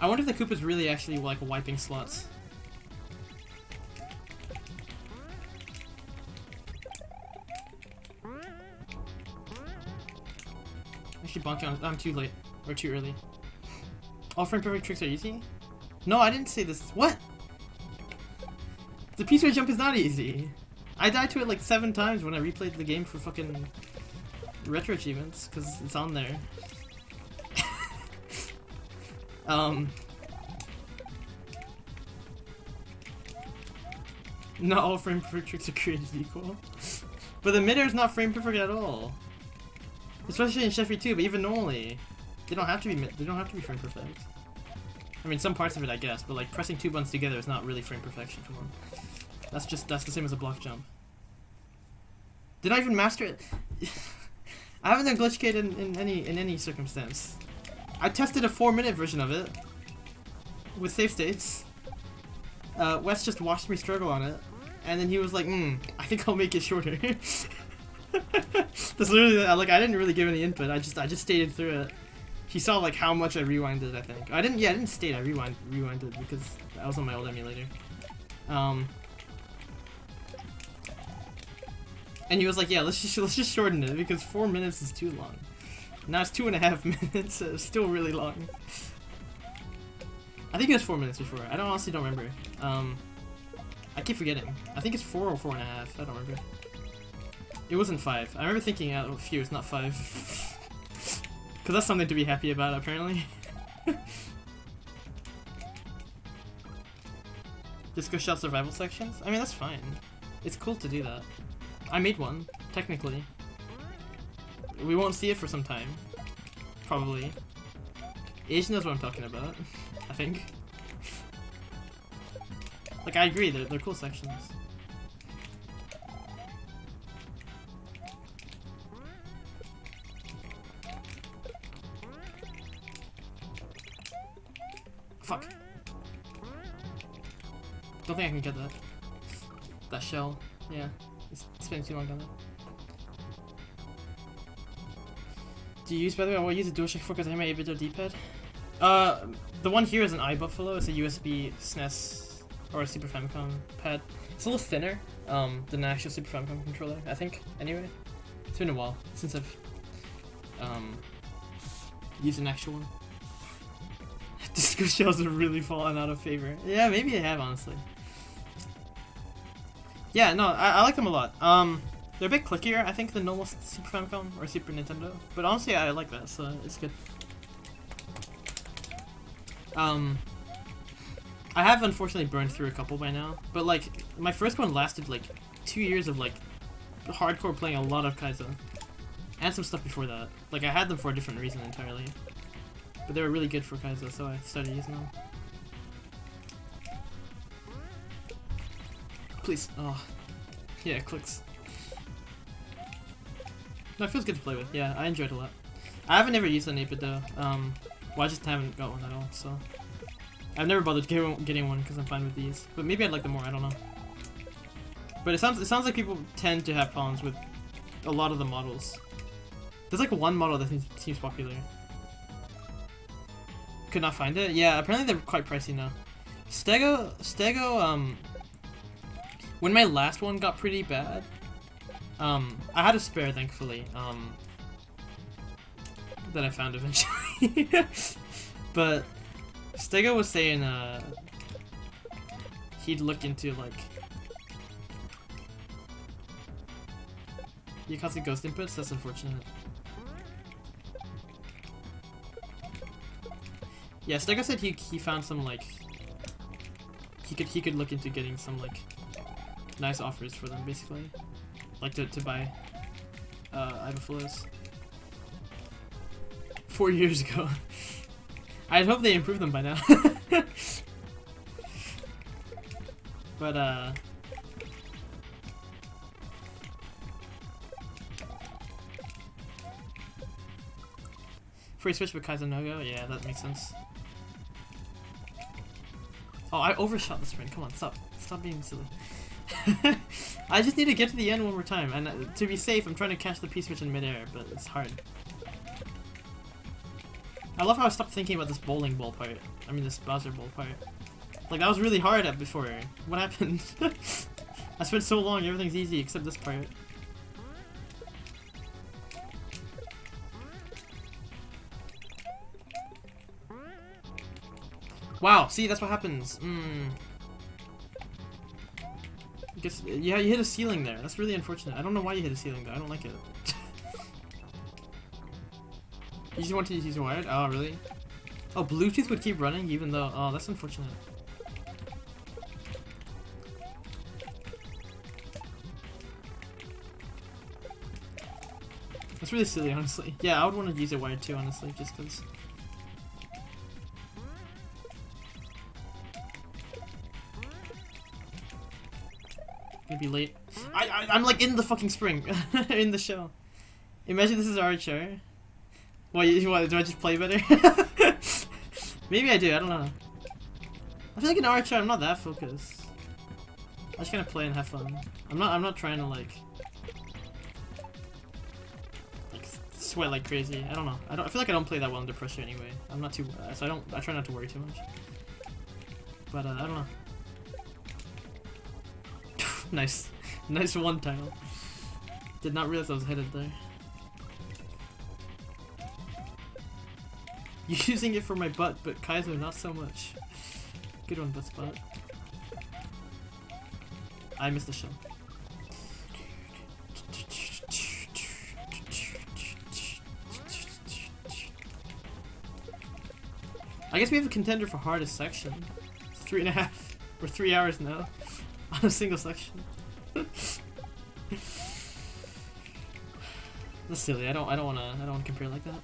I wonder if the Koopa's really actually like wiping slots. Actually bonking on. I'm too late. Or too early. All frame perfect tricks are easy? No, I didn't say this. What? The piece-wide jump is not easy. I died to it like 7 times when I replayed the game for fucking retro achievements, because it's on there. Not all frame perfect tricks are created equal. But the midair is not frame perfect at all. Especially in Sheffy 2, but even normally. They don't have to be frame perfect. I mean, some parts of it I guess, but like pressing 2 buttons together is not really frame perfection, come on. That's the same as a block jump. Did I even master it? I haven't done glitch kit in any circumstance. I tested a 4-minute version of it with save states. Wes just watched me struggle on it, and then he was like, I think I'll make it shorter." That's literally like I didn't really give any input. I just stated through it. He saw like how much I rewinded. I think I didn't state. I rewinded because I was on my old emulator. And he was like, "Yeah, let's just shorten it because 4 minutes is too long." Now it's 2.5 minutes. So it's still really long. I think it was 4 minutes before. I honestly don't remember. I keep forgetting. I think it's 4 or 4.5. I don't remember. It wasn't 5. I remember thinking, "Oh, phew, it's not 5." Because that's something to be happy about, apparently. Disco Shell survival sections? I mean, that's fine. It's cool to do that. I made one, technically. We won't see it for some time. Probably. Asian knows what I'm talking about, I think. Like, I agree, they're cool sections. Fuck. Don't think I can get that. That shell. Yeah. It's spending too long on that. Do you use, by the way, I will use a DualShock 4 because I have my 8-bit D-pad. The one here is an iBuffalo. It's a USB SNES or a Super Famicom pad. It's a little thinner than an actual Super Famicom controller, I think, anyway. It's been a while since I've used an actual one. Disco shells have really fallen out of favor. Yeah, maybe they have, honestly. Yeah, no, I like them a lot. They're a bit clickier, I think, than normal Super Famicom or Super Nintendo. But honestly, I like that, so it's good. I have unfortunately burned through a couple by now, but like, my first one lasted like 2 years of like hardcore playing a lot of Kaizo. And some stuff before that. Like, I had them for a different reason entirely. But they were really good for Kaizo, so I started using them. Please. Oh. Yeah, it clicks. No, it feels good to play with. Yeah, I enjoyed it a lot. I haven't ever used an 8-bit though. Well, I just haven't got one at all, so... I've never bothered getting one because I'm fine with these. But maybe I'd like them more, I don't know. But it sounds like people tend to have problems with a lot of the models. There's like one model that seems popular. Could not find it? Yeah, apparently they're quite pricey now. Stego, when my last one got pretty bad, I had a spare, thankfully, that I found eventually. But Stego was saying, he'd look into, like, Yakatsu ghost inputs. That's unfortunate. Yeah, Stego said he found some, like, he could look into getting some, like, nice offers for them, basically. Like, to buy, iBuffalos. 4 years ago. I'd hope they improved them by now. But, free switch with Kaizo no-go? Yeah, that makes sense. Oh, I overshot the sprint. Come on, stop. Stop being silly. I just need to get to the end one more time, and to be safe, I'm trying to catch the P-switch in midair, but it's hard. I love how I stopped thinking about this bowling ball part. I mean this Bowser ball part. Like that was really hard at before. What happened? I spent so long, everything's easy except this part. Wow, see, that's what happens. Guess, yeah, you hit a ceiling there. That's really unfortunate. I don't know why you hit a ceiling there. I don't like it. You just want to use wired? Oh, really? Oh, Bluetooth would keep running even though... Oh, that's unfortunate. That's really silly, honestly. Yeah, I would want to use a wired too, honestly, just because... Gonna be late. I'm like in the fucking spring. In the show. Imagine this is Archer. What, do I just play better? Maybe I do, I don't know. I feel like in Archer I'm not that focused. I just kind of play and have fun. I'm not trying to like sweat like crazy. I don't know. I feel like I don't play that well under pressure anyway. I'm not too so I try not to worry too much. But I don't know. Nice. Nice one tile. Did not realize I was headed there. Using it for my butt, but Kaizo not so much. Good one, butt spot. I missed the shell. I guess we have a contender for hardest section. 3.5 or 3 hours now on a single section. That's silly. I don't wanna compare like that.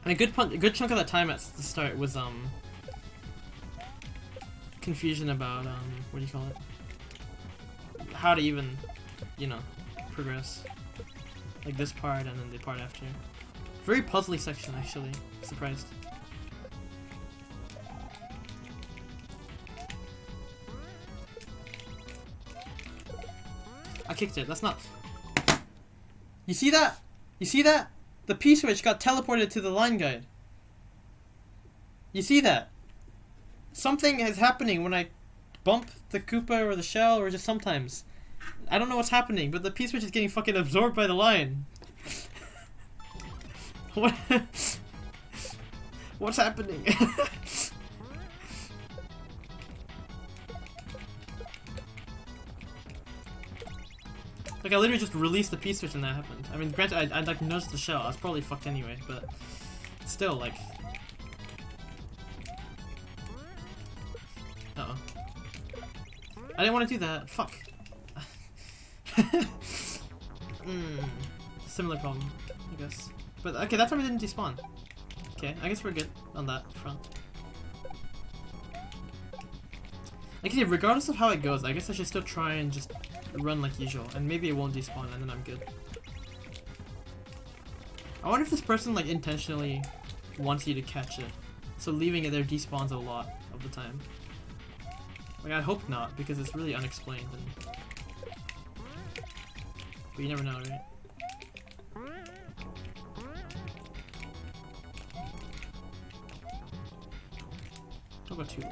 And a good chunk of that time at the start was confusion about what do you call it? How to even, you know, progress. Like this part and then the part after. Very puzzly section actually. Surprised. I kicked it. That's not. You see that? You see that? The P-switch got teleported to the line guide. You see that? Something is happening when I bump the Koopa or the shell or just sometimes. I don't know what's happening, but the P-switch is getting fucking absorbed by the line. What? What's happening? Like, I literally just released the P-switch and that happened. I mean, granted, I like nudged the shell. I was probably fucked anyway, but still, like... Uh-oh. I didn't want to do that. Fuck. Similar problem, I guess. But, okay, that time it didn't despawn. Okay, I guess we're good on that front. Like, yeah, regardless of how it goes, I guess I should still try and just run like usual, and maybe it won't despawn, and then I'm good. I wonder if this person like intentionally wants you to catch it, so leaving it there despawns a lot of the time. Like, I hope not, because it's really unexplained, and... but you never know, right? Don't go too late.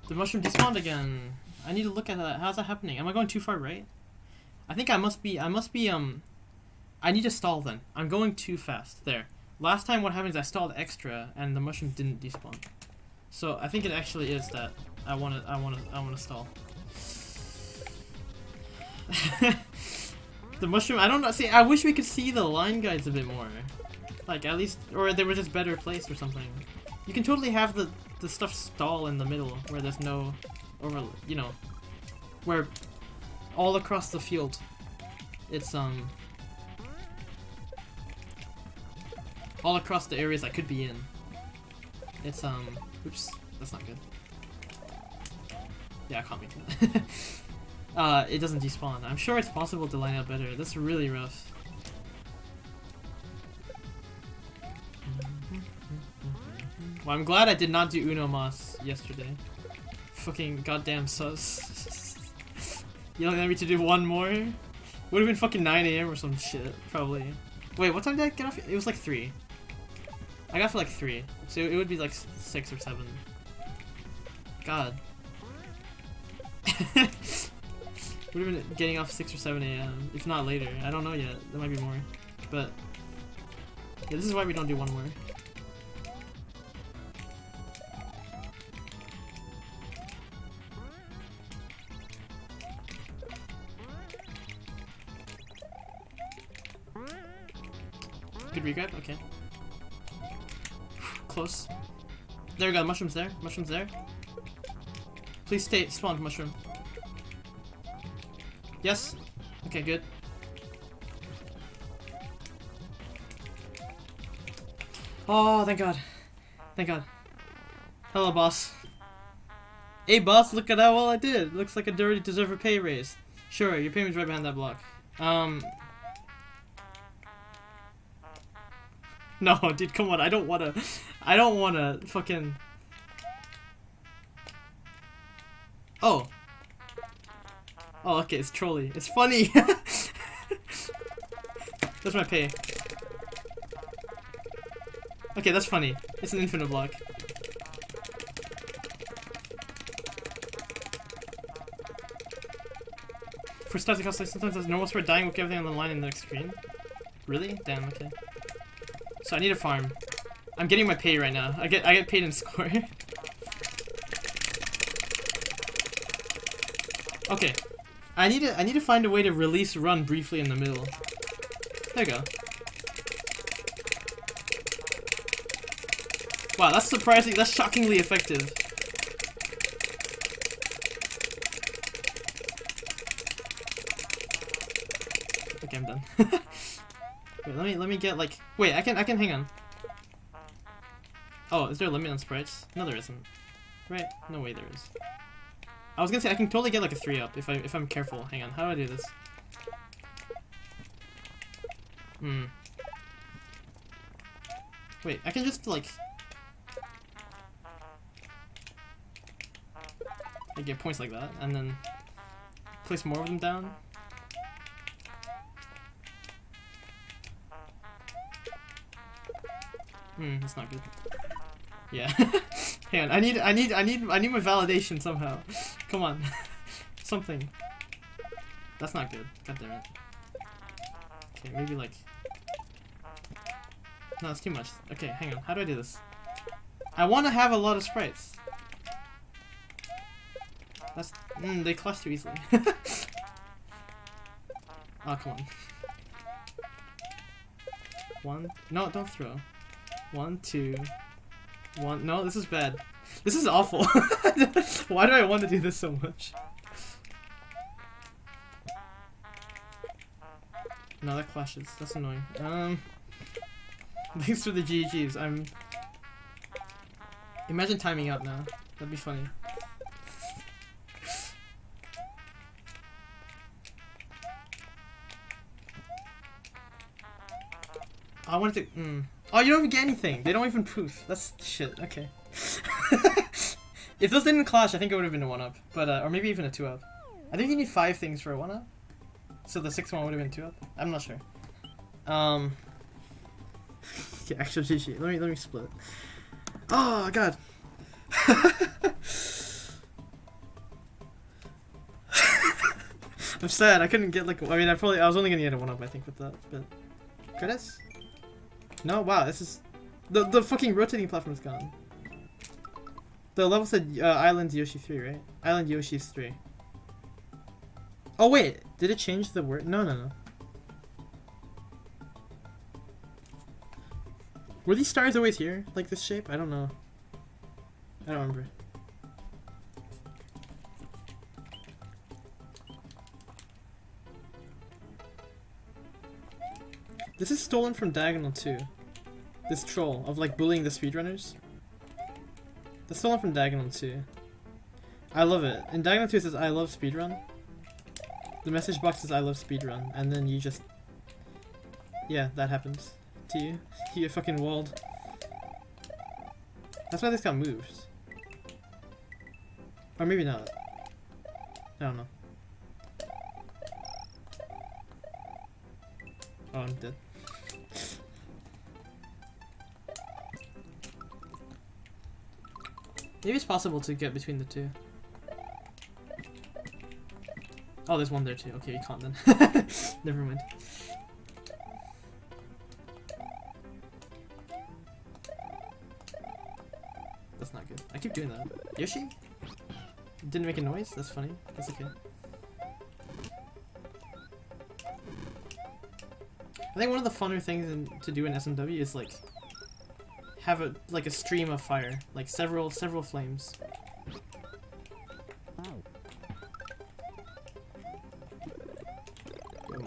The mushroom despawned again. I need to look at that. How's that happening? Am I going too far right? I think I must be, I need to stall then. I'm going too fast. There. Last time what happened is I stalled extra and the mushroom didn't despawn. So I think it actually is that I wanna stall. The mushroom, I don't know, see, I wish we could see the line guides a bit more. Like, at least, or they were just better placed or something. You can totally have the stuff stall in the middle where there's no you know, where all across the field it's all across the areas I could be in, it's oops, that's not good. Yeah, I can't make that. It doesn't despawn. I'm sure it's possible to line up better. That's really rough. Well, I'm glad I did not do Uno Mas yesterday. Fucking goddamn sus. You don't want me to do one more? Would have been fucking 9 AM or some shit, probably. Wait, what time did I get off? It was like 3. I got for like 3, so it would be like 6 or 7. God. Would have been getting off 6 or 7 AM, if not later. I don't know yet. There might be more, but yeah, this is why we don't do one more. Good regrab, okay. Close. There we go, mushrooms there, mushrooms there. Please stay, spawn, mushroom. Yes? Okay, good. Oh, thank God. Thank God. Hello, boss. Hey, boss, look at how well I did. Looks like I already deserve a pay raise. Sure, your payment's right behind that block. No, dude, come on. I don't wanna fucking... Oh. Oh, okay, it's trolly. It's funny. That's my pay. Okay, that's funny. It's an infinite block. For starts, it costs like sometimes there's normal spread dying with everything on the line in the next screen. Really? Damn, okay. So I need a farm. I'm getting my pay right now. I get paid in score. Okay. I need to find a way to release run briefly in the middle. There you go. Wow, that's surprising. That's shockingly effective. Okay, I'm done. Wait, let me get like. Wait, I can hang on. Oh, is there a limit on sprites? No, there isn't. Right? No way there is. I was gonna say I can totally get like a 3-up if I'm careful. Hang on, how do I do this? Wait, I can just like I get points like that and then place more of them down. That's not good. Yeah. Hang on, I need my validation somehow. Come on. Something. That's not good. God damn it. Okay, maybe like... No, that's too much. Okay, hang on. How do I do this? I want to have a lot of sprites. That's... they cluster easily. Oh, come on. 1... No, don't throw. 1, 2... 1... No, this is bad. This is awful. Why do I want to do this so much? No, that clashes. That's annoying. Thanks for the GGs. Imagine timing out now. That'd be funny. I wanted to... Oh, you don't even get anything. They don't even poof. That's shit. Okay. If those didn't clash, I think it would have been a 1-up. But, or maybe even a 2-up. I think you need 5 things for a 1-up. So the 6th one would have been 2-up. I'm not sure. Okay, actual GG. Let me split. Oh, God. I'm sad. I couldn't get, like... I mean, I was only gonna get a 1-up, I think, with that. But... Credits? No? Wow, this is... The fucking rotating platform is gone. The level said Island Yoshi 3, right? Island Yoshi's 3. Oh wait, did it change the word? No. Were these stars always here? Like this shape? I don't know. I don't remember. This is stolen from Diagonal 2. This troll of like bullying the speedrunners. That's stolen from Diagonal 2. I love it. In Diagonal 2 it says I love speedrun. The message box says I love speedrun, and then you just... Yeah, that happens to you. You get fucking walled. That's why this got moved. Or maybe not. I don't know. Oh, I'm dead. Maybe it's possible to get between the two. Oh, there's one there too. Okay, you can't then. Never mind. That's not good. I keep doing that. Yoshi? Didn't make a noise? That's funny. That's okay. I think one of the funner things to do in SMW is like have a stream of fire, like several flames.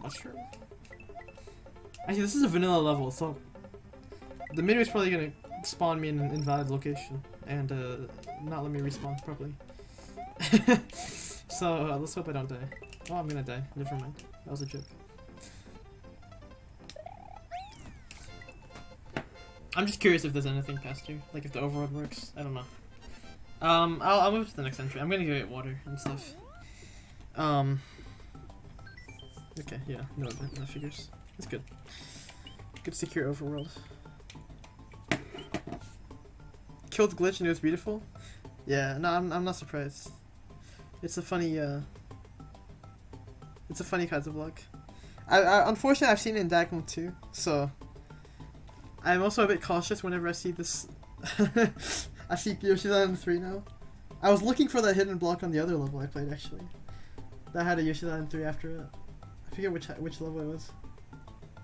Mushroom? Actually, this is a vanilla level, so the midway is probably gonna spawn me in an invalid location and not let me respawn properly. So let's hope I don't die. Oh, I'm gonna die. Never mind. That was a joke. I'm just curious if there's anything past here, like if the override works. I don't know. I'll move to the next entry. I'm gonna go get water and stuff. Okay, yeah, no event, that figures. That's good. Good secure overworld. Killed glitch and it was beautiful? Yeah, no, I'm not surprised. It's a funny Kaizo block. Unfortunately I've seen it in Diagonal too, so I'm also a bit cautious whenever I see this. I see Yoshi's Island 3 now. I was looking for that hidden block on the other level I played actually. That had a Yoshi's Island 3 after it. I forget which level it was.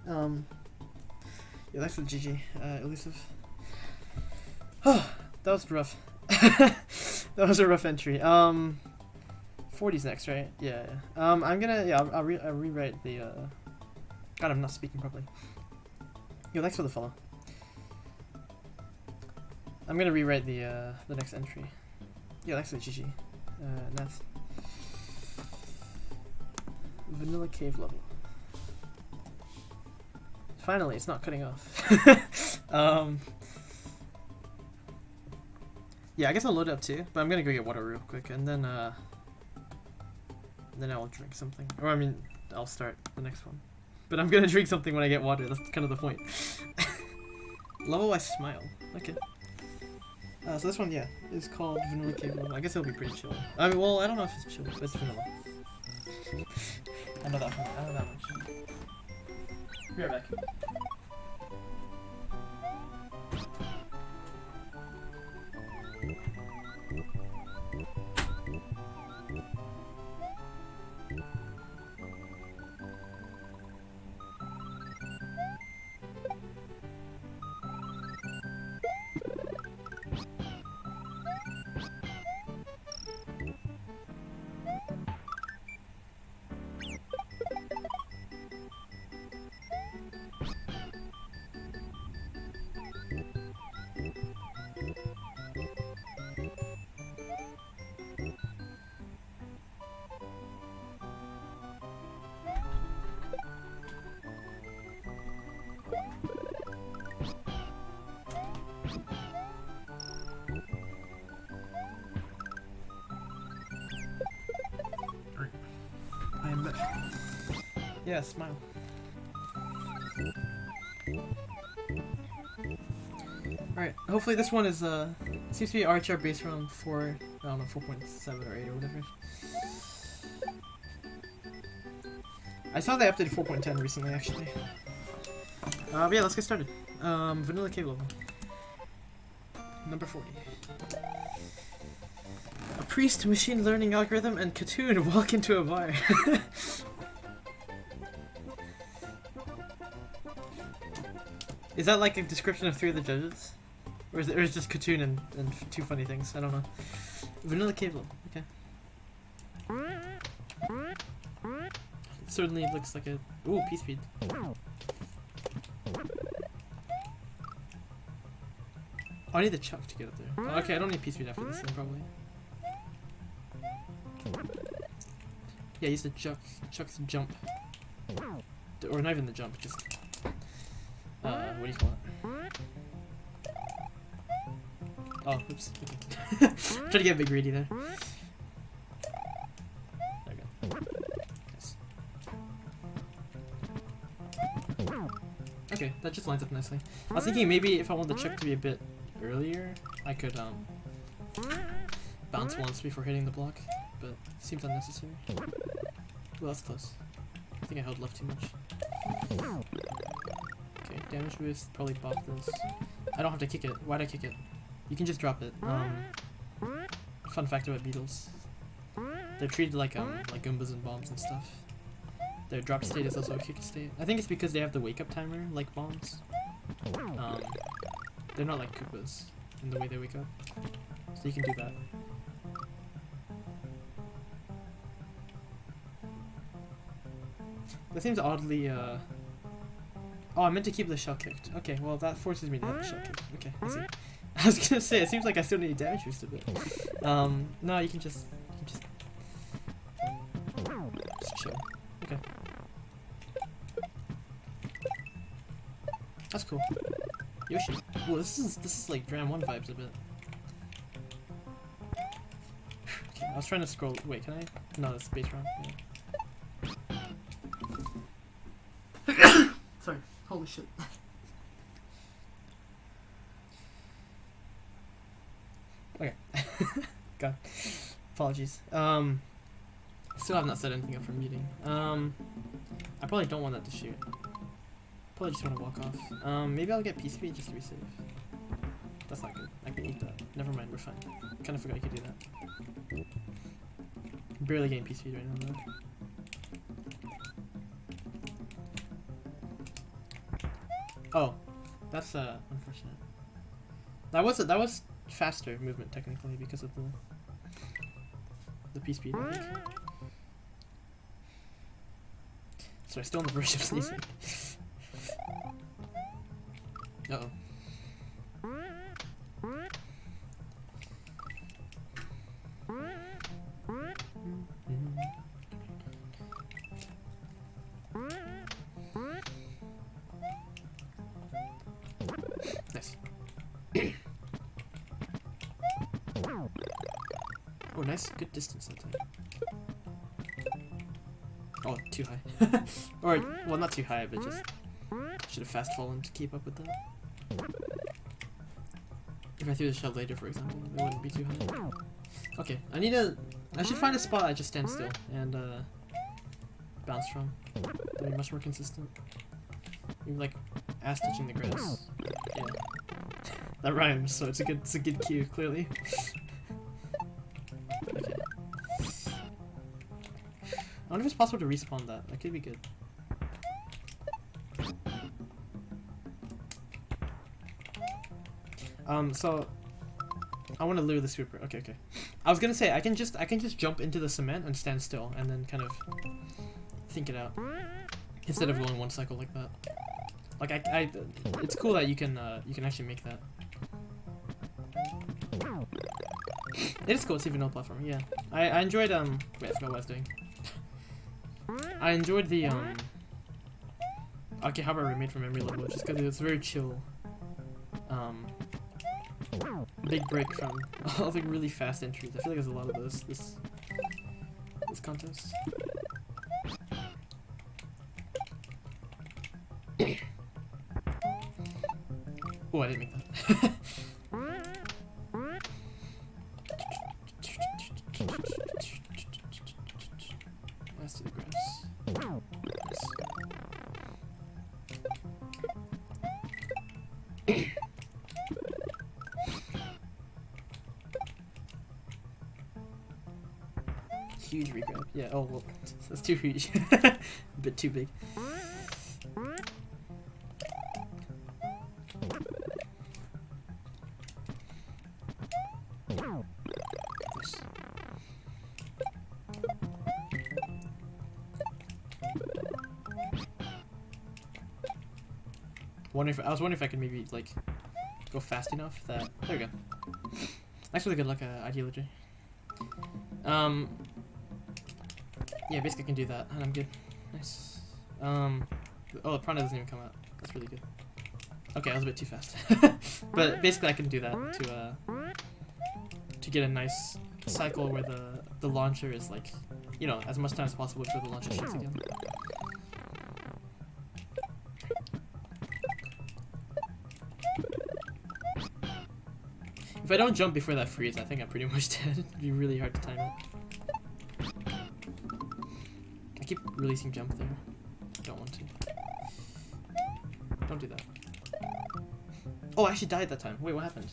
Yeah, that's a GG. Elusive. Oh, that was rough. That was a rough entry. 40's next, right? Yeah. I'm gonna, yeah, I'll rewrite the, God, I'm not speaking properly. Yo, thanks for the follow. I'm gonna rewrite the next entry. Yeah, thanks for the GG. Nice. Vanilla cave level. Finally, it's not cutting off. Yeah, I guess I'll load it up too, but I'm gonna go get water real quick, and then I'll drink something. Or I mean, I'll start the next one. But I'm gonna drink something when I get water. That's kind of the point. Level I smile. Okay. So this one, yeah, is called Vanilla Cave Level. I guess it'll be pretty chill. I mean, well, I don't know if it's chill, but it's vanilla. I know that much. Be right back. Yeah, smile. Alright, hopefully this one is, seems to be RHR based around 4, I don't know, 4.7 or 8 or whatever. I saw they updated 4.10 recently, actually. But yeah, let's get started. Vanilla Cave level. Number 40. A priest, machine learning algorithm, and Katoon walk into a bar. Is that like a description of 3 of the judges? Or is it just Katoon and 2 funny things? I don't know. Vanilla Cave level, okay. It certainly looks like a... Ooh, P speed. Oh, I need the chuck to get up there. Oh, okay, I don't need P speed after this then, probably. Yeah, use the chuck to jump. Or not even the jump, just... what do you call it? Oh, oops. Okay. Try to get a bit greedy there. There we go. Nice. okay, that just lines up nicely. I was thinking maybe if I want the check to be a bit earlier, I could bounce once before hitting the block, but seems unnecessary. Well, that's close. I think I held left too much. Okay, damage boost, probably bop this. I don't have to kick it. Why'd I kick it? You can just drop it. Fun fact about beetles. They're treated like Goombas and bombs and stuff. Their drop state is also a kick state. I think it's because they have the wake up timer like bombs. They're not like Koopas in the way they wake up. So you can do that. That seems oddly oh, I meant to keep the shell kicked. Okay, well that forces me to have the shell kicked. Okay, I see. I was gonna say, it seems like I still need a damage boost a bit. No, you can just chill. Okay. That's cool. Yoshi. Well, this is like Dram 1 vibes a bit. Okay, I was trying to scroll. Wait, can I? No, that's base round. Yeah. Sorry. Holy shit. Okay. God. Apologies. Still have not set anything up for muting. I probably don't want that to shoot. Probably just want to walk off. Maybe I'll get PCB just to be safe. That's not good. I can eat that. Never mind, we're fine. Kinda forgot you could do that. Barely getting PCB right now though. Oh. That's unfortunate. That was faster movement technically because of the P speed, I think. So I'm still on the verge of sneezing. Uh-oh. Nice. Oh, nice. Good distance that time. Oh, too high. Or, well, not too high, but just should have fast fallen to keep up with that. If I threw the shell later, for example, it wouldn't be too high. Okay, I should find a spot I just stand still and bounce from. That'd be much more consistent. Maybe like ass touching the grass. Yeah. That rhymes, so it's a good cue, clearly. Okay. I wonder if it's possible to respawn that. That could be good. So I want to lure the super. Okay. I was gonna say I can just jump into the cement and stand still and then kind of think it out instead of going one cycle like that. Like it's cool that you can actually make that. It is cool. It's even no platform. Yeah, I enjoyed wait, I forgot what I was doing. I enjoyed the Akihabara remade from memory level just because it was very chill. Big break from all the really fast entries. I feel like there's a lot of those this contest. Oh, I didn't make that. Last to the grass. Nice. Huge regrab. Yeah, oh well, that's too huge. A bit too big. Nice. I was wondering if I could maybe like go fast enough that there we go. That's really good luck, ideology. Yeah, basically I can do that, and I'm good. Nice. Oh, the Prana doesn't even come out. That's really good. Okay, I was a bit too fast. But basically I can do that to get a nice cycle where the launcher is like, you know, as much time as possible before the launcher shoots again. I don't jump before that freeze, I think I'm pretty much dead. It'd be really hard to time it. I keep releasing jump there. Don't want to. Don't do that. Oh, I actually died that time. Wait, what happened?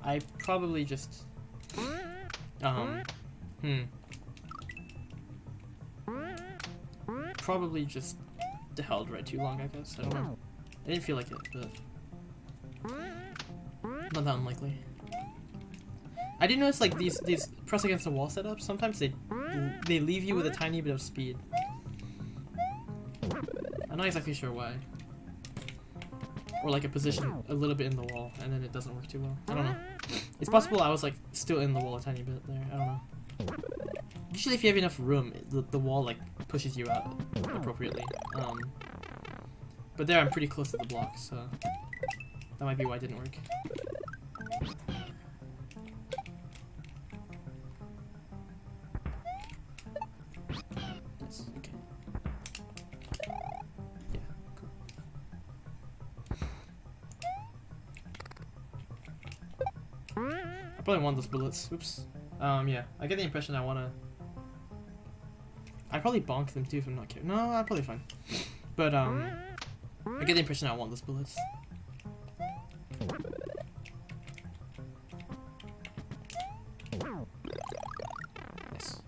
I probably just... Probably just held right too long, I guess. I don't know. I didn't feel like it, but... Not that unlikely. I did notice like these press against the wall setups, sometimes they leave you with a tiny bit of speed. I'm not exactly sure why. Or like a position a little bit in the wall and then it doesn't work too well. I don't know. It's possible I was like still in the wall a tiny bit there. I don't know. Usually if you have enough room, the wall like pushes you out appropriately. But there I'm pretty close to the block, so that might be why it didn't work. Nice, okay. Yeah, cool. I probably want those bullets. Oops. Yeah, I get the impression I wanna... I'd probably bonk them too if I'm not careful. No, I'm probably fine. But, I get the impression I want those bullets. Nice.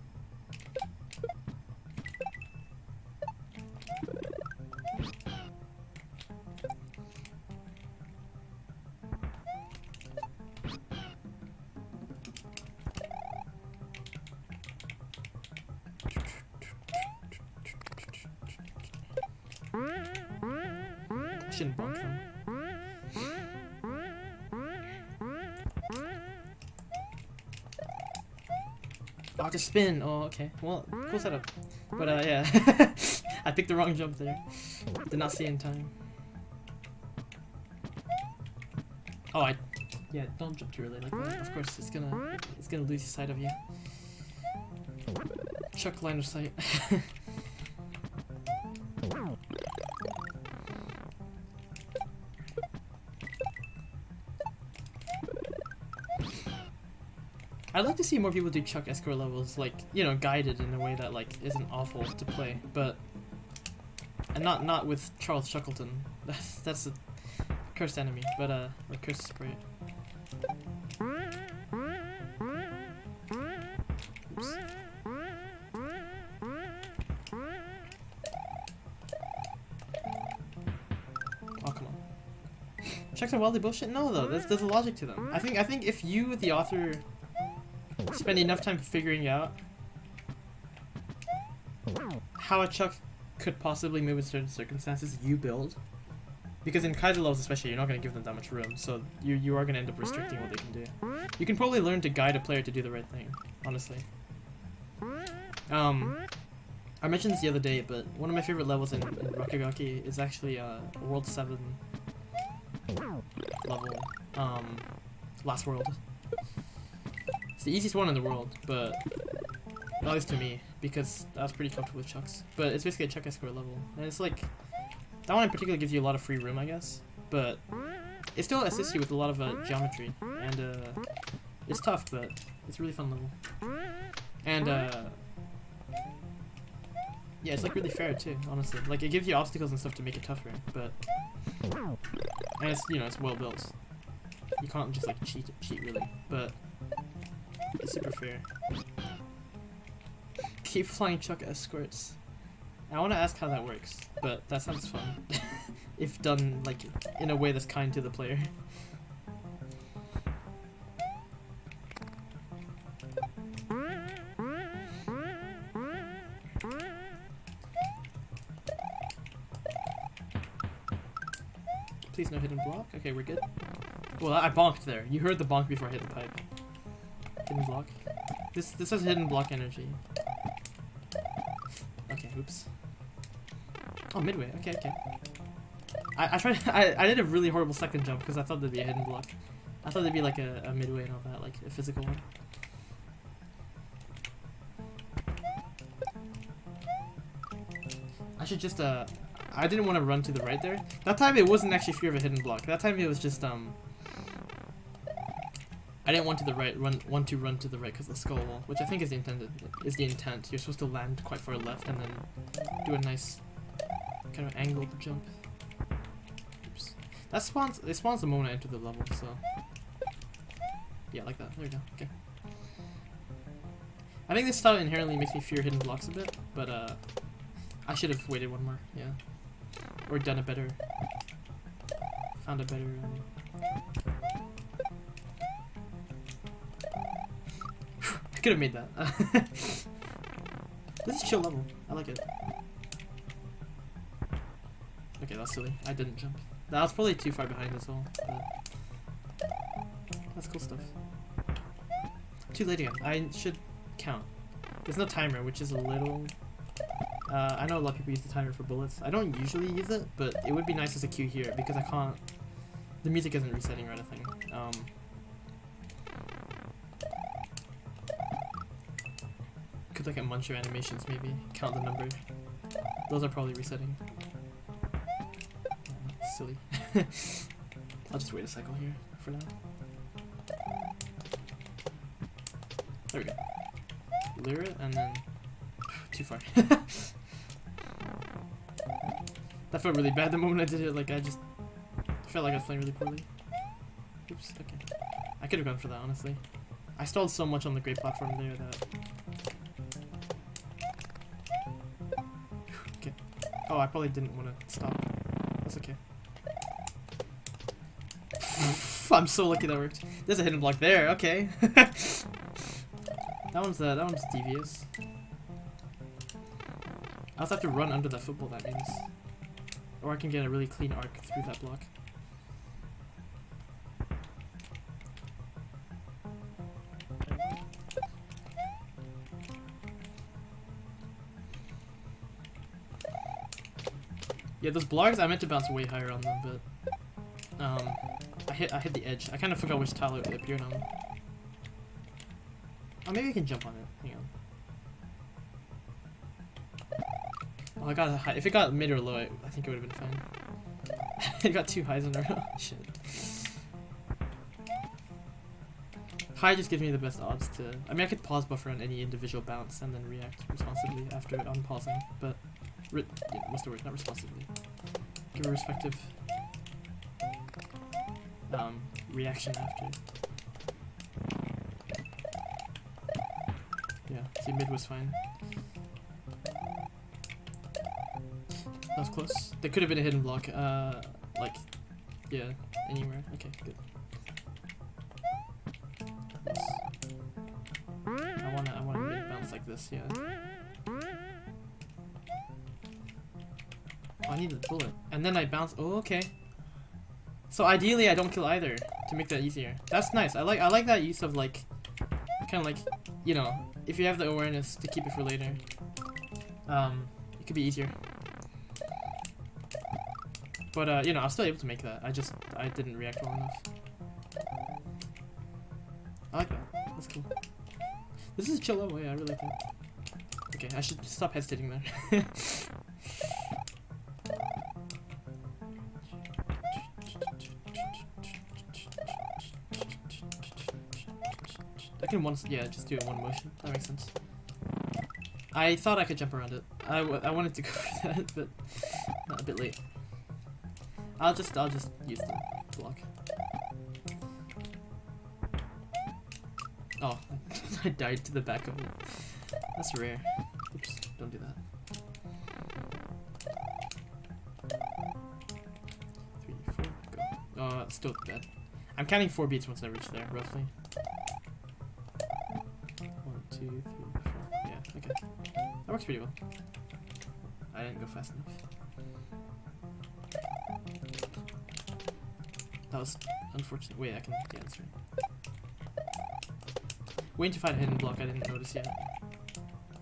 Shouldn't bonk them. Oh, to spin. Oh, okay. Well, cool setup. But yeah, I picked the wrong jump there. Did not see it in time. Oh, yeah. Don't jump too early like that. Of course, it's gonna lose sight of you. Chuck line of sight. I'd like to see more people do Chuck escort levels, like, you know, guided in a way that, like, isn't awful to play, but... And not with Charles Chuckleton. That's a cursed enemy, but, like, cursed sprite. Oops. Oh, come on. Chucks are wildly bullshit? No, though, there's a logic to them. I think if you, the author... spend enough time figuring out how a Chuck could possibly move in certain circumstances you build, because in Kaizo levels especially you're not going to give them that much room, so you are going to end up restricting what they can do. You can probably learn to guide a player to do the right thing, honestly. I mentioned this the other day, but one of my favorite levels in Rakugaki is actually World 7 level, Last World. It's the easiest one in the world, but at least to me, because I was pretty comfortable with Chucks. But it's basically a Chuck escort level, and it's like that one in particular gives you a lot of free room, I guess. But it still assists you with a lot of geometry, and it's tough, but it's a really fun level. And yeah, it's like really fair too, honestly. Like it gives you obstacles and stuff to make it tougher, but and it's, you know, it's well built. You can't just like cheat really, but it's super fair. Keep flying Chuck escorts. I want to ask how that works, but that sounds fun. If done like in a way that's kind to the player. Please no hidden block. Okay, we're good. Well, I bonked there. You heard the bonk before I hit the pipe. Hidden block. This has hidden block energy. Okay, oops. Oh, midway. Okay. I tried. I did a really horrible second jump because I thought there'd be a hidden block. I thought there'd be like a midway and all that, like a physical one. I should just I didn't want to run to the right there. That time it wasn't actually fear of a hidden block. That time it was just I didn't want to the right want to run to the right because of the skull wall, which I think is the intent. You're supposed to land quite far left and then do a nice kind of angled jump. Oops. It spawns the moment I enter the level, so yeah, like that. There we go. Okay. I think this style inherently makes me fear hidden blocks a bit, but I should have waited one more, yeah, or done a better, found a better. I could have made that. This is chill level. I like it. Okay, that's silly. I didn't jump. That was probably too far behind as well, but that's cool stuff. Too late again. I should count. There's no timer, which is a little... I know a lot of people use the timer for bullets. I don't usually use it, but it would be nice as a cue here because I can't... The music isn't resetting or anything. Could look at Muncher animations maybe. Count the number. Those are probably resetting. Silly. I'll just wait a cycle here for now. There we go. Lure it and then... Too far. That felt really bad the moment I did it, like I just felt like I was playing really poorly. Oops, okay. I could have gone for that, honestly. I stalled so much on the great platform there that... Okay. Oh, I probably didn't want to stop. That's okay. I'm so lucky that worked. There's a hidden block there, okay. That one's devious. I also have to run under that football, that means. Or I can get a really clean arc through that block. Yeah, those blocks, I meant to bounce way higher on them, but I hit the edge. I kind of forgot which tile it appeared on. Oh, maybe I can jump on it. Hang on. Oh, I got a high. If it got mid or low, I think it would have been fine. It got 2 highs in a row. Shit. High just gives me the best odds to... I mean, I could pause buffer on any individual bounce and then react responsibly after unpausing, but... yeah, what's the word? Not responsibly. Give a respective... reaction after. Yeah, see, mid was fine. That was close. There could have been a hidden block, like, yeah, anywhere. Okay, good. I wanna mid bounce like this, yeah. Oh, I need the bullet. And then I bounce, oh, okay. So ideally I don't kill either, to make that easier. That's nice, I like that use of like, kinda like, you know, if you have the awareness to keep it for later, it could be easier. But, you know, I was still able to make that. I didn't react well enough. I like that. That's cool. This is a chill level, yeah, I really like it. Okay, I should stop hesitating there. I can just do it in one motion. That makes sense. I thought I could jump around it. I wanted to go for that, but a bit late. I'll just use the block. Oh, I died to the back of it. That's rare. Oops, don't do that. 3, 4, go. Oh, it's still dead. I'm counting 4 beats once I reach there, roughly. 1, 2, 3, 4. Yeah, okay. That works pretty well. I didn't go fast enough. That was unfortunate. Wait, I can... Yeah, that's right. Waiting to find a hidden block I didn't notice yet.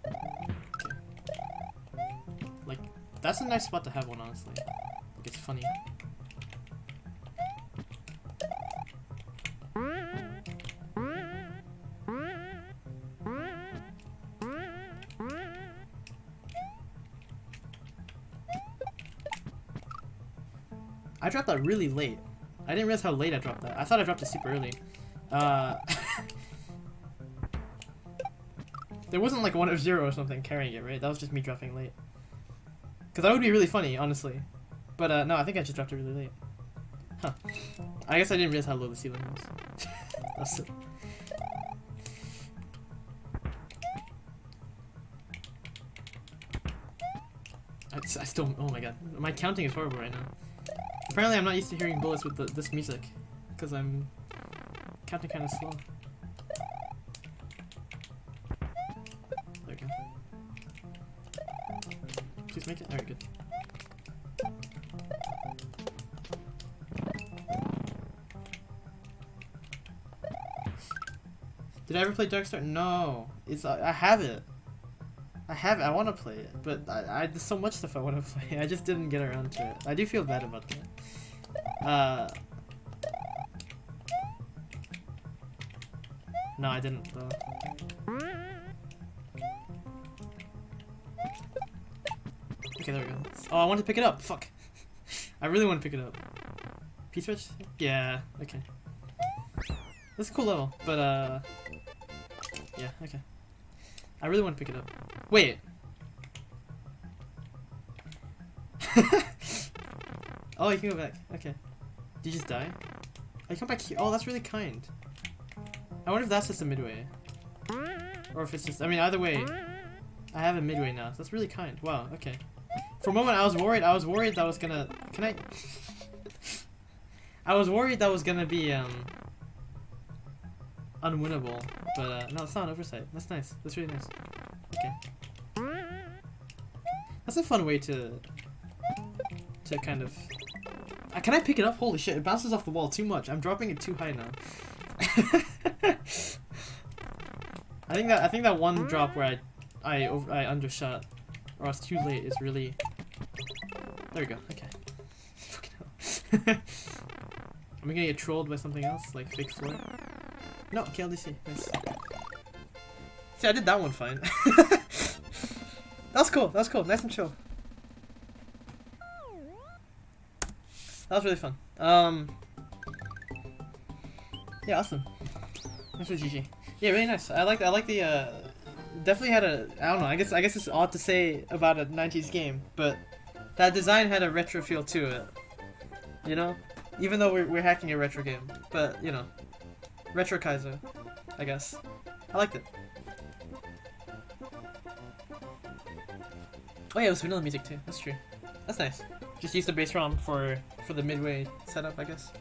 Okay. Like, that's a nice spot to have one, honestly. Like, it's funny. I dropped that really late. I didn't realize how late I dropped that. I thought I dropped it super early. There wasn't like 1 or 0 or something carrying it, right? That was just me dropping late. Because that would be really funny, honestly. But no, I think I just dropped it really late. Huh. I guess I didn't realize how low the ceiling was. That's it. I still, oh my god, my counting is horrible right now. Apparently I'm not used to hearing bullets with this music, because I'm counting kind of slow. There we go. Please make it. Alright, good. Did I ever play Darkstar? No. It's I have it. I have it. I want to play it, but there's so much stuff I want to play. I just didn't get around to it. I do feel bad about that. No, I didn't though. Okay, there we go. Oh, I want to pick it up. Fuck. I really want to pick it up. Peace Switch? Yeah. Okay. That's a cool level, but yeah. Okay. I really want to pick it up. Wait. Oh, you can go back. Okay. Did you just die? Oh, you come back here. Oh, that's really kind. I wonder if that's just a midway. Or if it's just... I mean, either way, I have a midway now. So that's really kind. Wow, okay. For a moment, I was worried that was gonna... Can I... I was worried that was gonna be, unwinnable. But, no, it's not an oversight. That's nice. That's really nice. Okay. That's a fun way to kind of... Can I pick it up? Holy shit, it bounces off the wall too much. I'm dropping it too high now. I think that one drop where I undershot or I was too late is really... There we go, okay. Fucking hell. Am I gonna get trolled by something else? Like fake floor? No, KLDC. Nice. See, I did that one fine. That's cool, that's cool. Nice and chill. That was really fun. Yeah, awesome. Thanks for GG. Yeah, really nice. I like the definitely had a, I don't know, I guess it's odd to say about a 90s game, but that design had a retro feel to it. You know? Even though we're hacking a retro game, but you know, retro Kaizo, I guess. I liked it. Oh yeah, it was vanilla music too. That's true. That's nice. Just use the bass ROM for the midway setup, I guess.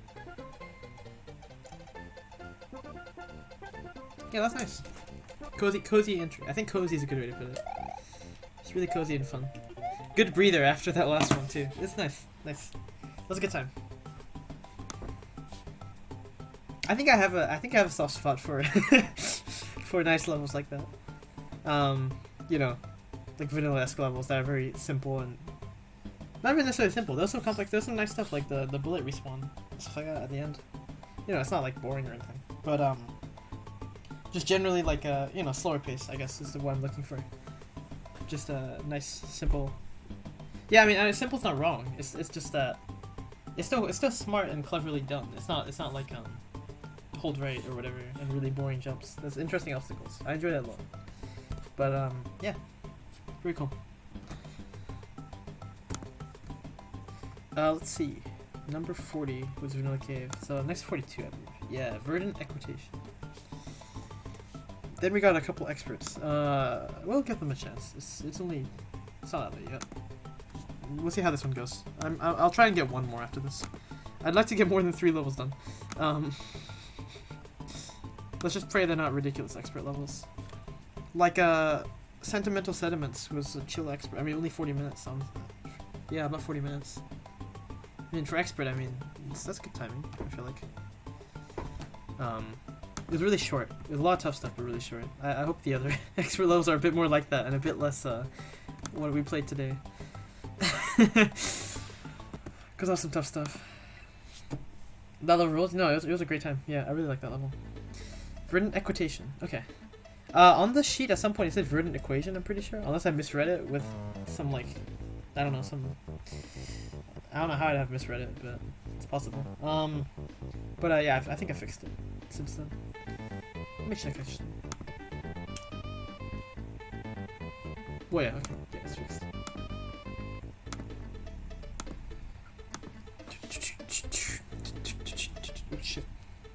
Yeah, that's nice. Cozy entry. I think cozy is a good way to put it. It's really cozy and fun. Good breather after that last one too. It's nice. Nice. That was a good time. I think I have a soft spot for for nice levels like that. You know, like vanilla-esque levels that are very simple and not even necessarily simple. There's some complex. There's some nice stuff like the bullet respawn stuff like that at the end. You know, it's not like boring or anything, but just generally like you know, slower pace, I guess, is the one I'm looking for. Just a nice, simple. Yeah, I mean, simple's not wrong. It's just that it's still smart and cleverly done. It's not like hold right or whatever and really boring jumps. There's interesting obstacles. I enjoy that a lot. But yeah, pretty cool. Let's see. Number 40 was Vanilla Cave. So next 42, I believe. Yeah, Verdant Equitation. Then we got a couple experts. We'll give them a chance. It's not that late yet. We'll see how this one goes. I'll try and get one more after this. I'd like to get more than 3 levels done. Let's just pray they're not ridiculous expert levels. Like Sentimental Sediments was a chill expert. I mean, only 40 minutes. Yeah, about 40 minutes. I mean, for expert, I mean, that's good timing, I feel like. It was really short. It was a lot of tough stuff, but really short. I hope the other expert levels are a bit more like that and a bit less, what we played today. Because that was some tough stuff. That level rules? No, it was a great time. Yeah, I really like that level. Verdant Equitation. Okay. On the sheet at some point it said Verdant Equation, I'm pretty sure. Unless I misread it with some, like, I don't know, I don't know how I'd have misread it, but it's possible. But yeah, I think I fixed it since then. Let me check actually. Well, yeah, okay. Yeah, it's fixed. Oh, shit.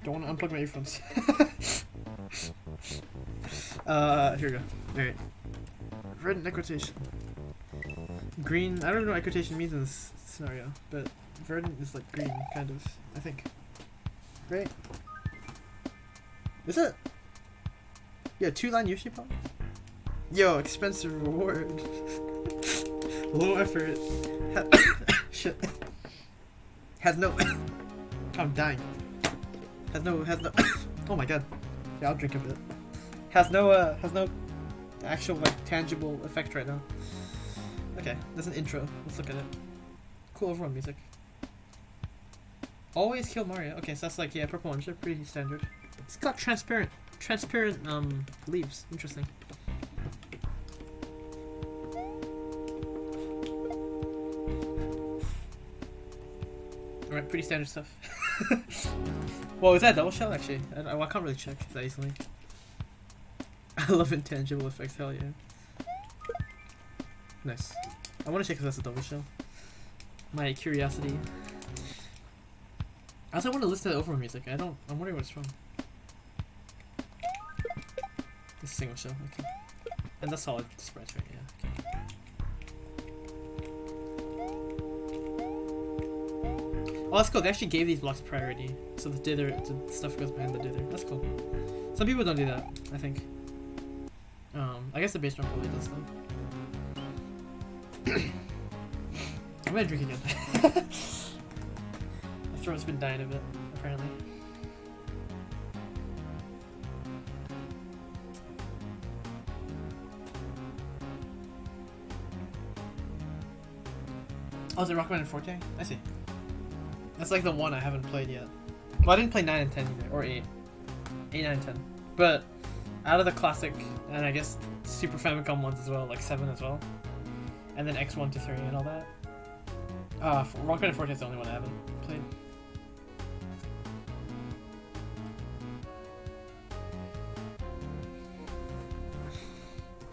Don't want to unplug my earphones. Here we go. Alright. Verdant Equitation. Green. I don't know what equitation means in this scenario, but verdant is like green, kind of, I think. Right? Is it? Yeah, 2-line Yoshi Pop? Yo, expensive reward. Low effort. Shit. Has no. I'm dying. Has no. Oh my god. Yeah, I'll drink a bit. Has no actual like tangible effect right now. Okay, there's an intro. Let's look at it. Cool overall music. Always kill Mario. Okay, so that's like, yeah, purple ones are pretty standard. It's got transparent leaves. Interesting. Alright, pretty standard stuff. Well, is that a double shell actually? I can't really check that easily. I love intangible effects, hell yeah. Nice. I want to check if that's a double shell. My curiosity. I also want to listen to the overall music. I'm wondering what it's from. It's a single shell, okay. And that's solid sprites, right? Yeah, okay. Oh, that's cool. They actually gave these blocks priority, so the dither, the stuff goes behind the dither. That's cool. Some people don't do that, I think. I guess the base drum probably does though. I'm gonna drink again. My throat's been dying a bit, apparently. Oh, is it Rockman and Forte? I see. That's like the one I haven't played yet. Well, I didn't play 9 and 10 either, or 8. 8, 9, and 10. But out of the classic, and I guess Super Famicom ones as well, like 7 as well. And then X1 to 3 and all that. Rockman and Forte is the only one I haven't played.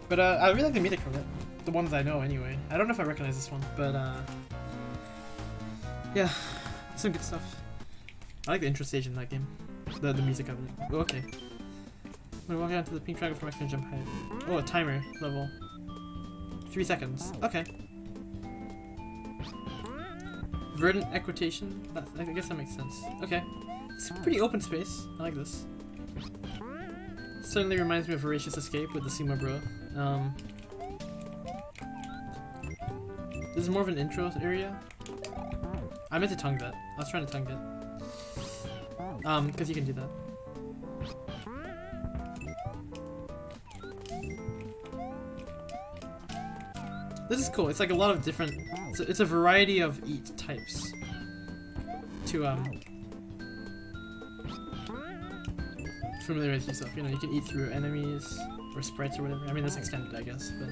But I really like the music from it. The ones I know anyway. I don't know if I recognize this one, but yeah, some good stuff. I like the intro stage in that game. The music of it. Oh, okay. I'm walking onto the pink triangle for maximum jump height. Oh, a timer level. 3 seconds. Okay. Verdant Equitation. I guess that makes sense. Okay. It's a pretty open space. I like this. Certainly reminds me of Voracious Escape with the Sumo Bro. This is more of an intro area. I meant to tongue that. I was trying to tongue it. Because you can do that. This is cool. It's like a lot of different. It's a variety of eat types. To familiarize yourself. You know, you can eat through enemies or sprites or whatever. I mean, that's extended, I guess, but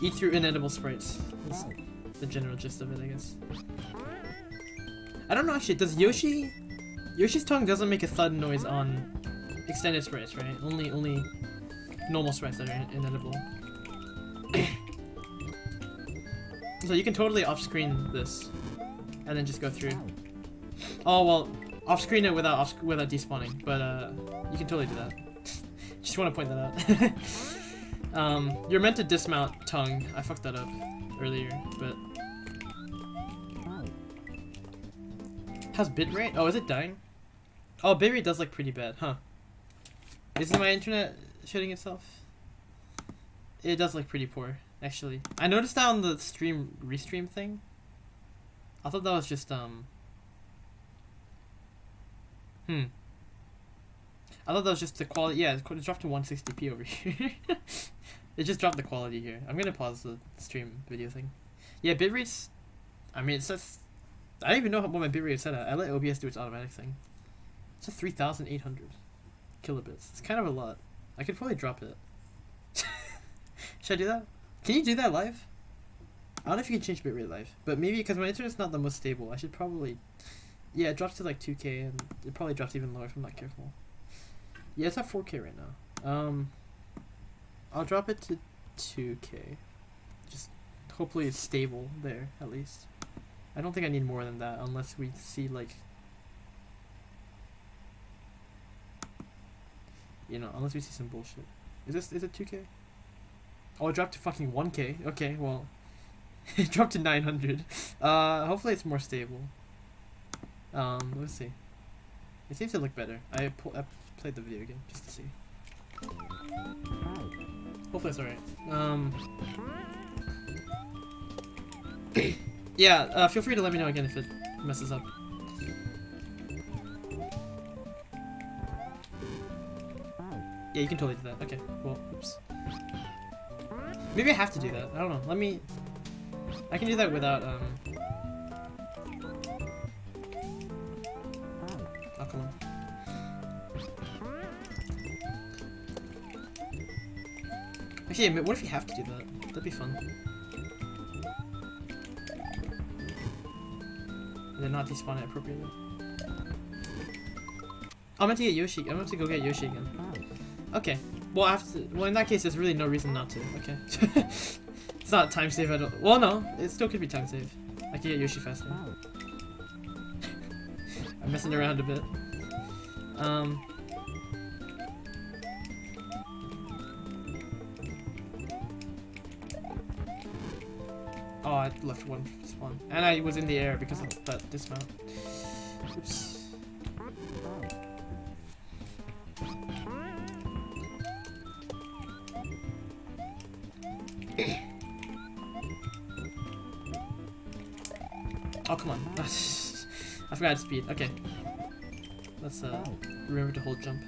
eat through inedible sprites. That's the general gist of it, I guess. I don't know actually. Does Yoshi's tongue doesn't make a thud noise on extended sprites, right? Only normal sprites that are inedible. So you can totally off-screen this, and then just go through. Oh well, off-screen it without despawning, but you can totally do that. Just want to point that out. You're meant to dismount tongue. I fucked that up earlier, but how's bitrate? Oh, is it dying? Oh, bitrate does look pretty bad, huh? Isn't my internet shutting itself? It does look pretty poor. Actually, I noticed that on the restream thing. I thought that was just I thought that was just the quality. Yeah, it dropped to 160p over here. It just dropped the quality here. I'm gonna pause the stream video thing. Yeah, bitrates. I mean, it says. I don't even know what my bitrate is set at. I let OBS do its automatic thing. It's at 3,800 kilobits. It's kind of a lot. I could probably drop it. Should I do that? Can you do that live? I don't know if you can change bitrate live, but maybe because my internet's not the most stable, I should probably. Yeah, it drops to like 2K, and it probably drops even lower if I'm not careful. Yeah, it's at 4K right now. I'll drop it to 2K. hopefully it's stable there, at least. I don't think I need more than that, unless we see, like... You know, unless we see some bullshit. Is it 2K? Oh, it dropped to fucking 1K. Okay, well... it dropped to 900. Hopefully it's more stable. Let's see. It seems to look better. I played the video again, just to see. Hopefully it's alright. Yeah, feel free to let me know again if it messes up. Yeah, you can totally do that. Okay, well, oops. Maybe I have to do that. I don't know. Let me... I can do that without, Oh, come on. Actually, what if you have to do that? That'd be fun. And then not despawn it appropriately. I'm meant to get Yoshi. I'm meant to go get Yoshi again. Okay. Well, I have to. Well, in that case, there's really no reason not to. Okay. It's not time save at all. Well, no, it still could be time save. I can get Yoshi faster. I'm messing around a bit. Oh, I left one spawn. And I was in the air because of that dismount. Oops. Oh, come on. I forgot speed. Okay. Let's remember to hold jump.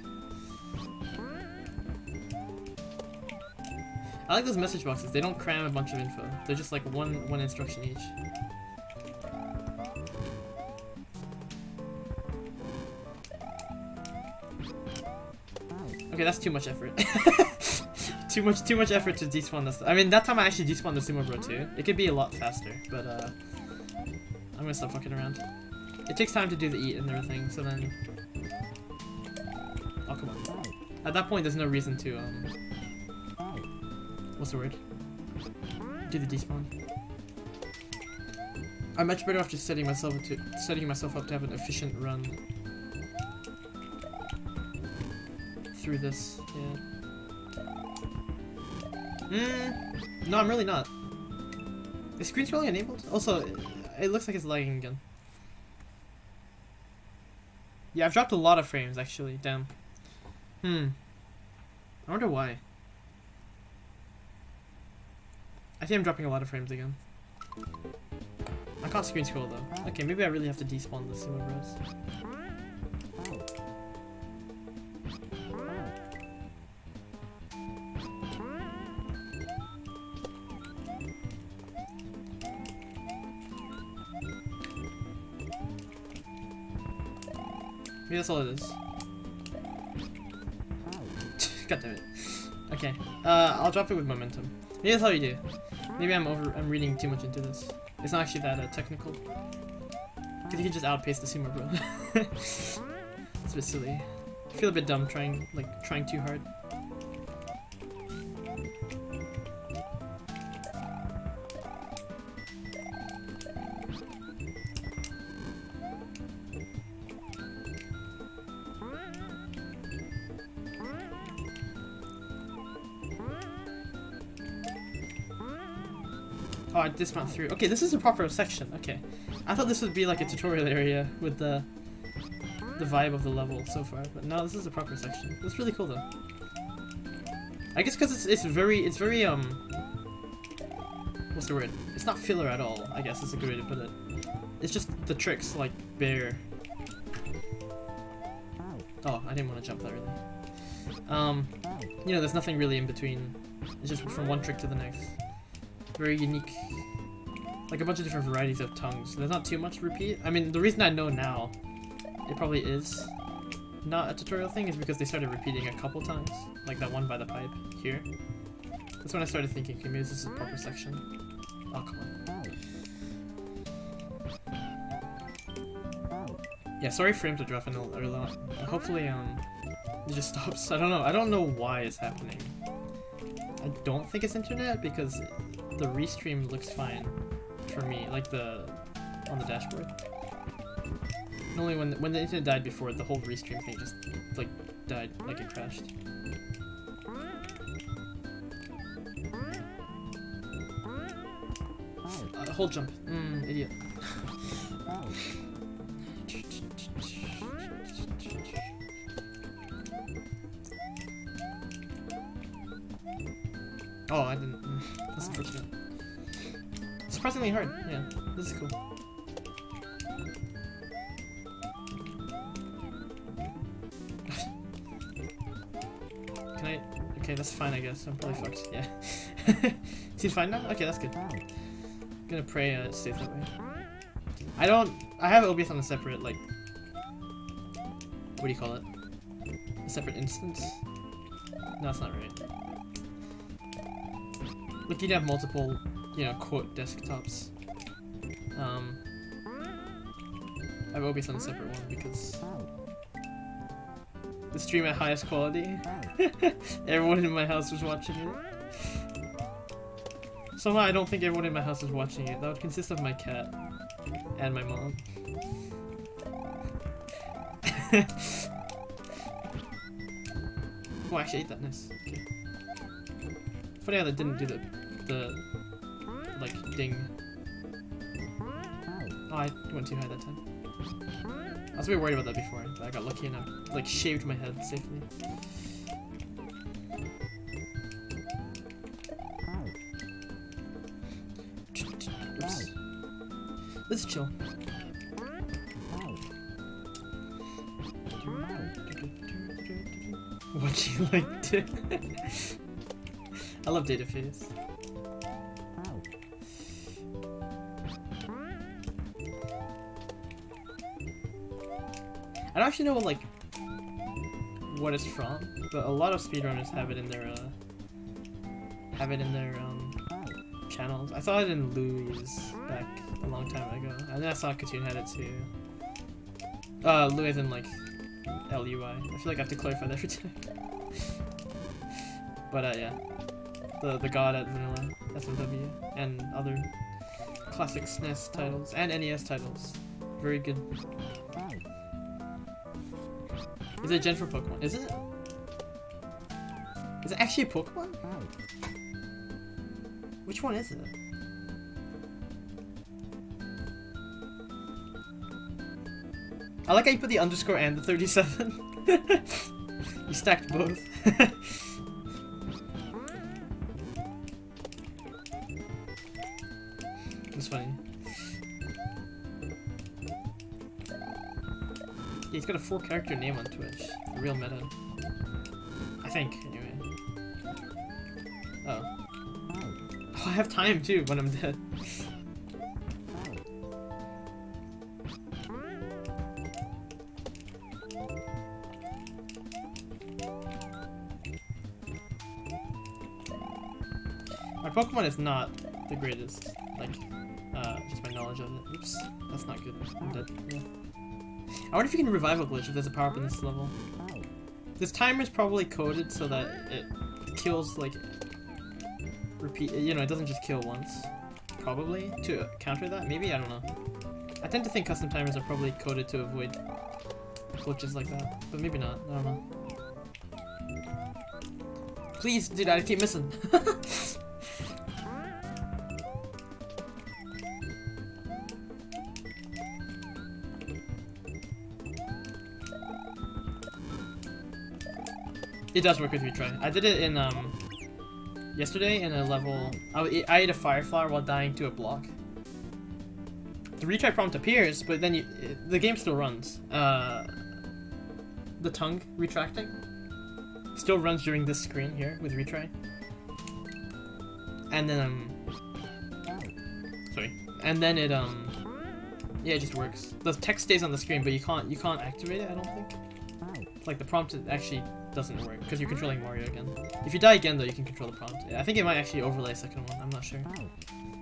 I like those message boxes. They don't cram a bunch of info. They're just like one instruction each. Okay, that's too much effort. too much effort to despawn this. I mean, that time I actually despawned the Sumo Bro too. It could be a lot faster, but I'm gonna stop fucking around. It takes time to do the eat and everything, so then... Oh, come on. At that point, there's no reason to, what's the word? Do the despawn. I'm much better off just setting myself up to have an efficient run through this. Yeah. No, I'm really not. Is screen scrolling enabled? Also, it looks like it's lagging again. Yeah, I've dropped a lot of frames actually. Damn. I wonder why. I think I'm dropping a lot of frames again. I can't screen scroll though. Okay, maybe I really have to despawn the Sumo Bros. Maybe that's all it is. God damn it. Okay. I'll drop it with momentum. Maybe that's how you do. Maybe I'm reading too much into this. It's not actually that technical. Because you can just outpace the Sumo Bro. It's a bit silly. I feel a bit dumb trying too hard. Oh, I dismount through. Okay, this is a proper section. Okay. I thought this would be like a tutorial area with the vibe of the level so far, but no, this is a proper section. It's really cool though. I guess because it's very what's the word? It's not filler at all, I guess is a good way to put it. It's just the tricks like bear. Oh, I didn't want to jump that really. You know, there's nothing really in between. It's just from one trick to the next. Very unique, like a bunch of different varieties of tongues. There's not too much repeat. I mean, the reason I know now it probably is not a tutorial thing is because they started repeating a couple times, like that one by the pipe here. That's when I started thinking, okay, maybe this is a proper section. Oh, come on. Yeah, sorry frames are dropping a lot. Hopefully, it just stops. I don't know. I don't know why it's happening. I don't think it's internet because the restream looks fine for me, like on the dashboard. And only when the internet died before, the whole restream thing just like died, like it crashed. Hold jump. Idiot. Oh, I didn't. That's unfortunate. Surprisingly hard. Yeah, this is cool. Can I? Okay, that's fine, I guess. I'm probably fucked. Yeah. Is he fine now? Okay, that's good. I'm gonna pray it stays that way. I have OBS on a separate, like, what do you call it? A separate instance? No, that's not right. Look, you'd have multiple, you know, quote desktops. I have OBS on a separate one because the stream at highest quality. Everyone in my house was watching it. Somehow I don't think everyone in my house was watching it. That would consist of my cat and my mom. Oh, I actually ate that. Nice. Okay. Funny how that didn't do the like ding. Oh, I went too high that time. I was a bit worried about that before, but I got lucky and I like shaved my head safely. Oops. Let's chill. What you liked it? I love data phase. I don't actually know like what it's from, but a lot of speedrunners have it in their channels. I saw it in Louis back a long time ago, and then I saw Katoon had it too. Louis in like LUI. I feel like I have to clarify that every time. But yeah, the god at Vanilla, SMW, and other classic SNES titles and NES titles. Very good. Is it a gen for Pokemon? Is it? Is it actually a Pokemon? Which one is it? I like how you put the underscore and the 37. You stacked both. That's funny. Yeah, he's got a 4-character name on Twitch. Real meta. I think, anyway. Oh. Oh, I have time too when I'm dead. My Pokemon is not the greatest, like, just my knowledge of it. Oops, that's not good. I'm dead. Yeah. I wonder if you can revive a glitch if there's a power-up in this level. This timer is probably coded so that it kills, like, you know, it doesn't just kill once. Probably, to counter that. Maybe, I don't know. I tend to think custom timers are probably coded to avoid glitches like that, but maybe not. I don't know. Please, dude, I keep missing. It does work with retry. I did it in yesterday in a level. I ate a fire flower while dying to a block. The retry prompt appears, but then the game still runs. The tongue retracting still runs during this screen here with retry. And then sorry. And then it yeah, it just works. The text stays on the screen, but you can't activate it. I don't think. Like the prompt actually doesn't work because you're controlling Mario again. If you die again though, you can control the prompt. Yeah, I think it might actually overlay a second one. I'm not sure,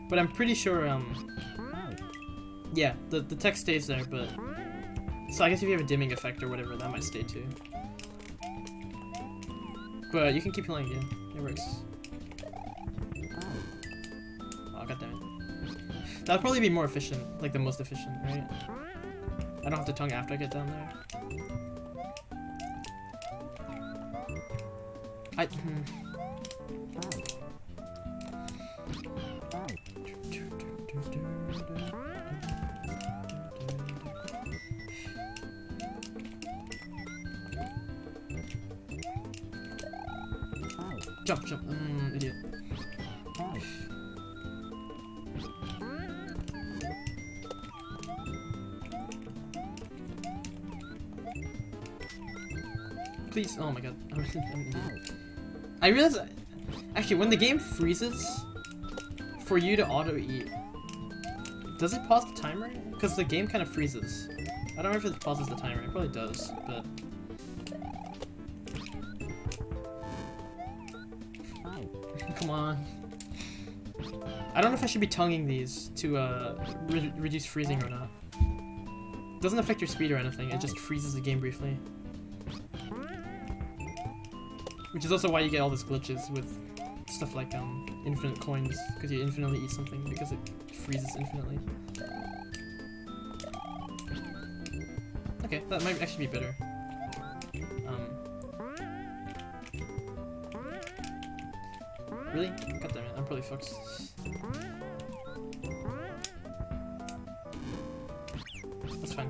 but I'm pretty sure. Yeah, the text stays there, but so I guess if you have a dimming effect or whatever, that might stay too. But you can keep playing. Yeah, it works. Oh, goddammit. That would probably be more efficient, like the most efficient, right? I don't have to tongue after I get down there. Jump, jump. Idiot. Please. Oh my god. I'm an idiot. I realize. Actually, when the game freezes, for you to auto-eat, does it pause the timer? Because the game kind of freezes. I don't know if it pauses the timer. It probably does, but. Come on. I don't know if I should be tonguing these to reduce freezing or not. It doesn't affect your speed or anything, it just freezes the game briefly. Which is also why you get all these glitches with stuff like infinite coins, because you infinitely eat something because it freezes infinitely. Okay, that might actually be better. Really? God damn it, I'm probably fucked. That's fine.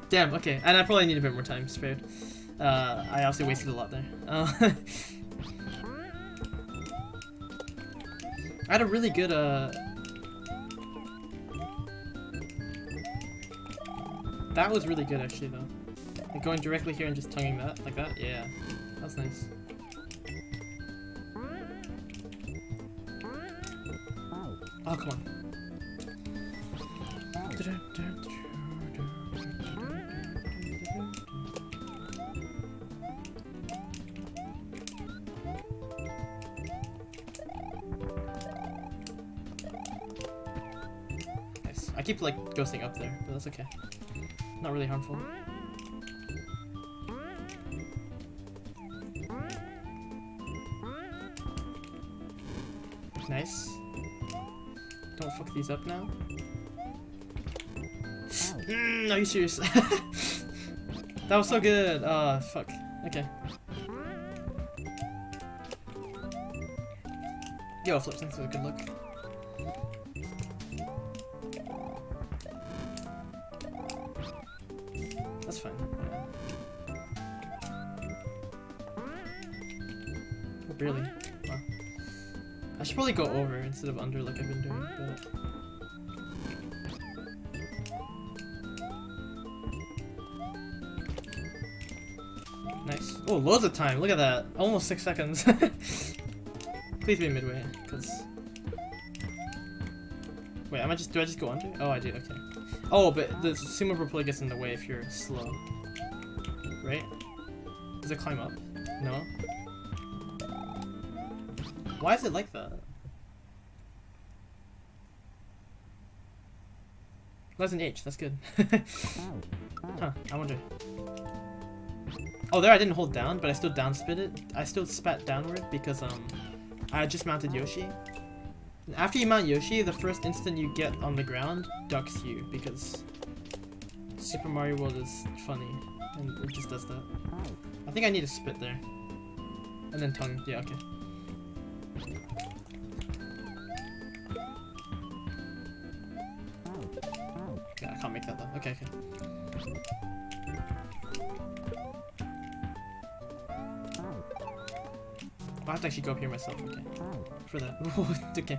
Damn, okay. And I probably need a bit more time spared. I obviously wasted a lot there. I had a really good, That was really good actually though. Like going directly here and just tonguing that, like that, yeah. That's nice. Oh, come on. Nice. I keep like ghosting up there, but that's okay. Not really harmful. Nice. Don't fuck these up now. Are you serious? That was so good. Fuck. Okay. Yo, flip, thanks for the good luck. That's fine. Oh, barely. Wow. I should probably go over instead of under like I've been doing, but... Nice. Oh, loads of time. Look at that. Almost 6 seconds. Please be midway, because... Wait, do I just go under? Oh, I do, okay. Oh, but the sumo propel gets in the way if you're slow. Right? Does it climb up? No? Why is it like that? That's an H, that's good. Huh, I wonder. Oh, there I didn't hold down, but I still downspit it. I still spat downward because I just mounted Yoshi. After you mount Yoshi, the first instant you get on the ground ducks you because Super Mario World is funny and it just does that. I think I need a spit there. And then tongue, yeah, okay. Yeah, I can't make that though. Okay, okay. I have to actually go up here myself, okay. For that. Okay.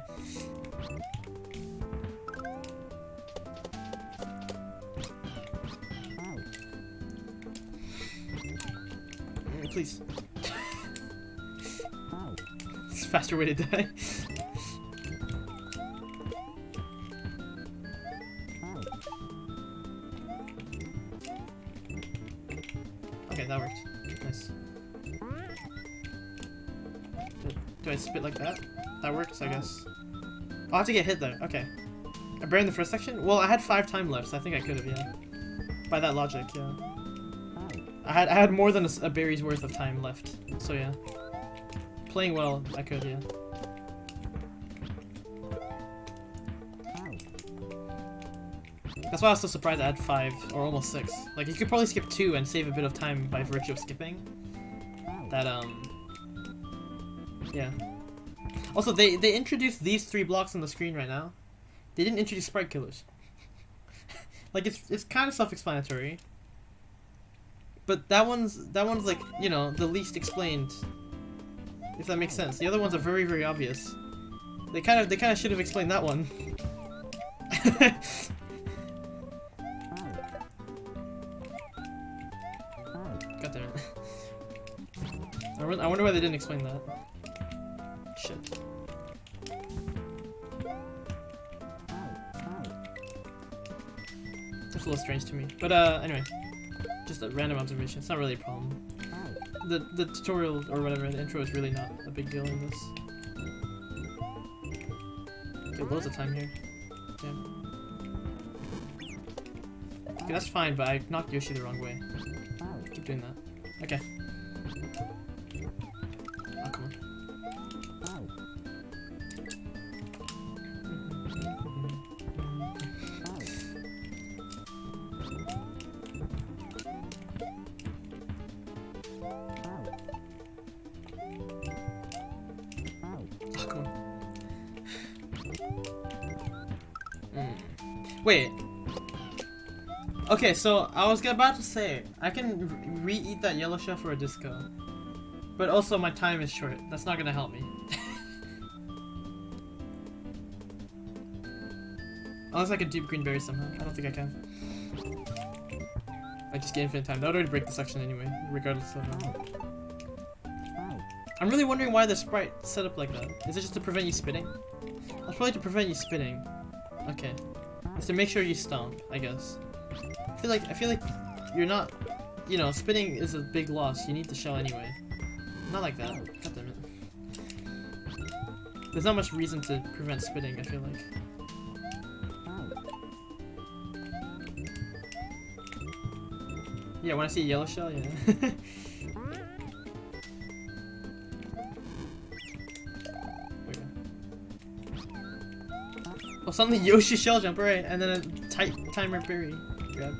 Please. It's a faster way to die. Okay, that worked. Nice. Do I spit like that? That works, I guess. I'll have to get hit there. Okay. I burned the first section? Well, I had 5 time left, so I think I could have, yeah. By that logic, yeah. I had more than a berry's worth of time left, so yeah. Playing well, I could, yeah. That's why I was so surprised I had 5 or almost 6. Like, you could probably skip 2 and save a bit of time by virtue of skipping. That, yeah. Also, they introduced these 3 blocks on the screen right now. They didn't introduce sprite killers. Like, it's kind of self-explanatory. But that one's like, you know, the least explained. If that makes sense. The other ones are very, very obvious. They kind of should have explained that one. God damn it. I wonder why they didn't explain that. Shit. That's a little strange to me. But anyway. Just a random observation. It's not really a problem. The tutorial or whatever, the intro is really not a big deal in this. Okay, loads of time here. Damn. Okay, that's fine, but I knocked Yoshi the wrong way. Keep doing that. Okay. Oh, come on. Wait. Okay, so I was about to say I can re-eat that yellow shell for a disco, but also my time is short. That's not gonna help me. Unless I can deep green berry somehow. I don't think I can. I just get infinite time. That would already break the section anyway, regardless of. I'm really wondering why the sprite set up like that. Is it just to prevent you spitting? That's probably to prevent you spitting. Okay. It's to make sure you stomp, I guess. I feel like you're not, you know, spitting is a big loss. You need the shell anyway. Not like that. God damn it. There's not much reason to prevent spitting, I feel like. Yeah, when I see a yellow shell, yeah. Oh, suddenly Yoshi shell jump, right? And then a tight timer berry grab.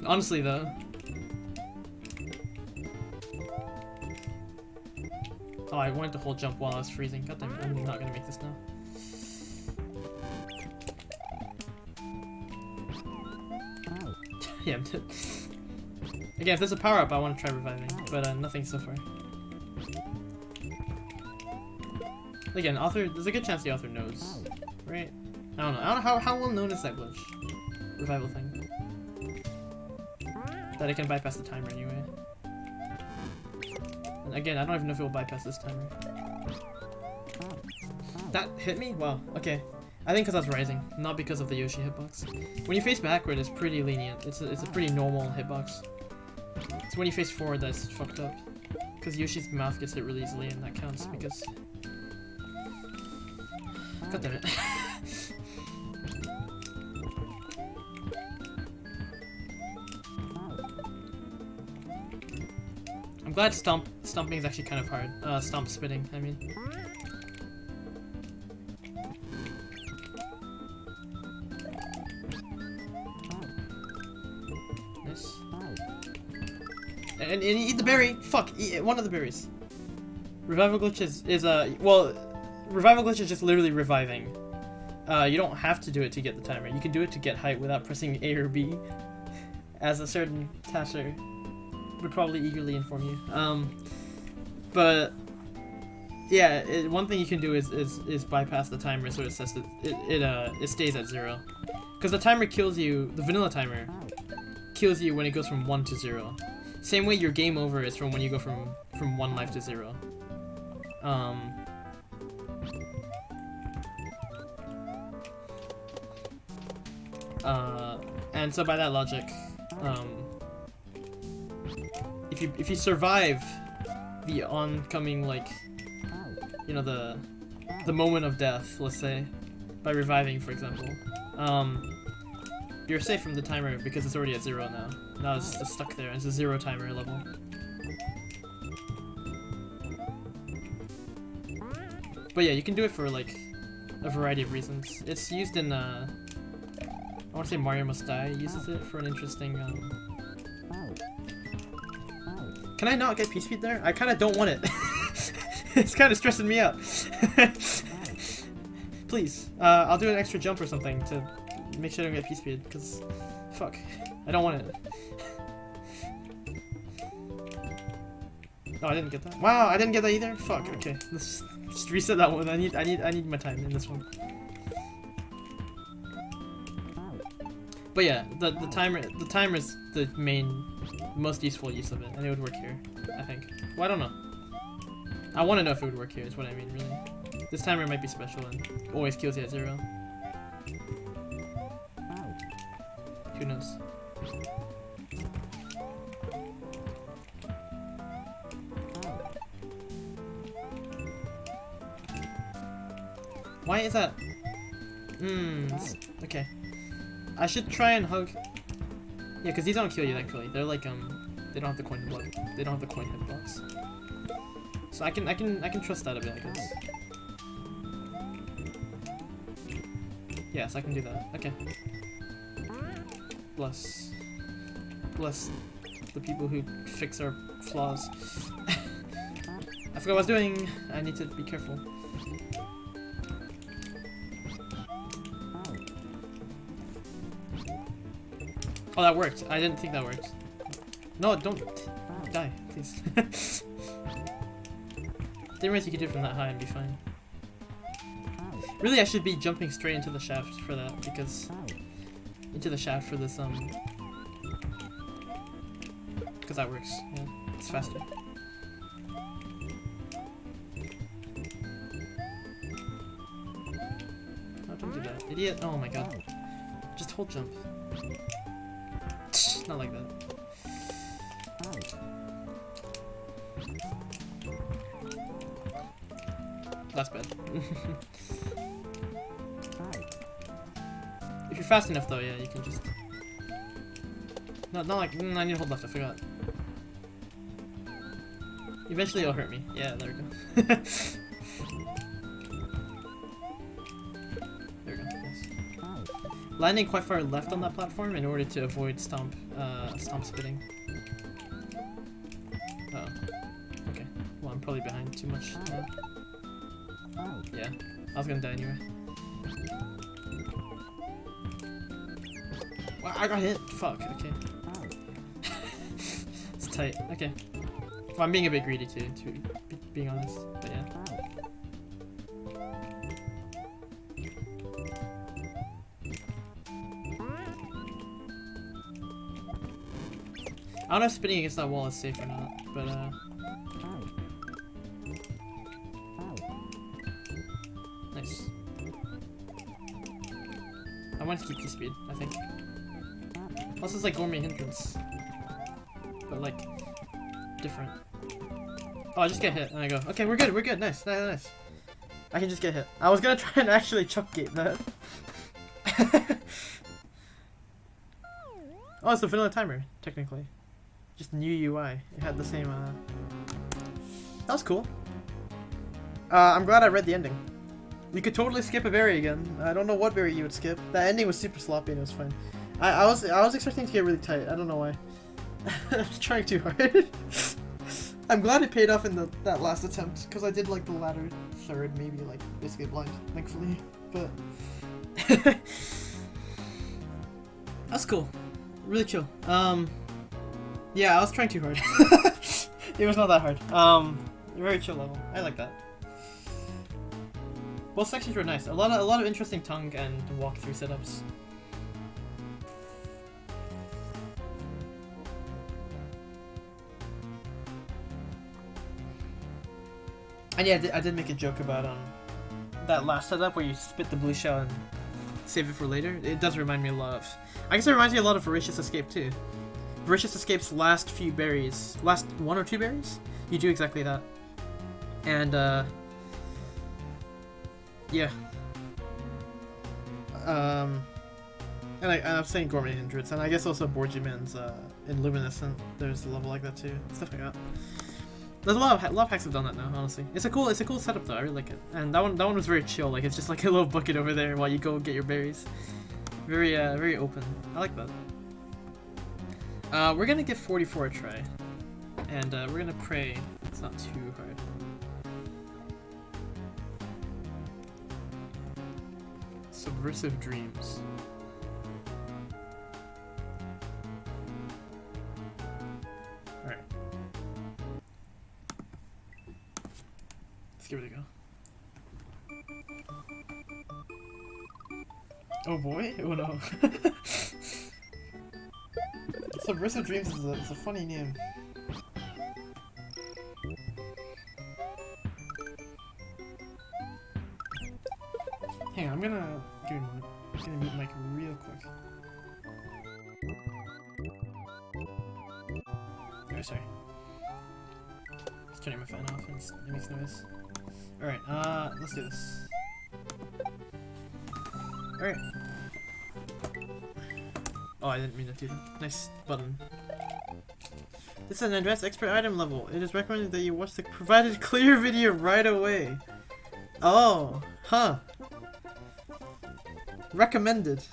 Honestly, though. Oh, I wanted to hold jump while I was freezing. God damn it, I'm not gonna make this now. Yeah, I'm dead. Again, if there's a power up, I want to try reviving, but nothing so far. Again, author, there's a good chance the author knows, right? I don't know. How well known is that glitch? Revival thing. That it can bypass the timer anyway. And again, I don't even know if it will bypass this timer. That hit me? Wow, okay. I think because I was rising, not because of the Yoshi hitbox. When you face backward, it's pretty lenient. It's a pretty normal hitbox. It's when you face forward that's fucked up. Because Yoshi's mouth gets hit really easily, and that counts because... God damn it. I'm glad stomping is actually kind of hard. Stomp spitting, I mean. Nice. And you eat the berry! Fuck! Eat one of the berries. Revival glitch is well, revival glitch is just literally reviving. You don't have to do it to get the timer. You can do it to get height without pressing A or B, as a certain tasher would probably eagerly inform you. But yeah, one thing you can do is bypass the timer so it says that it stays at 0. Because the timer kills you, the vanilla timer kills you when it goes from 1 to 0. Same way your game over is from when you go from 1 life to 0. And so by that logic, if you survive the oncoming, like, you know, the moment of death, let's say, by reviving, for example, you're safe from the timer because it's already at 0 now. Now it's just stuck there. It's a 0 timer level. But yeah, you can do it for like a variety of reasons. It's used in, I want to say Mario Must Die uses it for an interesting, Can I not get P-Speed there? I kind of don't want it. It's kind of stressing me out. Please, I'll do an extra jump or something to make sure I don't get P-Speed, because, fuck, I don't want it. Oh, I didn't get that. Wow, I didn't get that either? Fuck, okay. Let's just reset that one. I need my time in this one. But yeah, the timer is the most useful use of it, and it would work here, I think. Well, I don't know. I want to know if it would work here, is what I mean, really. This timer might be special and always kills you at 0. Who knows? Why is that? Okay. I should try and hug. Yeah, because these don't kill you, thankfully. They're like, they don't have the coin block. They don't have the coin hitbox. So I can trust that a bit, I guess. Yes, I can do that. Okay. Bless the people who fix our flaws. I forgot what I was doing. I need to be careful. Oh, that worked. I didn't think that worked. No, don't die, please. Didn't realize you could do it from that high and be fine. Really, I should be jumping straight into the shaft for that, because into the shaft for this because that works. Yeah, it's faster. Oh, don't do that, idiot! Oh my god! Just hold jump. Not like that. That's bad. If you're fast enough though, yeah, you can just... Not like... I need to hold left, I forgot. Eventually it'll hurt me. Yeah, there we go. There we go, nice. Landing quite far left on that platform in order to avoid stomp spitting. Uh oh. Okay. Well, I'm probably behind too much. Yeah, I was gonna die anyway. Wow, I got hit! Fuck, okay. It's tight, okay. Well, I'm being a bit greedy too, being honest, but yeah. I don't know if spitting against that wall is safe or not, but nice. I want to keep P-Speed, I think. Also, it's like gourmet hindrance. But like, different. Oh, I just get hit and I go, okay, we're good, nice. I can just get hit. I was gonna try and actually chuck gate that. Oh, it's the vanilla timer, technically. Just new UI. It had the same, That was cool. I'm glad I read the ending. You could totally skip a berry again. I don't know what berry you would skip. That ending was super sloppy and it was fine. I was expecting to get really tight. I don't know why. I was trying too hard. I'm glad it paid off in that last attempt, because I did like the latter third, maybe like basically blind, thankfully. But that's cool. Really chill. Yeah, I was trying too hard. It was not that hard. Very chill level. I like that. Both sections were nice. A lot of interesting tongue and walkthrough setups. And yeah, I did make a joke about that last setup where you spit the blue shell and save it for later. It does remind me a lot of... I guess it reminds me a lot of Voracious Escape too. Voracious Escape's last few berries, last 1 or 2 berries, you do exactly that. And yeah. And I'm saying Gourmet Hindrance, and I guess also Borgiman's in Luminescent, there's a level like that too, stuff like that. There's a lot of hacks have done that now, honestly. It's a cool setup though. I really like it. And that one was very chill. Like it's just like a little bucket over there while you go get your berries. Very open. I like that. We're gonna give 44 a try, and we're gonna pray it's not too hard. Subversive dreams. Alright. Let's give it a go. Oh boy? Oh no. Subversive Dreams is a funny name. Hang on, I'm gonna give me a moment. I'm gonna mute mic real quick. Oh, sorry. Just turning my fan off and it makes noise. Alright, let's do this. Alright. Oh, I didn't mean to do that. Nice button. This is an advanced expert item level. It is recommended that you watch the provided clear video right away. Oh, huh. Recommended.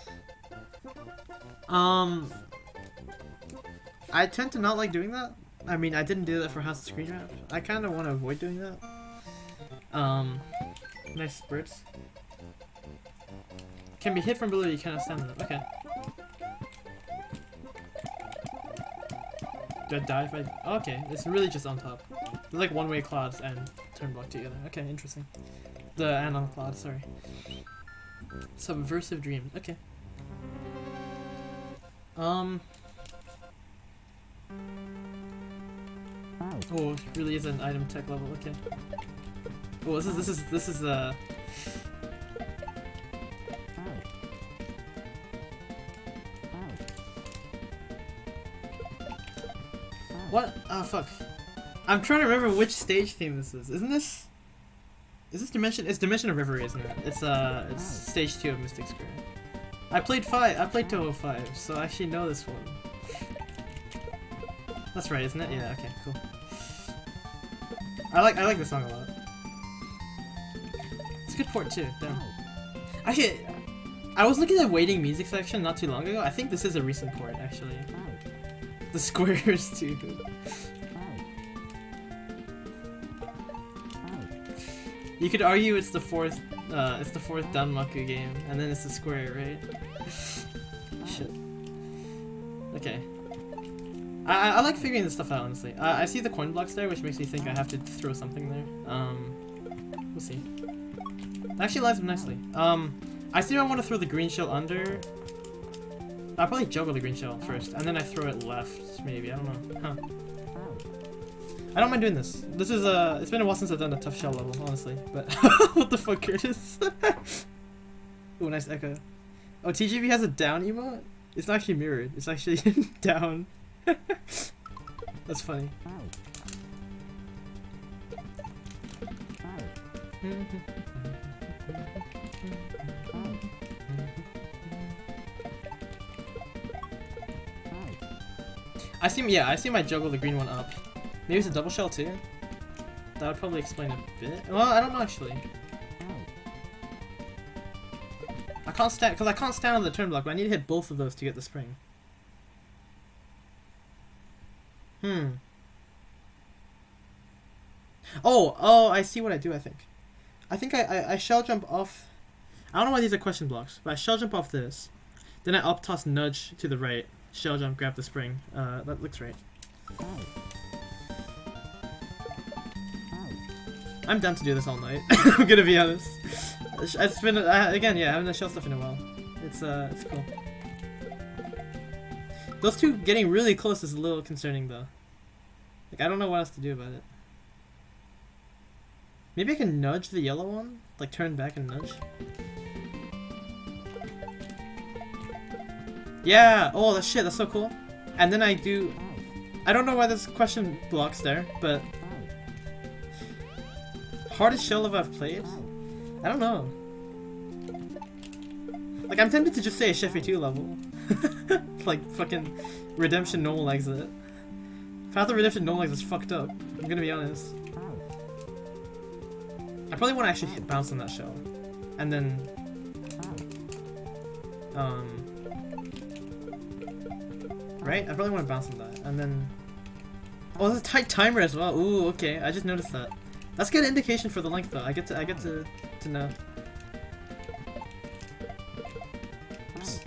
I tend to not like doing that. I mean, I didn't do that for House of Screen Wrap. I kind of want to avoid doing that. Nice spurts. Can be hit from below, you cannot stand it. Okay. Do I die if I... Oh, okay, it's really just on top. They're like one-way clouds and turn block together. Okay, interesting. The and-on cloud, sorry. Subversive dream. Okay. Oh, it really is an item tech level. Okay. Oh, this is What? Oh fuck. I'm trying to remember which stage theme this is. Isn't this? Is this Dimension? It's Dimension of Reverie, isn't it? It's stage 2 of Mystic Square. I played 205, so I actually know this one. That's right, isn't it? Yeah, okay, cool. I like this song a lot. It's a good port too, damn. Actually, I was looking at the waiting music section not too long ago. I think this is a recent port, actually. The squares too. You could argue it's the fourth Danmaku game, and then it's the square, right? Shit. Okay. I like figuring this stuff out, honestly. I see the coin blocks there, which makes me think I have to throw something there. We'll see. It actually lines up nicely. I see I want to throw the green shell under. I'll probably juggle the green shell first, and then I throw it left, maybe. I don't know. Huh. I don't mind doing this. This is it's been a while since I've done a tough shell level, honestly. But what the fuck, Curtis? Ooh, nice echo. Oh, TGV has a down emote? It's not actually mirrored. It's actually down. That's funny. I see my juggle the green one up. Maybe it's a double shell too? That would probably explain a bit. Well, I don't know actually. I can't stand on the turn block, but I need to hit both of those to get the spring. Oh, I see what I do, I think. I shell jump off. I don't know why these are question blocks, but I shell jump off this. Then I up toss nudge to the right. Shell jump, grab the spring. That looks right. I'm down to do this all night. I'm gonna be honest. It's been again, yeah, I haven't done shell stuff in a while. It's cool. Those two getting really close is a little concerning though. Like I don't know what else to do about it. Maybe I can nudge the yellow one, like turn back and nudge. Yeah! Oh, that's shit, that's so cool. And then I don't know why there's question blocks there, but... Hardest shell level I've played? I don't know. Like, I'm tempted to just say a Sheffy 2 level. Like, fucking Redemption normal exit. Path of Redemption no legs is fucked up. I'm gonna be honest. I probably want to actually hit bounce on that shell, and then right? I probably want to bounce on that, and then oh, there's a tight timer as well. Ooh, okay. I just noticed that. That's a good indication for the length though. I get to know. Oops.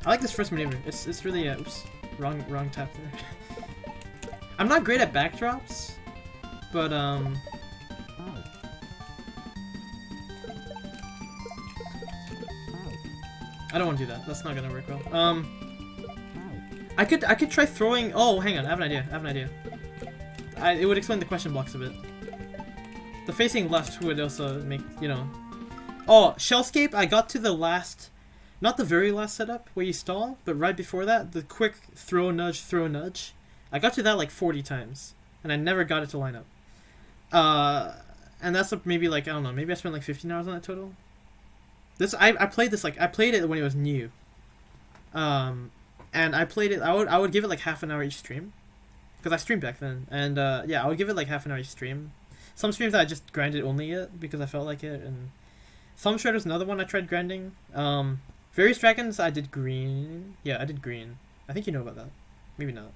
I like this first maneuver. It's really oops, wrong tap there. I'm not great at backdrops, but I don't want to do that. That's not gonna work well. I could try throwing. Oh, hang on. I have an idea. It would explain the question blocks a bit. The facing left would also make, you know. Oh, Shellscape. I got to the last, not the very last setup where you stall, but right before that, the quick throw nudge. I got to that like 40 times, and I never got it to line up. And that's maybe like, I don't know. Maybe I spent like 15 hours on that total. I played this like I played it when it was new, and I played it. I would give it like half an hour each stream, because I streamed back then, and yeah, I would give it like half an hour each stream. Some streams I just grinded only it because I felt like it, and Thumb Shredder's another one I tried grinding. Various Dragons I did green. Yeah, I did green. I think you know about that. Maybe not.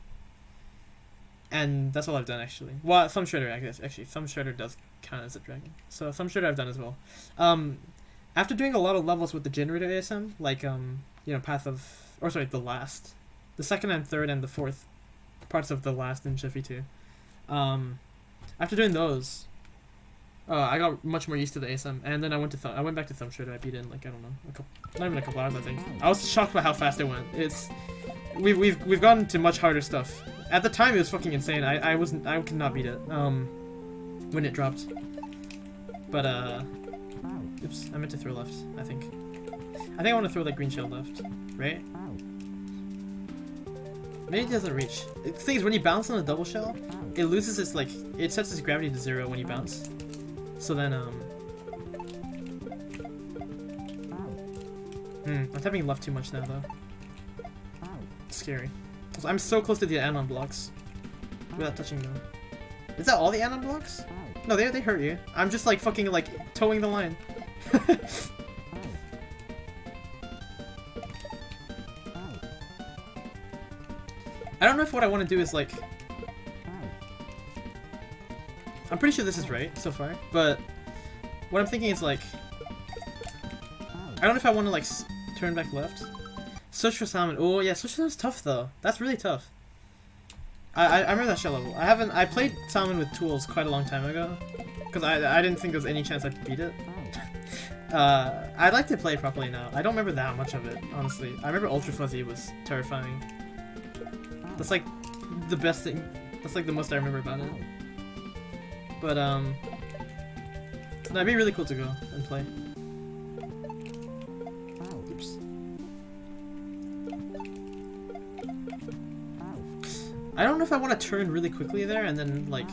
And that's all I've done actually. Well, Thumb Shredder I guess actually Thumb Shredder does count as a dragon. So Thumb Shredder I've done as well. After doing a lot of levels with the generator ASM, like you know, the second and third and the fourth parts of the last in Jiffy 2. After doing those, I got much more used to the ASM, and then I went back to Thumb Shredder. I beat it in like, I don't know, not even a couple hours I think. I was shocked by how fast it went. We've gotten to much harder stuff. At the time it was fucking insane. I could not beat it when it dropped. But oops, I meant to throw left, I think. I want to throw that green shell left, right? Maybe it doesn't reach. The thing is, when you bounce on a double shell, it loses its, like, it sets its gravity to 0 when you bounce. So then, I'm tapping left too much now, though. It's scary. I'm so close to the anon blocks without touching them. Is that all the anon blocks? No, they hurt you. I'm just, like, fucking, like, towing the line. I don't know if what I want to do is like, I'm pretty sure this is right so far, but what I'm thinking is like, I don't know if I want to like turn back left. Search for salmon. Oh yeah, search for salmon's tough though. That's really tough. I remember that shell level. I played salmon with tools quite a long time ago, because I didn't think there was any chance I'd beat it. I'd like to play it properly now. I don't remember that much of it, honestly. I remember Ultra Fuzzy was terrifying. That's like the best thing. That's like the most I remember about it. But no, it'd be really cool to go and play. Oops. I don't know if I want to turn really quickly there and then like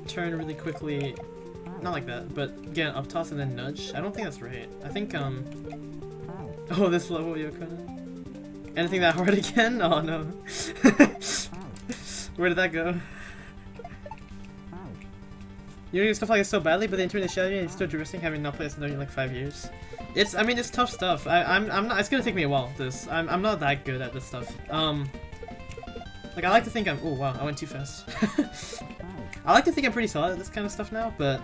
turn really quickly. Not like that, but again, up toss and then nudge. I don't think that's right. I think oh, this level, Yoko. Anything that hard again? Oh no. Where did that go? You doing stuff like this so badly, but the internet showed you and you're still drifting, having not played Snowden in like 5 years. I mean, it's tough stuff. I'm not. It's gonna take me a while. I'm not that good at this stuff. Like I like to think I'm. Oh wow, I went too fast. I like to think I'm pretty solid at this kind of stuff now, but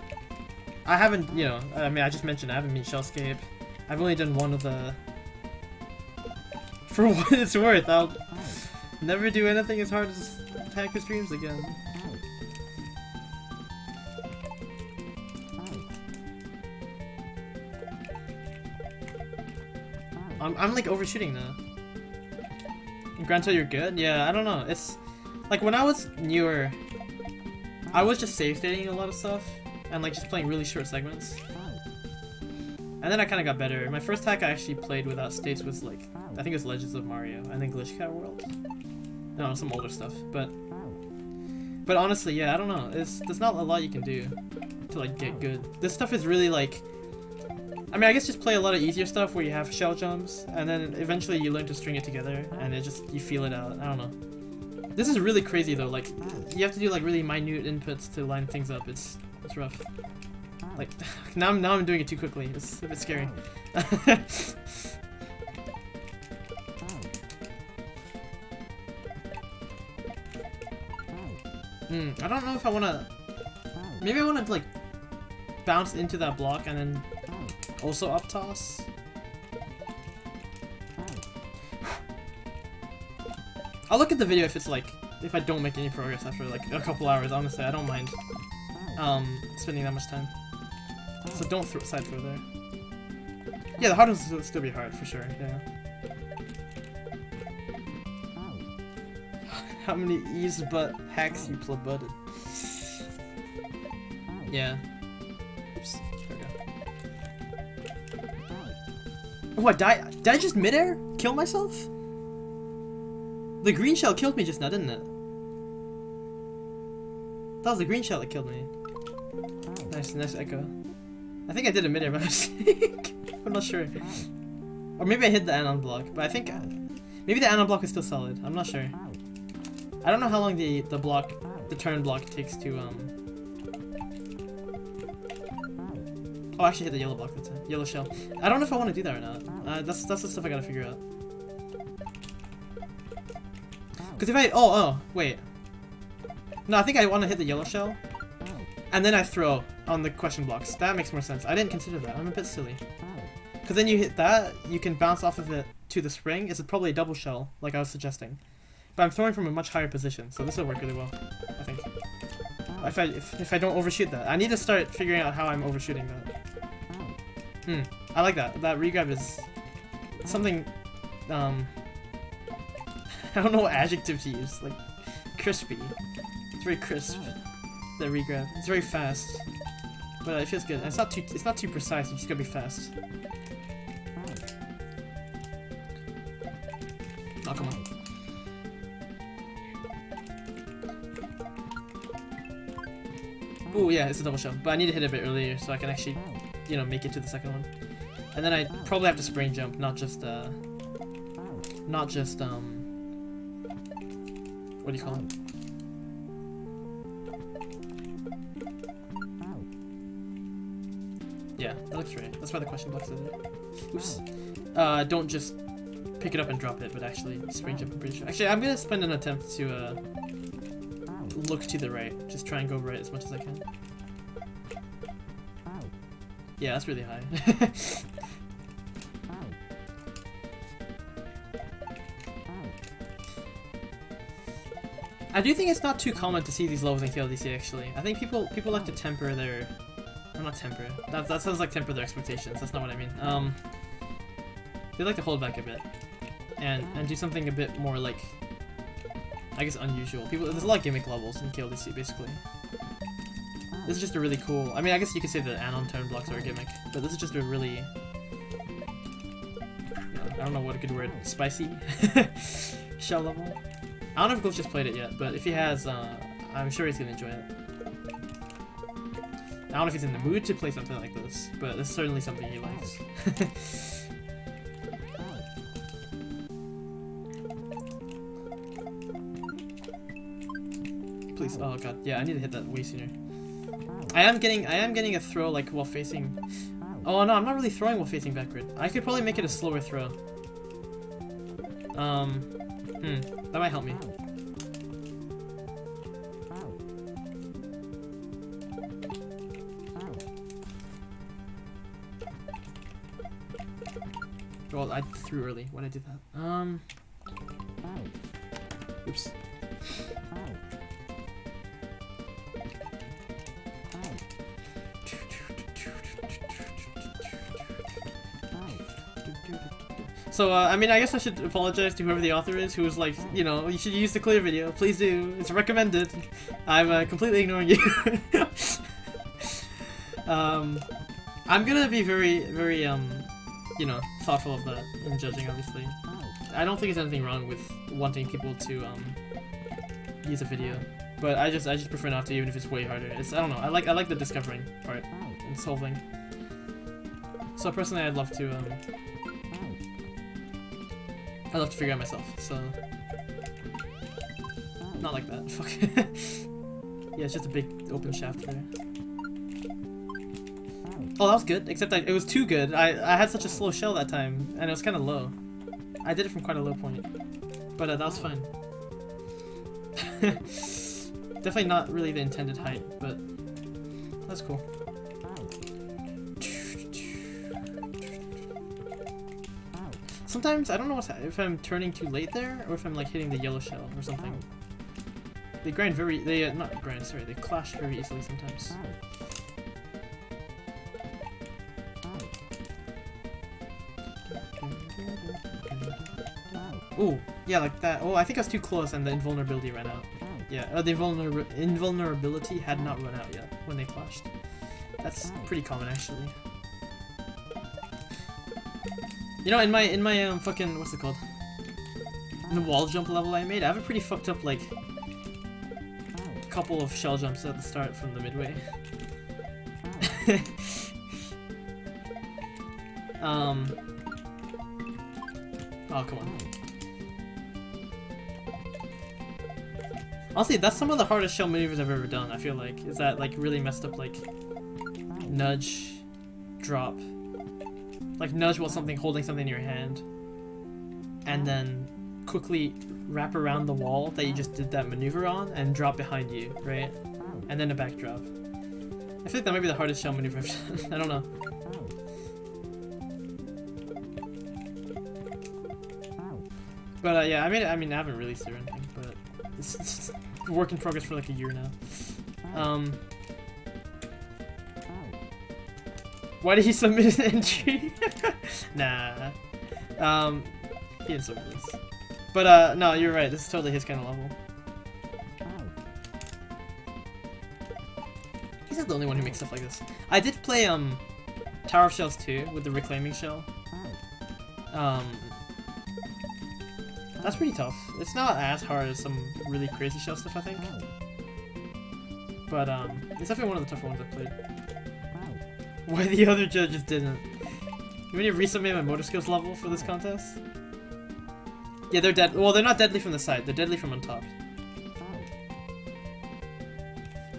I haven't. You know, I mean, I just mentioned I haven't been Shellscape. I've only done one of the. For what it's worth, I'll never do anything as hard as Hacker Streams again. I'm like overshooting now. In Granto, you're good? Yeah, I don't know. It's like when I was newer, I was just save stating a lot of stuff and like just playing really short segments. And then I kind of got better. My first hack I actually played without states was like, I think it was Legends of Mario and then Glitch Cat World. No, some older stuff, but honestly, yeah, I don't know. There's not a lot you can do. to like get good. This stuff is really like, I mean, I guess just play a lot of easier stuff where you have shell jumps, and then eventually you learn to string it together, and it just, you feel it out. I don't know. This is really crazy though. Like, you have to do like really minute inputs to line things up. It's rough. Like, now I'm doing it too quickly. It's a bit scary. I don't know if I wanna. Maybe I wanna like bounce into that block and then also up toss. I'll look at the video if it's like, if I don't make any progress after like a couple hours. Honestly, I don't mind spending that much time. So don't side throw there. Yeah, the hard ones will still be hard for sure. Yeah. How many ease but hacks you plebutted? Yeah. Oops. There we go. Oh, I died. Did I just midair kill myself? The green shell killed me just now, didn't it? That was the green shell that killed me. Nice echo. I think I did a midair by mistake. I'm not sure. Or maybe I hit the anon block, but I think maybe the anon block is still solid. I'm not sure. I don't know how long the turn block takes to Oh, I actually hit the yellow block that time. Yellow shell. I don't know if I want to do that or not. That's the stuff I gotta figure out. Because if I wait. No, I think I want to hit the yellow shell, and then I throw on the question blocks. That makes more sense. I didn't consider that. I'm a bit silly. Because then you hit that, you can bounce off of it to the spring. It's probably a double shell, like I was suggesting. But I'm throwing from a much higher position, so this will work really well, I think. If I don't overshoot that. I need to start figuring out how I'm overshooting that. I like that. That regrab is something, I don't know what adjective to use. Like, crispy. It's very crisp. That regrab. It's very fast. But it feels good. And it's not too precise, it's just gotta be fast. Oh, come on. Ooh, yeah, it's a double shell. But I need to hit it a bit earlier so I can actually, you know, make it to the second one. And then I probably have to spring jump, not just what do you call it? Yeah, that looks right. That's why the question box is it. Oops. Don't just pick it up and drop it, but actually spring jump, I'm pretty sure. Actually, I'm gonna spend an attempt to look to the right. Just try and go right as much as I can. Yeah, that's really high. I do think it's not too common to see these levels in KLDC actually. I think people like to temper their, or not temper. That sounds like temper their expectations. That's not what I mean. They like to hold back a bit and do something a bit more like, I guess, unusual. There's a lot of gimmick levels in KLDC basically. This is just a really cool. I mean, I guess you could say the anon turn blocks are a gimmick, but this is just a really, I don't know what a good word, spicy shell level. I don't know if Ghost just played it yet, but if he has, I'm sure he's gonna enjoy it. I don't know if he's in the mood to play something like this, but it's certainly something he likes. Please, oh god, yeah, I need to hit that way sooner. I am getting a throw like while facing. Oh no, I'm not really throwing while facing backward. I could probably make it a slower throw. That might help me. Well, I threw early when I did that. Oops. So, I mean, I guess I should apologize to whoever the author is who was like, you know, you should use the clear video. Please do. It's recommended. I'm completely ignoring you. I'm gonna be very, very, you know, thoughtful of that in judging, obviously. I don't think there's anything wrong with wanting people to, use a video. But I just prefer not to, even if it's way harder. I don't know. I like the discovering part and solving. So personally, I'd love to figure out myself. So not like that. Fuck. Yeah, it's just a big open shaft there. Oh, that was good. Except it was too good. I had such a slow shell that time, and it was kind of low. I did it from quite a low point, but that was fine. Definitely not really the intended height, but that's cool. Sometimes I don't know if I'm turning too late there or if I'm like hitting the yellow shell or something. They grind not grind, sorry, they clash very easily sometimes. Ooh, yeah, like that. Oh, I think I was too close and the invulnerability ran out. Yeah, the invulnerability had not run out yet when they clashed. That's pretty common, actually. You know, in my fucking, what's it called? In the wall jump level I made, I have a pretty fucked up, like, couple of shell jumps at the start from the midway. Oh, come on. Honestly, that's some of the hardest shell maneuvers I've ever done, I feel like. Is that, like, really messed up, like, nudge, drop. Like, nudge while holding something in your hand. And then quickly wrap around the wall that you just did that maneuver on and drop behind you, right? And then a backdrop. I feel like that might be the hardest shell maneuver I've done. I don't know. But yeah, I mean, I haven't released it or anything, but it's a work in progress for like a year now. Why did he submit an entry? Nah. He didn't submit this. But no, you're right. This is totally his kind of level. He's not the only one who makes stuff like this. I did play Tower of Shells 2 with the reclaiming shell. That's pretty tough. It's not as hard as some really crazy shell stuff, I think. But it's definitely one of the tougher ones I've played. Why the other judges didn't? You want to resubmit my motor skills level for this contest? Yeah, they're dead. Well, they're not deadly from the side. They're deadly from on top.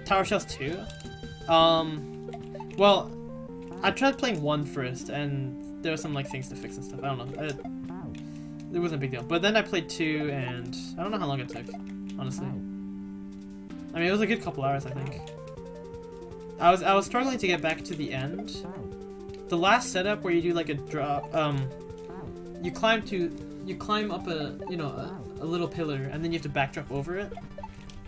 Tower Shells 2? Well, I tried playing 1 first, and there were some like things to fix and stuff. I don't know. It wasn't a big deal. But then I played 2, and I don't know how long it took, honestly. I mean, it was a good couple hours, I think. I was struggling to get back to the end. The last setup where you do like a drop, you climb up a little pillar, and then you have to backdrop over it.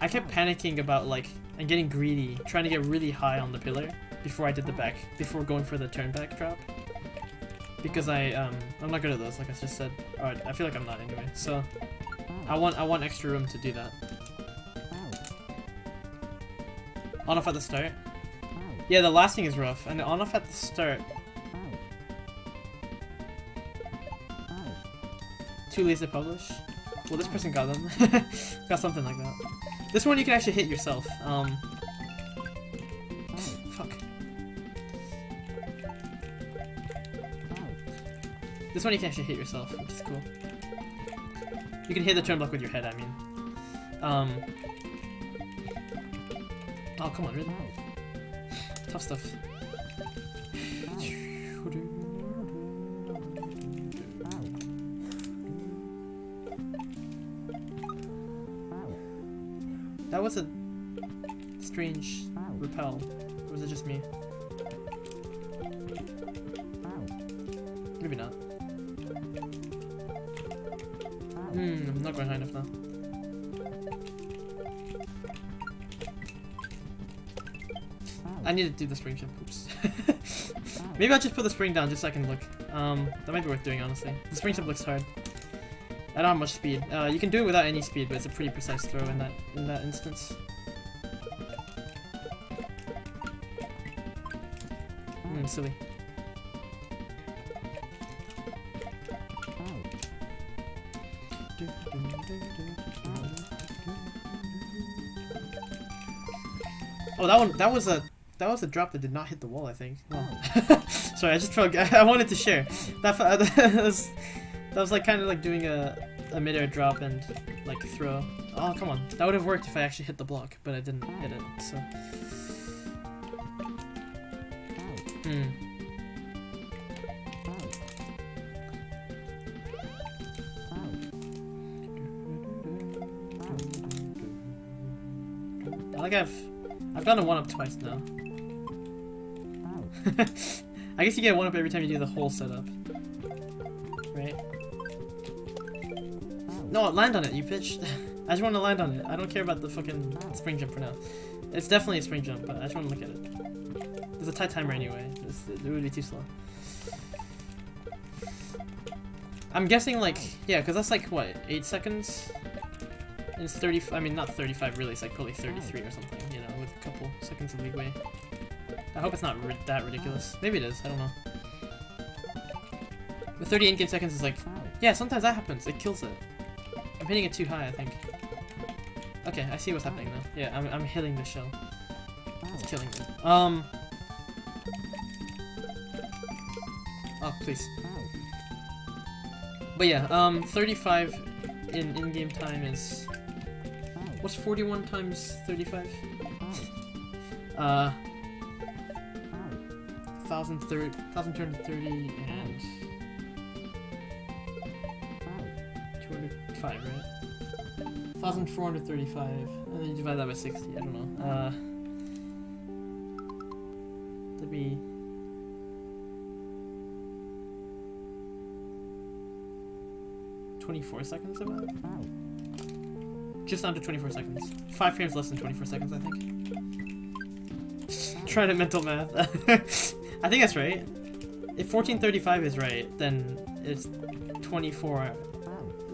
I kept panicking about like and getting greedy, trying to get really high on the pillar before I did before going for the turn back drop. Because I'm not good at those, like I just said. Alright, I feel like I'm not anyway. So I want extra room to do that. On off at the start. Yeah, the last thing is rough, and on off at the start. Too lazy to publish. Well, this person got them. Got something like that. This one you can actually hit yourself. Fuck. This one you can actually hit yourself, which is cool. You can hit the turn block with your head, I mean. Oh, come on, really? Tough stuff. That was a strange repel. Or was it just me? Maybe not. I'm not going high enough now. I need to do the spring jump. Oops. Maybe I'll just put the spring down just so I can look. That might be worth doing, honestly. The spring jump looks hard. I don't have much speed. You can do it without any speed, but it's a pretty precise throw in that instance. Silly. Oh, that was a drop that did not hit the wall, I think. Oh. Sorry, I just felt I wanted to share. That was like kind of like doing a midair drop and like throw. Oh, come on. That would have worked if I actually hit the block, but I didn't hit it, so. I think I've done a 1-up twice now. I guess you get 1-up every time you do the whole setup. Right? No, land on it, you pitch. I just want to land on it. I don't care about the fucking spring jump for now. It's definitely a spring jump, but I just want to look at it. There's a tight timer anyway. It would be too slow. I'm guessing like, yeah, because that's like, what, 8 seconds? And it's 30, I mean not 35 really, it's like probably 33 or something, you know, with a couple seconds of leeway. I hope it's not that ridiculous. Maybe it is, I don't know. The 30 in-game seconds is like, yeah, sometimes that happens, it kills it. I'm hitting it too high, I think. Okay, I see what's happening now. Yeah, I'm hitting the shell. It's killing me. Oh, please. But yeah, 35 in-game time is... What's 41 times 35? 1,230 and 205, right? 1,435, and then you divide that by 60, I don't know. That'd be... $24 seconds about? Just under 24 seconds. 5 frames less than 24 seconds, I think. Trying to mental math. I think that's right. If 1435 is right, then it's 24.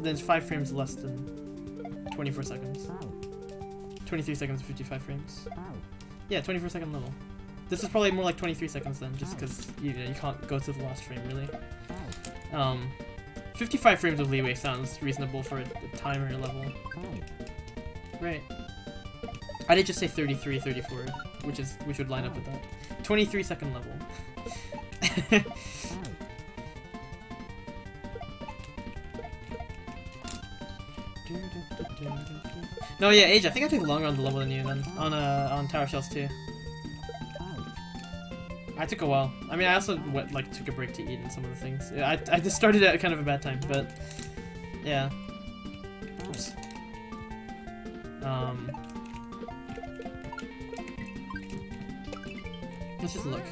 Then it's 5 frames less than 24 seconds. 23 seconds, 55 frames. Yeah, 24 second level. This is probably more like 23 seconds then, just because you can't go to the last frame really. 55 frames of leeway sounds reasonable for a timer level. Right. I did just say 33, 34, which would line up with that. 23 second level. No, yeah, Age, I think I took longer on the level than you then. On Tower Shells too. I took a while. I mean, I also took a break to eat and some of the things. I just started at kind of a bad time, but yeah. Oops. Let's just look.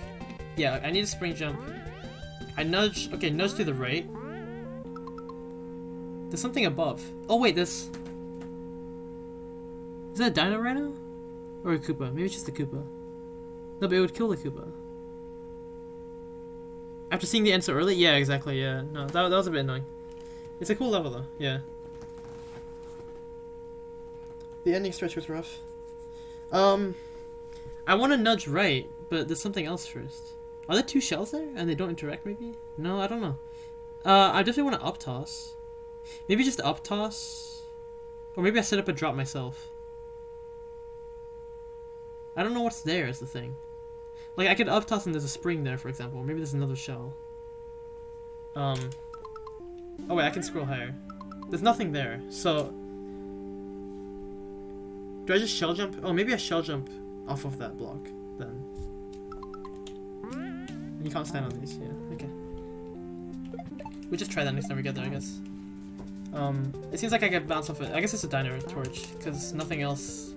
Yeah, I need a spring jump. I nudge. Okay, nudge to the right. There's something above. Oh wait, this. Is that a Dino Rhino? Or a Koopa? Maybe it's just a Koopa. No, but it would kill the Koopa. After seeing the end so early? Yeah, exactly, yeah. No, that was a bit annoying. It's a cool level though, yeah. The ending stretch was rough. I want to nudge right, but there's something else first. Are there 2 shells there? And they don't interact maybe? No, I don't know. I definitely want to up toss. Maybe just up toss? Or maybe I set up a drop myself. I don't know what's there is the thing. Like, I could up toss and there's a spring there, for example. Maybe there's another shell. Oh wait, I can scroll higher. There's nothing there, so... Do I just shell jump? Oh, maybe I shell jump off of that block, then. And you can't stand on these, yeah, okay. We'll just try that next time we get there, I guess. It seems like I get bounced off it. I guess it's a dino torch, because nothing else...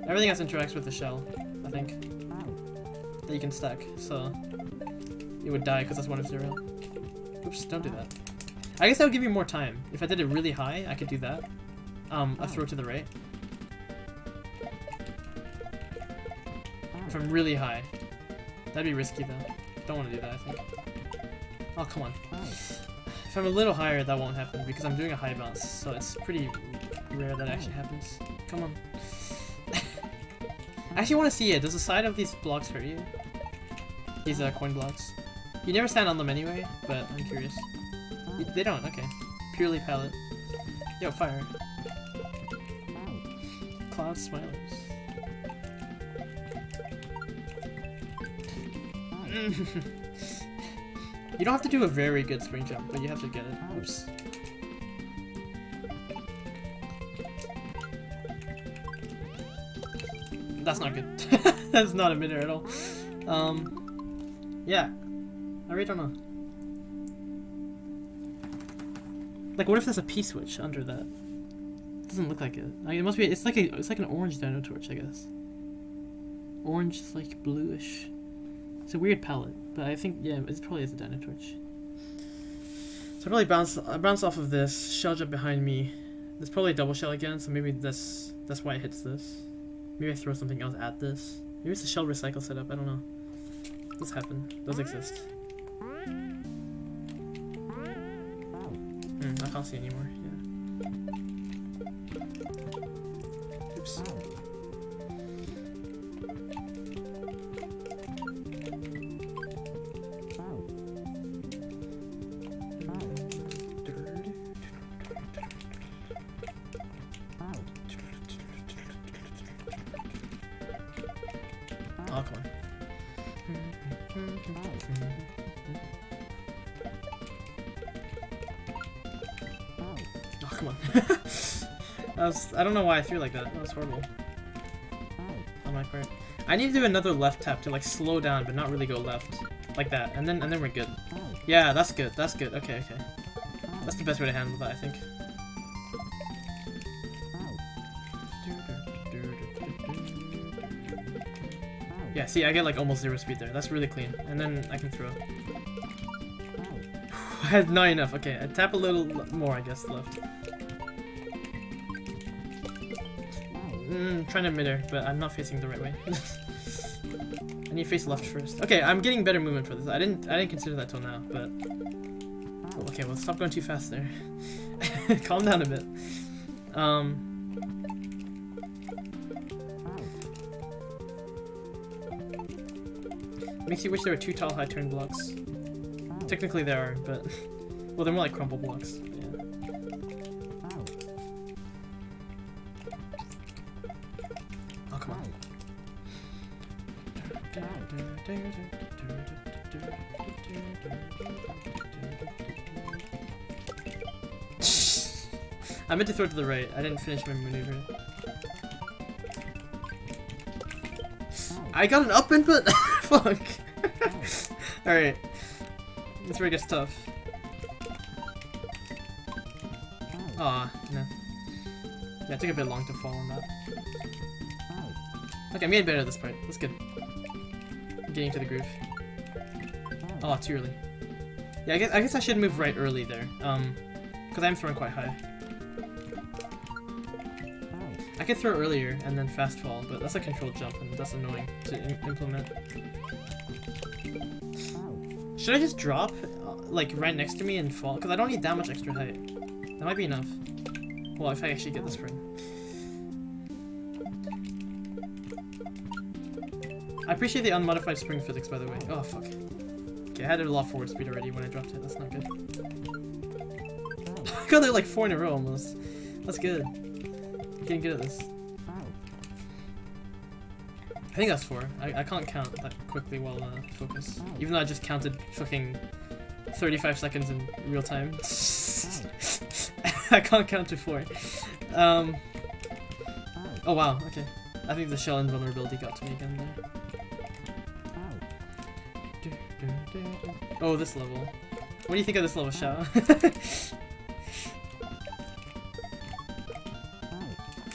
Everything else interacts with the shell, I think. That you can stack, so... It would die, because that's 1 of 0. Oops, don't do that. I guess that would give you more time. If I did it really high, I could do that. A throw to the right. If I'm really high. That'd be risky, though. Don't want to do that, I think. Oh, come on. If I'm a little higher, that won't happen, because I'm doing a high bounce, so it's pretty rare that actually happens. Come on. I actually want to see it. Does the side of these blocks hurt you? These coin blocks. You never stand on them anyway, but I'm curious. They don't, okay. Purely palette. Yo, fire. Cloud smilers. You don't have to do a very good spring jump, but you have to get it. Oops. That's not good. That's not a midair at all. Yeah. I really don't know. Like, what if there's a P-switch under that? It doesn't look like it. I mean, it must be. It's like an orange dino torch, I guess. Orange, like bluish. It's a weird palette, but I think yeah, it probably is a dino torch. So I probably bounce off of this shell jump behind me. There's probably a double shell again, so maybe that's why it hits this. Maybe I throw something else at this. Maybe it's a shell recycle setup. I don't know. This happened. Does exist. I can't see anymore. Yeah. Oops. Oh, come on. Oh, come on. I don't know why I threw like that. That was horrible. On my part. I need to do another left tap to like slow down but not really go left. Like that. And then we're good. Yeah, that's good. That's good. Okay, okay. That's the best way to handle that, I think. Yeah, see, I get like almost 0 speed there. That's really clean. And then I can throw. I had not enough. Okay, I tap a little more, I guess, left. Trying to midair, but I'm not facing the right way. I need to face left first. Okay, I'm getting better movement for this. I didn't consider that till now, but oh, okay, well, stop going too fast there. Calm down a bit. Makes you wish there were 2 tall high turn blocks. Technically there are, but well, they're more like crumple blocks. Yeah. Oh, come on. I meant to throw it to the right. I didn't finish my maneuver. I got an up input? Fuck. Alright. This where it gets tough. Aw, no. Yeah, it took a bit long to fall on that. Okay, I'm getting better at this part. That's good. I'm getting to the groove. Oh, too early. Yeah, I guess I should move right early there. Because I'm throwing quite high. I could throw earlier and then fast fall, but that's a controlled jump and that's annoying to implement. Should I just drop, like, right next to me and fall? Because I don't need that much extra height. That might be enough. Well, if I actually get the spring. I appreciate the unmodified spring physics, by the way. Oh, fuck. Okay, I had a lot of forward speed already when I dropped it. That's not good. I got it like 4 in a row almost. That's good. Getting good at this. I think that's 4. I can't count that quickly while focus. Even though I just counted fucking 35 seconds in real time. I can't count to 4. Oh wow, okay. I think the shell invulnerability got to me again there. Oh, this level. What do you think of this level, Shao?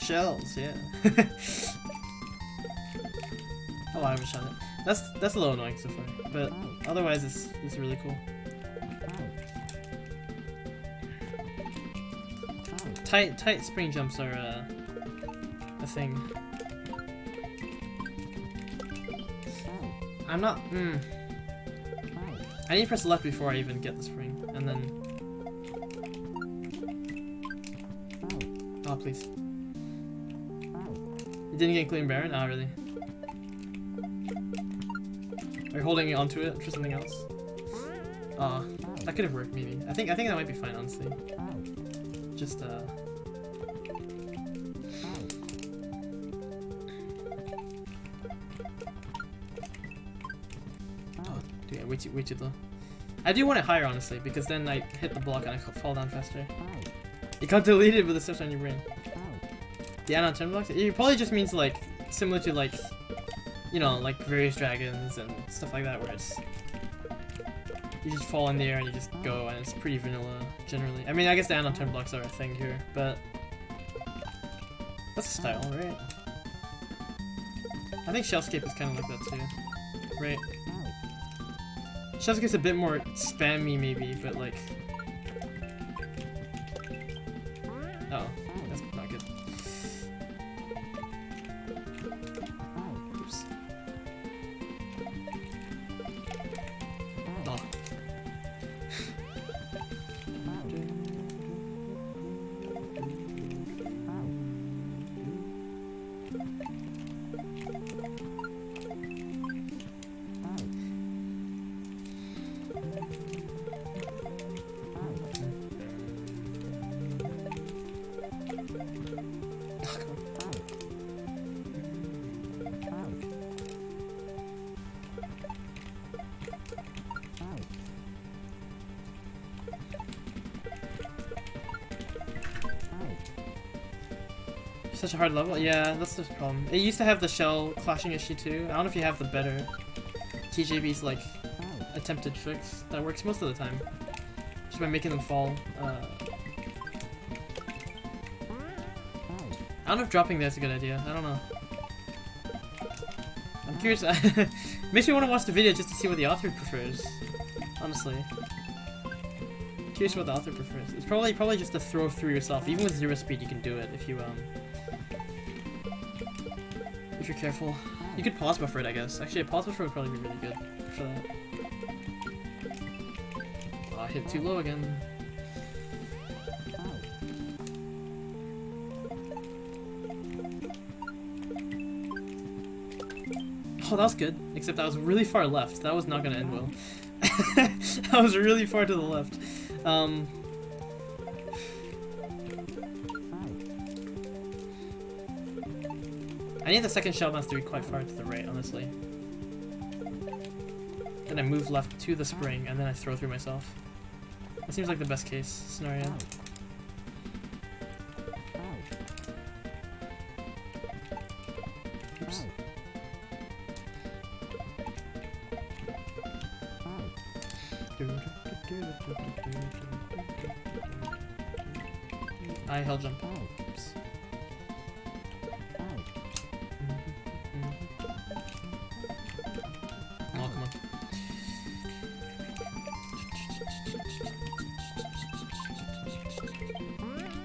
Shells, yeah. Oh, I haven't shot it. That's a little annoying so far, but otherwise it's really cool. Tight spring jumps are a thing. I'm not. I need to press left before I even get the spring, and then. Oh, please. You didn't get clean Baron? Ah, really? Are you holding onto it for something else? Ah, that could have worked maybe. I think that might be fine, honestly. Just Oh, way too low. I do want it higher, honestly, because then I hit the block and I fall down faster. You can't delete it with the steps on your brain. The add-on 10 blocks? It probably just means like, similar to like, you know, like various dragons and stuff like that, where it's, you just fall in the air and you just go, and it's pretty vanilla, generally. I mean, I guess the add-on 10 blocks are a thing here, but that's a style, right? I think Shellscape is kind of like that too, right? Shellscape's a bit more spammy, maybe, but like, oh, that's not good. Oops. Oh. Such a hard level? Yeah, that's the problem. It used to have the shell clashing issue too. I don't know if you have the better TJB's like attempted fix that works most of the time. Just by making them fall. I don't know if dropping there is a good idea. I don't know. I'm curious. Makes me want to watch the video just to see what the author prefers. Honestly. Curious what the author prefers. It's probably just to throw through yourself. Even with 0 speed you can do it if you if you're careful. You could pause buffer it, I guess. Actually, a pause buffer would probably be really good for that. Oh, I hit too low again. Oh, that was good. Except that was really far left. That was not gonna end well. That was really far to the left. I need the second shell bounce to be quite far to the right, honestly. Then I move left to the spring, and then I throw through myself. That seems like the best case scenario. Oops. I held jump. Oops. Oh, come on.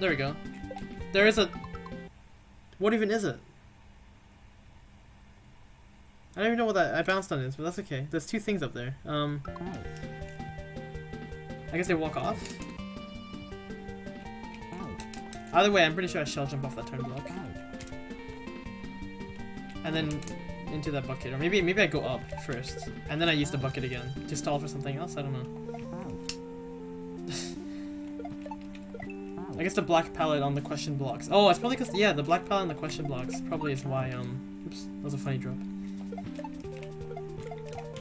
There we go. There is a... What even is it? I don't even know what that I bounced on is, but that's okay. There's two things up there. I guess they walk off? Either way, I'm pretty sure I shell jump off that turn block. And then into that bucket. Or maybe I go up first. And then I use the bucket again to stall for something else? I don't know. I guess the black palette on the question blocks. Oh, it's probably because, yeah, the black palette on the question blocks probably is why, oops, that was a funny drop.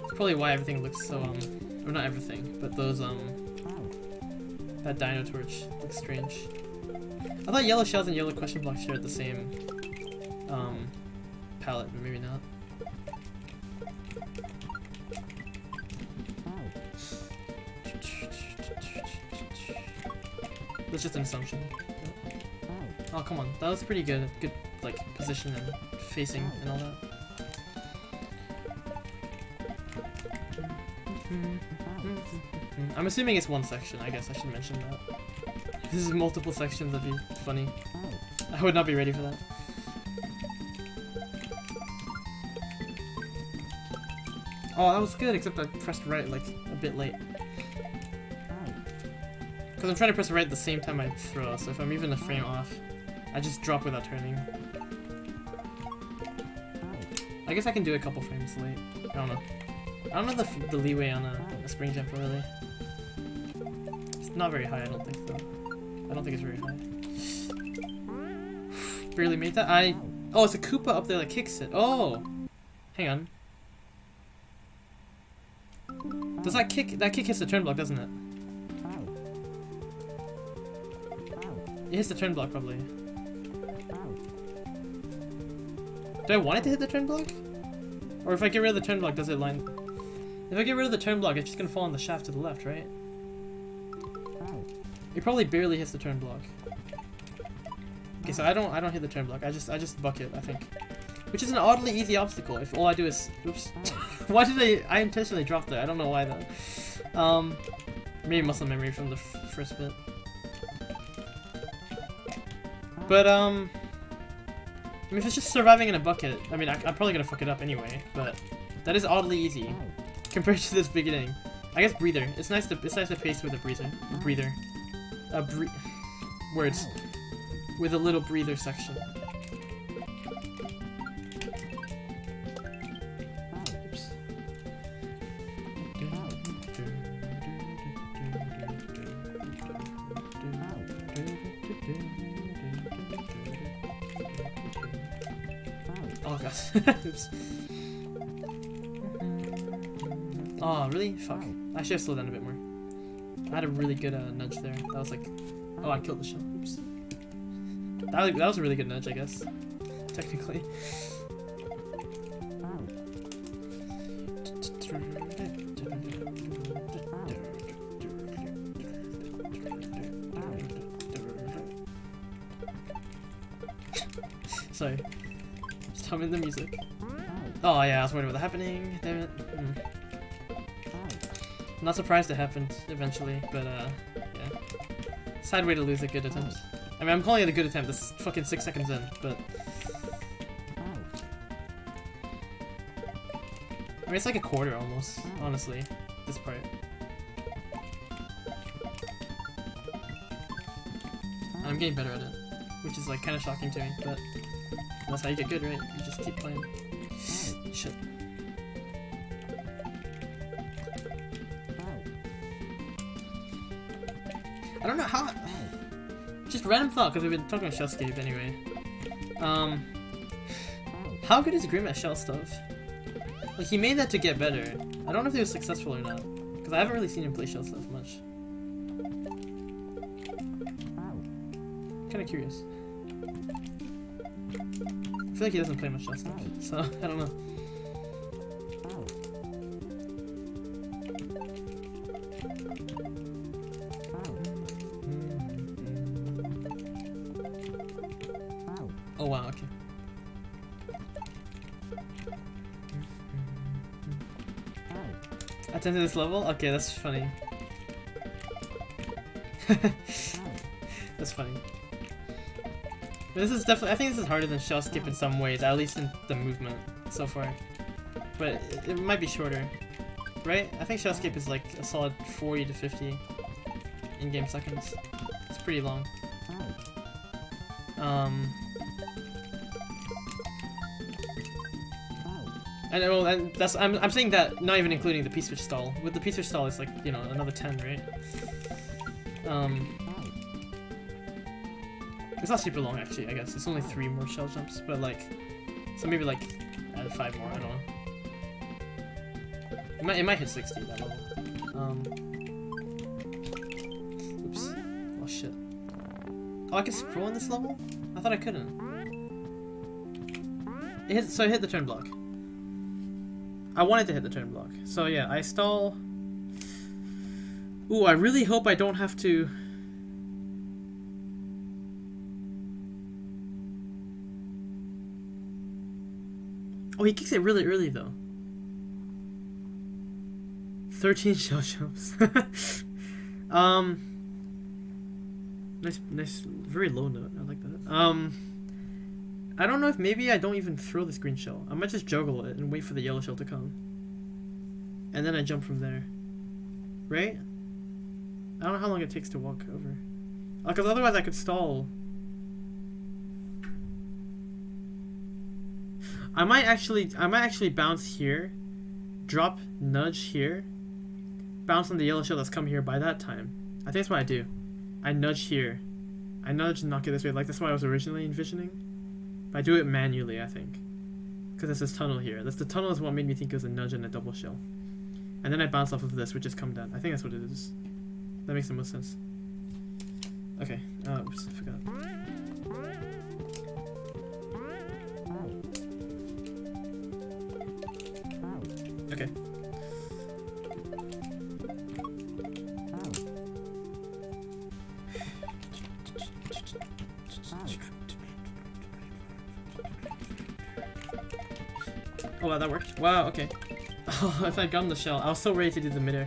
It's probably why everything looks so, or not everything, but those, that dino torch looks strange. I thought yellow shells and yellow question blocks shared the same, palette, but maybe not. That's just an assumption. Oh, come on. That was pretty good. Good, like, position and facing and all that. I'm assuming it's one section. I guess I should mention that. If this is multiple sections, that'd be funny. I would not be ready for that. Oh, that was good, except I pressed right, like, a bit late. Because I'm trying to press right at the same time I throw, so if I'm even a frame off, I just drop without turning. I guess I can do a couple frames late. I don't know. I don't know the leeway on a spring jump, really. It's not very high, I don't think, though. I don't think it's very high. Barely made that. Oh, it's a Koopa up there that kicks it. Oh! Hang on. Does that kick hits the turn block, doesn't it? It hits the turn block probably. Do I want it to hit the turn block? Or if I get rid of the turn block, does it line? If I get rid of the turn block, it's just gonna fall on the shaft to the left, right? It probably barely hits the turn block. Okay, so I don't hit the turn block. I just bucket, I think. Which is an oddly easy obstacle if all I do is oops. Why did I intentionally drop that? I don't know why though. Maybe muscle memory from the first bit. But I mean, if it's just surviving in a bucket, I mean, I'm probably gonna fuck it up anyway. But that is oddly easy compared to this beginning. I guess breather. It's nice to pace with a breather. Words with a little breather section. Oops. Oh god. Oops. Oh, really? Fuck. I should have slowed down a bit more. I had a really good nudge there. That was like... Oh, I killed the shell. Oops. That was a really good nudge, I guess. Technically. Sorry. Just humming the music. Oh yeah, I was worried about that happening. Damn it. Not surprised it happened eventually, but yeah. Sad way to lose a good attempt. I mean, I'm calling it a good attempt. It's fucking 6 seconds in, but I mean, it's like a quarter almost, honestly. This part. I'm getting better at it, which is like kind of shocking to me, but that's how you get good, right? You just keep playing. Shit. I don't know how. Just random thought, because we've been talking about Shellscape anyway. How good is Grim at shell stuff? Like, he made that to get better. I don't know if he was successful or not, because I haven't really seen him play shell stuff much. Kind of curious. I feel like he doesn't play much shell stuff, so I don't know. Oh wow, okay. Attempted this level? Okay, that's funny. That's funny. But this is definitely, I think this is harder than shell skip in some ways, at least in the movement so far. But it might be shorter, right? I think shell skip is like a solid 40 to 50 in-game seconds. It's pretty long. And well, and that's I'm saying that not even including the P-switch stall. With the P-switch stall, it's like, you know, another 10, right? It's not super long actually. I guess it's only 3 more shell jumps, but like, so maybe like add 5 more. I don't know. It might hit 60 that level. Oops. Oh shit. Oh, I can scroll in this level? I thought I couldn't. So it hit the turn block. I wanted to hit the turn block. So yeah, I stall. Ooh, I really hope I don't have to. Oh, he kicks it really early though. 13 shell jumps. Nice, very low note. I like that. I don't know if maybe I don't even throw this green shell. I might just juggle it and wait for the yellow shell to come. And then I jump from there. Right? I don't know how long it takes to walk over. Because otherwise I could stall. I might actually bounce here, drop, nudge here, bounce on the yellow shell that's come here by that time. I think that's what I do. I nudge here. I nudge and knock it this way. Like, that's what I was originally envisioning. But I do it manually, I think. Because there's this tunnel here. The tunnel is what made me think it was a nudge and a double shell. and then I bounce off of this, which is come down. I think that's what it is. That makes the most sense. Okay, oops, I forgot. Okay. Oh wow, that worked. Wow, okay. Oh, if I'd gotten the shell, I was so ready to do the midair.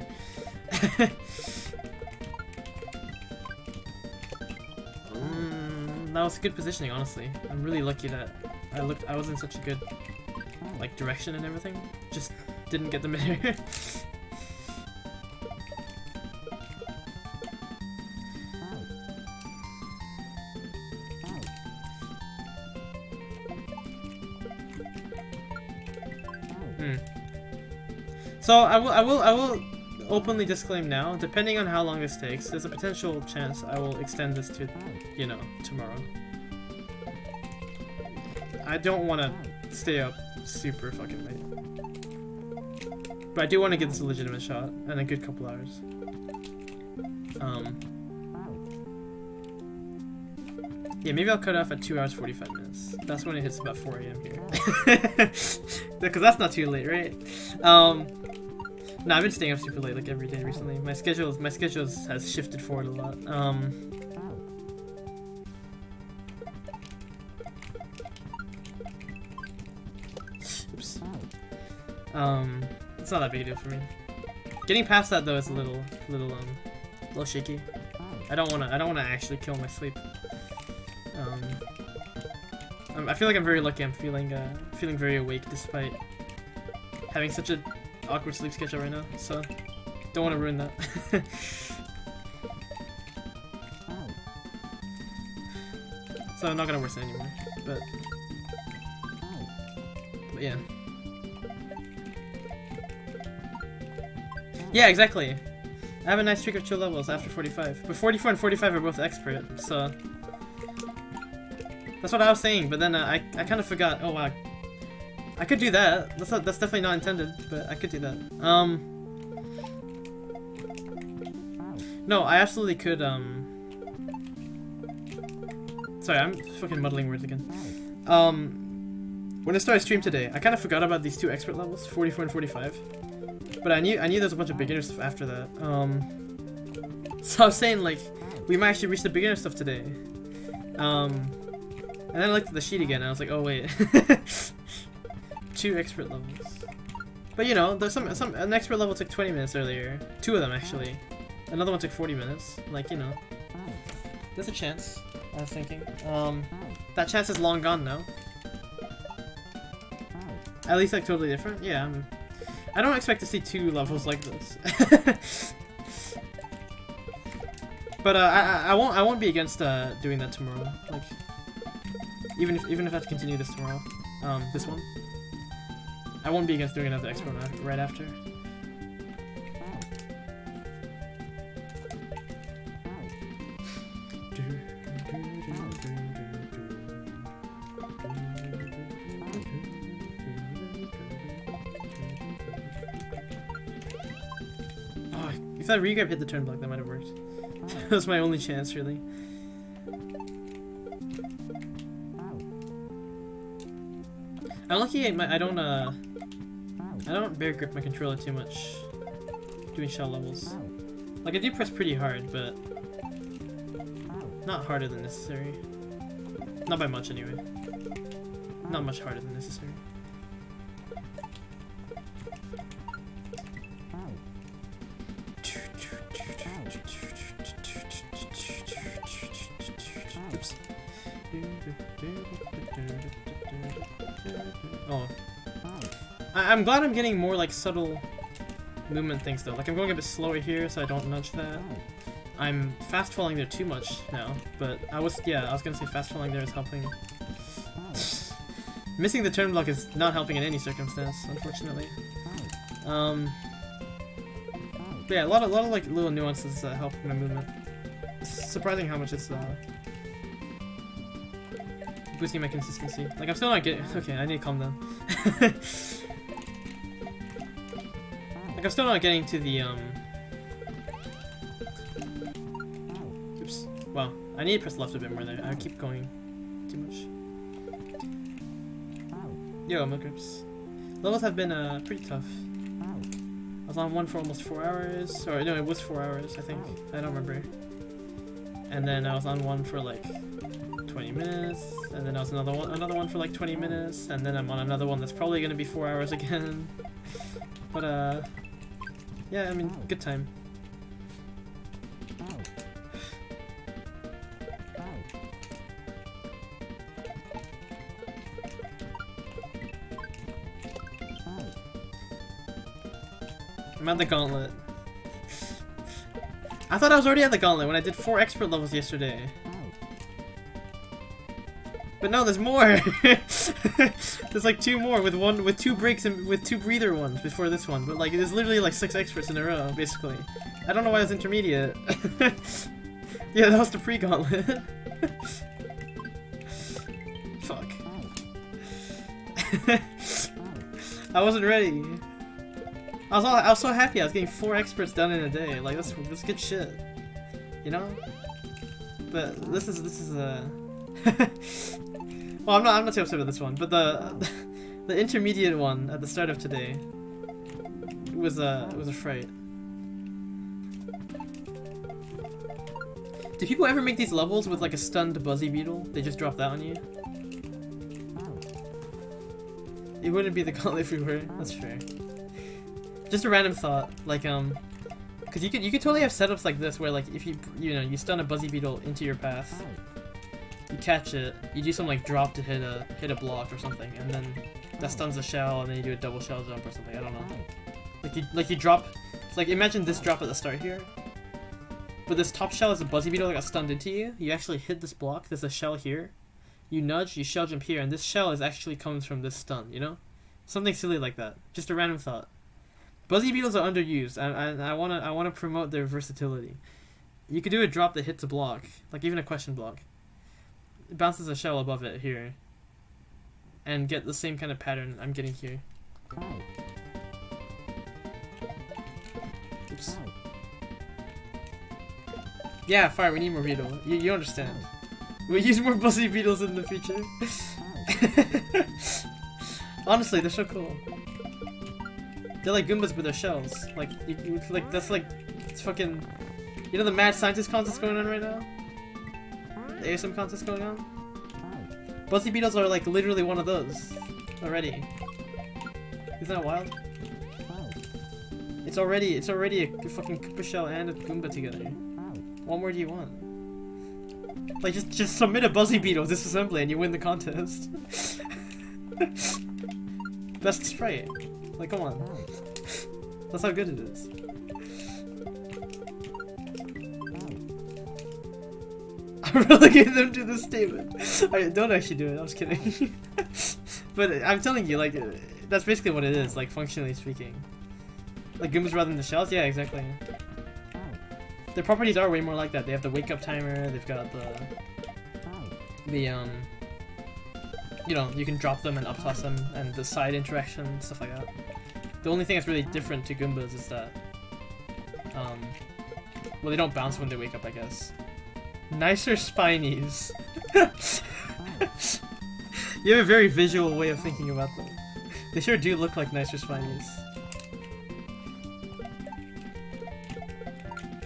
That was good positioning, honestly. I'm really lucky that I was in such a good like direction and everything. Just didn't get the midair. So I will openly disclaim now, depending on how long this takes, there's a potential chance I will extend this to, you know, tomorrow. I don't want to stay up super fucking late. But I do want to give this a legitimate shot, and a good couple hours. Yeah, maybe I'll cut off at 2 hours 45 minutes. That's when it hits about 4 AM here. Because that's not too late, right? No, I've been staying up super late like every day recently. My schedule has shifted forward a lot. Oops. It's not that big a deal for me. Getting past that though is a little shaky. I don't wanna actually kill my sleep. I feel like I'm very lucky. I'm feeling very awake despite having such a awkward sleep schedule right now, so don't want to ruin that. So I'm not gonna worsen anymore, but yeah. Yeah, exactly. I have a nice streak of chill levels after 45, but 44 and 45 are both expert, so that's what I was saying. But then I kind of forgot. Oh wow. I could do that. That's definitely not intended, but I could do that. No, I absolutely could. Sorry, I'm fucking muddling words again. When I started stream today, I kind of forgot about these two expert levels, 44 and 45. But I knew there's a bunch of beginner stuff after that. So I was saying like we might actually reach the beginner stuff today. And then I looked at the sheet again, and I was like, oh wait. 2 expert levels. But you know, there's an expert level took 20 minutes earlier. 2 of them actually. Another one took 40 minutes. Like, you know. There's a chance, I was thinking. That chance is long gone now. At least like totally different? Yeah, I don't expect to see 2 levels like this. But I won't be against doing that tomorrow. Like even if I have to continue this tomorrow. This one. I won't be against doing another expert right after. Oh, if that regrab hit the turn block, that might have worked. That was my only chance, really. I'm lucky I don't bear grip my controller too much doing shell levels. Like I do press pretty hard, but not harder than necessary. Not by much anyway. Not much harder than necessary. Oops. Oh. I'm glad I'm getting more like subtle movement things though. Like I'm going a bit slower here so I don't nudge that. I'm fast falling there too much now, but I was gonna say fast falling there is helping. Missing the turn block is not helping in any circumstance, unfortunately. But yeah, a lot of like little nuances help my movement. It's surprising how much it's boosting my consistency. Like I'm still not getting. Okay, I need to calm down. Like, I'm still not getting to the, Oops. Wow. I need to press left a bit more there. I keep going too much. Yo, milk grips. Levels have been, pretty tough. I was on one for almost 4 hours. Or, no, it was 4 hours, I think. I don't remember. And then I was on one for, like, 20 minutes. And then I was another one for, like, 20 minutes. And then I'm on another one that's probably gonna be 4 hours again. But, yeah, I mean, good time. I'm at the gauntlet. I thought I was already at the gauntlet when I did 4 expert levels yesterday. But no, there's more! There's like 2 more with 2 breaks and with 2 breather ones before this one. But like, there's literally like 6 experts in a row, basically. I don't know why it was intermediate. Yeah, that was the pre-gauntlet. Fuck. I wasn't ready. I was so happy I was getting 4 experts done in a day. Like, that's good shit. You know? But this is well, I'm not too upset with this one, but the intermediate one at the start of today was a fright. Do people ever make these levels with like a stunned Buzzy Beetle? They just drop that on you? It wouldn't be the gauntlet if we were. That's fair. Just a random thought, like because you could totally have setups like this where like if you stun a Buzzy Beetle into your path, you catch it, you do some like drop to hit a block or something, and then that stuns the shell, and then you do a double shell jump or something. I don't know. Like you drop. It's like imagine this drop at the start here, but this top shell is a Buzzy Beetle that got stunned into you. You actually hit this block. There's a shell here. You nudge, you shell jump here, and this shell is actually comes from this stun. You know, something silly like that. Just a random thought. Buzzy Beetles are underused. I wanna promote their versatility. You could do a drop that hits a block, like even a question block. It bounces a shell above it here, and get the same kind of pattern I'm getting here. Oops. Yeah, fire. We need more beetle. You understand? We use more Buzzy Beetles in the future. Honestly, they're so cool. They're like Goombas with their shells. Like, that's like, it's fucking, you know the mad scientist contest going on right now? The ASM contest going on? Buzzy Beetles are like literally one of those already. Isn't that wild? It's already a fucking Koopa shell and a Goomba together. What more do you want? Like, just submit a Buzzy Beetle disassembly and you win the contest. Best sprite. Like, come on. That's how good it is. I'm relegating them to this statement. Don't actually do it, I was kidding. But I'm telling you, like, that's basically what it is, like, functionally speaking. Like, Goombas rather than the shells? Yeah, exactly. Their properties are way more like that. They have the wake up timer, they've got the you know, you can drop them and up toss them, and the side interaction, stuff like that. The only thing that's really different to Goombas is that, well, they don't bounce when they wake up, I guess. Nicer spinies. You have a very visual way of thinking about them. They sure do look like nicer spinies.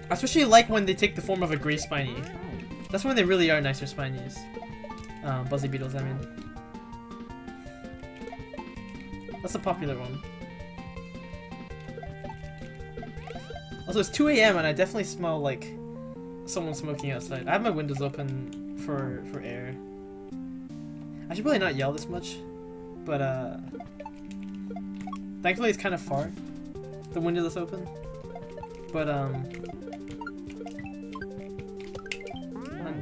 I especially like when they take the form of a gray spiny. That's when they really are nicer spinies. Buzzy Beetles, I mean. That's a popular one. Also, it's 2 AM and I definitely smell like someone smoking outside. I have my windows open for air. I should probably not yell this much, but thankfully it's kind of far, the window that's open. But I'm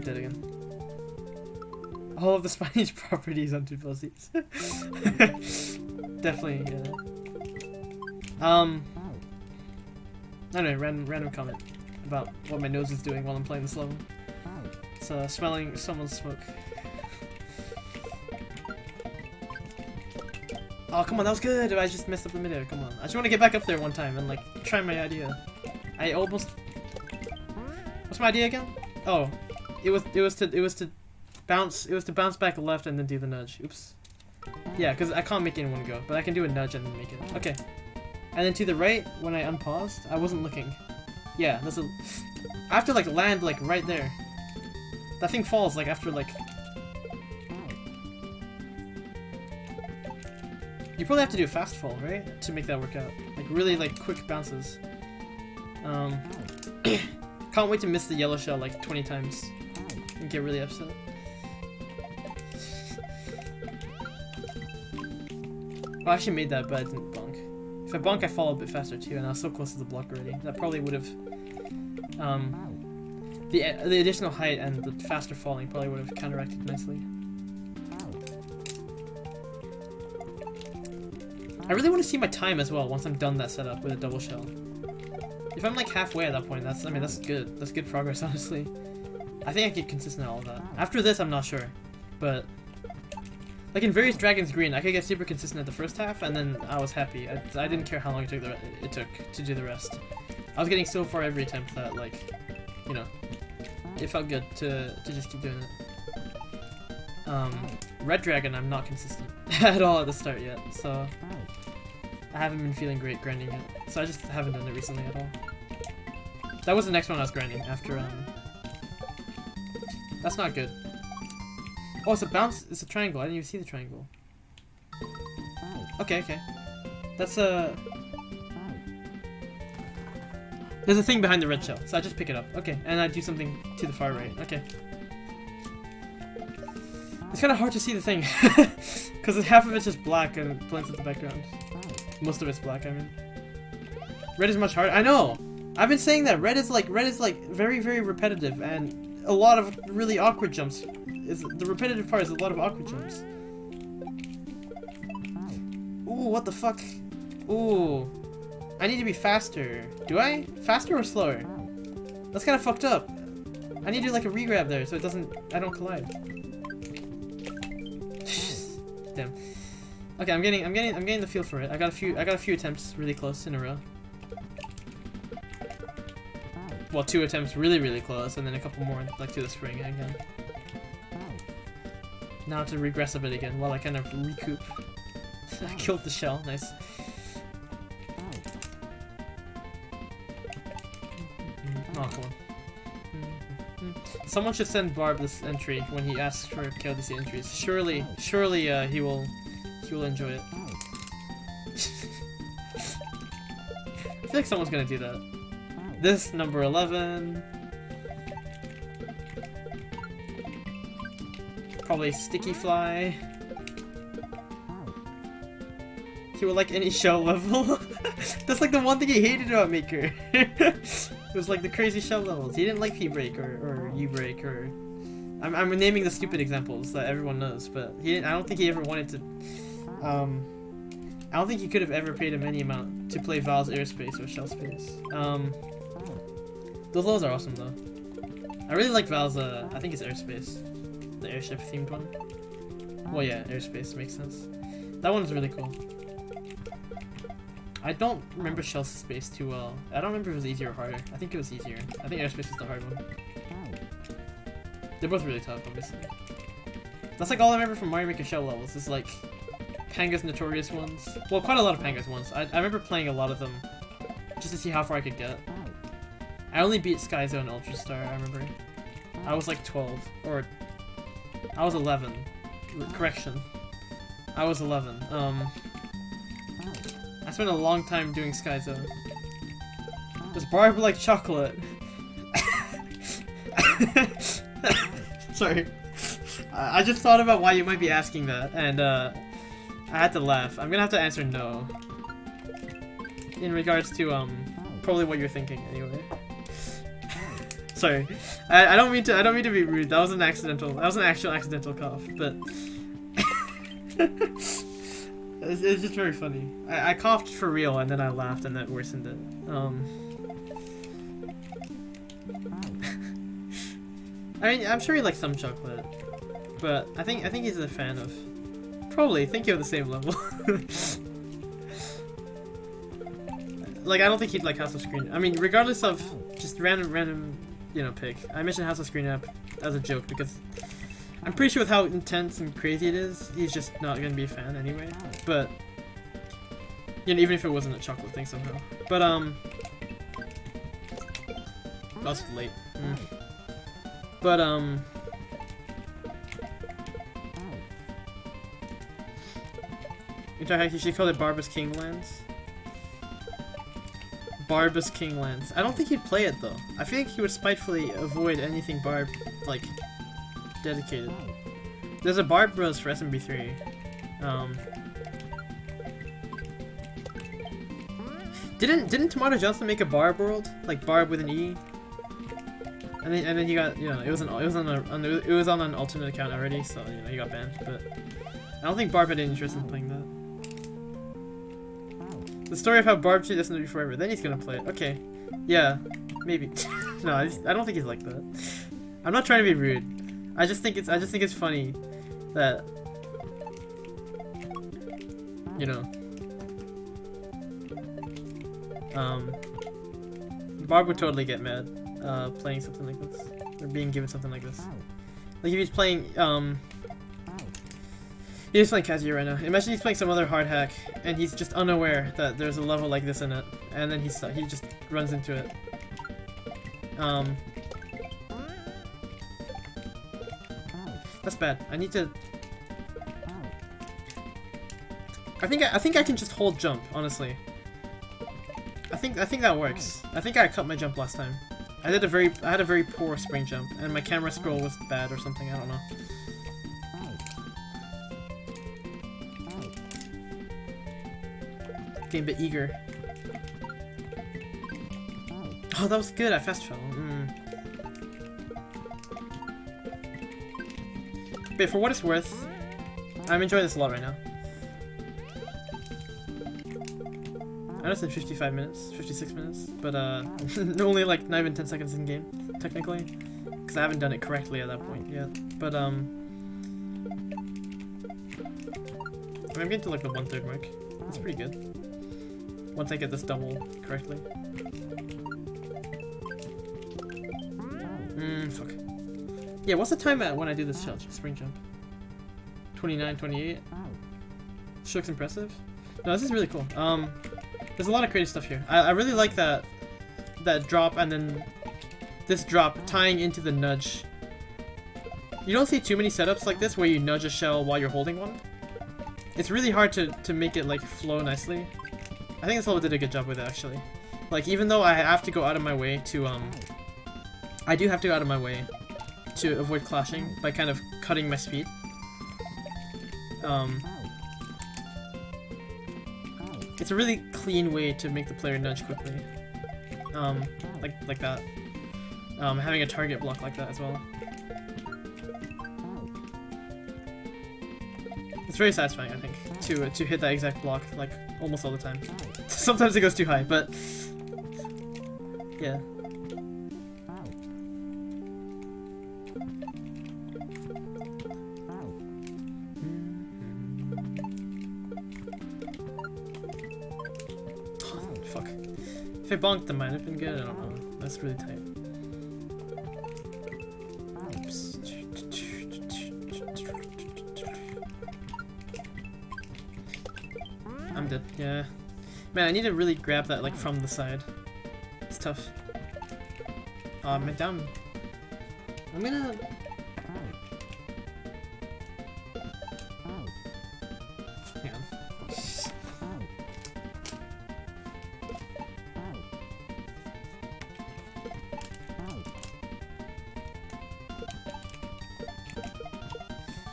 dead again. All of the Spanish properties onto Buzzies. Definitely, yeah. Anyway, random comment about what my nose is doing while I'm playing this level. It's smelling someone's smoke. Oh, come on, that was good. I just messed up the midair. Come on. I just want to get back up there one time and like try my idea. I almost. What's my idea again? Oh, it was to bounce back left and then do the nudge. Oops. Yeah, because I can't make anyone go, but I can do a nudge and then make it. Okay. And then to the right, when I unpaused, I wasn't looking. Yeah, that's a. I have to like land like right there. That thing falls like after like. You probably have to do a fast fall, right? To make that work out. Like really like quick bounces. Can't wait to miss the yellow shell like 20 times. And get really upset. Well, I actually made that, but I didn't bonk. If I bonk, I fall a bit faster too, and I was so close to the block already. That probably would have... the additional height and the faster falling probably would have counteracted nicely. I really want to see my time as well once I'm done that setup with a double shell. If I'm like halfway at that point, that's good. That's good progress, honestly. I think I get consistent at all of that. After this, I'm not sure, but like in various Dragon's Green, I could get super consistent at the first half, and then I was happy. I didn't care how long it took to do the rest. I was getting so far every attempt that like, you know, it felt good to just keep doing it. Red Dragon, I'm not consistent at all at the start yet, so I haven't been feeling great grinding it. So I just haven't done it recently at all. That was the next one I was grinding after, that's not good. Oh, it's a bounce, it's a triangle, I didn't even see the triangle. Okay, okay. That's a... There's a thing behind the red shell, so I just pick it up. Okay, and I do something to the far right. Okay. It's kind of hard to see the thing, because half of it's just black and it blends with the background. Most of it's black, I mean. Red is much harder. I know! I've been saying that. Red is like very, very repetitive, and a lot of really awkward jumps. The repetitive part is a lot of awkward jumps. Ooh, what the fuck? Ooh. I need to be faster. Do I? Faster or slower? That's kind of fucked up. I need to do like a regrab there so I don't collide. Damn. Okay, I'm getting the feel for it. I got a few attempts really close in a row. Well, 2 attempts really, really close, and then a couple more like to the spring again. Now to regress a bit again while I kind of recoup. I killed the shell, nice. Oh, come on. Someone should send Barb this entry when he asks for KLDC entries. Surely, he will enjoy it. I feel like someone's gonna do that. This, number 11. Probably Sticky Fly. He would like any shell level. That's like the one thing he hated about Maker. It was like the crazy shell levels. He didn't like P-break or U-break or... I'm naming the stupid examples that everyone knows, but I don't think he ever wanted to... I don't think he could have ever paid him any amount to play Val's Airspace or Shell Space. Those levels are awesome though. I really like Val's, I think it's Airspace. The airship themed one. Well yeah, Airspace makes sense. That one's really cool. I don't remember Shell Space too well. I don't remember if it was easier or harder. I think it was easier. I think Airspace was the hard one. They're both really tough, obviously. That's like all I remember from Mario Maker Shell levels, is like Panga's notorious ones. Well, quite a lot of Panga's ones. I remember playing a lot of them just to see how far I could get. I only beat Sky Zone Ultra Star, I remember. I was like 12, or I was 11. Correction. I was 11. I spent a long time doing Sky Zone. Does Barb like chocolate? Sorry. I just thought about why you might be asking that, and I had to laugh. I'm gonna have to answer no. In regards to probably what you're thinking anyway. Sorry. I don't mean to be rude. That was an actual accidental cough, but it's just very funny. I coughed for real and then I laughed and that worsened it. I mean, I'm sure he likes some chocolate, but I think he's a fan of Probably. Think you're the same level. Like, I don't think he'd like House of Screen. I mean, regardless of just random, you know, pick. I mentioned House of Screen Up as a joke because I'm pretty sure with how intense and crazy it is, he's just not gonna be a fan anyway. But you know, even if it wasn't a chocolate thing somehow. But that's late. But you should call it Barba's Kinglands. Barba's Kinglands. I don't think he'd play it though. I think he would spitefully avoid anything Barb like dedicated. There's a Barb Bros for SMB3. Didn't Tomato Johnson make a Barb world like Barb with an E? And then you got, you know, it was on an alternate account already, so you know he got banned. But I don't think Barb had any interest in playing that. The story of how Barb should listen to be forever. Then he's gonna play it. Okay, yeah, maybe. No, I don't think he's like that. I'm not trying to be rude. I just think it's funny that, you know, Barb would totally get mad playing something like this or being given something like this. Like if he's playing he's playing Kazuya right now. Imagine he's playing some other hard hack and he's just unaware that there's a level like this in it, and then he just runs into it. That's bad. I need to. I think I can just hold jump. Honestly, I think that works. I think I cut my jump last time. I had a very poor spring jump, and my camera scroll was bad or something. I don't know. Getting a bit eager. Oh, that was good. I fast fell. But for what it's worth, I'm enjoying this a lot right now. I know it's in 55 minutes, 56 minutes, but only like not even 10 seconds in game, technically, because I haven't done it correctly at that point yet. But I'm getting to like the 1/3 mark. That's pretty good. Once I get this double correctly. Fuck. Yeah, what's the time at when I do this challenge? Spring jump. 29, 28. This looks impressive. No, this is really cool. There's a lot of creative stuff here. I really like that drop and then this drop tying into the nudge. You don't see too many setups like this where you nudge a shell while you're holding one. It's really hard to make it like flow nicely. I think this level did a good job with it actually. Like even though I have to go out of my way to I do have to go out of my way to avoid clashing by kind of cutting my speed. It's a really clean way to make the player nudge quickly. Like that. Having a target block like that as well. It's very satisfying, I think, to hit that exact block like almost all the time. Sometimes it goes too high, but yeah. Fuck. If I bonked them, might have been good. I don't know. That's really tight. Oops. I'm dead. Yeah. Man, I need to really grab that like from the side. It's tough. I'm down. I'm gonna. Hang on.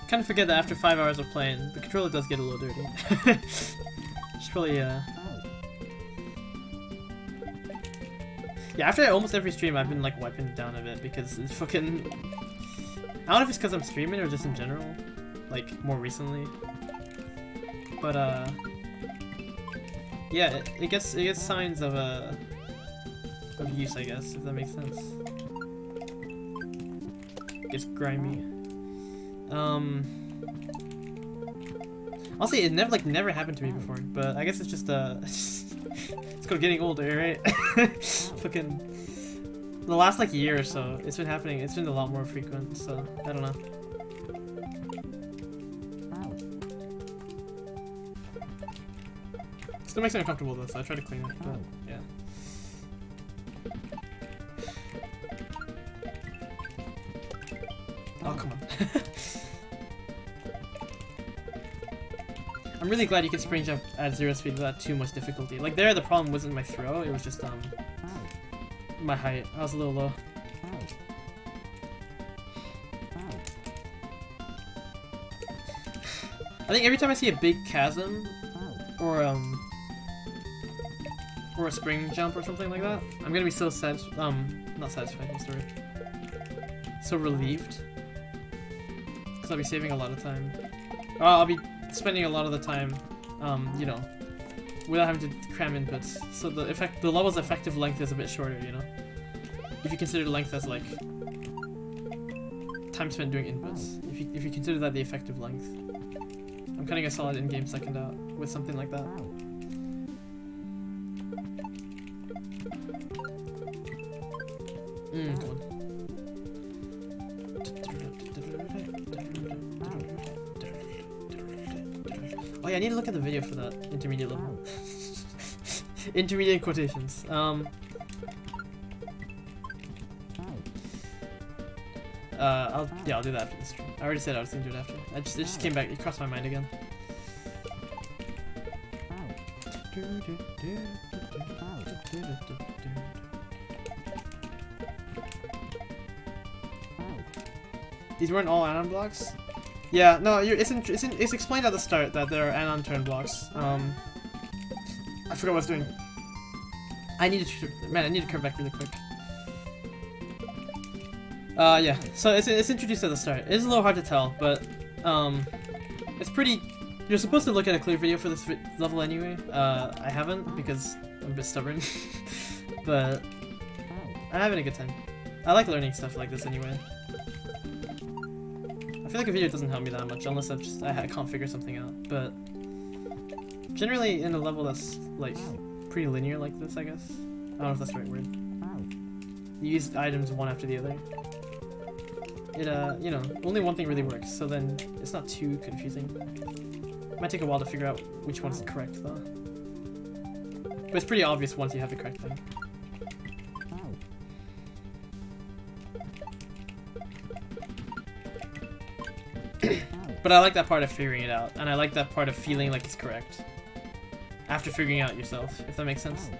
Kind of forget that after 5 hours of playing, the controller does get a little dirty. Should probably, yeah, after almost every stream, I've been like wiping it down a bit because it's fucking. I don't know if it's because I'm streaming or just in general, like more recently. But yeah, it gets signs of use, I guess, if that makes sense. It gets grimy. Honestly, it never happened to me before, but I guess it's just it's called getting older, right? Fucking the last like year or so, it's been happening. It's been a lot more frequent, so I don't know. Still makes me uncomfortable though, so I try to clean it, but yeah. Oh, come on. I'm really glad you can spring jump at 0 speed without too much difficulty. Like there, the problem wasn't my throw, it was just my height. I was a little low. I think every time I see a big chasm or a spring jump or something like that, I'm gonna be so not satisfied, what's the word? So relieved. Because I'll be saving a lot of time. I'll be spending a lot of the time, you know, without having to cram inputs. So the level's effective length is a bit shorter, you know? If you consider length as like time spent doing inputs. If you consider that the effective length. I'm cutting a solid in-game second out with something like that. Come on. Oh yeah, I need to look at the video for that intermediate level. Intermediate in quotations. I'll do that after this stream. I already said I was gonna do it after. It just came back. It crossed my mind again. These weren't all anon blocks? Yeah, no, it's explained at the start that there are anon turn blocks. I forgot what I was doing. I need to curve back really quick. Yeah, so it's introduced at the start. It's a little hard to tell, but it's pretty. You're supposed to look at a clear video for this level anyway. I haven't because I'm a bit stubborn, but I'm having a good time. I like learning stuff like this anyway. I feel like a video doesn't help me that much unless I can't figure something out. But generally, in a level that's like pretty linear like this, I guess. I don't know if that's the right word. You use items one after the other. It you know, only one thing really works, so then it's not too confusing. It might take a while to figure out which one's correct though. But it's pretty obvious once you have the correct thing. But I like that part of figuring it out, and I like that part of feeling like it's correct after figuring it out yourself, if that makes sense.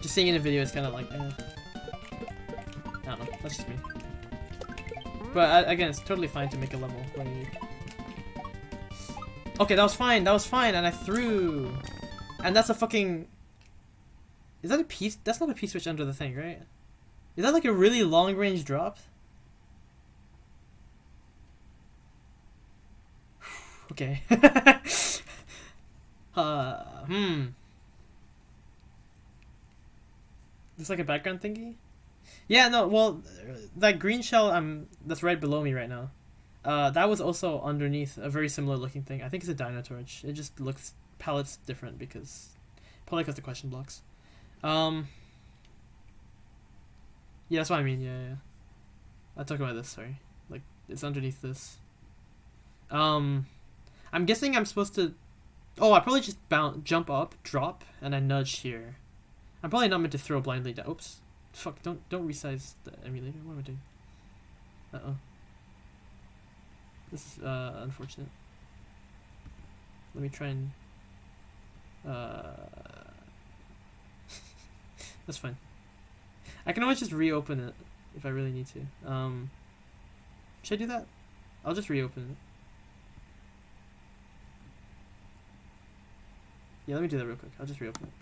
Just seeing it in a video is kind of like, I don't know, that's just me. But again, it's totally fine to make a level when you... Okay, that was fine, and I threw! And that's a fucking... Is that a piece? That's not a P-switch under the thing, right? Is that like a really long-range drop? Okay. It's like a background thingy? Yeah, no, well, that green shell that's right below me right now. That was also underneath a very similar looking thing. I think it's a Dino Torch. It just looks palettes different because probably because the question blocks. Yeah, that's what I mean. Yeah. I'll talk about this. Sorry, like it's underneath this. I'm guessing I'm supposed to. Oh, I probably just jump up, drop, and I nudge here. I'm probably not meant to throw blindly down. Oops. Fuck, don't resize the emulator. What am I doing? Uh-oh. This is unfortunate. Let me try and that's fine. I can always just reopen it if I really need to. Should I do that? I'll just reopen it. Yeah, let me do that real quick. I'll just reopen it.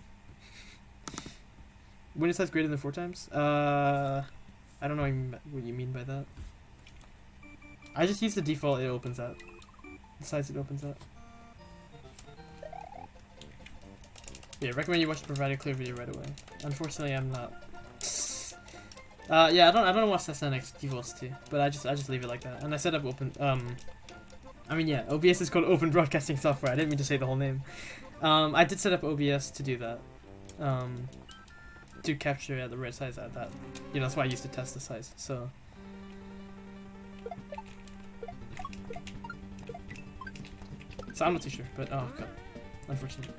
When it says greater than 4 times? I don't know what you mean by that. I just use the default it opens at. The size it opens at. Yeah, recommend you watch the provided clear video right away. Unfortunately, I'm not. Yeah, I don't know what SNX defaults to, but I just leave it like that. And I set up open I mean, yeah, OBS is called Open Broadcasting Software. I didn't mean to say the whole name. I did set up OBS to do that. To capture the right size at that. You know, that's why I used to test the size, so. So I'm not too sure, but oh god. Unfortunate.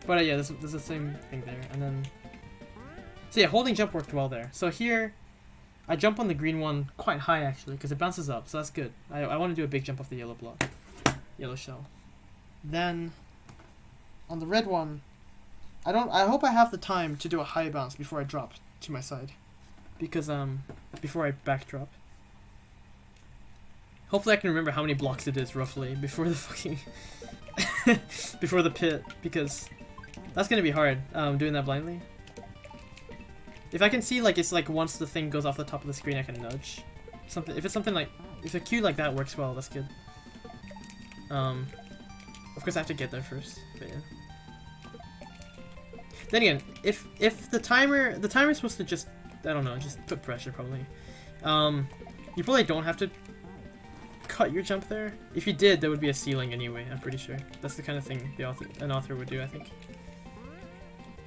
But yeah, this is the same thing there, and then. So yeah, holding jump worked well there. So here, I jump on the green one quite high actually, because it bounces up, so that's good. I want to do a big jump off the yellow block. Yellow shell. Then, on the red one, I hope I have the time to do a high bounce before I drop to my side. Because, before I backdrop. Hopefully I can remember how many blocks it is, roughly, before the fucking... before the pit, because that's gonna be hard, doing that blindly. If I can see, like, it's like once the thing goes off the top of the screen, I can nudge. Something. If it's something like... If a cue like that works well, that's good. Of course I have to get there first, but yeah. Then again, if the timer's supposed to just, I don't know, just put pressure probably. You probably don't have to cut your jump there. If you did, there would be a ceiling anyway, I'm pretty sure. That's the kind of thing an author would do, I think.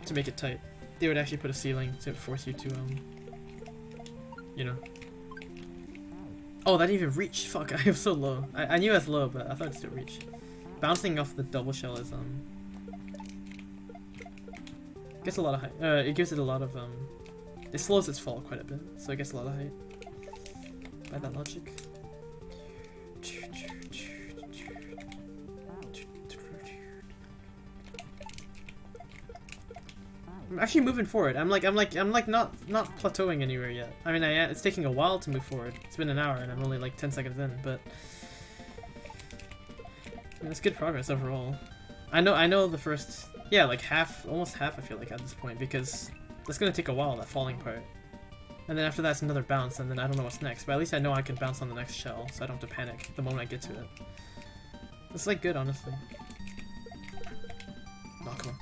To make it tight. They would actually put a ceiling to force you to, you know. Oh, that didn't even reach. Fuck, I was so low. I knew I was low, but I thought it still reach. Bouncing off the double shell is, gets a lot of height. It gives it a lot of, it slows its fall quite a bit, so it gets a lot of height. By that logic. I'm actually moving forward. I'm like not plateauing anywhere yet. I mean, it's taking a while to move forward. It's been an hour and I'm only like 10 seconds in, but I mean, it's good progress overall. I know the first, yeah, like almost half I feel like at this point, because that's gonna take a while, that falling part. And then after that's another bounce, and then I don't know what's next, but at least I know I can bounce on the next shell, so I don't have to panic the moment I get to it. It's like good, honestly. Oh, come on.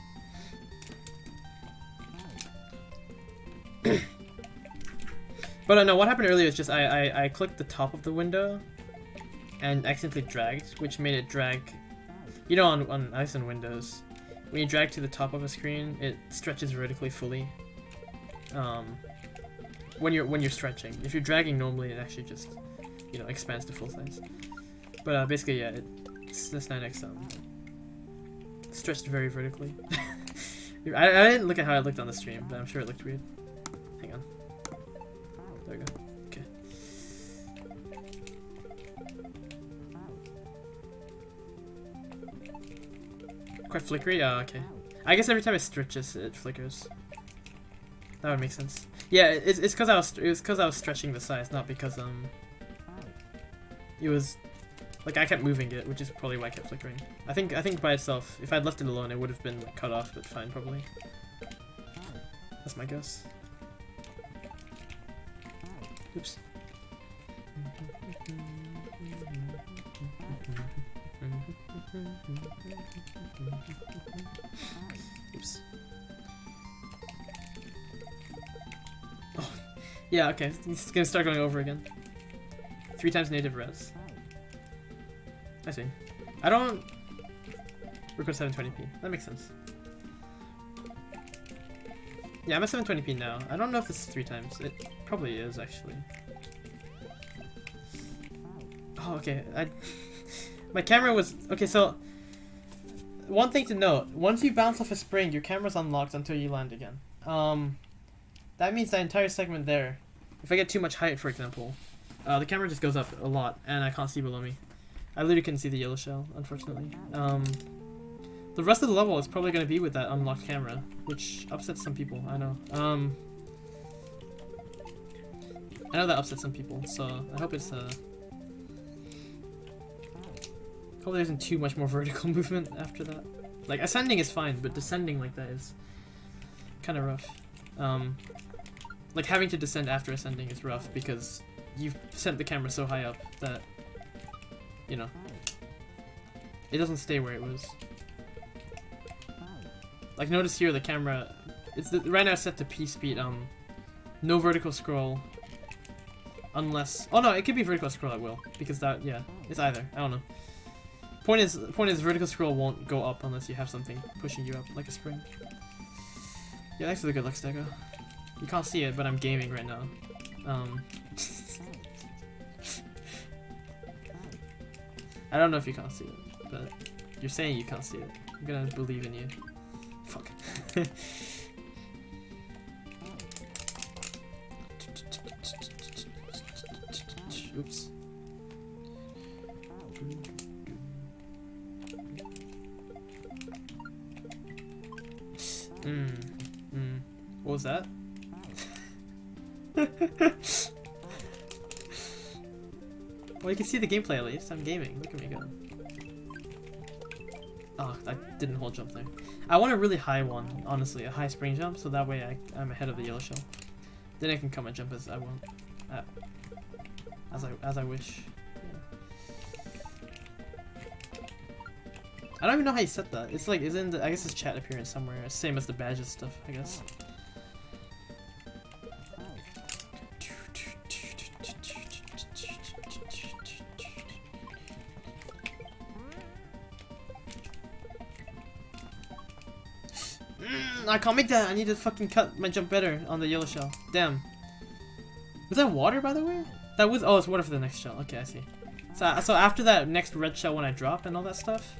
But no, what happened earlier is just I clicked the top of the window and accidentally dragged, which made it drag. You know, on ice and Windows, when you drag to the top of a screen, it stretches vertically fully. When you're stretching, if you're dragging normally, it actually just, you know, expands to full size. But basically, yeah, this 9X stretched very vertically. I didn't look at how it looked on the stream, but I'm sure it looked weird. Hang on. There we go. Okay. Quite flickery? Oh, okay. I guess every time it stretches, it flickers. That would make sense. Yeah, it's because I was stretching the size, not because it was like I kept moving it, which is probably why I kept flickering. I think by itself, if I'd left it alone, it would have been like, cut off, but fine probably. That's my guess. Oops. Oops. Oh, yeah, okay. It's gonna start going over again. 3 times native res. I see. I don't record 720p. That makes sense. Yeah, I'm at 720p now. I don't know if it's 3 times. It probably is, actually. Oh, okay. My camera was... Okay, so... One thing to note. Once you bounce off a spring, your camera's unlocked until you land again. That means that entire segment there, if I get too much height, for example, the camera just goes up a lot, and I can't see below me. I literally couldn't see the yellow shell, unfortunately. The rest of the level is probably going to be with that unlocked camera, which upsets some people, I know. I know that upsets some people, so I hope it's, hope there isn't too much more vertical movement after that. Like, ascending is fine, but descending like that is kind of rough. Like, having to descend after ascending is rough, because you've sent the camera so high up that, you know, it doesn't stay where it was. Like, notice here the camera, right now it's set to P speed, no vertical scroll, Unless... Oh no, it could be vertical scroll at will. Because that, yeah. It's either. I don't know. Point is vertical scroll won't go up unless you have something pushing you up, like a spring. Yeah, thanks for the good luck, Stego. You can't see it, but I'm gaming right now. I don't know if you can't see it, but you're saying you can't see it. I'm gonna believe in you. Fuck. Oops. What was that? Well, you can see the gameplay at least. I'm gaming. Look at me go. Oh, I didn't hold jump there. I want a really high one, honestly, a high spring jump, so that way I'm ahead of the yellow shell. Then I can come and jump as I want, as I wish. I don't even know how you set that. It's like, is in the, I guess it's chat appearance somewhere. Same as the badges stuff, I guess. I can't make that. I need to fucking cut my jump better on the yellow shell. Damn. Was that water, by the way? That was. Oh, it's water for the next shell. Okay, I see. So after that next red shell when I drop and all that stuff.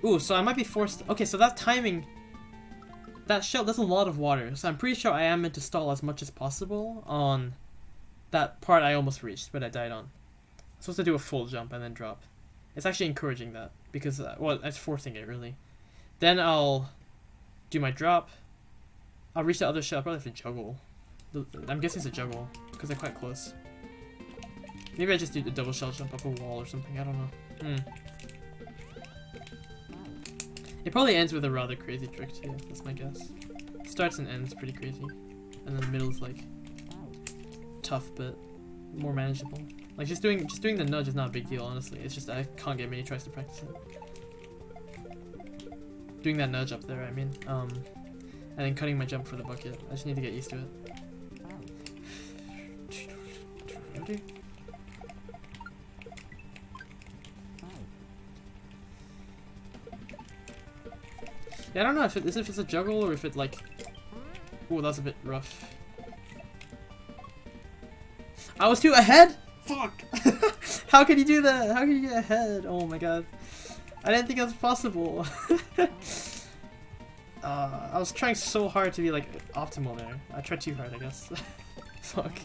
Ooh, so I might be forced. Okay, so that timing. That shell, that's a lot of water. So I'm pretty sure I am meant to stall as much as possible on that part I almost reached, but I died on. I'm supposed to do a full jump and then drop. It's actually encouraging that because, well, it's forcing it really. Then I'll do my drop. I'll reach the other shell. I'll probably have to juggle. I'm guessing it's a juggle because they're quite close. Maybe I just do the double shell jump up a wall or something. I don't know. It probably ends with a rather crazy trick too. That's my guess. Starts and ends pretty crazy, and then the middle is like tough but more manageable. Like just doing the nudge is not a big deal, honestly. It's just I can't get many tries to practice it. Doing that nudge up there, I mean, and then cutting my jump for the bucket. I just need to get used to it. Yeah, I don't know if it's a juggle or if it like. Oh, that's a bit rough. I was too ahead. Fuck! How can you do that? How can you get ahead? Oh my god. I didn't think that was possible. I was trying so hard to be like optimal there. I tried too hard, I guess. Fuck.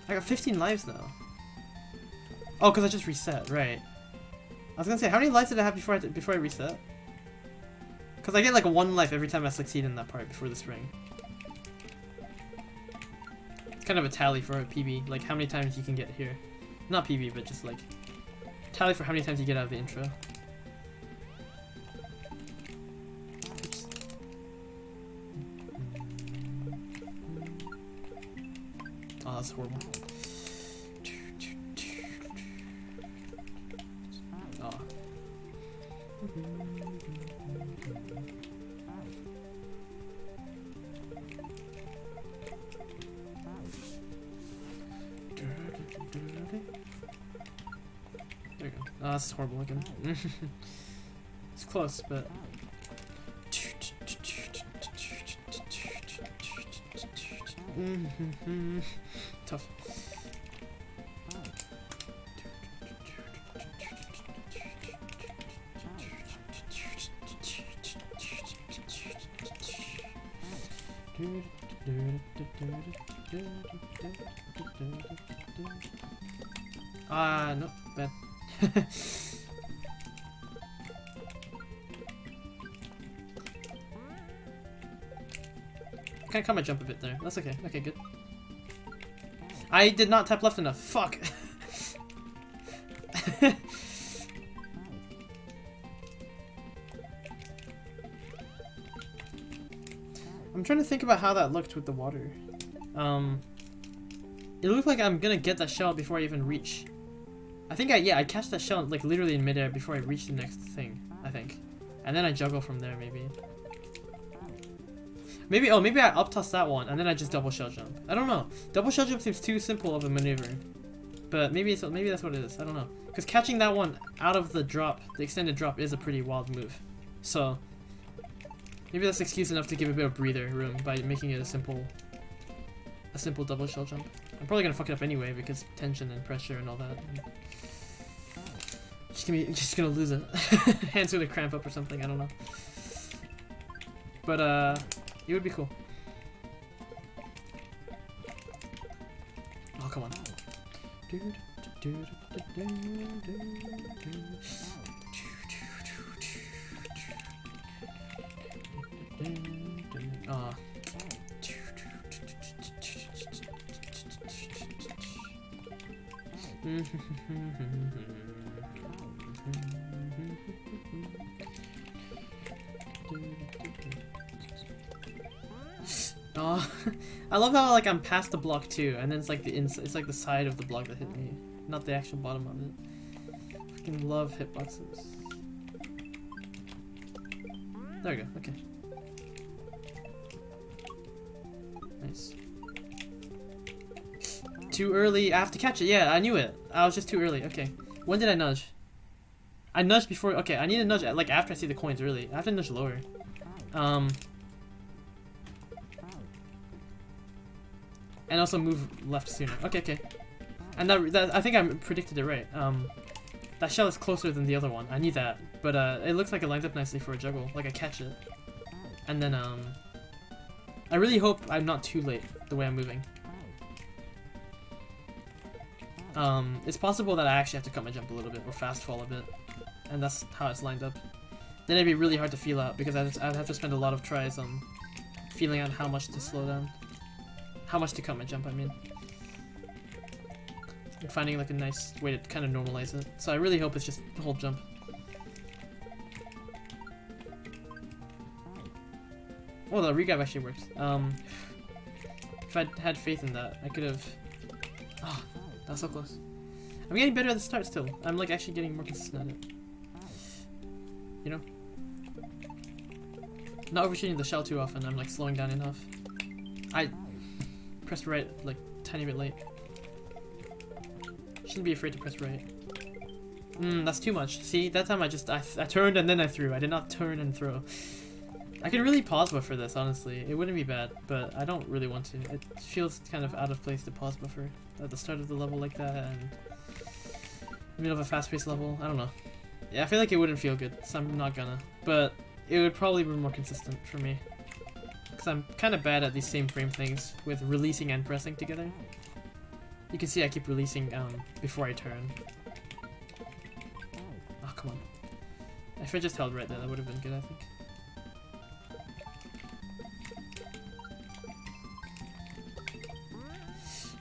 I got 15 lives now. Oh, because I just reset, right. I was gonna say, how many lives did I have before I reset? Because I get like 1 life every time I succeed in that part before the spring. It's kind of a tally for a PB, like how many times you can get here. Not PB, but just like tally for how many times you get out of the intro. Oops. Oh, that's horrible. Oh. There you go. Oh, this is horrible looking. It's close, but... Tough. No, bad. Kinda cut my jump a bit there. That's okay. Okay, good. I did not tap left enough. Fuck. I'm trying to think about how that looked with the water. It looked like I'm gonna get that shell before I even reach. I think I catch that shell like literally in midair before I reach the next thing, I think. And then I juggle from there maybe. Maybe, oh, maybe I up toss that one, and then I just double shell jump. I don't know. Double shell jump seems too simple of a maneuver. But maybe that's what it is. I don't know. Because catching that one out of the drop, the extended drop, is a pretty wild move. So, maybe that's excuse enough to give a bit of breather room by making it a simple double shell jump. I'm probably gonna fuck it up anyway because tension and pressure and all that. Just gonna lose it. Hand's gonna cramp up or something, I don't know. But it would be cool. Oh, come on. Oh, I love how like I'm past the block too, and then it's like it's like the side of the block that hit me, not the actual bottom of it. Fucking love hitboxes. There we go. Okay. Nice. Too early. I have to catch it. Yeah, I knew it. I was just too early. Okay. When did I nudge? I nudged before. Okay, I need to nudge like after I see the coins. Really, I have to nudge lower. And also move left sooner. Okay, okay. And that I think I predicted it right. That shell is closer than the other one. I knew that, but it looks like it lines up nicely for a juggle. Like I catch it, and then I really hope I'm not too late the way I'm moving. It's possible that I actually have to cut my jump a little bit or fast fall a bit, and that's how it's lined up. Then it'd be really hard to feel out because I'd have to spend a lot of tries on feeling out how much to slow down. How much to cut my jump, I mean. And finding like a nice way to kind of normalize it. So I really hope it's just the whole jump. Oh, the regrab actually works. If I'd had faith in that, I could have... Oh, that was so close. I'm getting better at the start still. I'm like actually getting more consistent at it. You know? Not overshooting the shell too often, I'm like slowing down enough. I pressed right like tiny bit late. Shouldn't be afraid to press right. That's too much. See, that time I turned and then I threw. I did not turn and throw. I could really pause buffer this, honestly. It wouldn't be bad, but I don't really want to. It feels kind of out of place to pause buffer at the start of the level like that and in the middle of a fast-paced level. I don't know. Yeah, I feel like it wouldn't feel good, so I'm not gonna. But it would probably be more consistent for me. Because I'm kind of bad at these same frame things with releasing and pressing together. You can see I keep releasing before I turn. Oh, come on. If I just held right there, that would have been good, I think.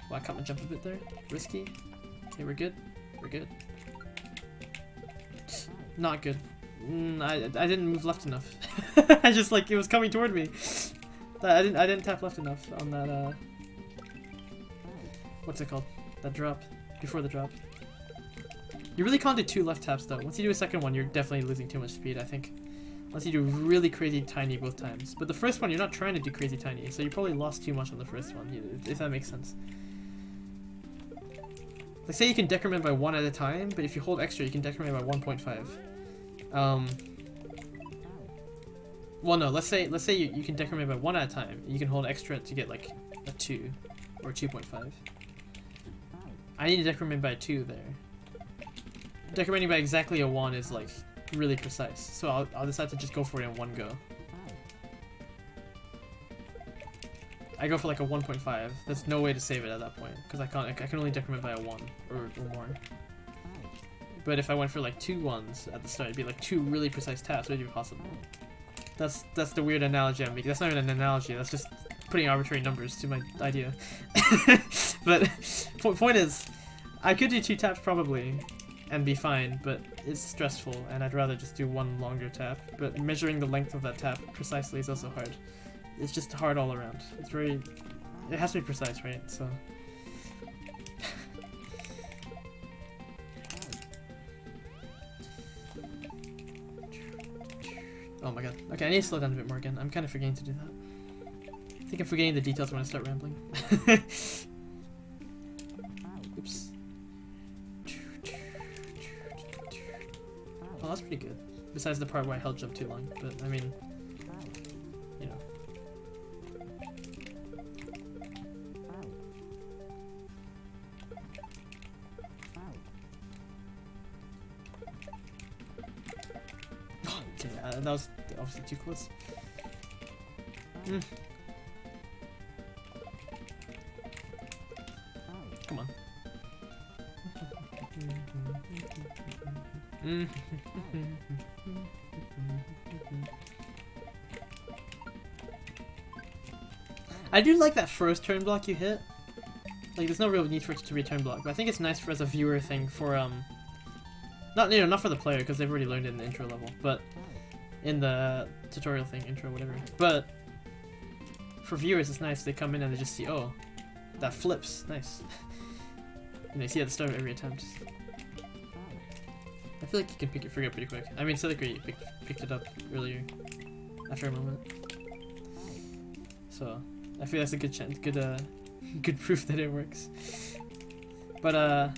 Well, I cut my jump a bit there. Risky. Okay, we're good. We're good. Not good. I didn't move left enough. I just like it was coming toward me. I didn't tap left enough on that what's it called? That drop. Before the drop. You really can't do 2 left taps though. Once you do a second one, you're definitely losing too much speed, I think. Unless you do really crazy tiny both times. But the first one, you're not trying to do crazy tiny, so you probably lost too much on the first one, if that makes sense. Like say you can decrement by 1 at a time, but if you hold extra, you can decrement by 1.5. Well, no. Let's say you can decrement by 1 at a time. You can hold extra to get like a 2 or 2.5. I need to decrement by 2 there. Decrementing by exactly a 1 is like really precise, so I'll decide to just go for it in one go. I go for like a 1.5. There's no way to save it at that point because I can only decrement by a 1 or more. But if I went for like 2 ones at the start, it'd be like 2 really precise taps. Would it be possible? That's the weird analogy I'm making. That's not even an analogy. That's just putting arbitrary numbers to my idea. But point is, I could do 2 taps probably and be fine, but it's stressful, and I'd rather just do 1 longer tap. But measuring the length of that tap precisely is also hard. It's just hard all around. It's very... It has to be precise, right? So... Oh my god. Okay, I need to slow down a bit more again. I'm kind of forgetting to do that. think I'm forgetting the details when I start rambling. Oops. Oh, that's pretty good. Besides the part where I held jump too long, but I mean, you know. Okay, that was obviously too close. Come on. I do like that first turn block you hit. Like, there's no real need for it to be a turn block, but I think it's nice for as a viewer thing for not for the player because they've already learned it in the intro level, but in the tutorial thing, intro, whatever. But for viewers, it's nice. They come in and they just see, oh, that flips, nice. And they see at the start of every attempt. I feel like you can figure it pretty quick. I mean, Silicate picked it up earlier, after a moment. So I feel that's a good chance, good proof that it works. But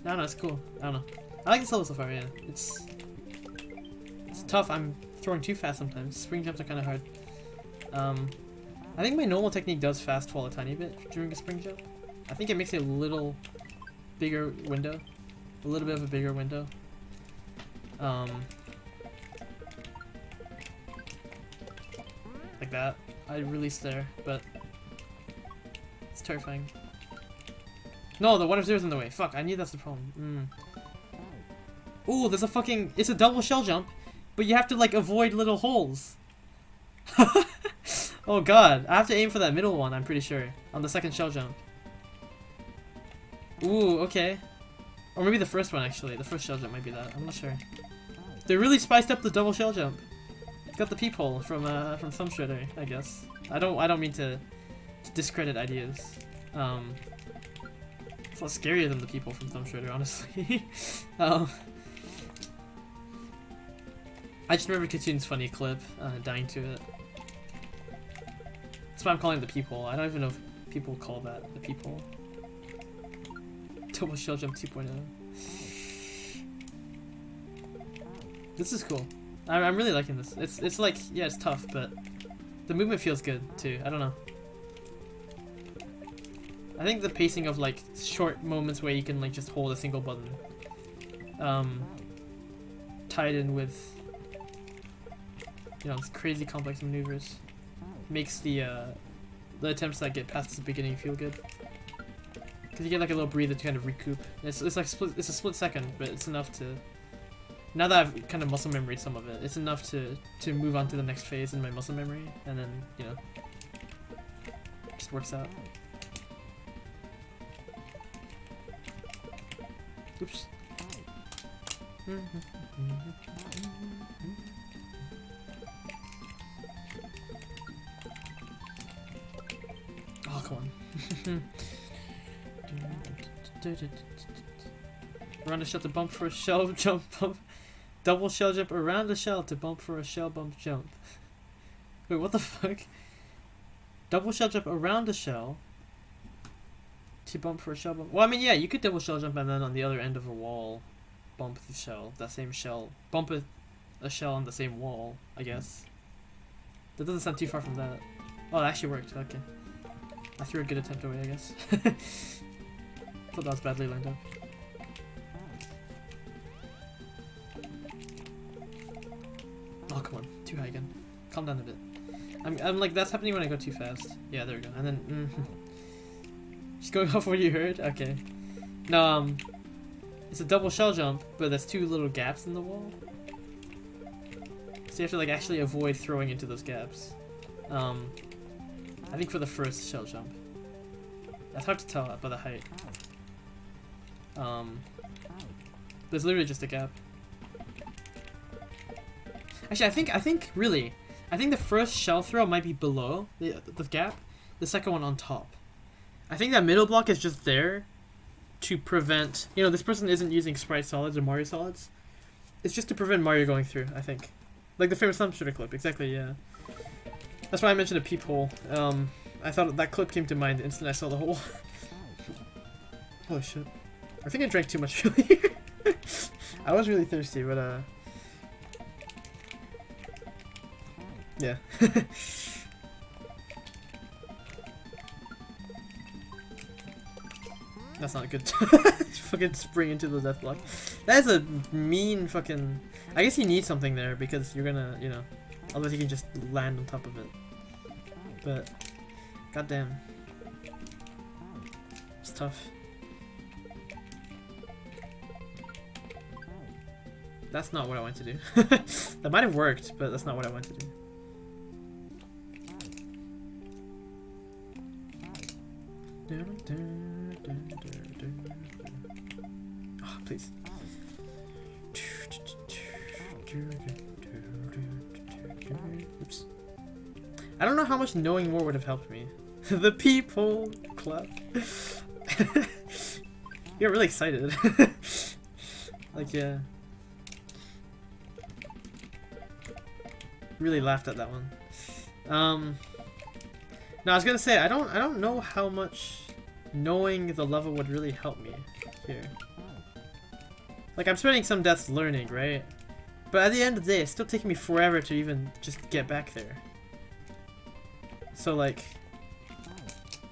no, it's cool. I don't know. I like this level so far. Yeah, it's tough. I'm throwing too fast sometimes. Spring jumps are kind of hard. I think my normal technique does fast fall a tiny bit during a spring jump. I think it makes it a little bigger window, a little bit of a bigger window. Like that. I released there, but it's terrifying. No, the 1-0's in the way. Fuck, I knew that's the problem. Ooh, there's a fucking... It's a double shell jump, but you have to, like, avoid little holes. Oh god, I have to aim for that middle one, I'm pretty sure. On the second shell jump. Ooh, okay. Or maybe the first one, actually. The first shell jump might be that. I'm not sure. They really spiced up the double shell jump. Got the peephole from Thumb Shredder, I guess. I don't mean to discredit ideas. It's a lot scarier than the people from Thumb Shredder, honestly. I just remember Katoon's funny clip, dying to it. That's why I'm calling it the peephole. I don't even know if people call that the peephole. Double shell jump 2.0. This is cool. I'm really liking this. It's like, yeah, it's tough, but the movement feels good too. I don't know. I think the pacing of like short moments where you can like just hold a single button, tied in with, you know, crazy complex maneuvers, makes the attempts that get past the beginning feel good. Cause you get like a little breather to kind of recoup. It's like it's a split second, but it's enough to. Now that I've kind of muscle memoried some of it, it's enough to move on to the next phase in my muscle memory, and then, you know, just works out. Oops. Oh, come on. Around the shell to bump for a shell jump bump. Double shell jump around the shell to bump for a shell bump jump. Wait, what the fuck? Double shell jump around the shell to bump for a shell bump. Well, I mean, yeah, you could double shell jump and then on the other end of a wall bump the shell. That same shell. Bump a shell on the same wall, I guess. That doesn't sound too far from that. Oh, it actually worked. Okay. I threw a good attempt away, I guess. Thought that was badly lined up. Oh, come on. Too high again. Calm down a bit. I'm like, that's happening when I go too fast. Yeah, there we go. And then, just going off what you heard? Okay. No, it's a double shell jump, but there's two little gaps in the wall. So you have to, like, actually avoid throwing into those gaps. I think for the first shell jump. That's hard to tell by the height. There's literally just a gap. Actually, I think the first shell throw might be below the gap, the second one on top. I think that middle block is just there to prevent, you know, this person isn't using sprite solids or Mario solids. It's just to prevent Mario going through, I think. Like the famous Thumb Shredder clip, exactly, yeah. That's why I mentioned a peephole. I thought that clip came to mind the instant I saw the hole. Holy shit. I think I drank too much earlier. I was really thirsty, but yeah. That's not good. Fucking spring into the death block. That is a mean fucking... I guess you need something there because you're gonna, you know... Otherwise you can just land on top of it. But... goddamn. It's tough. That's not what I wanted to do. That might have worked, but that's not what I wanted to do. Oh, please. Oops. I don't know how much knowing more would have helped me. The people clap. You're really excited. Like, yeah. Really laughed at that one. No, I was gonna say I don't know how much knowing the level would really help me here. Like, I'm spending some deaths learning, right? But at the end of the day, it's still taking me forever to even just get back there. So, like,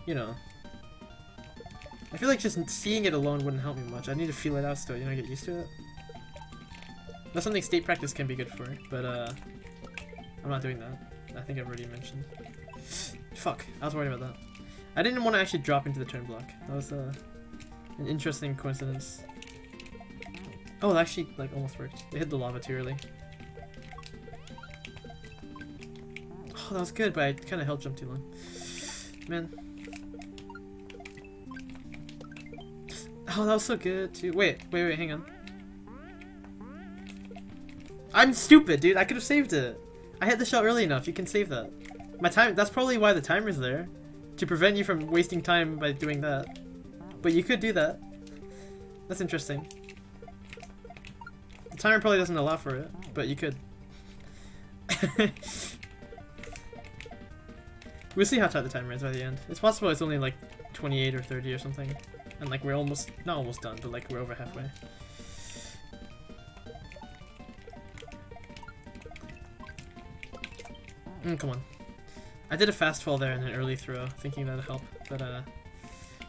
you know, I feel like just seeing it alone wouldn't help me much. I need to feel it out still, you know, get used to it. That's something state practice can be good for, but I'm not doing that. I think I've already mentioned. Fuck, I was worried about that. I didn't want to actually drop into the turn block. That was an interesting coincidence. Oh, it actually, like, almost worked. They hit the lava too early. Oh, that was good, but I kind of held jump too long. Man. Oh, that was so good too. Wait, hang on. I'm stupid, dude. I could have saved it. I hit the shell early enough. You can save that. My time. That's probably why the timer's there, to prevent you from wasting time by doing that. But you could do that. That's interesting. The timer probably doesn't allow for it, but you could. We'll see how tight the timer is by the end. It's possible it's only like 28 or 30 or something, and like we're almost, not almost done, but like we're over halfway. Come on. I did a fast fall there and an early throw, thinking that'd help, but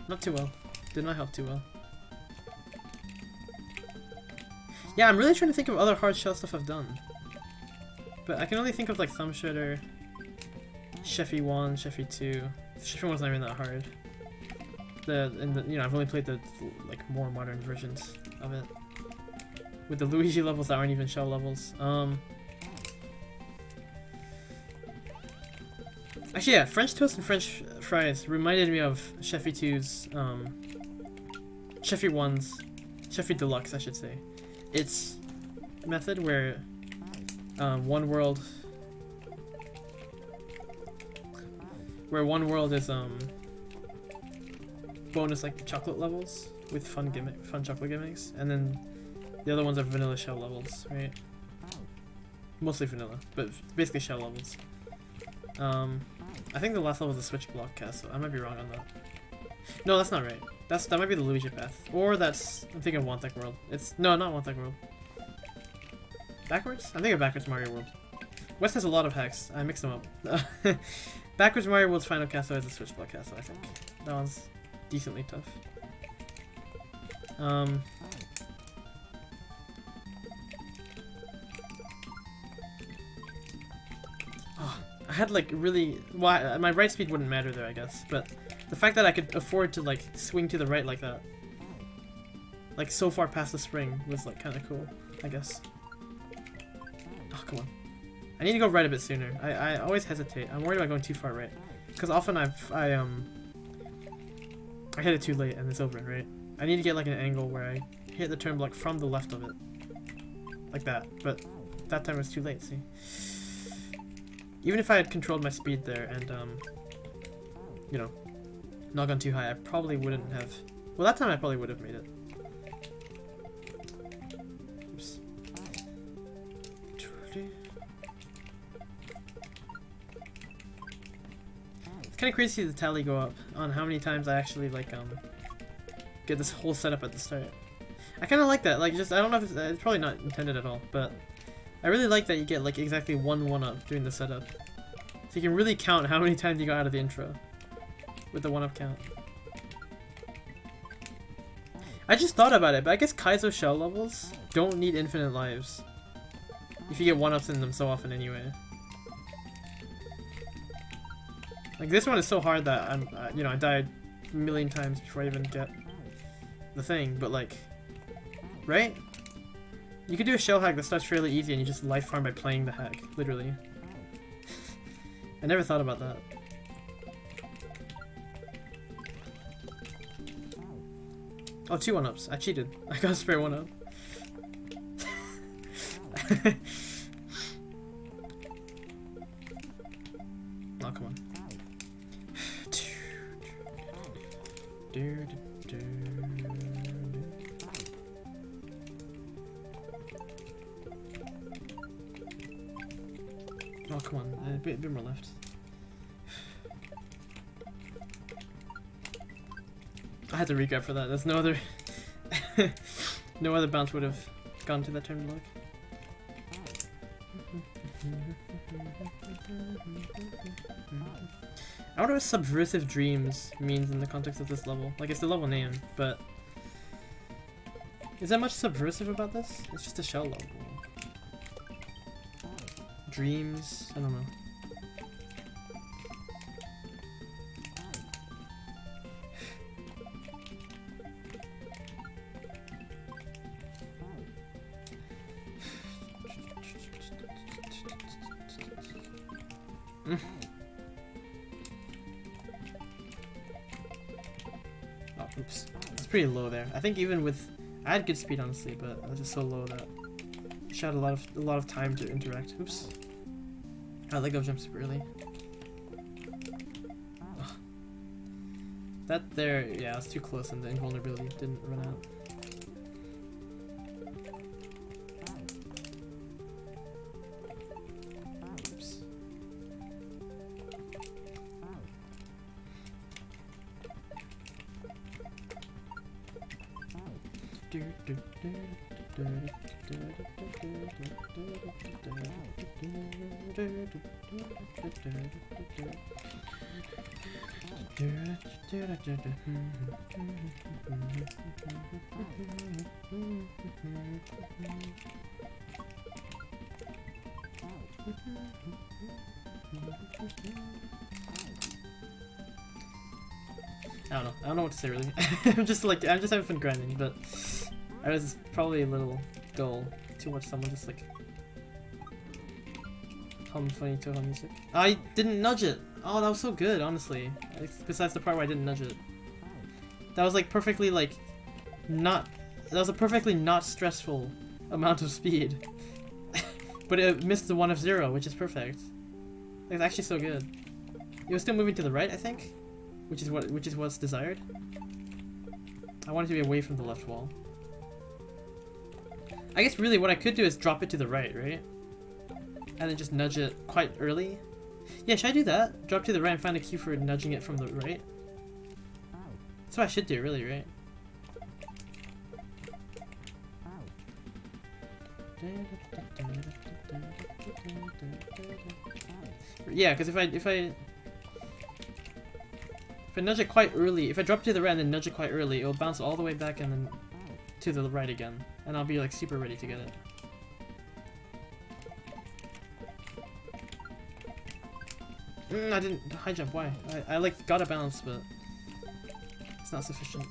not too well. Did not help too well. Yeah, I'm really trying to think of other hard shell stuff I've done. But I can only think of like Thumb Shredder, Sheffy 1, Sheffy 2. Sheffy 1's not even that hard. You know, I've only played the like more modern versions of it. With the Luigi levels that aren't even shell levels. Actually, yeah, French toast and French fries reminded me of Sheffy 2's, Sheffy 1's, Sheffy Deluxe, I should say. It's a method where one world is bonus like chocolate levels with fun chocolate gimmicks, and then the other ones are vanilla shell levels, right? Mostly vanilla, but basically shell levels. I think the last level is the switch block castle. I might be wrong on that. No, that's not right. That might be the Luigi path, or that's, I'm thinking of Wantech World. No, not Wantech World. Backwards? I'm thinking of Backwards Mario World. West has a lot of hacks. I mixed them up. Backwards Mario World's final castle is a switch block castle, I think. That one's decently tough. Oh, I had like really... Well, my right speed wouldn't matter there, I guess, but the fact that I could afford to like swing to the right like that, like so far past the spring, was like kind of cool, I guess. Oh, come on. I need to go right a bit sooner. I always hesitate. I'm worried about going too far right, because often I hit it too late and it's over, right? I need to get like an angle where I hit the turn block from the left of it, like that. But that time it was too late. See, even if I had controlled my speed there and you know, not gone too high, I probably wouldn't have. Well, that time I probably would have made it. Oops. It's kind of crazy to see the tally go up on how many times I actually like get this whole setup at the start. I kind of like that. Like, just I don't know if it's probably not intended at all, but I really like that you get like exactly one up during the setup, so you can really count how many times you got out of the intro with the 1-up count. I just thought about it, but I guess Kaizo shell levels don't need infinite lives if you get 1-ups in them so often anyway. Like, this one is so hard that I'm, you know, I died a million times before I even get the thing, but like, right? You could do a shell hack that starts fairly easy and you just life farm by playing the hack, literally. I never thought about that. Oh, 2 1-ups. I cheated. I got a spare 1-up. Oh, come on. Oh, come on. A bit more left. I had to regrab for that. There's no other... no other bounce would have gone to that turn block. I wonder what Subversive Dreams means in the context of this level. Like, it's the level name, but... Is there much subversive about this? It's just a shell level. Dreams? I don't know. Oh, oops. It's pretty low there. I think even with... I had good speed, honestly, but I was just so low that I had a lot of time to interact. Oops. I let go jump super early. Ugh. That there, yeah, it was too close and the invulnerability didn't run out. Oops. I don't know what to say really. I'm just having fun grinding, but I was probably a little dull to watch someone just like hum funny Touhou music. I didn't nudge it! Oh, that was so good, honestly. Besides the part where I didn't nudge it. That was like perfectly like not... That was a perfectly not stressful amount of speed. But it missed the 1 of 0, which is perfect. It's actually so good. It was still moving to the right, I think? Which is what's desired. I want it to be away from the left wall. I guess really what I could do is drop it to the right, right? And then just nudge it quite early. Yeah, should I do that? Drop to the right and find a cue for nudging it from the right? That's what I should do, really, right? Yeah, because if I nudge it quite early, if I drop to the right and then nudge it quite early, it'll bounce all the way back and then to the right again, and I'll be like super ready to get it. I didn't high jump. Why? I like got a bounce, but it's not sufficient.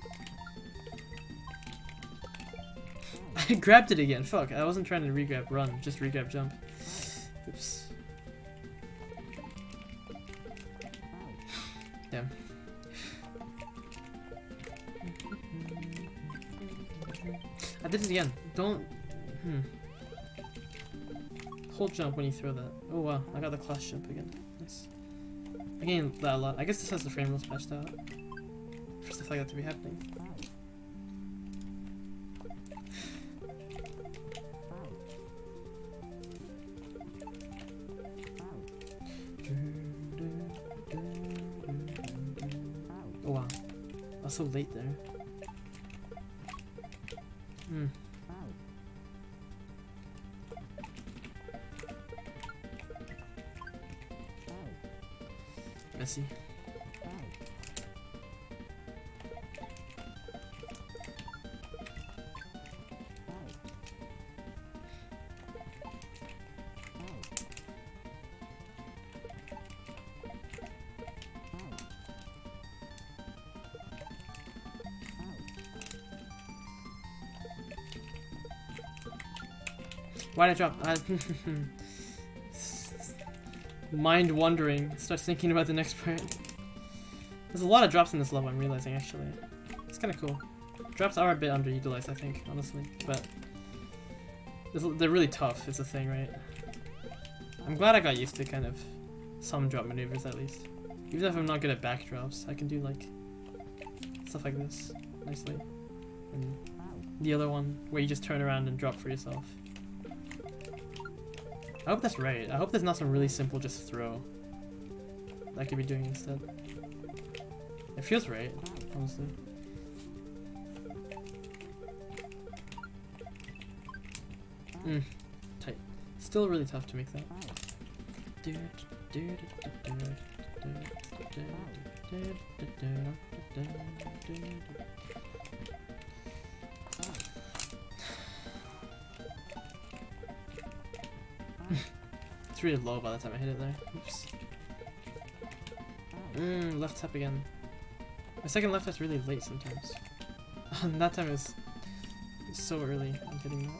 I grabbed it again. Fuck! I wasn't trying to regrab run, just regrab jump. Oops. Damn. I did it again. Don't. Hold jump when you throw that. Oh wow! I got the clash jump again. Nice. I gained that a lot. I guess this has the frame rules patched out for stuff like that to be happening. was so late there. Hmm. Messy. Why'd I drop? Mind wandering. Starts thinking about the next part. There's a lot of drops in this level, I'm realizing, actually. It's kind of cool. Drops are a bit underutilized, I think, honestly. But they're really tough, is the thing, right? I'm glad I got used to kind of some drop maneuvers, at least. Even if I'm not good at backdrops, I can do, like, stuff like this nicely. And the other one, where you just turn around and drop for yourself. I hope that's right. I hope there's not some really simple just throw that I could be doing instead. It feels right, honestly. Tight. Still really tough to make that. It's really low by the time I hit it there. Oops. Left tap again. My second left tap's really late sometimes. And that time is so early I'm hitting that.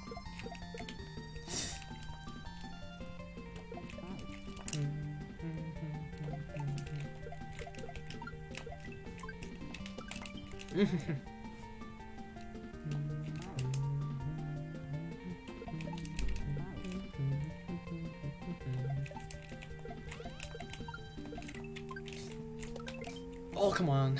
Oh, come on.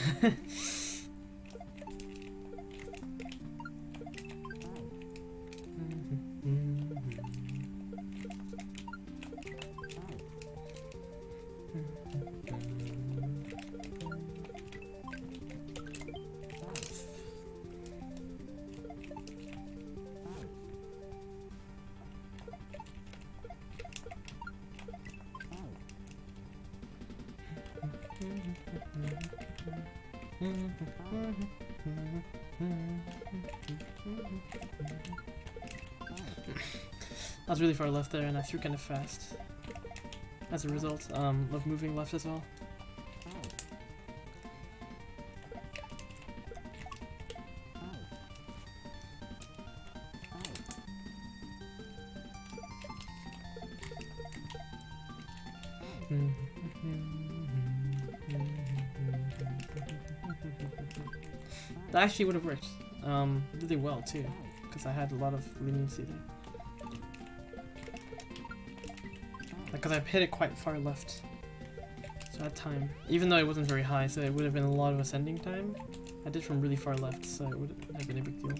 I was really far left there and I threw kind of fast as a result of moving left as well. That actually would have worked really well too, because I had a lot of leniency there. Because I hit it quite far left, so I had time. Even though it wasn't very high, so it would have been a lot of ascending time. I did from really far left, so it would have been a big deal.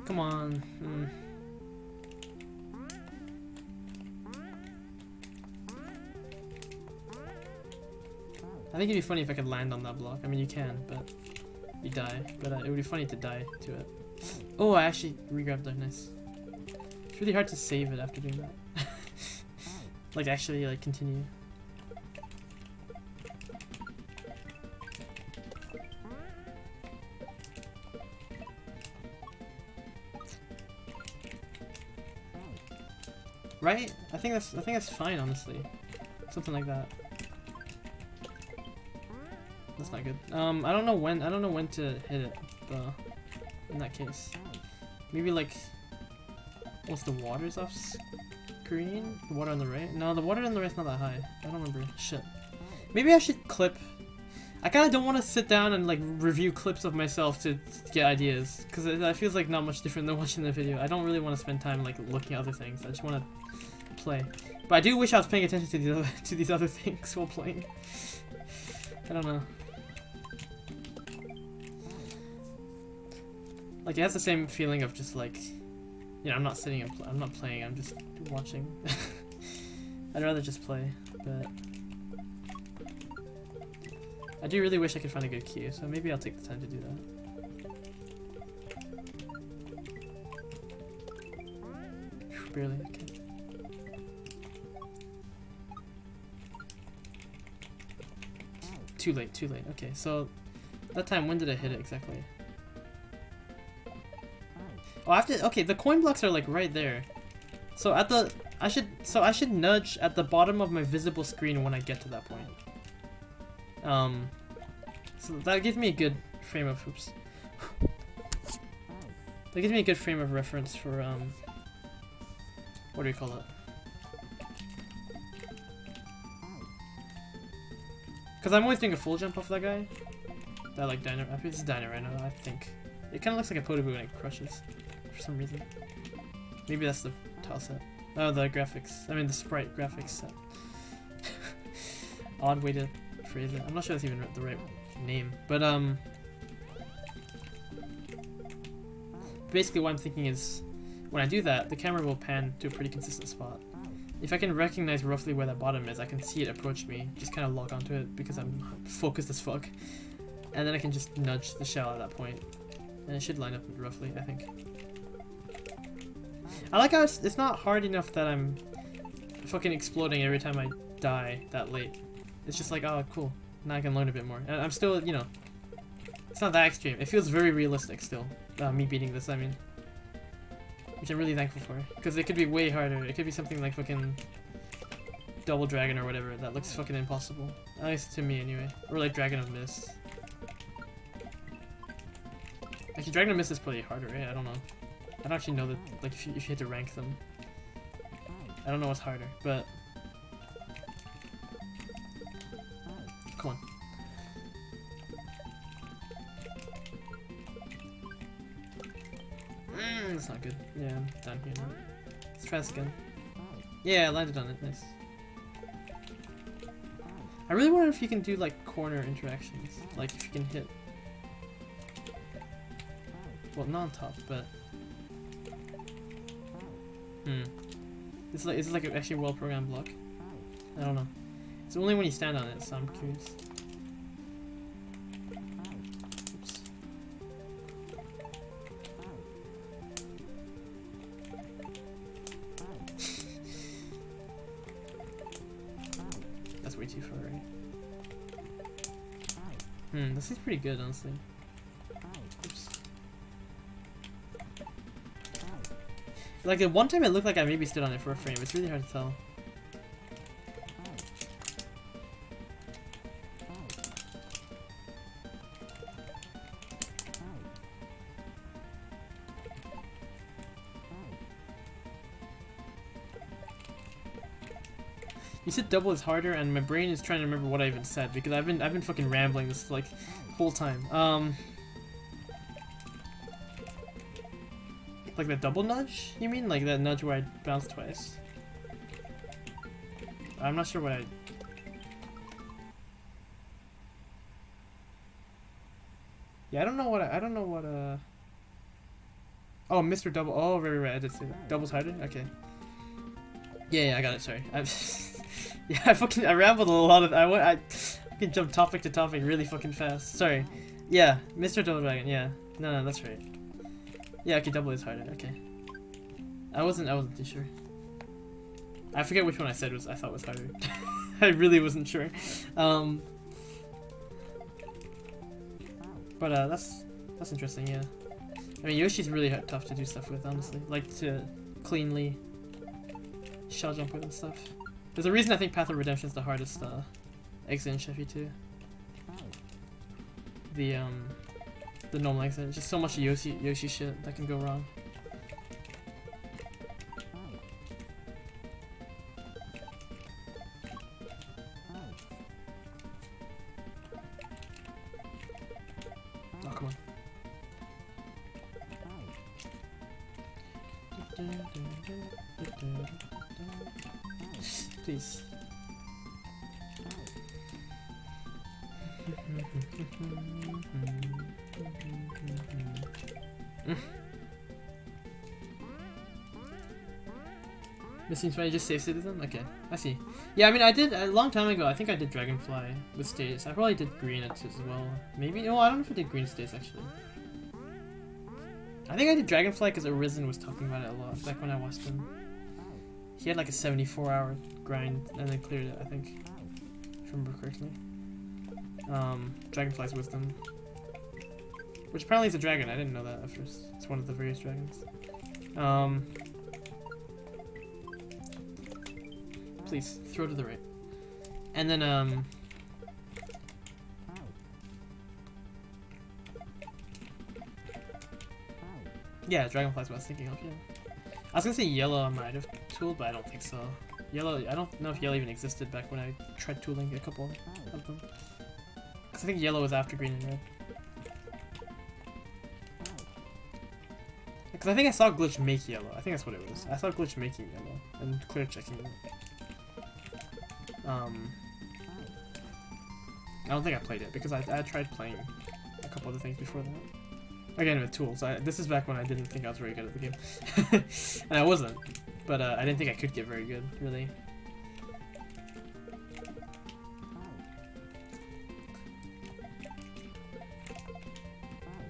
Come on. I think it'd be funny if I could land on that block. I mean, you can, but you die. But it would be funny to die to it. Oh, I actually re-grabbed there. Nice. It's really hard to save it after doing that. Like, actually, like, continue. Right? I think that's fine, honestly. Something like that. That's not good. I don't know when to hit it, though. In that case. Maybe like, once the water's off screen? The water on the right? No, the water on the right's not that high. I don't remember. Shit. Maybe I should clip. I kind of don't want to sit down and like review clips of myself to get ideas, because that feels like not much different than watching the video. I don't really want to spend time like looking at other things. I just want to play. But I do wish I was paying attention to these other things while playing. I don't know. Like, it has the same feeling of just like, you know, I'm not sitting and I'm not playing, I'm just watching. I'd rather just play, but I do really wish I could find a good key, so maybe I'll take the time to do that. Barely, okay. Too late, okay, so that time, when did I hit it exactly? Oh, I have to, okay, the coin blocks are like right there. So at the, I should nudge at the bottom of my visible screen when I get to that point. So that gives me a good frame of, oops. That gives me a good frame of reference for, what do you call it? Because I'm always doing a full jump off that guy. That like dino, I think it's dino right now, I think. It kind of looks like a Potable when it crushes, for some reason. Maybe that's the tile set. Oh, the graphics. I mean the sprite graphics set. Odd way to phrase it. I'm not sure that's even the right name. But basically what I'm thinking is, when I do that, the camera will pan to a pretty consistent spot. If I can recognize roughly where that bottom is, I can see it approach me, just kind of log onto it because I'm focused as fuck. And then I can just nudge the shell at that point. And it should line up roughly, I think. I like how it's not hard enough that I'm fucking exploding every time I die that late. It's just like, oh cool, now I can learn a bit more. And I'm still, you know, it's not that extreme. It feels very realistic still, me beating this, I mean. Which I'm really thankful for, because it could be way harder. It could be something like fucking Double Dragon or whatever that looks fucking impossible. At least to me anyway. Or like Dragon of Mist. Actually, Dragon of Mist is probably harder, right? I don't know. I don't actually know that, like, if you had to rank them. I don't know what's harder, but... Come on. That's not good. Yeah, I'm down here now. Let's try this again. Yeah, I landed on it. Nice. I really wonder if you can do like corner interactions. Like if you can hit. Well, not on top, but. Is this like actually a well-programmed block? I don't know. It's only when you stand on it, so I'm curious. Way too far, right? This is pretty good, honestly. Oops. Like, at one time it looked like I maybe stood on it for a frame. It's really hard to tell. You said double is harder, and my brain is trying to remember what I even said because I've been fucking rambling this like whole time. Like the double nudge? You mean like that nudge where I bounced twice? I'm not sure what I. Yeah, I don't know what. Oh, Mr. Double. Oh, right. I did say that. Double's harder. Okay. Yeah, I got it. Sorry. Yeah, I rambled a lot of. I can jump topic to topic really fucking fast. Sorry. Yeah, Mr. Double Dragon. Yeah. No, that's right. Yeah, okay, double is harder. Okay. I wasn't too sure. I forget which one I said I thought was harder. I really wasn't sure. But that's interesting. Yeah. I mean, Yoshi's really tough to do stuff with, honestly. Like to cleanly shell jump with and stuff. There's a reason I think Path of Redemption is the hardest exit in Sheffy too. The normal exit. Just so much Yoshi shit that can go wrong. Oh, come on. Please. This seems funny, just save citizen? Okay, I see. Yeah, I mean, I did, a long time ago, I think I did Dragonfly with states. I probably did green as well. Maybe? No, I don't know if I did green states, actually. I think I did Dragonfly because Arisen was talking about it a lot, back when I watched him. He had like a 74-hour grind, and then cleared it, I think. If I remember correctly. Dragonfly's Wisdom. Which apparently is a dragon, I didn't know that at first. It's one of the various dragons. Please, throw to the right. And then, yeah, Dragonfly's what I was thinking of, yeah. I was gonna say yellow I might have tooled, but I don't think so. Yellow, I don't know if yellow even existed back when I tried tooling a couple of them. Because I think yellow was after green and red. Because I think I saw Glitch make yellow. I think that's what it was. I saw Glitch making yellow and clear checking it. I don't think I played it because I tried playing a couple other things before that. Again with tools. This is back when I didn't think I was very good at the game. And I wasn't. But I didn't think I could get very good, really.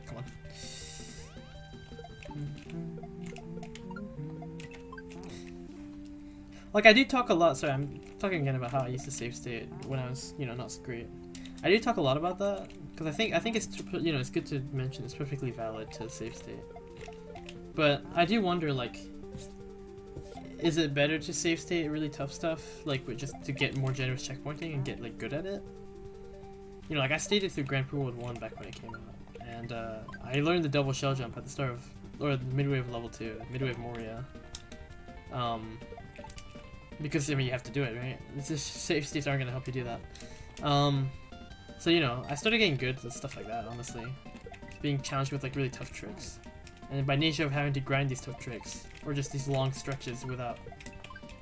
Come on. Like, I do talk a lot, sorry, I'm talking again about how I used to save state when I was, you know, not so great. I do talk a lot about that, because I think it's, you know, it's good to mention it's perfectly valid to save state. But I do wonder, like, is it better to save state really tough stuff, like, just to get more generous checkpointing and get, like, good at it? You know, like, I stayed it through Grand Prix World 1 back when it came out, and I learned the double shell jump at the start of, or the midway of level 2, midway of Moria. Because, I mean, you have to do it, right? It's just save states aren't going to help you do that. So, you know, I started getting good at stuff like that, honestly. Being challenged with, like, really tough tricks. And by nature of having to grind these tough tricks, or just these long stretches without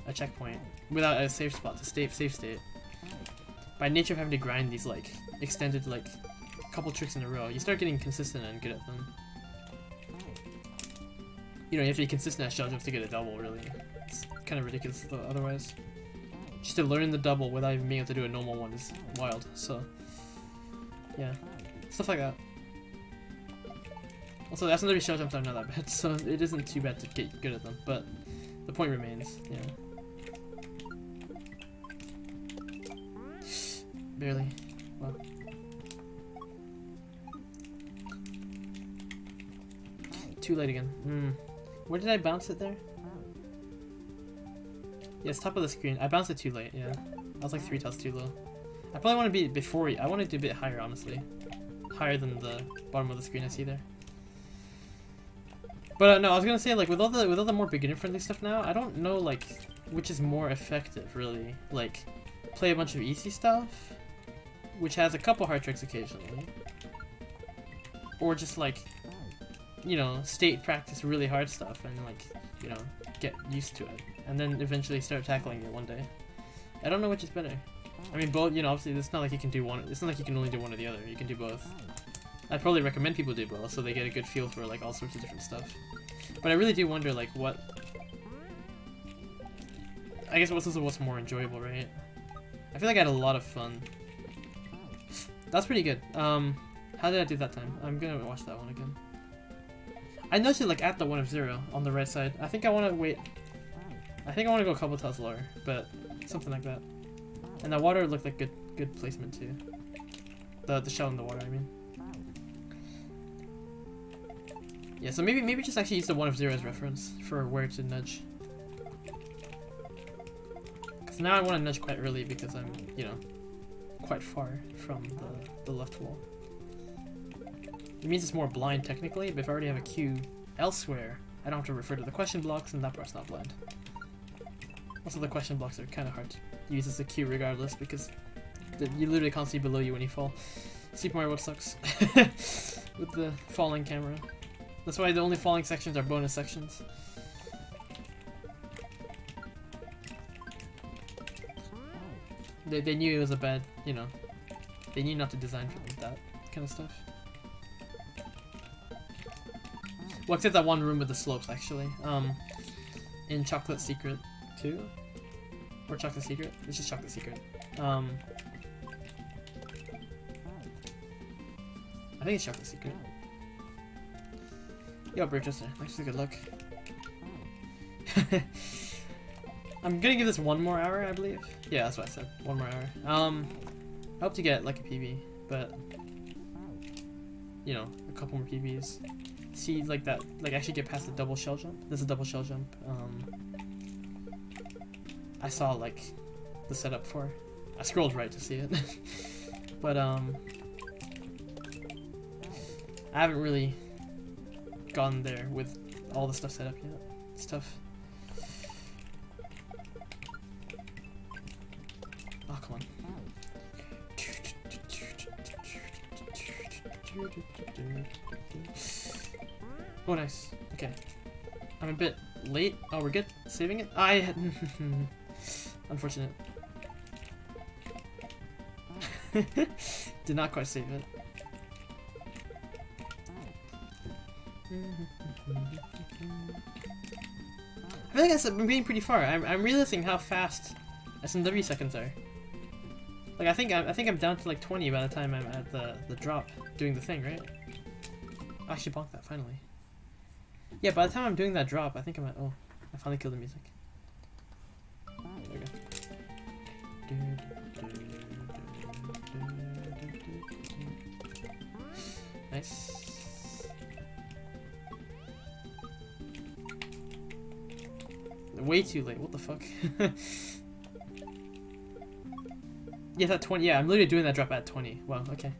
a checkpoint, without a safe spot to save state, by nature of having to grind these, like, extended, like, couple tricks in a row, you start getting consistent and good at them. You know, you have to be consistent at shell jumps to get a double, really. It's kind of ridiculous otherwise. Just to learn the double without even being able to do a normal one is wild, so... yeah. Stuff like that. Also, the S&W shell jumps are not that bad, so it isn't too bad to get good at them, but the point remains, yeah. Barely. Wow. Too late again. Where did I bounce it there? Yes, top of the screen. I bounced it too late, yeah. I was like 3 tiles too low. I probably want to be before I want it to be a bit higher, honestly. Higher than the bottom of the screen I see there. But no, I was gonna say, like, with all the more beginner friendly stuff now, I don't know, like, which is more effective, really. Like, play a bunch of easy stuff, which has a couple hard tricks occasionally, or just, like, you know, state practice really hard stuff and, like, you know, get used to it, and then eventually start tackling it one day. I don't know which is better. I mean, both, you know, obviously it's not like you can do one, it's not like you can only do one or the other, you can do both. I'd probably recommend people do both so they get a good feel for, like, all sorts of different stuff. But I really do wonder, like, what... I guess what's more enjoyable, right? I feel like I had a lot of fun. That's pretty good. How did I do that time? I'm gonna watch that one again. I noticed it, like, at the 1 of 0 on the right side. I think I want to wait. I think I want to go a couple tiles lower, but something like that. And the water looked like good placement too. The shell in the water, I mean. Yeah, so maybe just actually use the 1 of 0 as reference for where to nudge. Because now I want to nudge quite early because I'm, you know, quite far from the left wall. It means it's more blind technically, but if I already have a queue elsewhere, I don't have to refer to the question blocks, and that part's not blind. Also, the question blocks are kind of hard to use as a queue regardless, because you literally can't see below you when you fall. Super Mario World sucks with the falling camera. That's why the only falling sections are bonus sections. They knew it was a bad, you know, they knew not to design for that kind of stuff. Well, except that one room with the slopes, actually. In Chocolate Secret 2? Or Chocolate Secret? It's just Chocolate Secret. I think it's Chocolate Secret. Yo, Bridgester, thanks for the good luck. I'm gonna give this 1 more hour, I believe. Yeah, that's what I said. 1 more hour. I hope to get like a PB, but you know, a couple more PBs. See like that, like actually get past the double shell jump. There's a double shell jump. I saw like the setup for. I scrolled right to see it, but I haven't really gone there with all the stuff set up yet. It's tough. Oh, come on. Oh, nice. Okay. I'm a bit late. Oh, we're good? Saving it? Unfortunate. Did not quite save it. I feel like I'm being pretty far. I'm realizing how fast SMW seconds are. Like I think I'm down to like 20 by the time I'm at the drop doing the thing, right? I actually bonked that finally. Yeah, by the time I'm doing that drop, I think I'm at. Oh, I finally killed the music. There we go. Nice. Way too late. What the fuck? Yeah, that 20. Yeah, I'm literally doing that drop at 20. Wow. Okay.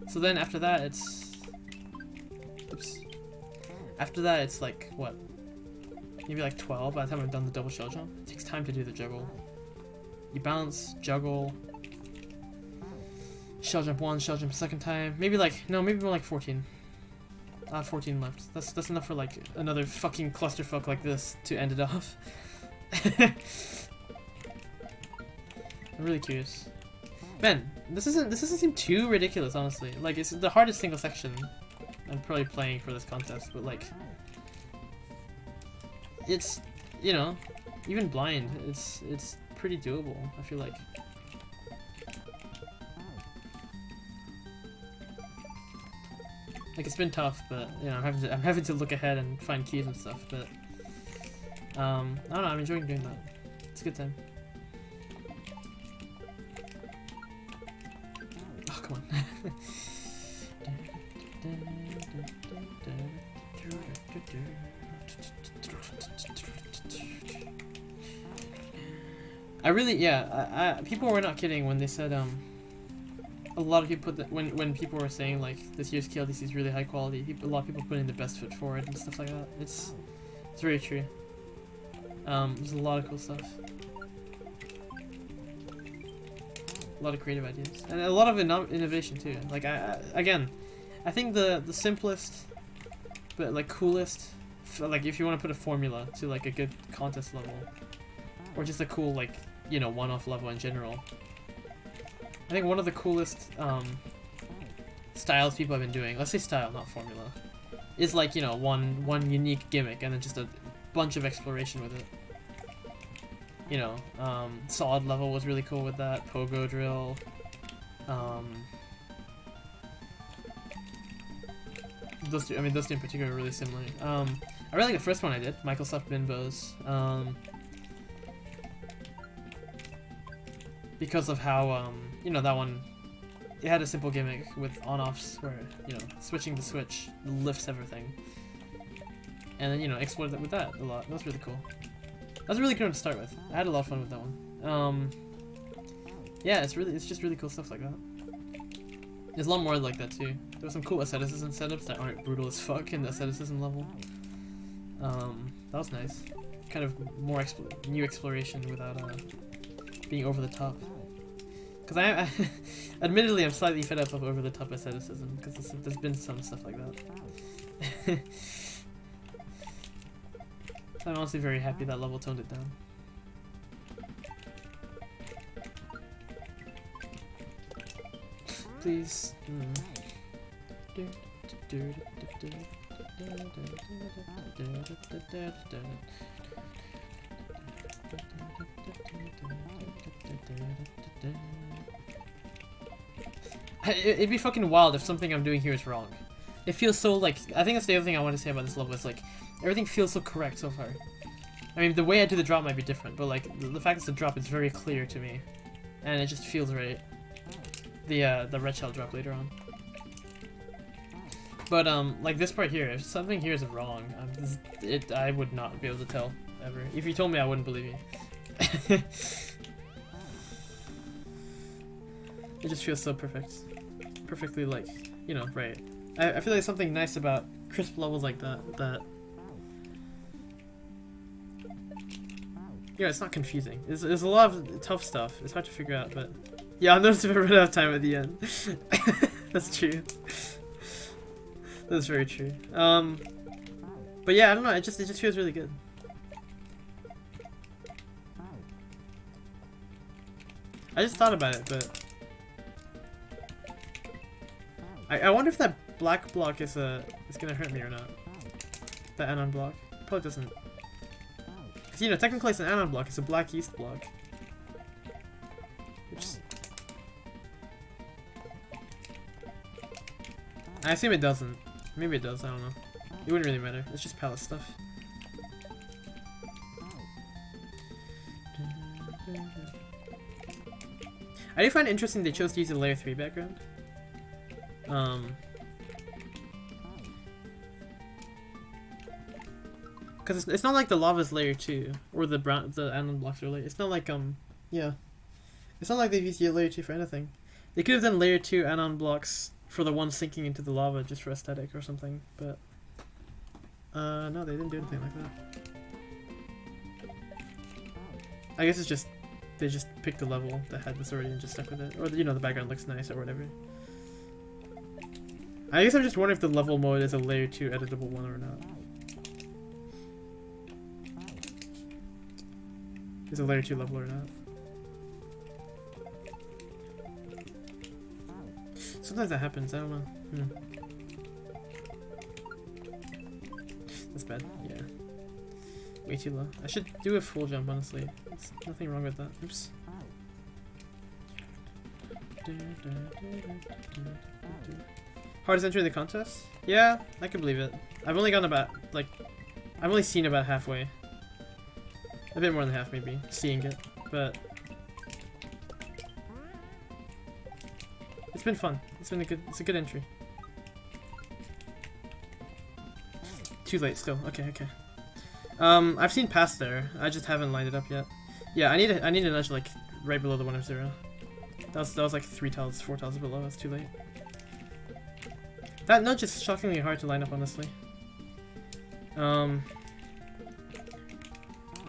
So then after that, it's. Oops. After that, it's like what? Maybe like 12 by the time I've done the double shell jump. It takes time to do the juggle. You bounce, juggle, shell jump 1, shell jump 2nd time. Maybe like maybe more like 14. 14 left. That's enough for like another fucking clusterfuck like this to end it off. I'm really curious. Man, this doesn't seem too ridiculous, honestly. Like it's the hardest single section I'm probably playing for this contest, but like it's, you know, even blind, it's pretty doable, I feel like. Like it's been tough, but you know, I'm having to look ahead and find keys and stuff, but I don't know, I'm enjoying doing that. It's a good time. Oh, come on. I really, yeah, people were not kidding when they said, a lot of people put when people were saying like this year's KLDC is really high quality, a lot of people putting their best foot forward and stuff like that. It's very true. There's a lot of cool stuff, a lot of creative ideas, and a lot of innovation too. Like I think the simplest, but like coolest, like if you want to put a formula to like a good contest level, or just a cool like, you know, one-off level in general. I think one of the coolest styles people have been doing, let's say style, not formula, is like, you know, one unique gimmick and then just a bunch of exploration with it. You know, solid level was really cool with that, pogo drill, those two in particular are really similar. I really like the first one I did, Microsoft Binbo's, because of how, you know, that one, it had a simple gimmick with on-offs where, you know, switching the switch lifts everything. And then, you know, explored it with that a lot. That was really cool. That was really good to start with. I had a lot of fun with that one. Yeah, it's just really cool stuff like that. There's a lot more like that too. There was some cool asceticism setups that aren't brutal as fuck in the asceticism level. That was nice. Kind of more new exploration without being over the top. Because I admittedly, I'm slightly fed up of over the top asceticism because there's been some stuff like that. I'm honestly very happy that level toned it down. Please. It'd be fucking wild if something I'm doing here is wrong. It feels so like, I think that's the other thing I want to say about this level is like, everything feels so correct so far. I mean, the way I do the drop might be different, but like, the fact it's a drop is very clear to me. And it just feels right. The red shell drop later on. But like this part here, if something here is wrong, I would not be able to tell, ever. If you told me, I wouldn't believe you. It just feels so perfect. Perfectly, like, you know, right. I feel like something nice about crisp levels like that, yeah, it's not confusing. There's a lot of tough stuff. It's hard to figure out, but yeah, I'll notice if I run out of time at the end. That's true. That's very true. But yeah, I don't know. It just feels really good. I just thought about it, but I wonder if that black block is gonna hurt me or not. That anon block probably doesn't. Cause you know, technically it's an anon block. It's a black yeast block. Oops. I assume it doesn't. Maybe it does. I don't know. It wouldn't really matter. It's just palette stuff. I do find it interesting they chose to use a layer 3 background. Because it's not like the lava's layer 2 or the anon blocks are layer. It's not like yeah, it's not like they've used layer 2 for anything. They could have done layer 2 anon blocks for the one sinking into the lava just for aesthetic or something, but no, they didn't do anything like that. I guess it's just they just picked a level that had this already and just stuck with it, or you know, the background looks nice or whatever. I guess I'm just wondering if the level mode is a layer 2 editable one or not. Is a layer 2 level or not? Sometimes that happens, I don't know. That's bad, yeah. Way too low. I should do a full jump, honestly. There's nothing wrong with that. Oops. Hardest entry in the contest? Yeah, I can believe it. I've only gone about, like, I've only seen about halfway. A bit more than half, maybe, seeing it, but it's been fun. It's a good entry. Too late still. Okay. I've seen past there. I just haven't lined it up yet. Yeah, I need a nudge like right below the 1 of 0. That was like 4 tiles below. That's too late. That nudge is shockingly hard to line up, honestly.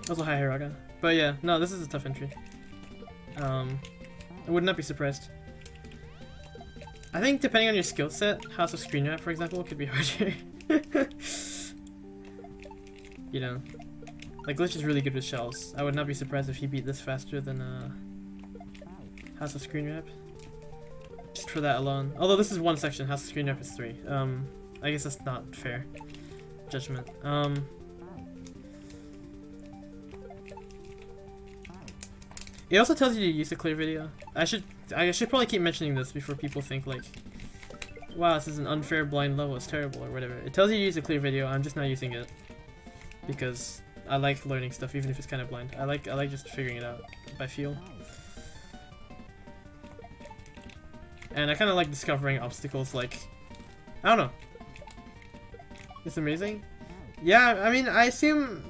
Also, hi Hiraga. But yeah, no, this is a tough entry. I would not be surprised. I think depending on your skill set, House of Screen Wrap, for example, could be harder. You know, like Glitch is really good with shells. I would not be surprised if he beat this faster than House of Screen Wrap. Just for that alone. Although this is one section, House of Screen Wrap is 3. I guess that's not fair judgment. It also tells you to use a clear video. I should probably keep mentioning this before people think like, wow, this is an unfair blind level, it's terrible or whatever. It tells you to use a clear video. I'm just not using it because I like learning stuff even if it's kind of blind. I like just figuring it out by feel. And I kind of like discovering obstacles, like, I don't know. It's amazing. Yeah, I mean, I assume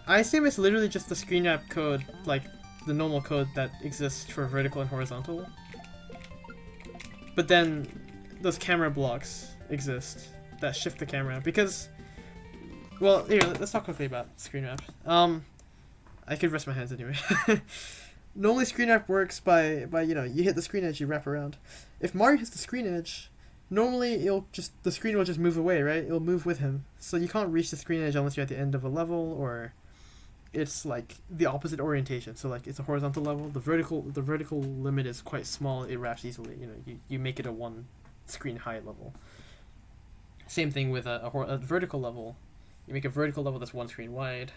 it's literally just the screen wrap code, like the normal code that exists for vertical and horizontal. But then those camera blocks exist that shift the camera because, well, here, let's talk quickly about screen wrap. I could rest my hands anyway. Normally screen wrap works by you know, you hit the screen edge, you wrap around. If Mario hits the screen edge, normally the screen will just move away, right? It'll move with him. So you can't reach the screen edge unless you're at the end of a level, or it's like the opposite orientation. So like it's a horizontal level. The vertical limit is quite small. It wraps easily. You know, you make it a 1 screen high level. Same thing with a vertical level. You make a vertical level that's 1 screen wide.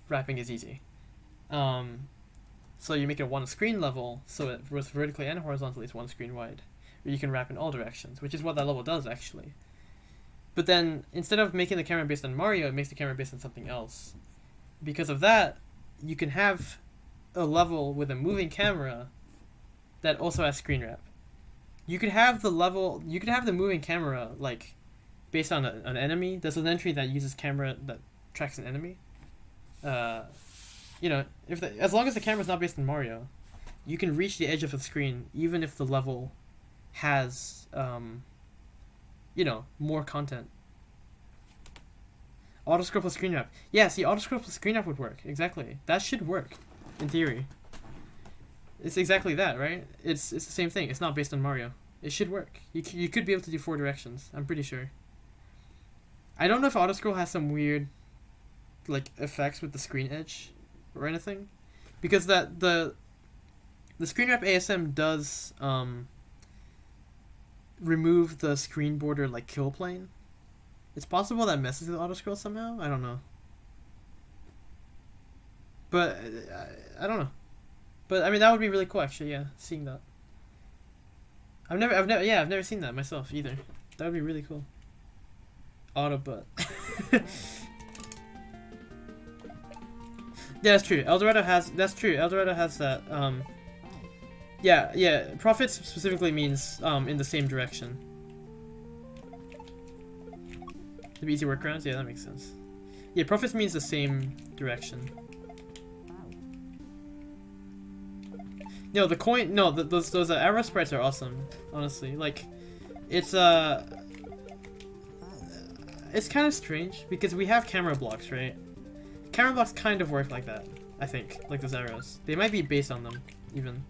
Wrapping is easy. So you make it one screen level, so it was vertically and horizontally it's one screen wide. Or you can wrap in all directions, which is what that level does actually. But then instead of making the camera based on Mario, it makes the camera based on something else. Because of that, you can have a level with a moving camera that also has screen wrap. You could have the moving camera like based on an enemy. There's an entry that uses camera that tracks an enemy. You know, as long as the camera's not based on Mario, you can reach the edge of the screen even if the level has you know, more content. Autoscroll plus screen wrap. Yeah, see, autoscroll plus screen wrap would work. Exactly. That should work, in theory. It's exactly that, right? It's the same thing. It's not based on Mario. It should work. You could be able to do 4 directions. I'm pretty sure. I don't know if autoscroll has some weird, like, effects with the screen edge or anything, because the screen wrap ASM does remove the screen border like kill plane. It's possible that messes with autoscroll somehow. I don't know. But I don't know. But I mean that would be really cool actually. Yeah, seeing that. I've never seen that myself either. That would be really cool. Auto butt. Yeah, that's true. Eldorado has that. Yeah. Profits specifically means in the same direction. The easy workarounds? Yeah, that makes sense. Yeah, profits means the same direction. No, the coin. No, those arrow sprites are awesome. Honestly, like, it's kind of strange because we have camera blocks, right? Camera blocks kind of work like that. I think, like those arrows. They might be based on them, even.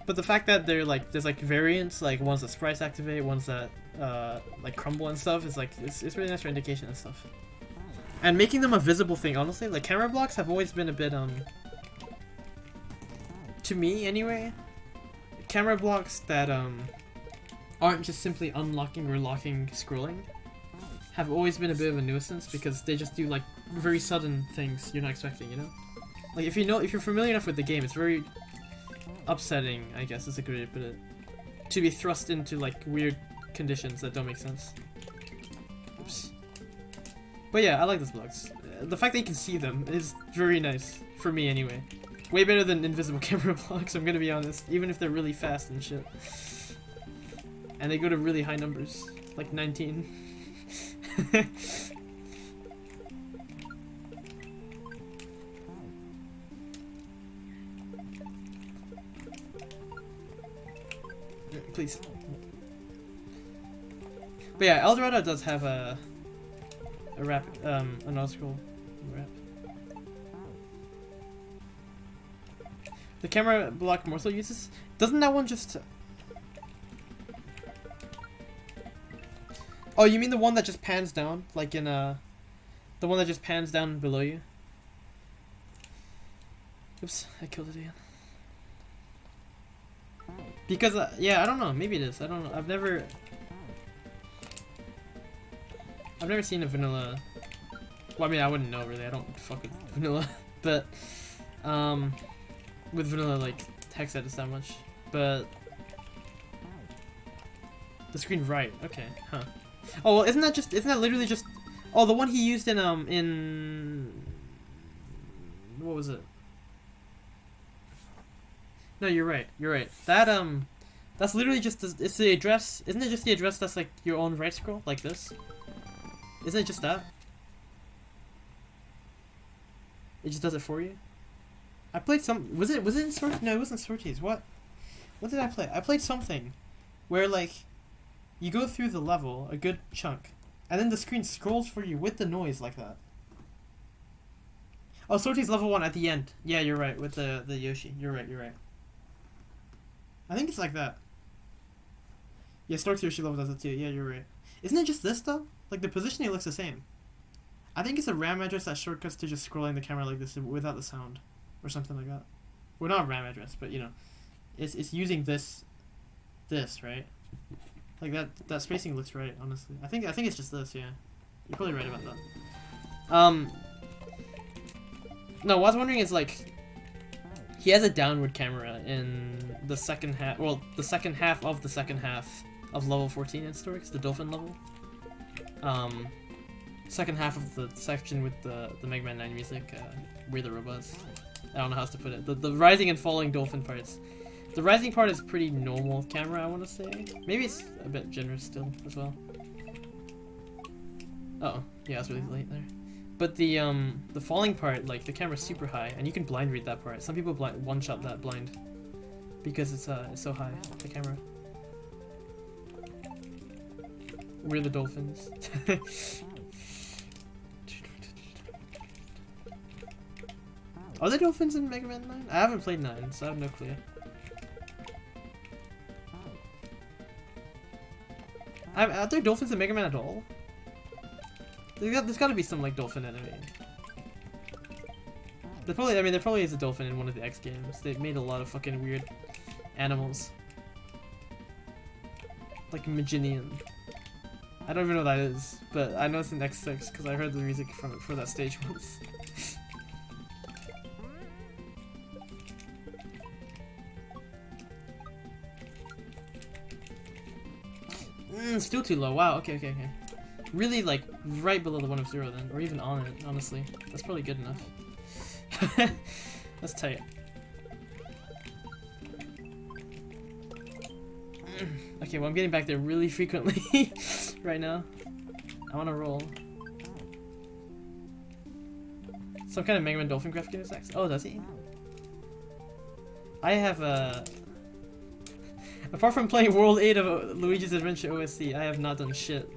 But the fact that there's like variants, like ones that sprites activate, ones that like crumble and stuff, is like it's really nice for indication and stuff. And making them a visible thing, honestly, like camera blocks have always been a bit to me anyway, camera blocks that aren't just simply unlocking or locking scrolling have always been a bit of a nuisance because they just do like very sudden things you're not expecting, you know? Like if you're familiar enough with the game, it's very upsetting, I guess is a good way to put it, to be thrust into like weird conditions that don't make sense. Oops. But yeah, I like those blocks. The fact that you can see them is very nice, for me anyway. Way better than invisible camera blocks, I'm gonna be honest, even if they're really fast and shit. And they go to really high numbers, like 19. Please. But yeah, Eldorado does have a wrap, an autoscroll wrap. The camera block more so uses. Doesn't that one just? Oh, you mean the one that just pans down, like in the one that just pans down below you? Oops, I killed it again. Because yeah, I don't know. Maybe it is. I don't know. I've never seen a vanilla. Well, I mean, I wouldn't know really. I don't fuck with vanilla, but with vanilla like text edits that much. But the screen right. Okay. Huh. Oh well, isn't that literally just? Oh, the one he used in what was it? No, you're right. You're right. That's literally just it's the address. Isn't it just the address that's like your own right scroll like this? Isn't it just that? It just does it for you. I played some. Was it in Sort? No, it wasn't Sorties. What did I play? I played something where like you go through the level a good chunk, and then the screen scrolls for you with the noise like that. Oh, Sorties level 1 at the end. Yeah, you're right with the Yoshi. You're right. I think it's like that. Yeah, Stork's Yoshi level does it too. Yeah, you're right. Isn't it just this though? Like the positioning looks the same. I think it's a RAM address that shortcuts to just scrolling the camera like this without the sound, or something like that. Well, not a RAM address, but you know, it's using this, right? Like that spacing looks right. Honestly, I think it's just this. Yeah, you're probably right about that. No, what I was wondering is like, he has a downward camera in the second half. Well, the second half of level 14 in Storix, the dolphin level. Second half of the section with the Mega Man 9 music, We're the Robots. I don't know how else to put it. The rising and falling dolphin parts. The rising part is pretty normal camera, I want to say. Maybe it's a bit generous still as well. Uh oh, yeah, it's really late there. But the falling part, like the camera's super high, and you can blind read that part. Some people one shot that blind because it's so high, the camera. We're the dolphins. Are there dolphins in Mega Man 9? I haven't played 9, so I have no clue. Are there dolphins in Mega Man at all? There's gotta be some like dolphin enemy. There probably is a dolphin in one of the X games. They've made a lot of fucking weird animals. Like Maginian. I don't even know what that is, but I know it's in X6 because I heard the music from it for that stage once. Still too low. Wow, okay. Really, like, right below the 1 of 0 then, or even on it, honestly. That's probably good enough. That's tight. Okay, well I'm getting back there really frequently right now. I wanna roll. Some kind of Mega Man Dolphin graphic in his axe. Oh, does he? I have apart from playing World 8 of Luigi's Adventure OSC, I have not done shit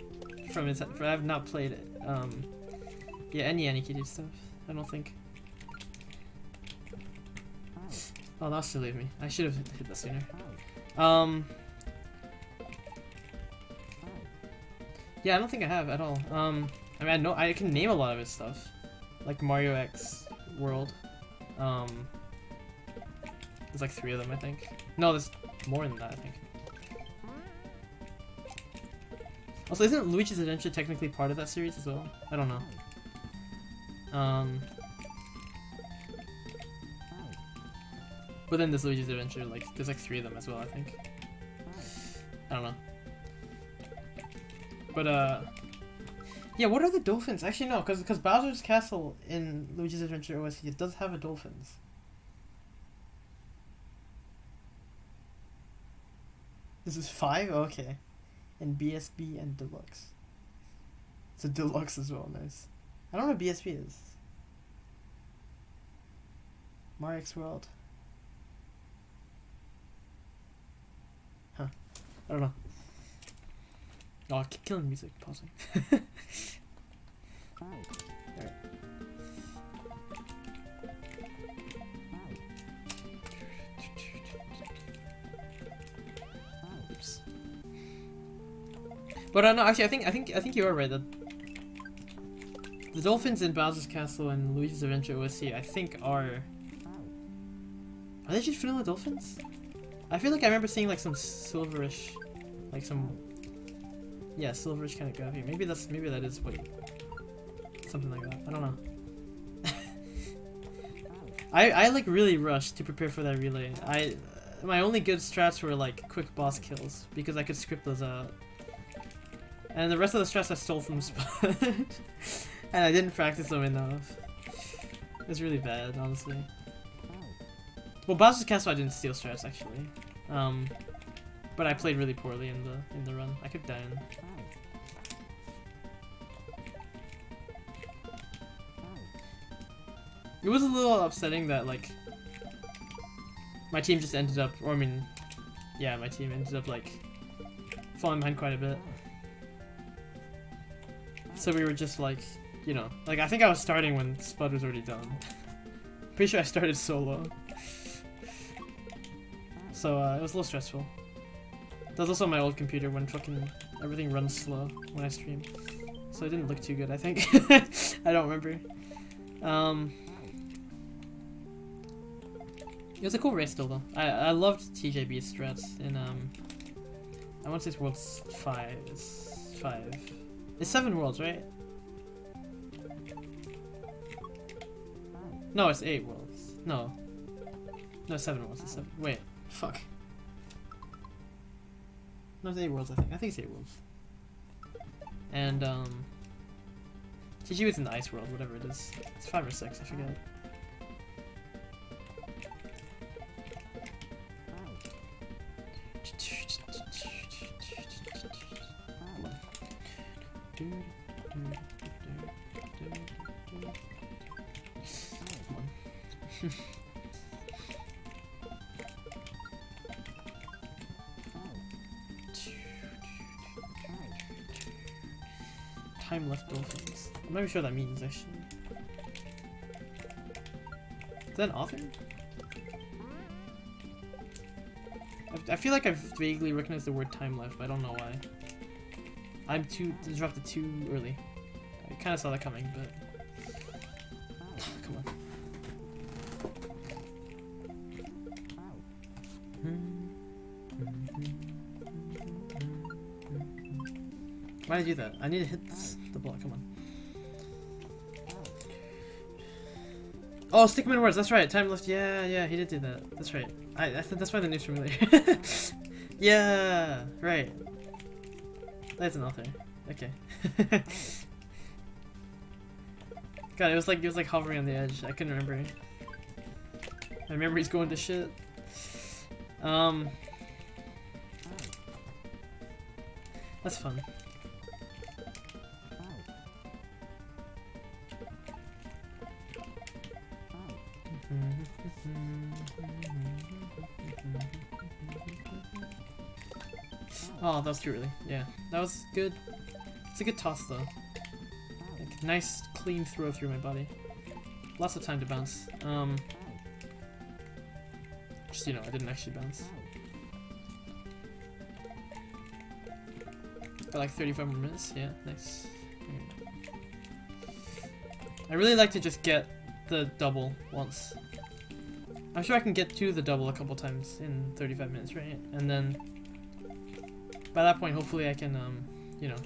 from it. I have not played it. Yeah, any Anikiri stuff. I don't think. Oh, that'll still leave me. I should have hit that sooner. Yeah, I don't think I have at all. I mean, I can name a lot of his stuff, like Mario X World. There's like 3 of them, I think. No, there's more than that, I think. Also, isn't Luigi's Adventure technically part of that series as well? I don't know. But then there's Luigi's Adventure, like, there's like 3 of them as well, I think. I don't know. But, yeah, what are the dolphins? Actually, no, because Bowser's Castle in Luigi's Adventure OSC, it does have a dolphins. This is 5? Oh, okay. And BSB and Deluxe. It's a Deluxe as well, nice. I don't know what BSB is. Mario X World. Huh. I don't know. Oh, keep killing music, pausing. Alright. Oops. But no, actually, I think you are right. That the dolphins in Bowser's Castle and Luigi's Adventure OSC, I think are they just vanilla dolphins? I feel like I remember seeing like some silverish, like some, yeah, silverish kind of graphic. Maybe that is what something like that. I don't know. I like really rushed to prepare for that relay. My only good strats were like quick boss kills because I could script those out. And the rest of the strats I stole from Spud. And I didn't practice them enough. It's really bad, honestly. Well, Bowser's Castle I didn't steal strats actually. But I played really poorly in the run. I kept dying. It was a little upsetting that like my team just ended up, or I mean, yeah, my team ended up like falling behind quite a bit. So we were just like, you know, like I think I was starting when Spud was already done. Pretty sure I started solo. So it was a little stressful. That was also my old computer when fucking everything runs slow when I stream. So it didn't look too good, I think. I don't remember. It was a cool race still though. I loved TJB's strats in I want to say it's World 5. It's 5. It's 7 worlds, right? No, it's 8 worlds. No. No, 7 worlds. It's 7. Wait. Fuck. No, it's 8 worlds, I think. I think it's 8 worlds. And, TG is in the ice world, whatever it is. It's 5 or 6, I forget. Time left dolphins. I'm not even sure what that means actually. Is that an author? I feel like I've vaguely recognized the word time left, but I don't know why. I'm dropped it too early. I kind of saw that coming, but come on. Why did I do that? I need to hit the block. Come on. Oh, stick him in words. That's right. Time left. Yeah, he did do that. That's right. I think that's why the name's familiar. Yeah, right. That's an author. Okay. God, it was like hovering on the edge. I couldn't remember. My memory's going to shit. That's fun. Oh, that was too early. Yeah, that was good. It's a good toss though. Like, nice, clean throw through my body. Lots of time to bounce. Just, you know, I didn't actually bounce. Got like 35 more minutes. Yeah, nice. I really like to just get the double once. I'm sure I can get to the double a couple times in 35 minutes, right? And then by that point, hopefully I can, you know,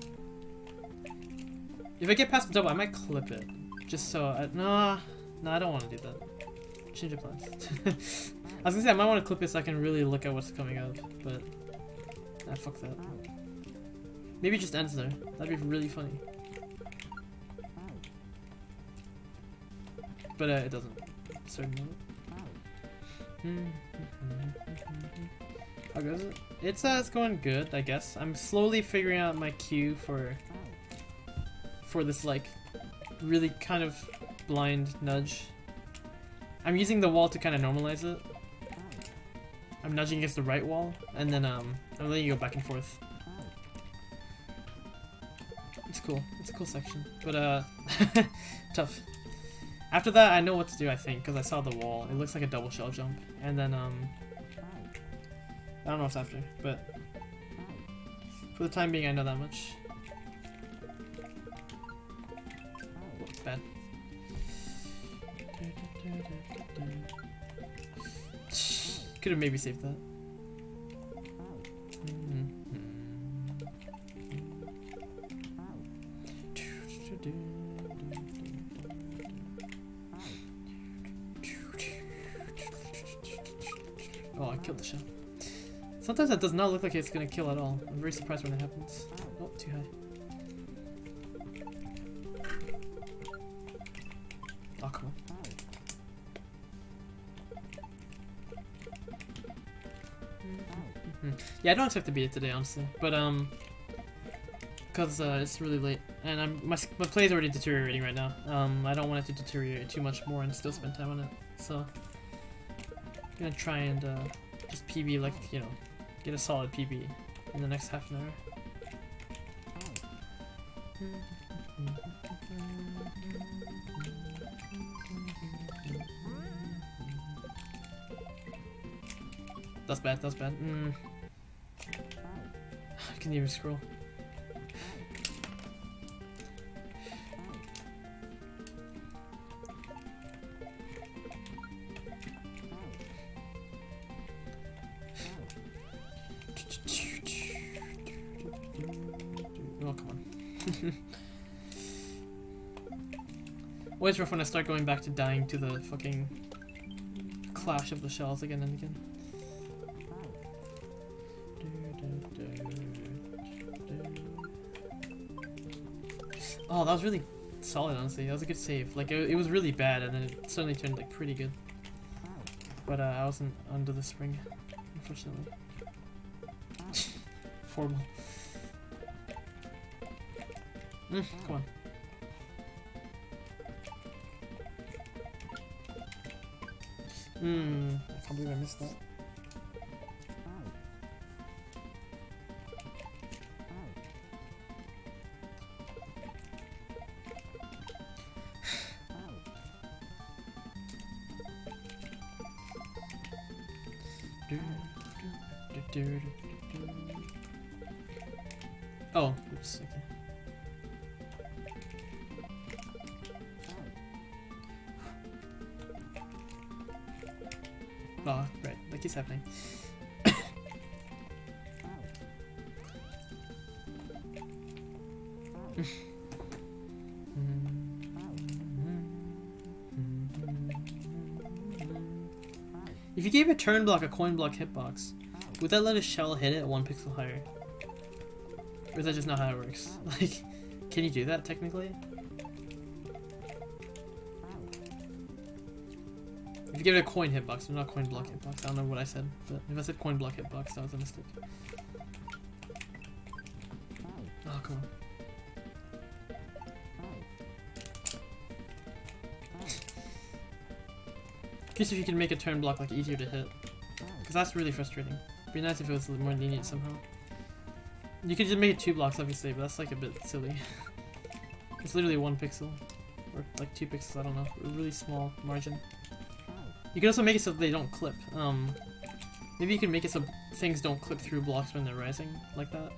if I get past the double, I might clip it, just so no, I don't want to do that. Change of plans. I was gonna say I might want to clip it so I can really look at what's coming up, but fuck that. Maybe it just ends there. That'd be really funny. But it doesn't. Certainly. How goes it? It's going good, I guess. I'm slowly figuring out my cue for this like really kind of blind nudge. I'm using the wall to kind of normalize it. I'm nudging against the right wall, and then I'm letting you go back and forth. It's cool. It's a cool section, but tough. After that, I know what to do, I think, because I saw the wall. It looks like a double shell jump. And then, I don't know what's after, but for the time being, I know that much. Oh, it's bad. Could have maybe saved that. Oh, I killed the shell. Sometimes that does not look like it's gonna kill at all. I'm very surprised when that happens. Oh, too high. Oh, come on. Yeah, I don't expect to beat it today, honestly. But, because it's really late. And my play is already deteriorating right now. I don't want it to deteriorate too much more and still spend time on it. So, I'm gonna try and just PB, like, you know, get a solid PB in the next half an hour. That's bad, that's bad. I can't even scroll. Oh, come on. Always rough when I start going back to dying to the fucking clash of the shells again and again. Oh, that was really solid, honestly. That was a good save. Like, it was really bad, and then it suddenly turned, like, pretty good. But, I wasn't under the spring, unfortunately. Horrible. Come on. I can't believe I missed that. Oh, oops, okay. Oh, right, that keeps happening. If you gave a turn block a coin block hitbox, would that let a shell hit it 1 pixel higher? Or is that just not how it works? Like, can you do that technically? If you give it a coin hitbox, not coin block hitbox, I don't know what I said, but if I said coin block hitbox, that was a mistake. Oh, come on. Curious if you can make a turn block like easier to hit, because that's really frustrating. It'd be nice if it was a little more lenient somehow. You could just make it 2 blocks obviously, but that's like a bit silly. It's literally 1 pixel, or like 2 pixels, I don't know, a really small margin. You can also make it so they don't clip. Maybe you can make it so things don't clip through blocks when they're rising, like that.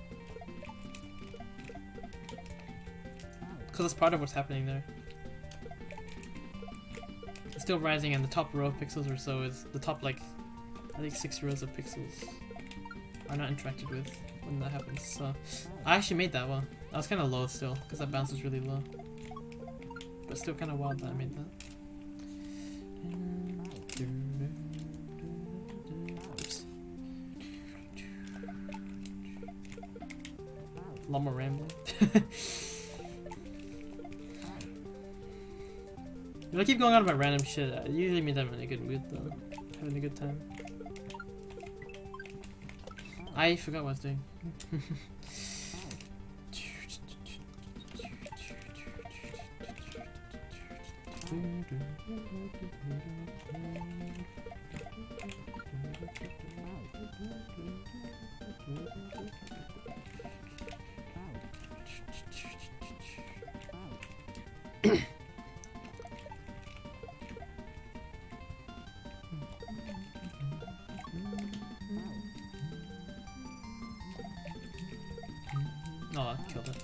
Because that's part of what's happening there. It's still rising, and the top row of pixels or so is the top, like, I think 6 rows of pixels are not interacted with when that happens. So I actually made that one. I was kind of low still, because that bounce was really low. But still kind of wild that I made that. Oops. A lot more rambling. If I keep going on about random shit, it usually means I'm in a good mood though. Having a good time. I forgot what I was doing. Oh, I killed it.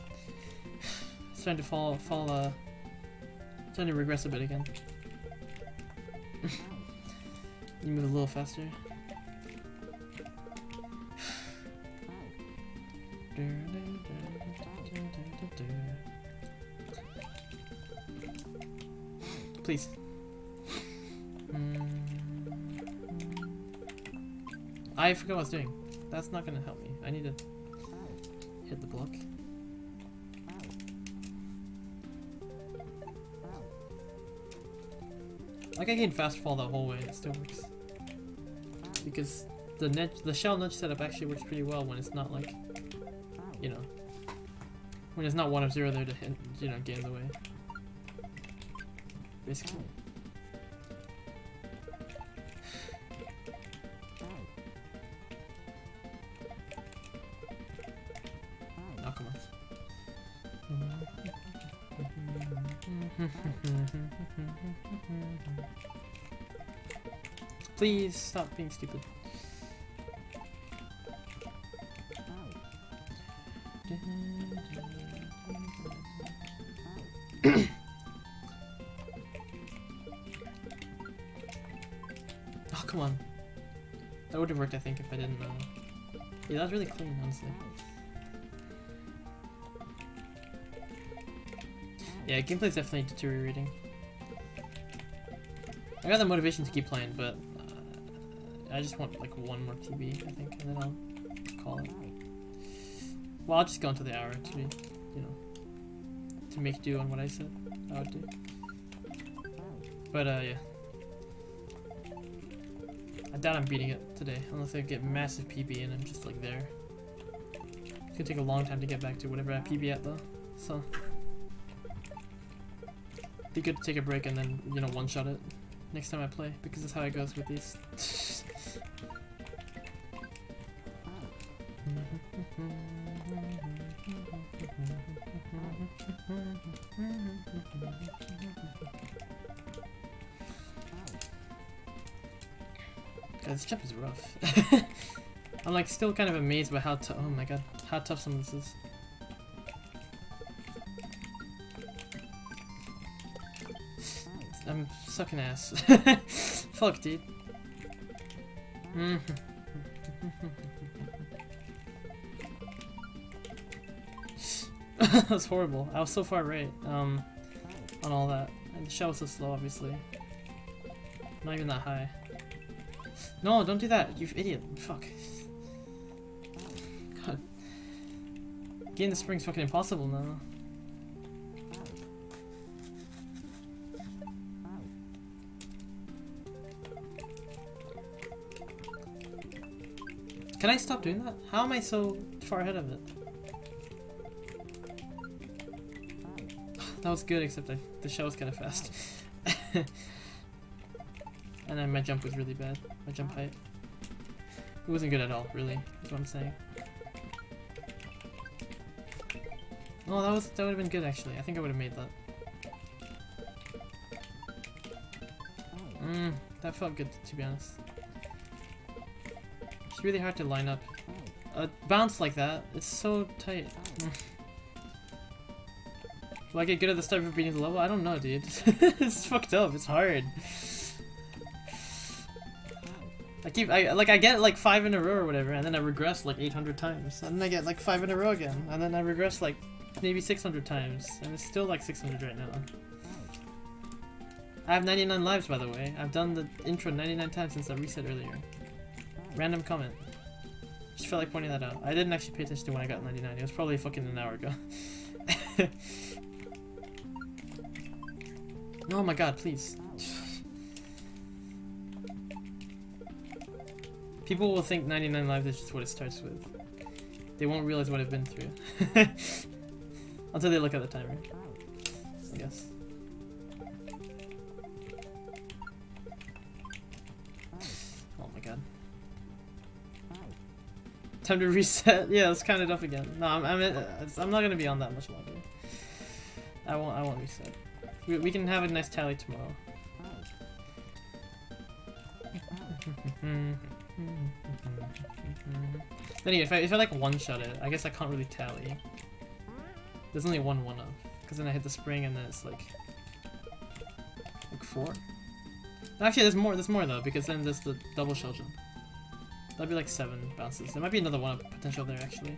It's starting to starting to regress a bit again. You move a little faster. Please. I forgot what I was doing. That's not gonna help me. I need to hit the block. Like I can fast fall the whole way, it still works. Because the shell nudge setup actually works pretty well when it's not like, you know, when it's not 1 of 0 there to hit, you know, get in the way. Basically. Oh, come on. Please stop being stupid. Oh, come on. That would have worked, I think, if I didn't yeah, that was really clean, honestly. Yeah, gameplay's definitely deteriorating. I got the motivation to keep playing, but I just want like one more TB, I think, and then I'll call it. Well, I'll just go into the hour to, you know, to make do on what I said I would do. But yeah. I doubt I'm beating it today, unless I get massive PB and I'm just like there. It's gonna take a long time to get back to whatever I PB at though, so. Be good to take a break and then, you know, one-shot it next time I play, because that's how it goes with these. God, this jump is rough. I'm like still kind of amazed by how tough. Oh my god, how tough some of this is. I'm sucking ass. Fuck, dude. That's horrible. I was so far right on all that. And the shell was so slow, obviously. Not even that high. No, don't do that, you idiot. Fuck. God. Getting the spring's fucking impossible now. Can I stop doing that? How am I so far ahead of it? That was good, except the shell was kind of fast. And then my jump was really bad. My jump height. It wasn't good at all, really, is what I'm saying. Oh, that would have been good, actually. I think I would have made that. That felt good, to be honest. It's really hard to line up. A bounce like that, it's so tight. Will I get good at the start of beating the level? I don't know, dude. It's fucked up, it's hard. I get like 5 in a row or whatever, and then I regress like 800 times. And then I get like 5 in a row again, and then I regress like maybe 600 times. And it's still like 600 right now. I have 99 lives, by the way. I've done the intro 99 times since I reset earlier. Random comment. Just felt like pointing that out. I didn't actually pay attention to when I got 99. It was probably fucking an hour ago. Oh my god, please. People will think 99 lives is just what it starts with. They won't realize what I've been through. Until they look at the timer, I guess. Oh my god. Time to reset. Yeah, it's kind of tough again. No, I'm not gonna be on that much longer. I won't reset. We can have a nice tally tomorrow. Anyway, if I like one-shot it, I guess I can't really tally. There's only one up, because then I hit the spring and then it's like 4. Actually, there's more though, because then there's the double shell jump. That'd be like 7 bounces. There might be another one-up potential there actually.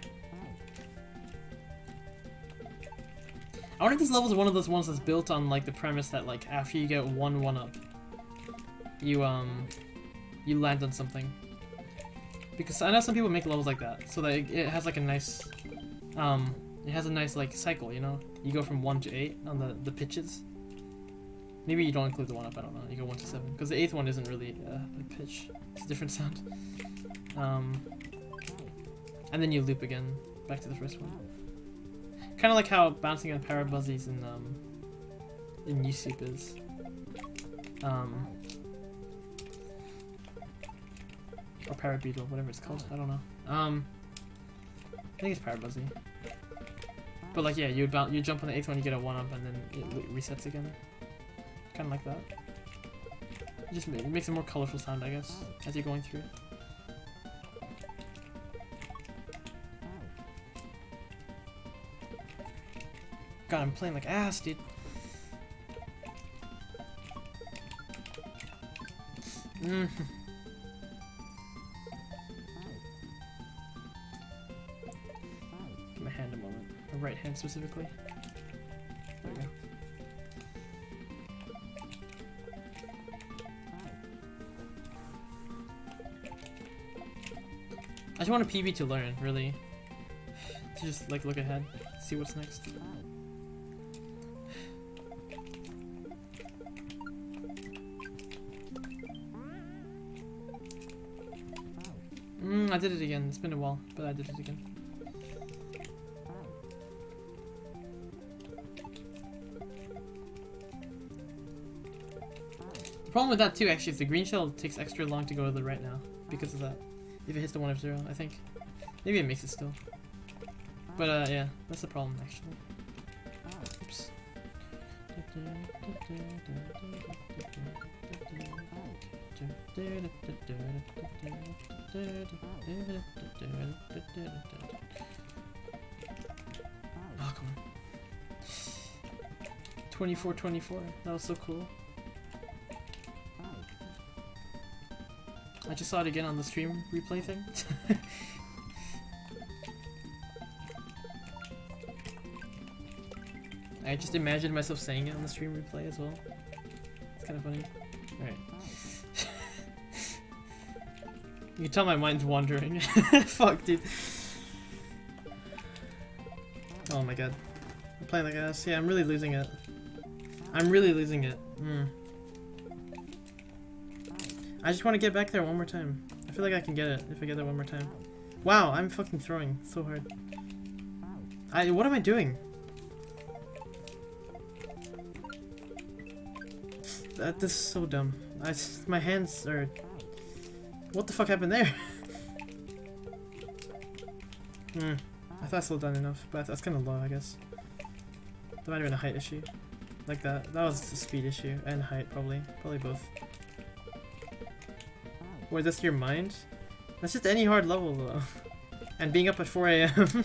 I wonder if this level is one of those ones that's built on like the premise that like after you get one-up, you land on something. Because I know some people make levels like that, so that it has like a nice, it has a nice like cycle, you know? You go from 1 to 8 on the pitches. Maybe you don't include the 1-up, I don't know. You go 1 to 7, because the 8th one isn't really a pitch. It's a different sound. And then you loop again, back to the first one. Kind of like how bouncing on parabuzzies in USEEP is. Or parabeetle, whatever it's called. I don't know. I think it's parabuzzy. But like, yeah, you jump on the 8th one, you get a 1-up, and then it resets again. Kind of like that. It makes a more colorful sound, I guess, as you're going through. God, I'm playing like ass, dude. Give my hand a moment. My right hand specifically. There we go. just want a PB to learn, really. To just like look ahead, see what's next. I did it again. It's been a while, but I did it again. The problem with that too, actually, is the green shell takes extra long to go to the right now because of that. If it hits the 1 of 0, I think. Maybe it makes it still. But yeah, that's the problem actually. Oops. Oh, come on. 24-24. That was so cool. I just saw it again on the stream replay thing. I just imagined myself saying it on the stream replay as well. It's kind of funny. Alright. You can tell my mind's wandering. Fuck, dude. Oh my god. I'm playing like ass. Yeah, I'm really losing it. I'm really losing it. I just want to get back there one more time. I feel like I can get it if I get there one more time. Wow, I'm fucking throwing so hard. What am I doing? This is so dumb. My hands are... What the fuck happened there? I thought I slowed down enough, but that's kind of low, I guess. That might have been a height issue. Like that. That was a speed issue. And height, probably. Probably both. Wait, that's your mind? That's just any hard level, though. And being up at 4 AM.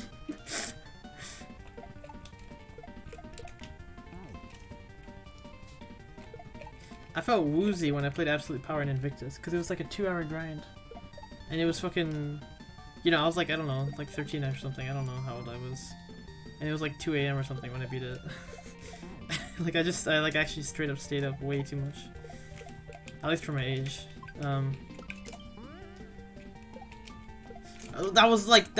I felt woozy when I played Absolute Power in Invictus, because it was like a 2-hour grind. And it was fucking... You know, I was like, I don't know, like 13 or something, I don't know how old I was. And it was like 2 AM or something when I beat it. Like, I like actually straight up stayed up way too much. At least for my age. That was like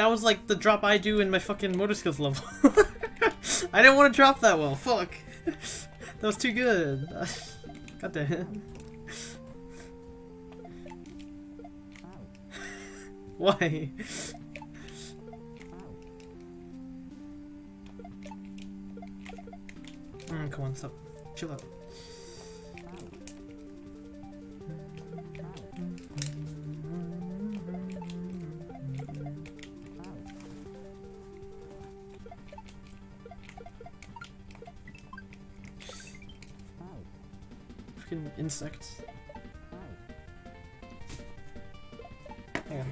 the drop I do in my fucking motor skills level. I didn't want to drop that well, fuck. That was too good. God damn it. Why? Come on, stop. Chill out. Freaking insects. Hang on.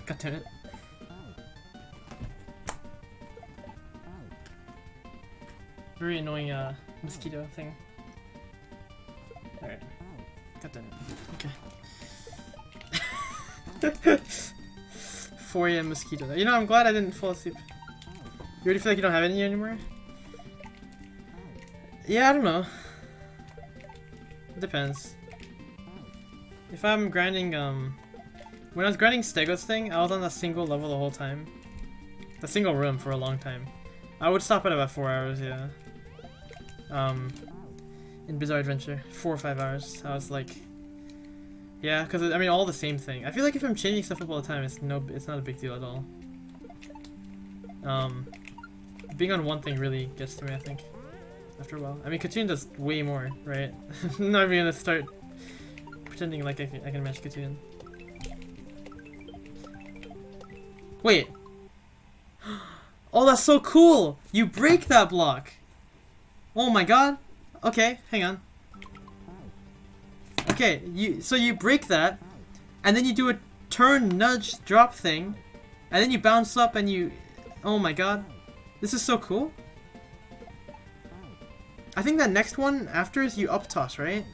God damn it. Very annoying mosquito thing. Alright. God damn it. Okay. 4 AM mosquito. You know, I'm glad I didn't fall asleep. You already feel like you don't have any anymore? Yeah, I don't know. It depends. If I'm grinding, when I was grinding Stego's thing, I was on a single level the whole time. The single room for a long time. I would stop at about 4 hours, yeah. In Bizarre Adventure. 4 or 5 hours. I was like... Yeah, because, I mean, all the same thing. I feel like if I'm changing stuff up all the time, it's not a big deal at all. Being on one thing really gets to me, I think. After a while. I mean, Katoon does way more, right? I'm not even gonna start pretending like I can match Katoon. Wait! Oh, that's so cool! You break that block! Oh my god! Okay, hang on. Okay, so you break that, and then you do a turn, nudge, drop thing, and then you bounce up and you... Oh my god. This is so cool. I think that next one after is you up toss, right?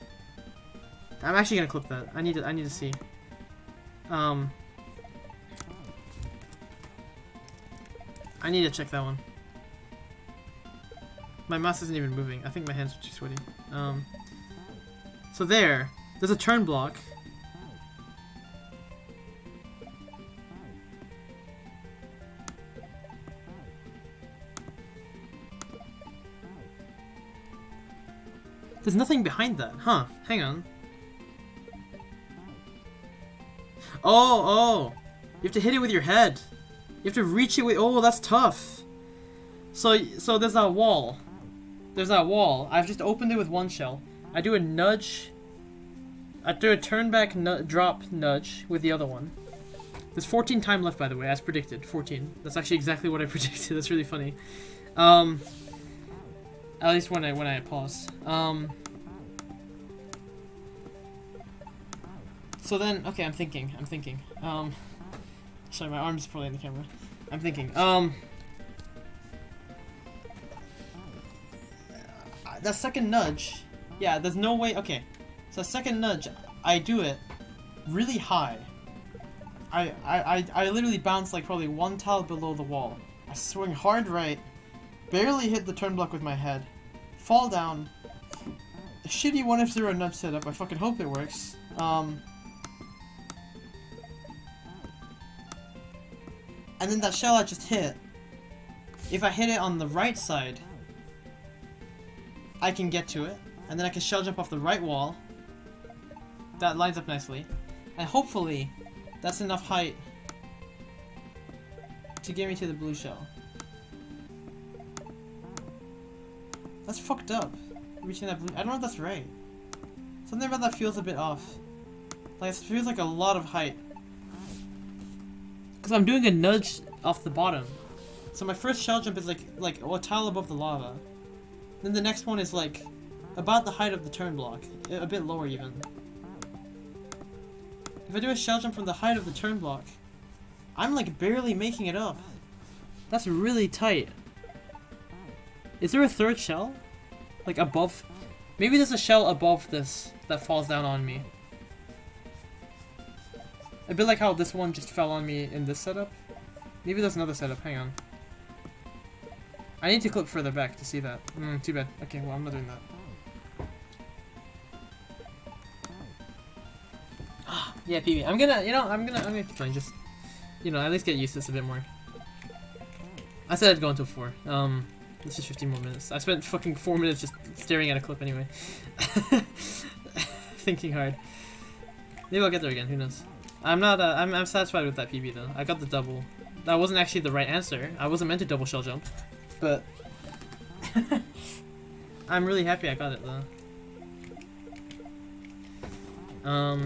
I'm actually gonna clip that. I need to see. I need to check that one. My mouse isn't even moving. I think my hands are too sweaty. So there's a turn block, There's nothing behind that. Huh. Hang on. Oh! You have to hit it with your head. You have to reach it with... Oh, that's tough. So there's that wall. There's that wall. I've just opened it with one shell. I do a nudge. I do a turn back drop nudge with the other one. There's 14 time left, by the way, as predicted. 14. That's actually exactly what I predicted. That's really funny. At least when I paused. So then, okay, I'm thinking. Sorry, my arm's probably in the camera. I'm thinking. That second nudge, yeah, there's no way. Okay, so second nudge, I do it really high. I literally bounce like probably one tile below the wall. I swing hard right, barely hit the turn block with my head, fall down. A shitty 1F0 nudge setup. I fucking hope it works. And then that shell I just hit, if I hit it on the right side, I can get to it, and then I can shell jump off the right wall. That lines up nicely, and hopefully that's enough height to get me to the blue shell. That's fucked up, reaching that blue. I don't know if that's right. Something about that feels a bit off. Like, it feels like a lot of height. Because I'm doing a nudge off the bottom. So my first shell jump is like a tile above the lava. Then the next one is like about the height of the turn block. A bit lower even. If I do a shell jump from the height of the turn block, I'm like barely making it up. That's really tight. Is there a third shell? Like above? Maybe there's a shell above this that falls down on me. A bit like how this one just fell on me in this setup. Maybe there's another setup, hang on. I need to clip further back to see that. Too bad. Okay, well I'm not doing that. Yeah, PB. I'm gonna try and just, at least get used to this a bit more. I said I'd go until 4. It's just 15 more minutes. I spent fucking 4 minutes just staring at a clip anyway. Thinking hard. Maybe I'll get there again, who knows. I'm satisfied with that PB though. I got the double. That wasn't actually the right answer. I wasn't meant to double shell jump. But I'm really happy I got it though.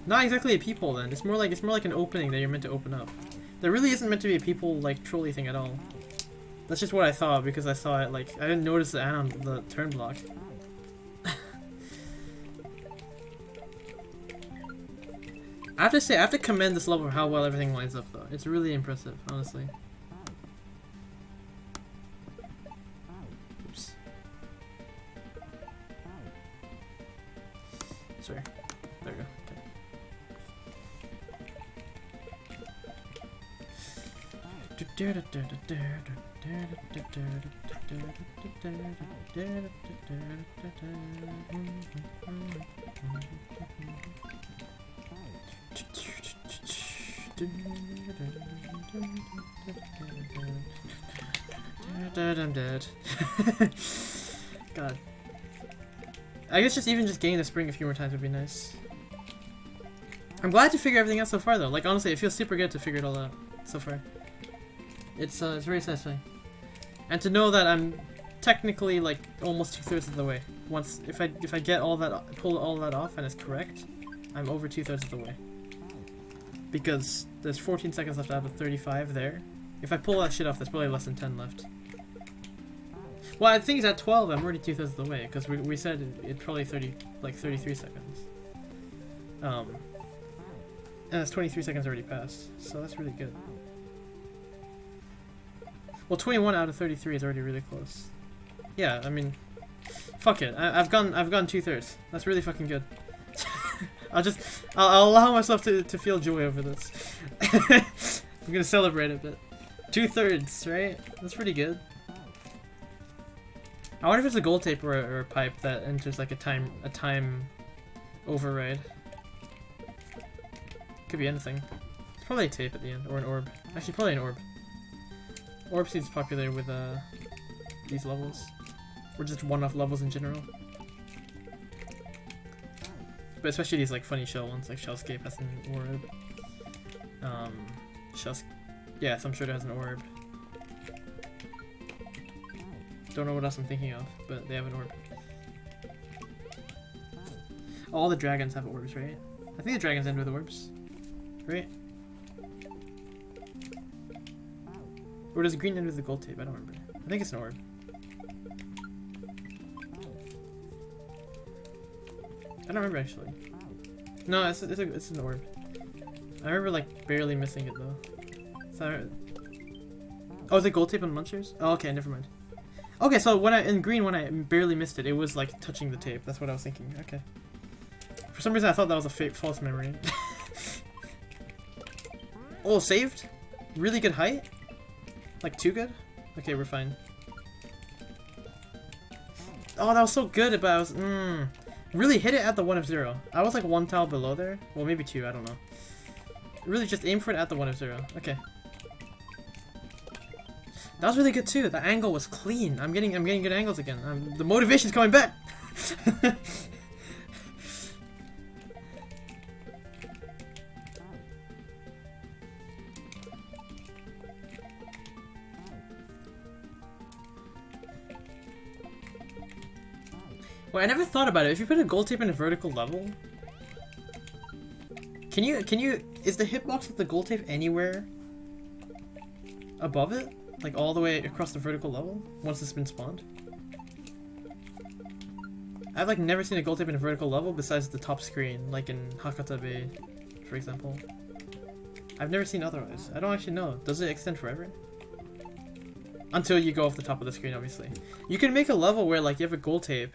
Not exactly a peephole then. It's more like an opening that you're meant to open up. There really isn't meant to be a peephole like trolley thing at all. That's just what I thought because I saw it like I didn't notice the on the turn block. I have to say, I have to commend this level for how well everything lines up though. It's really impressive, honestly. Oops. Sorry. There we go. I'm dead. God. I guess just getting the spring a few more times would be nice. I'm glad to figure everything out so far though. Like honestly, it feels super good to figure it all out so far. It's very satisfying. And to know that I'm technically like almost 2/3 of the way. Once if I get all that, pull all that off and it's correct, I'm over 2/3 of the way. Because there's 14 seconds left out of 35 there. If I pull that shit off, there's probably less than 10 left. Well, I think it's at 12, I'm already 2/3 of the way, because we said it's probably 33 seconds. And that's 23 seconds already passed, so that's really good. Well, 21 out of 33 is already really close. Yeah, I mean, fuck it. I've gone 2/3. That's really fucking good. I'll allow myself to feel joy over this. I'm gonna celebrate a bit. 2/3, right? That's pretty good. I wonder if it's a gold tape or a pipe that enters like a time override. Could be anything. It's probably a tape at the end, or an orb. Actually, probably an orb. Orb seems popular with these levels, or just one-off levels in general. But especially these like funny shell ones, like Shellscape has an orb. Yeah, some Shredder has an orb. Don't know what else I'm thinking of, but they have an orb. All the dragons have orbs, right? I think the dragons end with orbs, right? Or does green end with the gold tape? I don't remember. I think it's an orb. I don't remember actually. No, it's an orb. I remember like barely missing it though. Oh, is it gold tape on Munchers? Oh, okay, never mind. Okay, so in green when I barely missed it, it was like touching the tape. That's what I was thinking. Okay. For some reason I thought that was a false memory. Oh, saved? Really good height? Like too good? Okay, we're fine. Oh, that was so good, but I was really hit it at the 1 of 0. I was like 1 tile below there. Well, maybe 2, I don't know. Really just aim for it at the 1 of 0. Okay. That was really good too. The angle was clean. I'm getting good angles again. The motivation's coming back. Well, I never thought about it. If you put a gold tape in a vertical level, can you is the hitbox of the gold tape anywhere above it? Like all the way across the vertical level once it's been spawned? I've like never seen a gold tape in a vertical level besides the top screen, like in Hakata Bay, for example. I've never seen otherwise. I don't actually know. Does it extend forever? Until you go off the top of the screen, obviously. You can make a level where like you have a gold tape.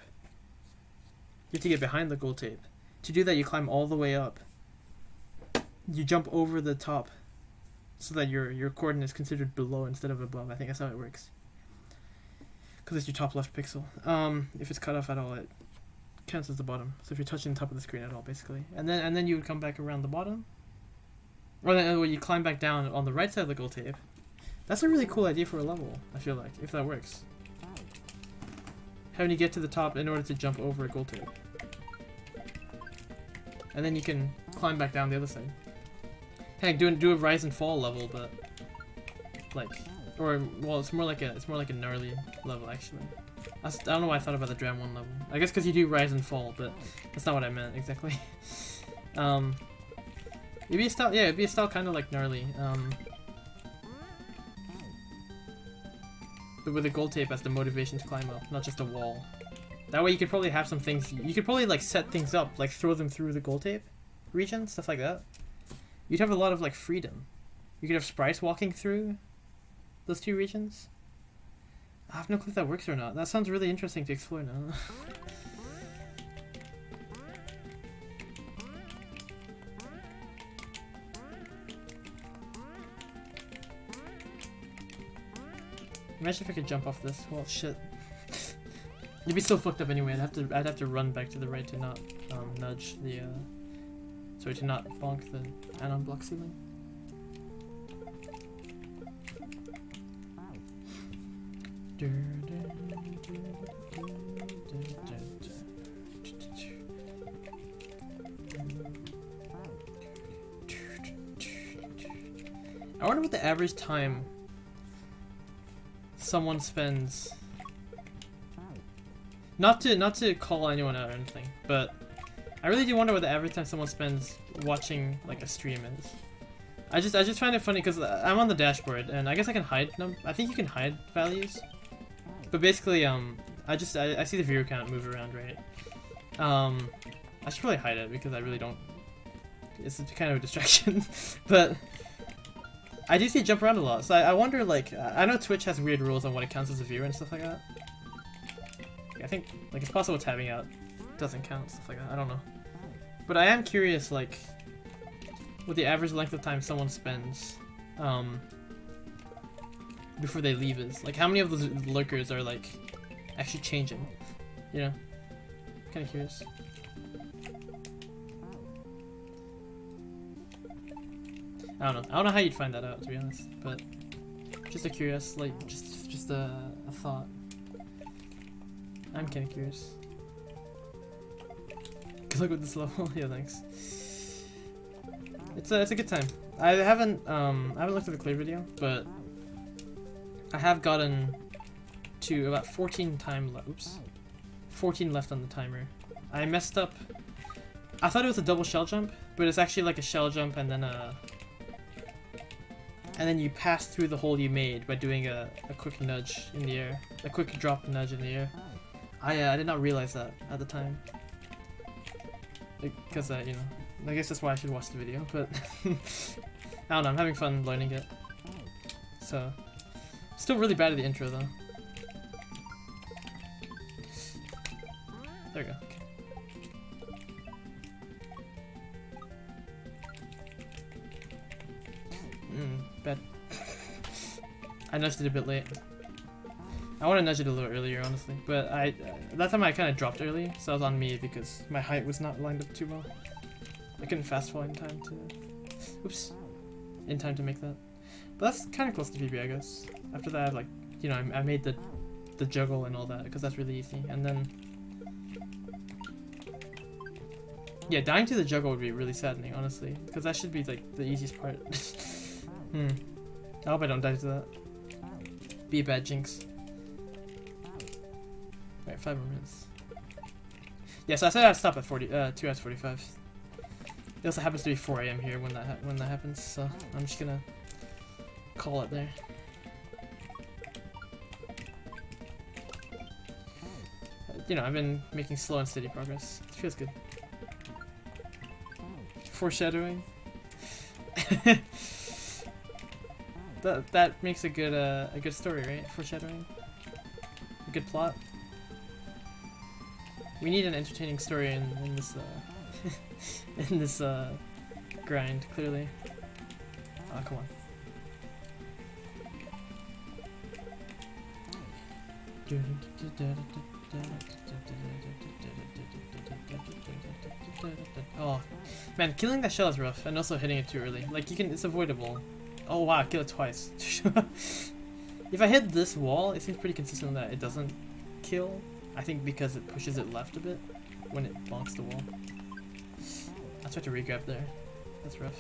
You have to get behind the gold tape. To do that, you climb all the way up. You jump over the top, so that your coordinate is considered below instead of above. I think that's how it works. Because it's your top left pixel. If it's cut off at all, it counts as the bottom. So if you're touching the top of the screen at all, basically, and then you would come back around the bottom, or then you climb back down on the right side of the gold tape. That's a really cool idea for a level. I feel like if that works. Having to get to the top in order to jump over a gold tape. And then you can climb back down the other side. Heck, do a rise and fall level, but like, or well, it's more like a gnarly level actually. I don't know why I thought about the Dram 1 level. I guess because you do rise and fall, but that's not what I meant exactly. It'd be a style, yeah, it'd be a style kind of like gnarly. But with a gold tape as the motivation to climb up, not just a wall. That way you could probably have some things, you could probably like set things up, like throw them through the gold tape region, stuff like that. You'd have a lot of like freedom. You could have sprites walking through those two regions. I have no clue if that works or not. That sounds really interesting to explore now. Imagine if I could jump off this. Well, shit. You'd be so fucked up anyway. I'd have to run back to the right to not nudge the sorry, to not bonk the anon block ceiling. I wonder what the average time someone spends. Not to call anyone out or anything, but I really do wonder what the average time someone spends watching like a stream is. I just find it funny because I'm on the dashboard and I guess I can hide them. I think you can hide values, but basically I see the viewer count move around, right? I should probably hide it because I really don't. It's kind of a distraction, but I do see it jump around a lot. So I wonder, like, I know Twitch has weird rules on what it counts as a viewer and stuff like that. I think like it's possible tabbing out doesn't count, stuff like that. I don't know, but I am curious, like, what the average length of time someone spends before they leave is. Like, how many of those lurkers are like actually changing? You know, kind of curious. I don't know how you'd find that out, to be honest, but just a curious, like, just a thought. I'm kind of curious. Good luck with this level. Yeah, thanks. It's a good time. I haven't looked at the clear video, but I have gotten to about 14 oops. 14 left on the timer. I messed up. I thought it was a double shell jump, but it's actually like a shell jump and then you pass through the hole you made by doing a quick nudge in the air. A quick drop nudge in the air. I did not realize that at the time. Because, you know, I guess that's why I should watch the video, but I don't know, I'm having fun learning it. So, still really bad at the intro though. There we go. Okay. Bad. I nudged it a bit late. I want to nudge it a little earlier, honestly, but that time I kind of dropped early, so that was on me because my height was not lined up too well. I couldn't fast fall in time to make that. But that's kind of close to PB, I guess. After that, like, you know, I made the juggle and all that because that's really easy, and then yeah, dying to the juggle would be really saddening, honestly, because that should be like the easiest part. I hope I don't die to that. Be a bad jinx. Alright, 5 more minutes. Yeah, so I said I'd stop at 2 hours 45. It also happens to be 4 AM here when that happens, so I'm just gonna call it there. You know, I've been making slow and steady progress. It feels good. Foreshadowing. That makes a good story, right? Foreshadowing. A good plot. We need an entertaining story in this in this grind, clearly. Oh, come on. Oh, man, killing that shell is rough, and also hitting it too early. Like, it's avoidable. Oh wow, kill it twice. If I hit this wall, it seems pretty consistent that it doesn't kill. I think because it pushes it left a bit when it bonks the wall. I tried to re-grab there. That's rough.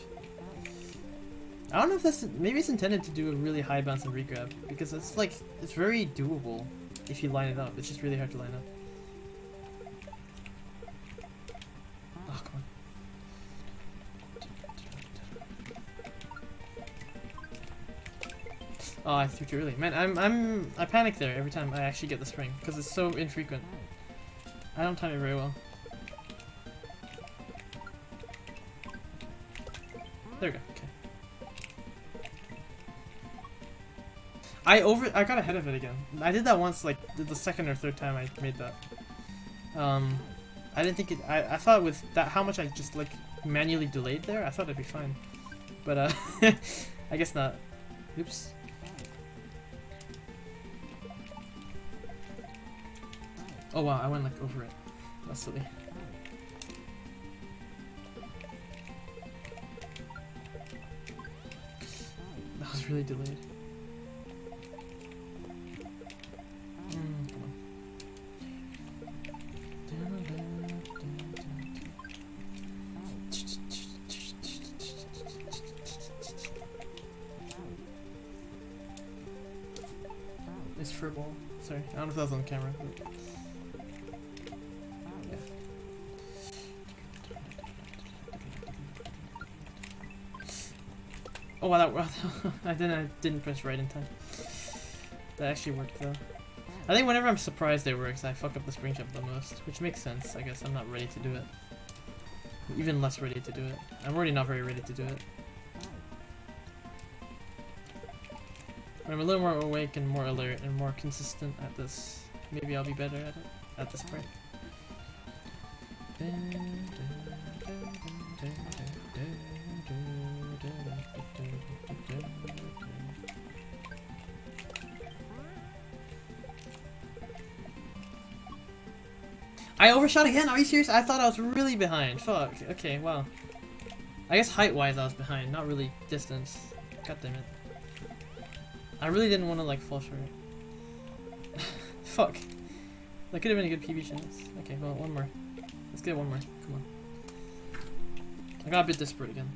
I don't know if maybe it's intended to do a really high bounce and re-grab, because it's very doable if you line it up. It's just really hard to line up. Oh, come on. Oh, I threw too early. Man, I panic there every time I actually get the spring, because it's so infrequent. I don't time it very well. There we go, okay. I got ahead of it again. I did that once, like, the second or third time I made that. I didn't think I thought with that, how much I just, like, manually delayed there, I thought it'd be fine. But, I guess not. Oops. Oh wow, I went like over it. That's silly. That was really delayed. Come on. It's for ball. Sorry, I don't know if that was on camera. But yeah. Oh wow, I didn't press right in time. That actually worked though. I think whenever I'm surprised it works, I fuck up the spring jump the most, which makes sense. I guess I'm not ready to do it. I'm even less ready to do it. I'm already not very ready to do it. When I'm a little more awake and more alert and more consistent at this, maybe I'll be better at it at this point. I overshot again? Are you serious? I thought I was really behind. Fuck. Okay, wow. I guess height-wise I was behind, not really distance. God damn it. I really didn't want to like fall short. Fuck. That could have been a good PB chance. Okay, well, one more. Let's get one more. Come on. I got a bit desperate again.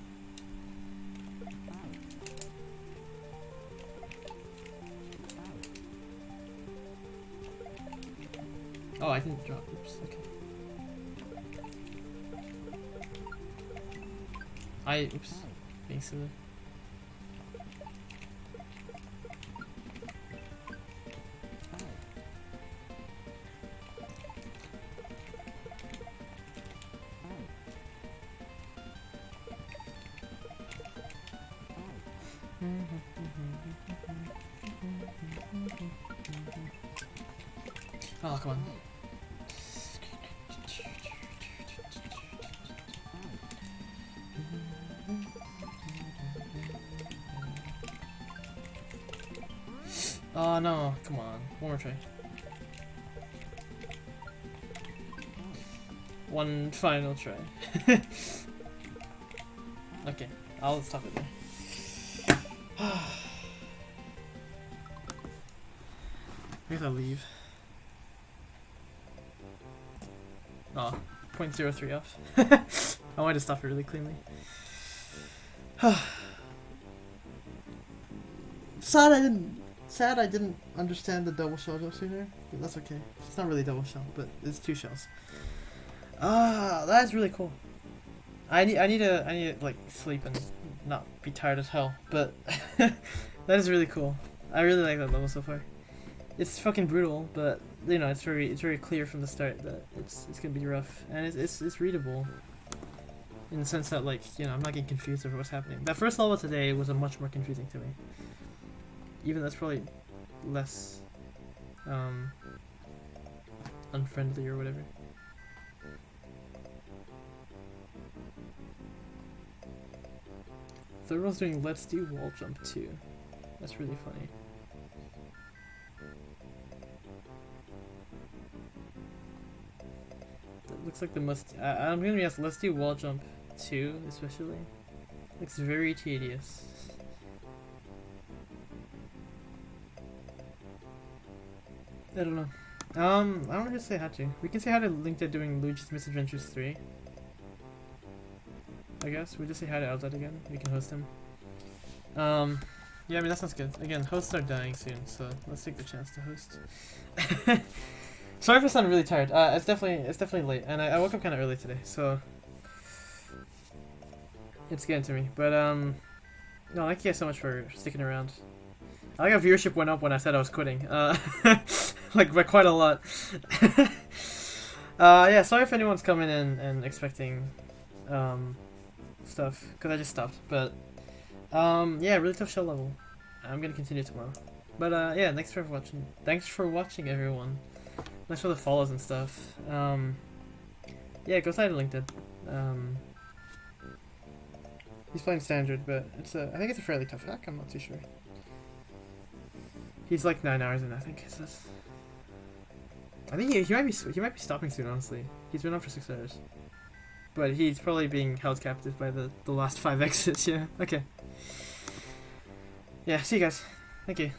Oh, I didn't drop. Oops. Okay. Oops. Being silly. Oh, come on. Oh no, come on. One more try. One final try. Okay, I'll stop it there. I guess I'll leave. Oh, 0.03 off. I wanted to stop it really cleanly. Sad I didn't understand the double shell jump sooner, but that's okay. It's not really double shell, but it's 2 shells. Ah, that's really cool. I need to like sleep and not be tired as hell, but that is really cool. I really like that level so far. It's fucking brutal, but you know, it's very clear from the start that it's gonna be rough, and it's readable in the sense that, like, you know, I'm not getting confused over what's happening. That first level today was a much more confusing to me. Even that's probably less unfriendly or whatever. Third one's doing let's do wall jump too. That's really funny. That looks like the most. I'm gonna guess let's do wall jump 2 especially. Looks very tedious. I don't know. I don't know if to say how to. We can say how to link to doing Luigi's Misadventures 3. I guess we just say hi to Outside again. We can host him. Yeah, I mean that sounds good. Again, hosts are dying soon, so let's take the chance to host. Sorry if I sound really tired. It's definitely late, and I woke up kind of early today, so it's getting to me. But no, thank you guys so much for sticking around. I like how viewership went up when I said I was quitting. Like by quite a lot. Yeah, sorry if anyone's coming in and expecting stuff, because I just stopped. But yeah, really tough shell level. I'm gonna continue tomorrow. But yeah, thanks for watching. Thanks for watching, everyone. Thanks for the follows and stuff. Yeah, go side to LinkedIn. He's playing standard, but I think it's a fairly tough hack. I'm not too sure. He's like 9 hours in, I think. It says. I think he might be stopping soon. Honestly, he's been on for 6 hours, but he's probably being held captive by the last 5 exits. Yeah. Okay. Yeah. See you guys. Thank you.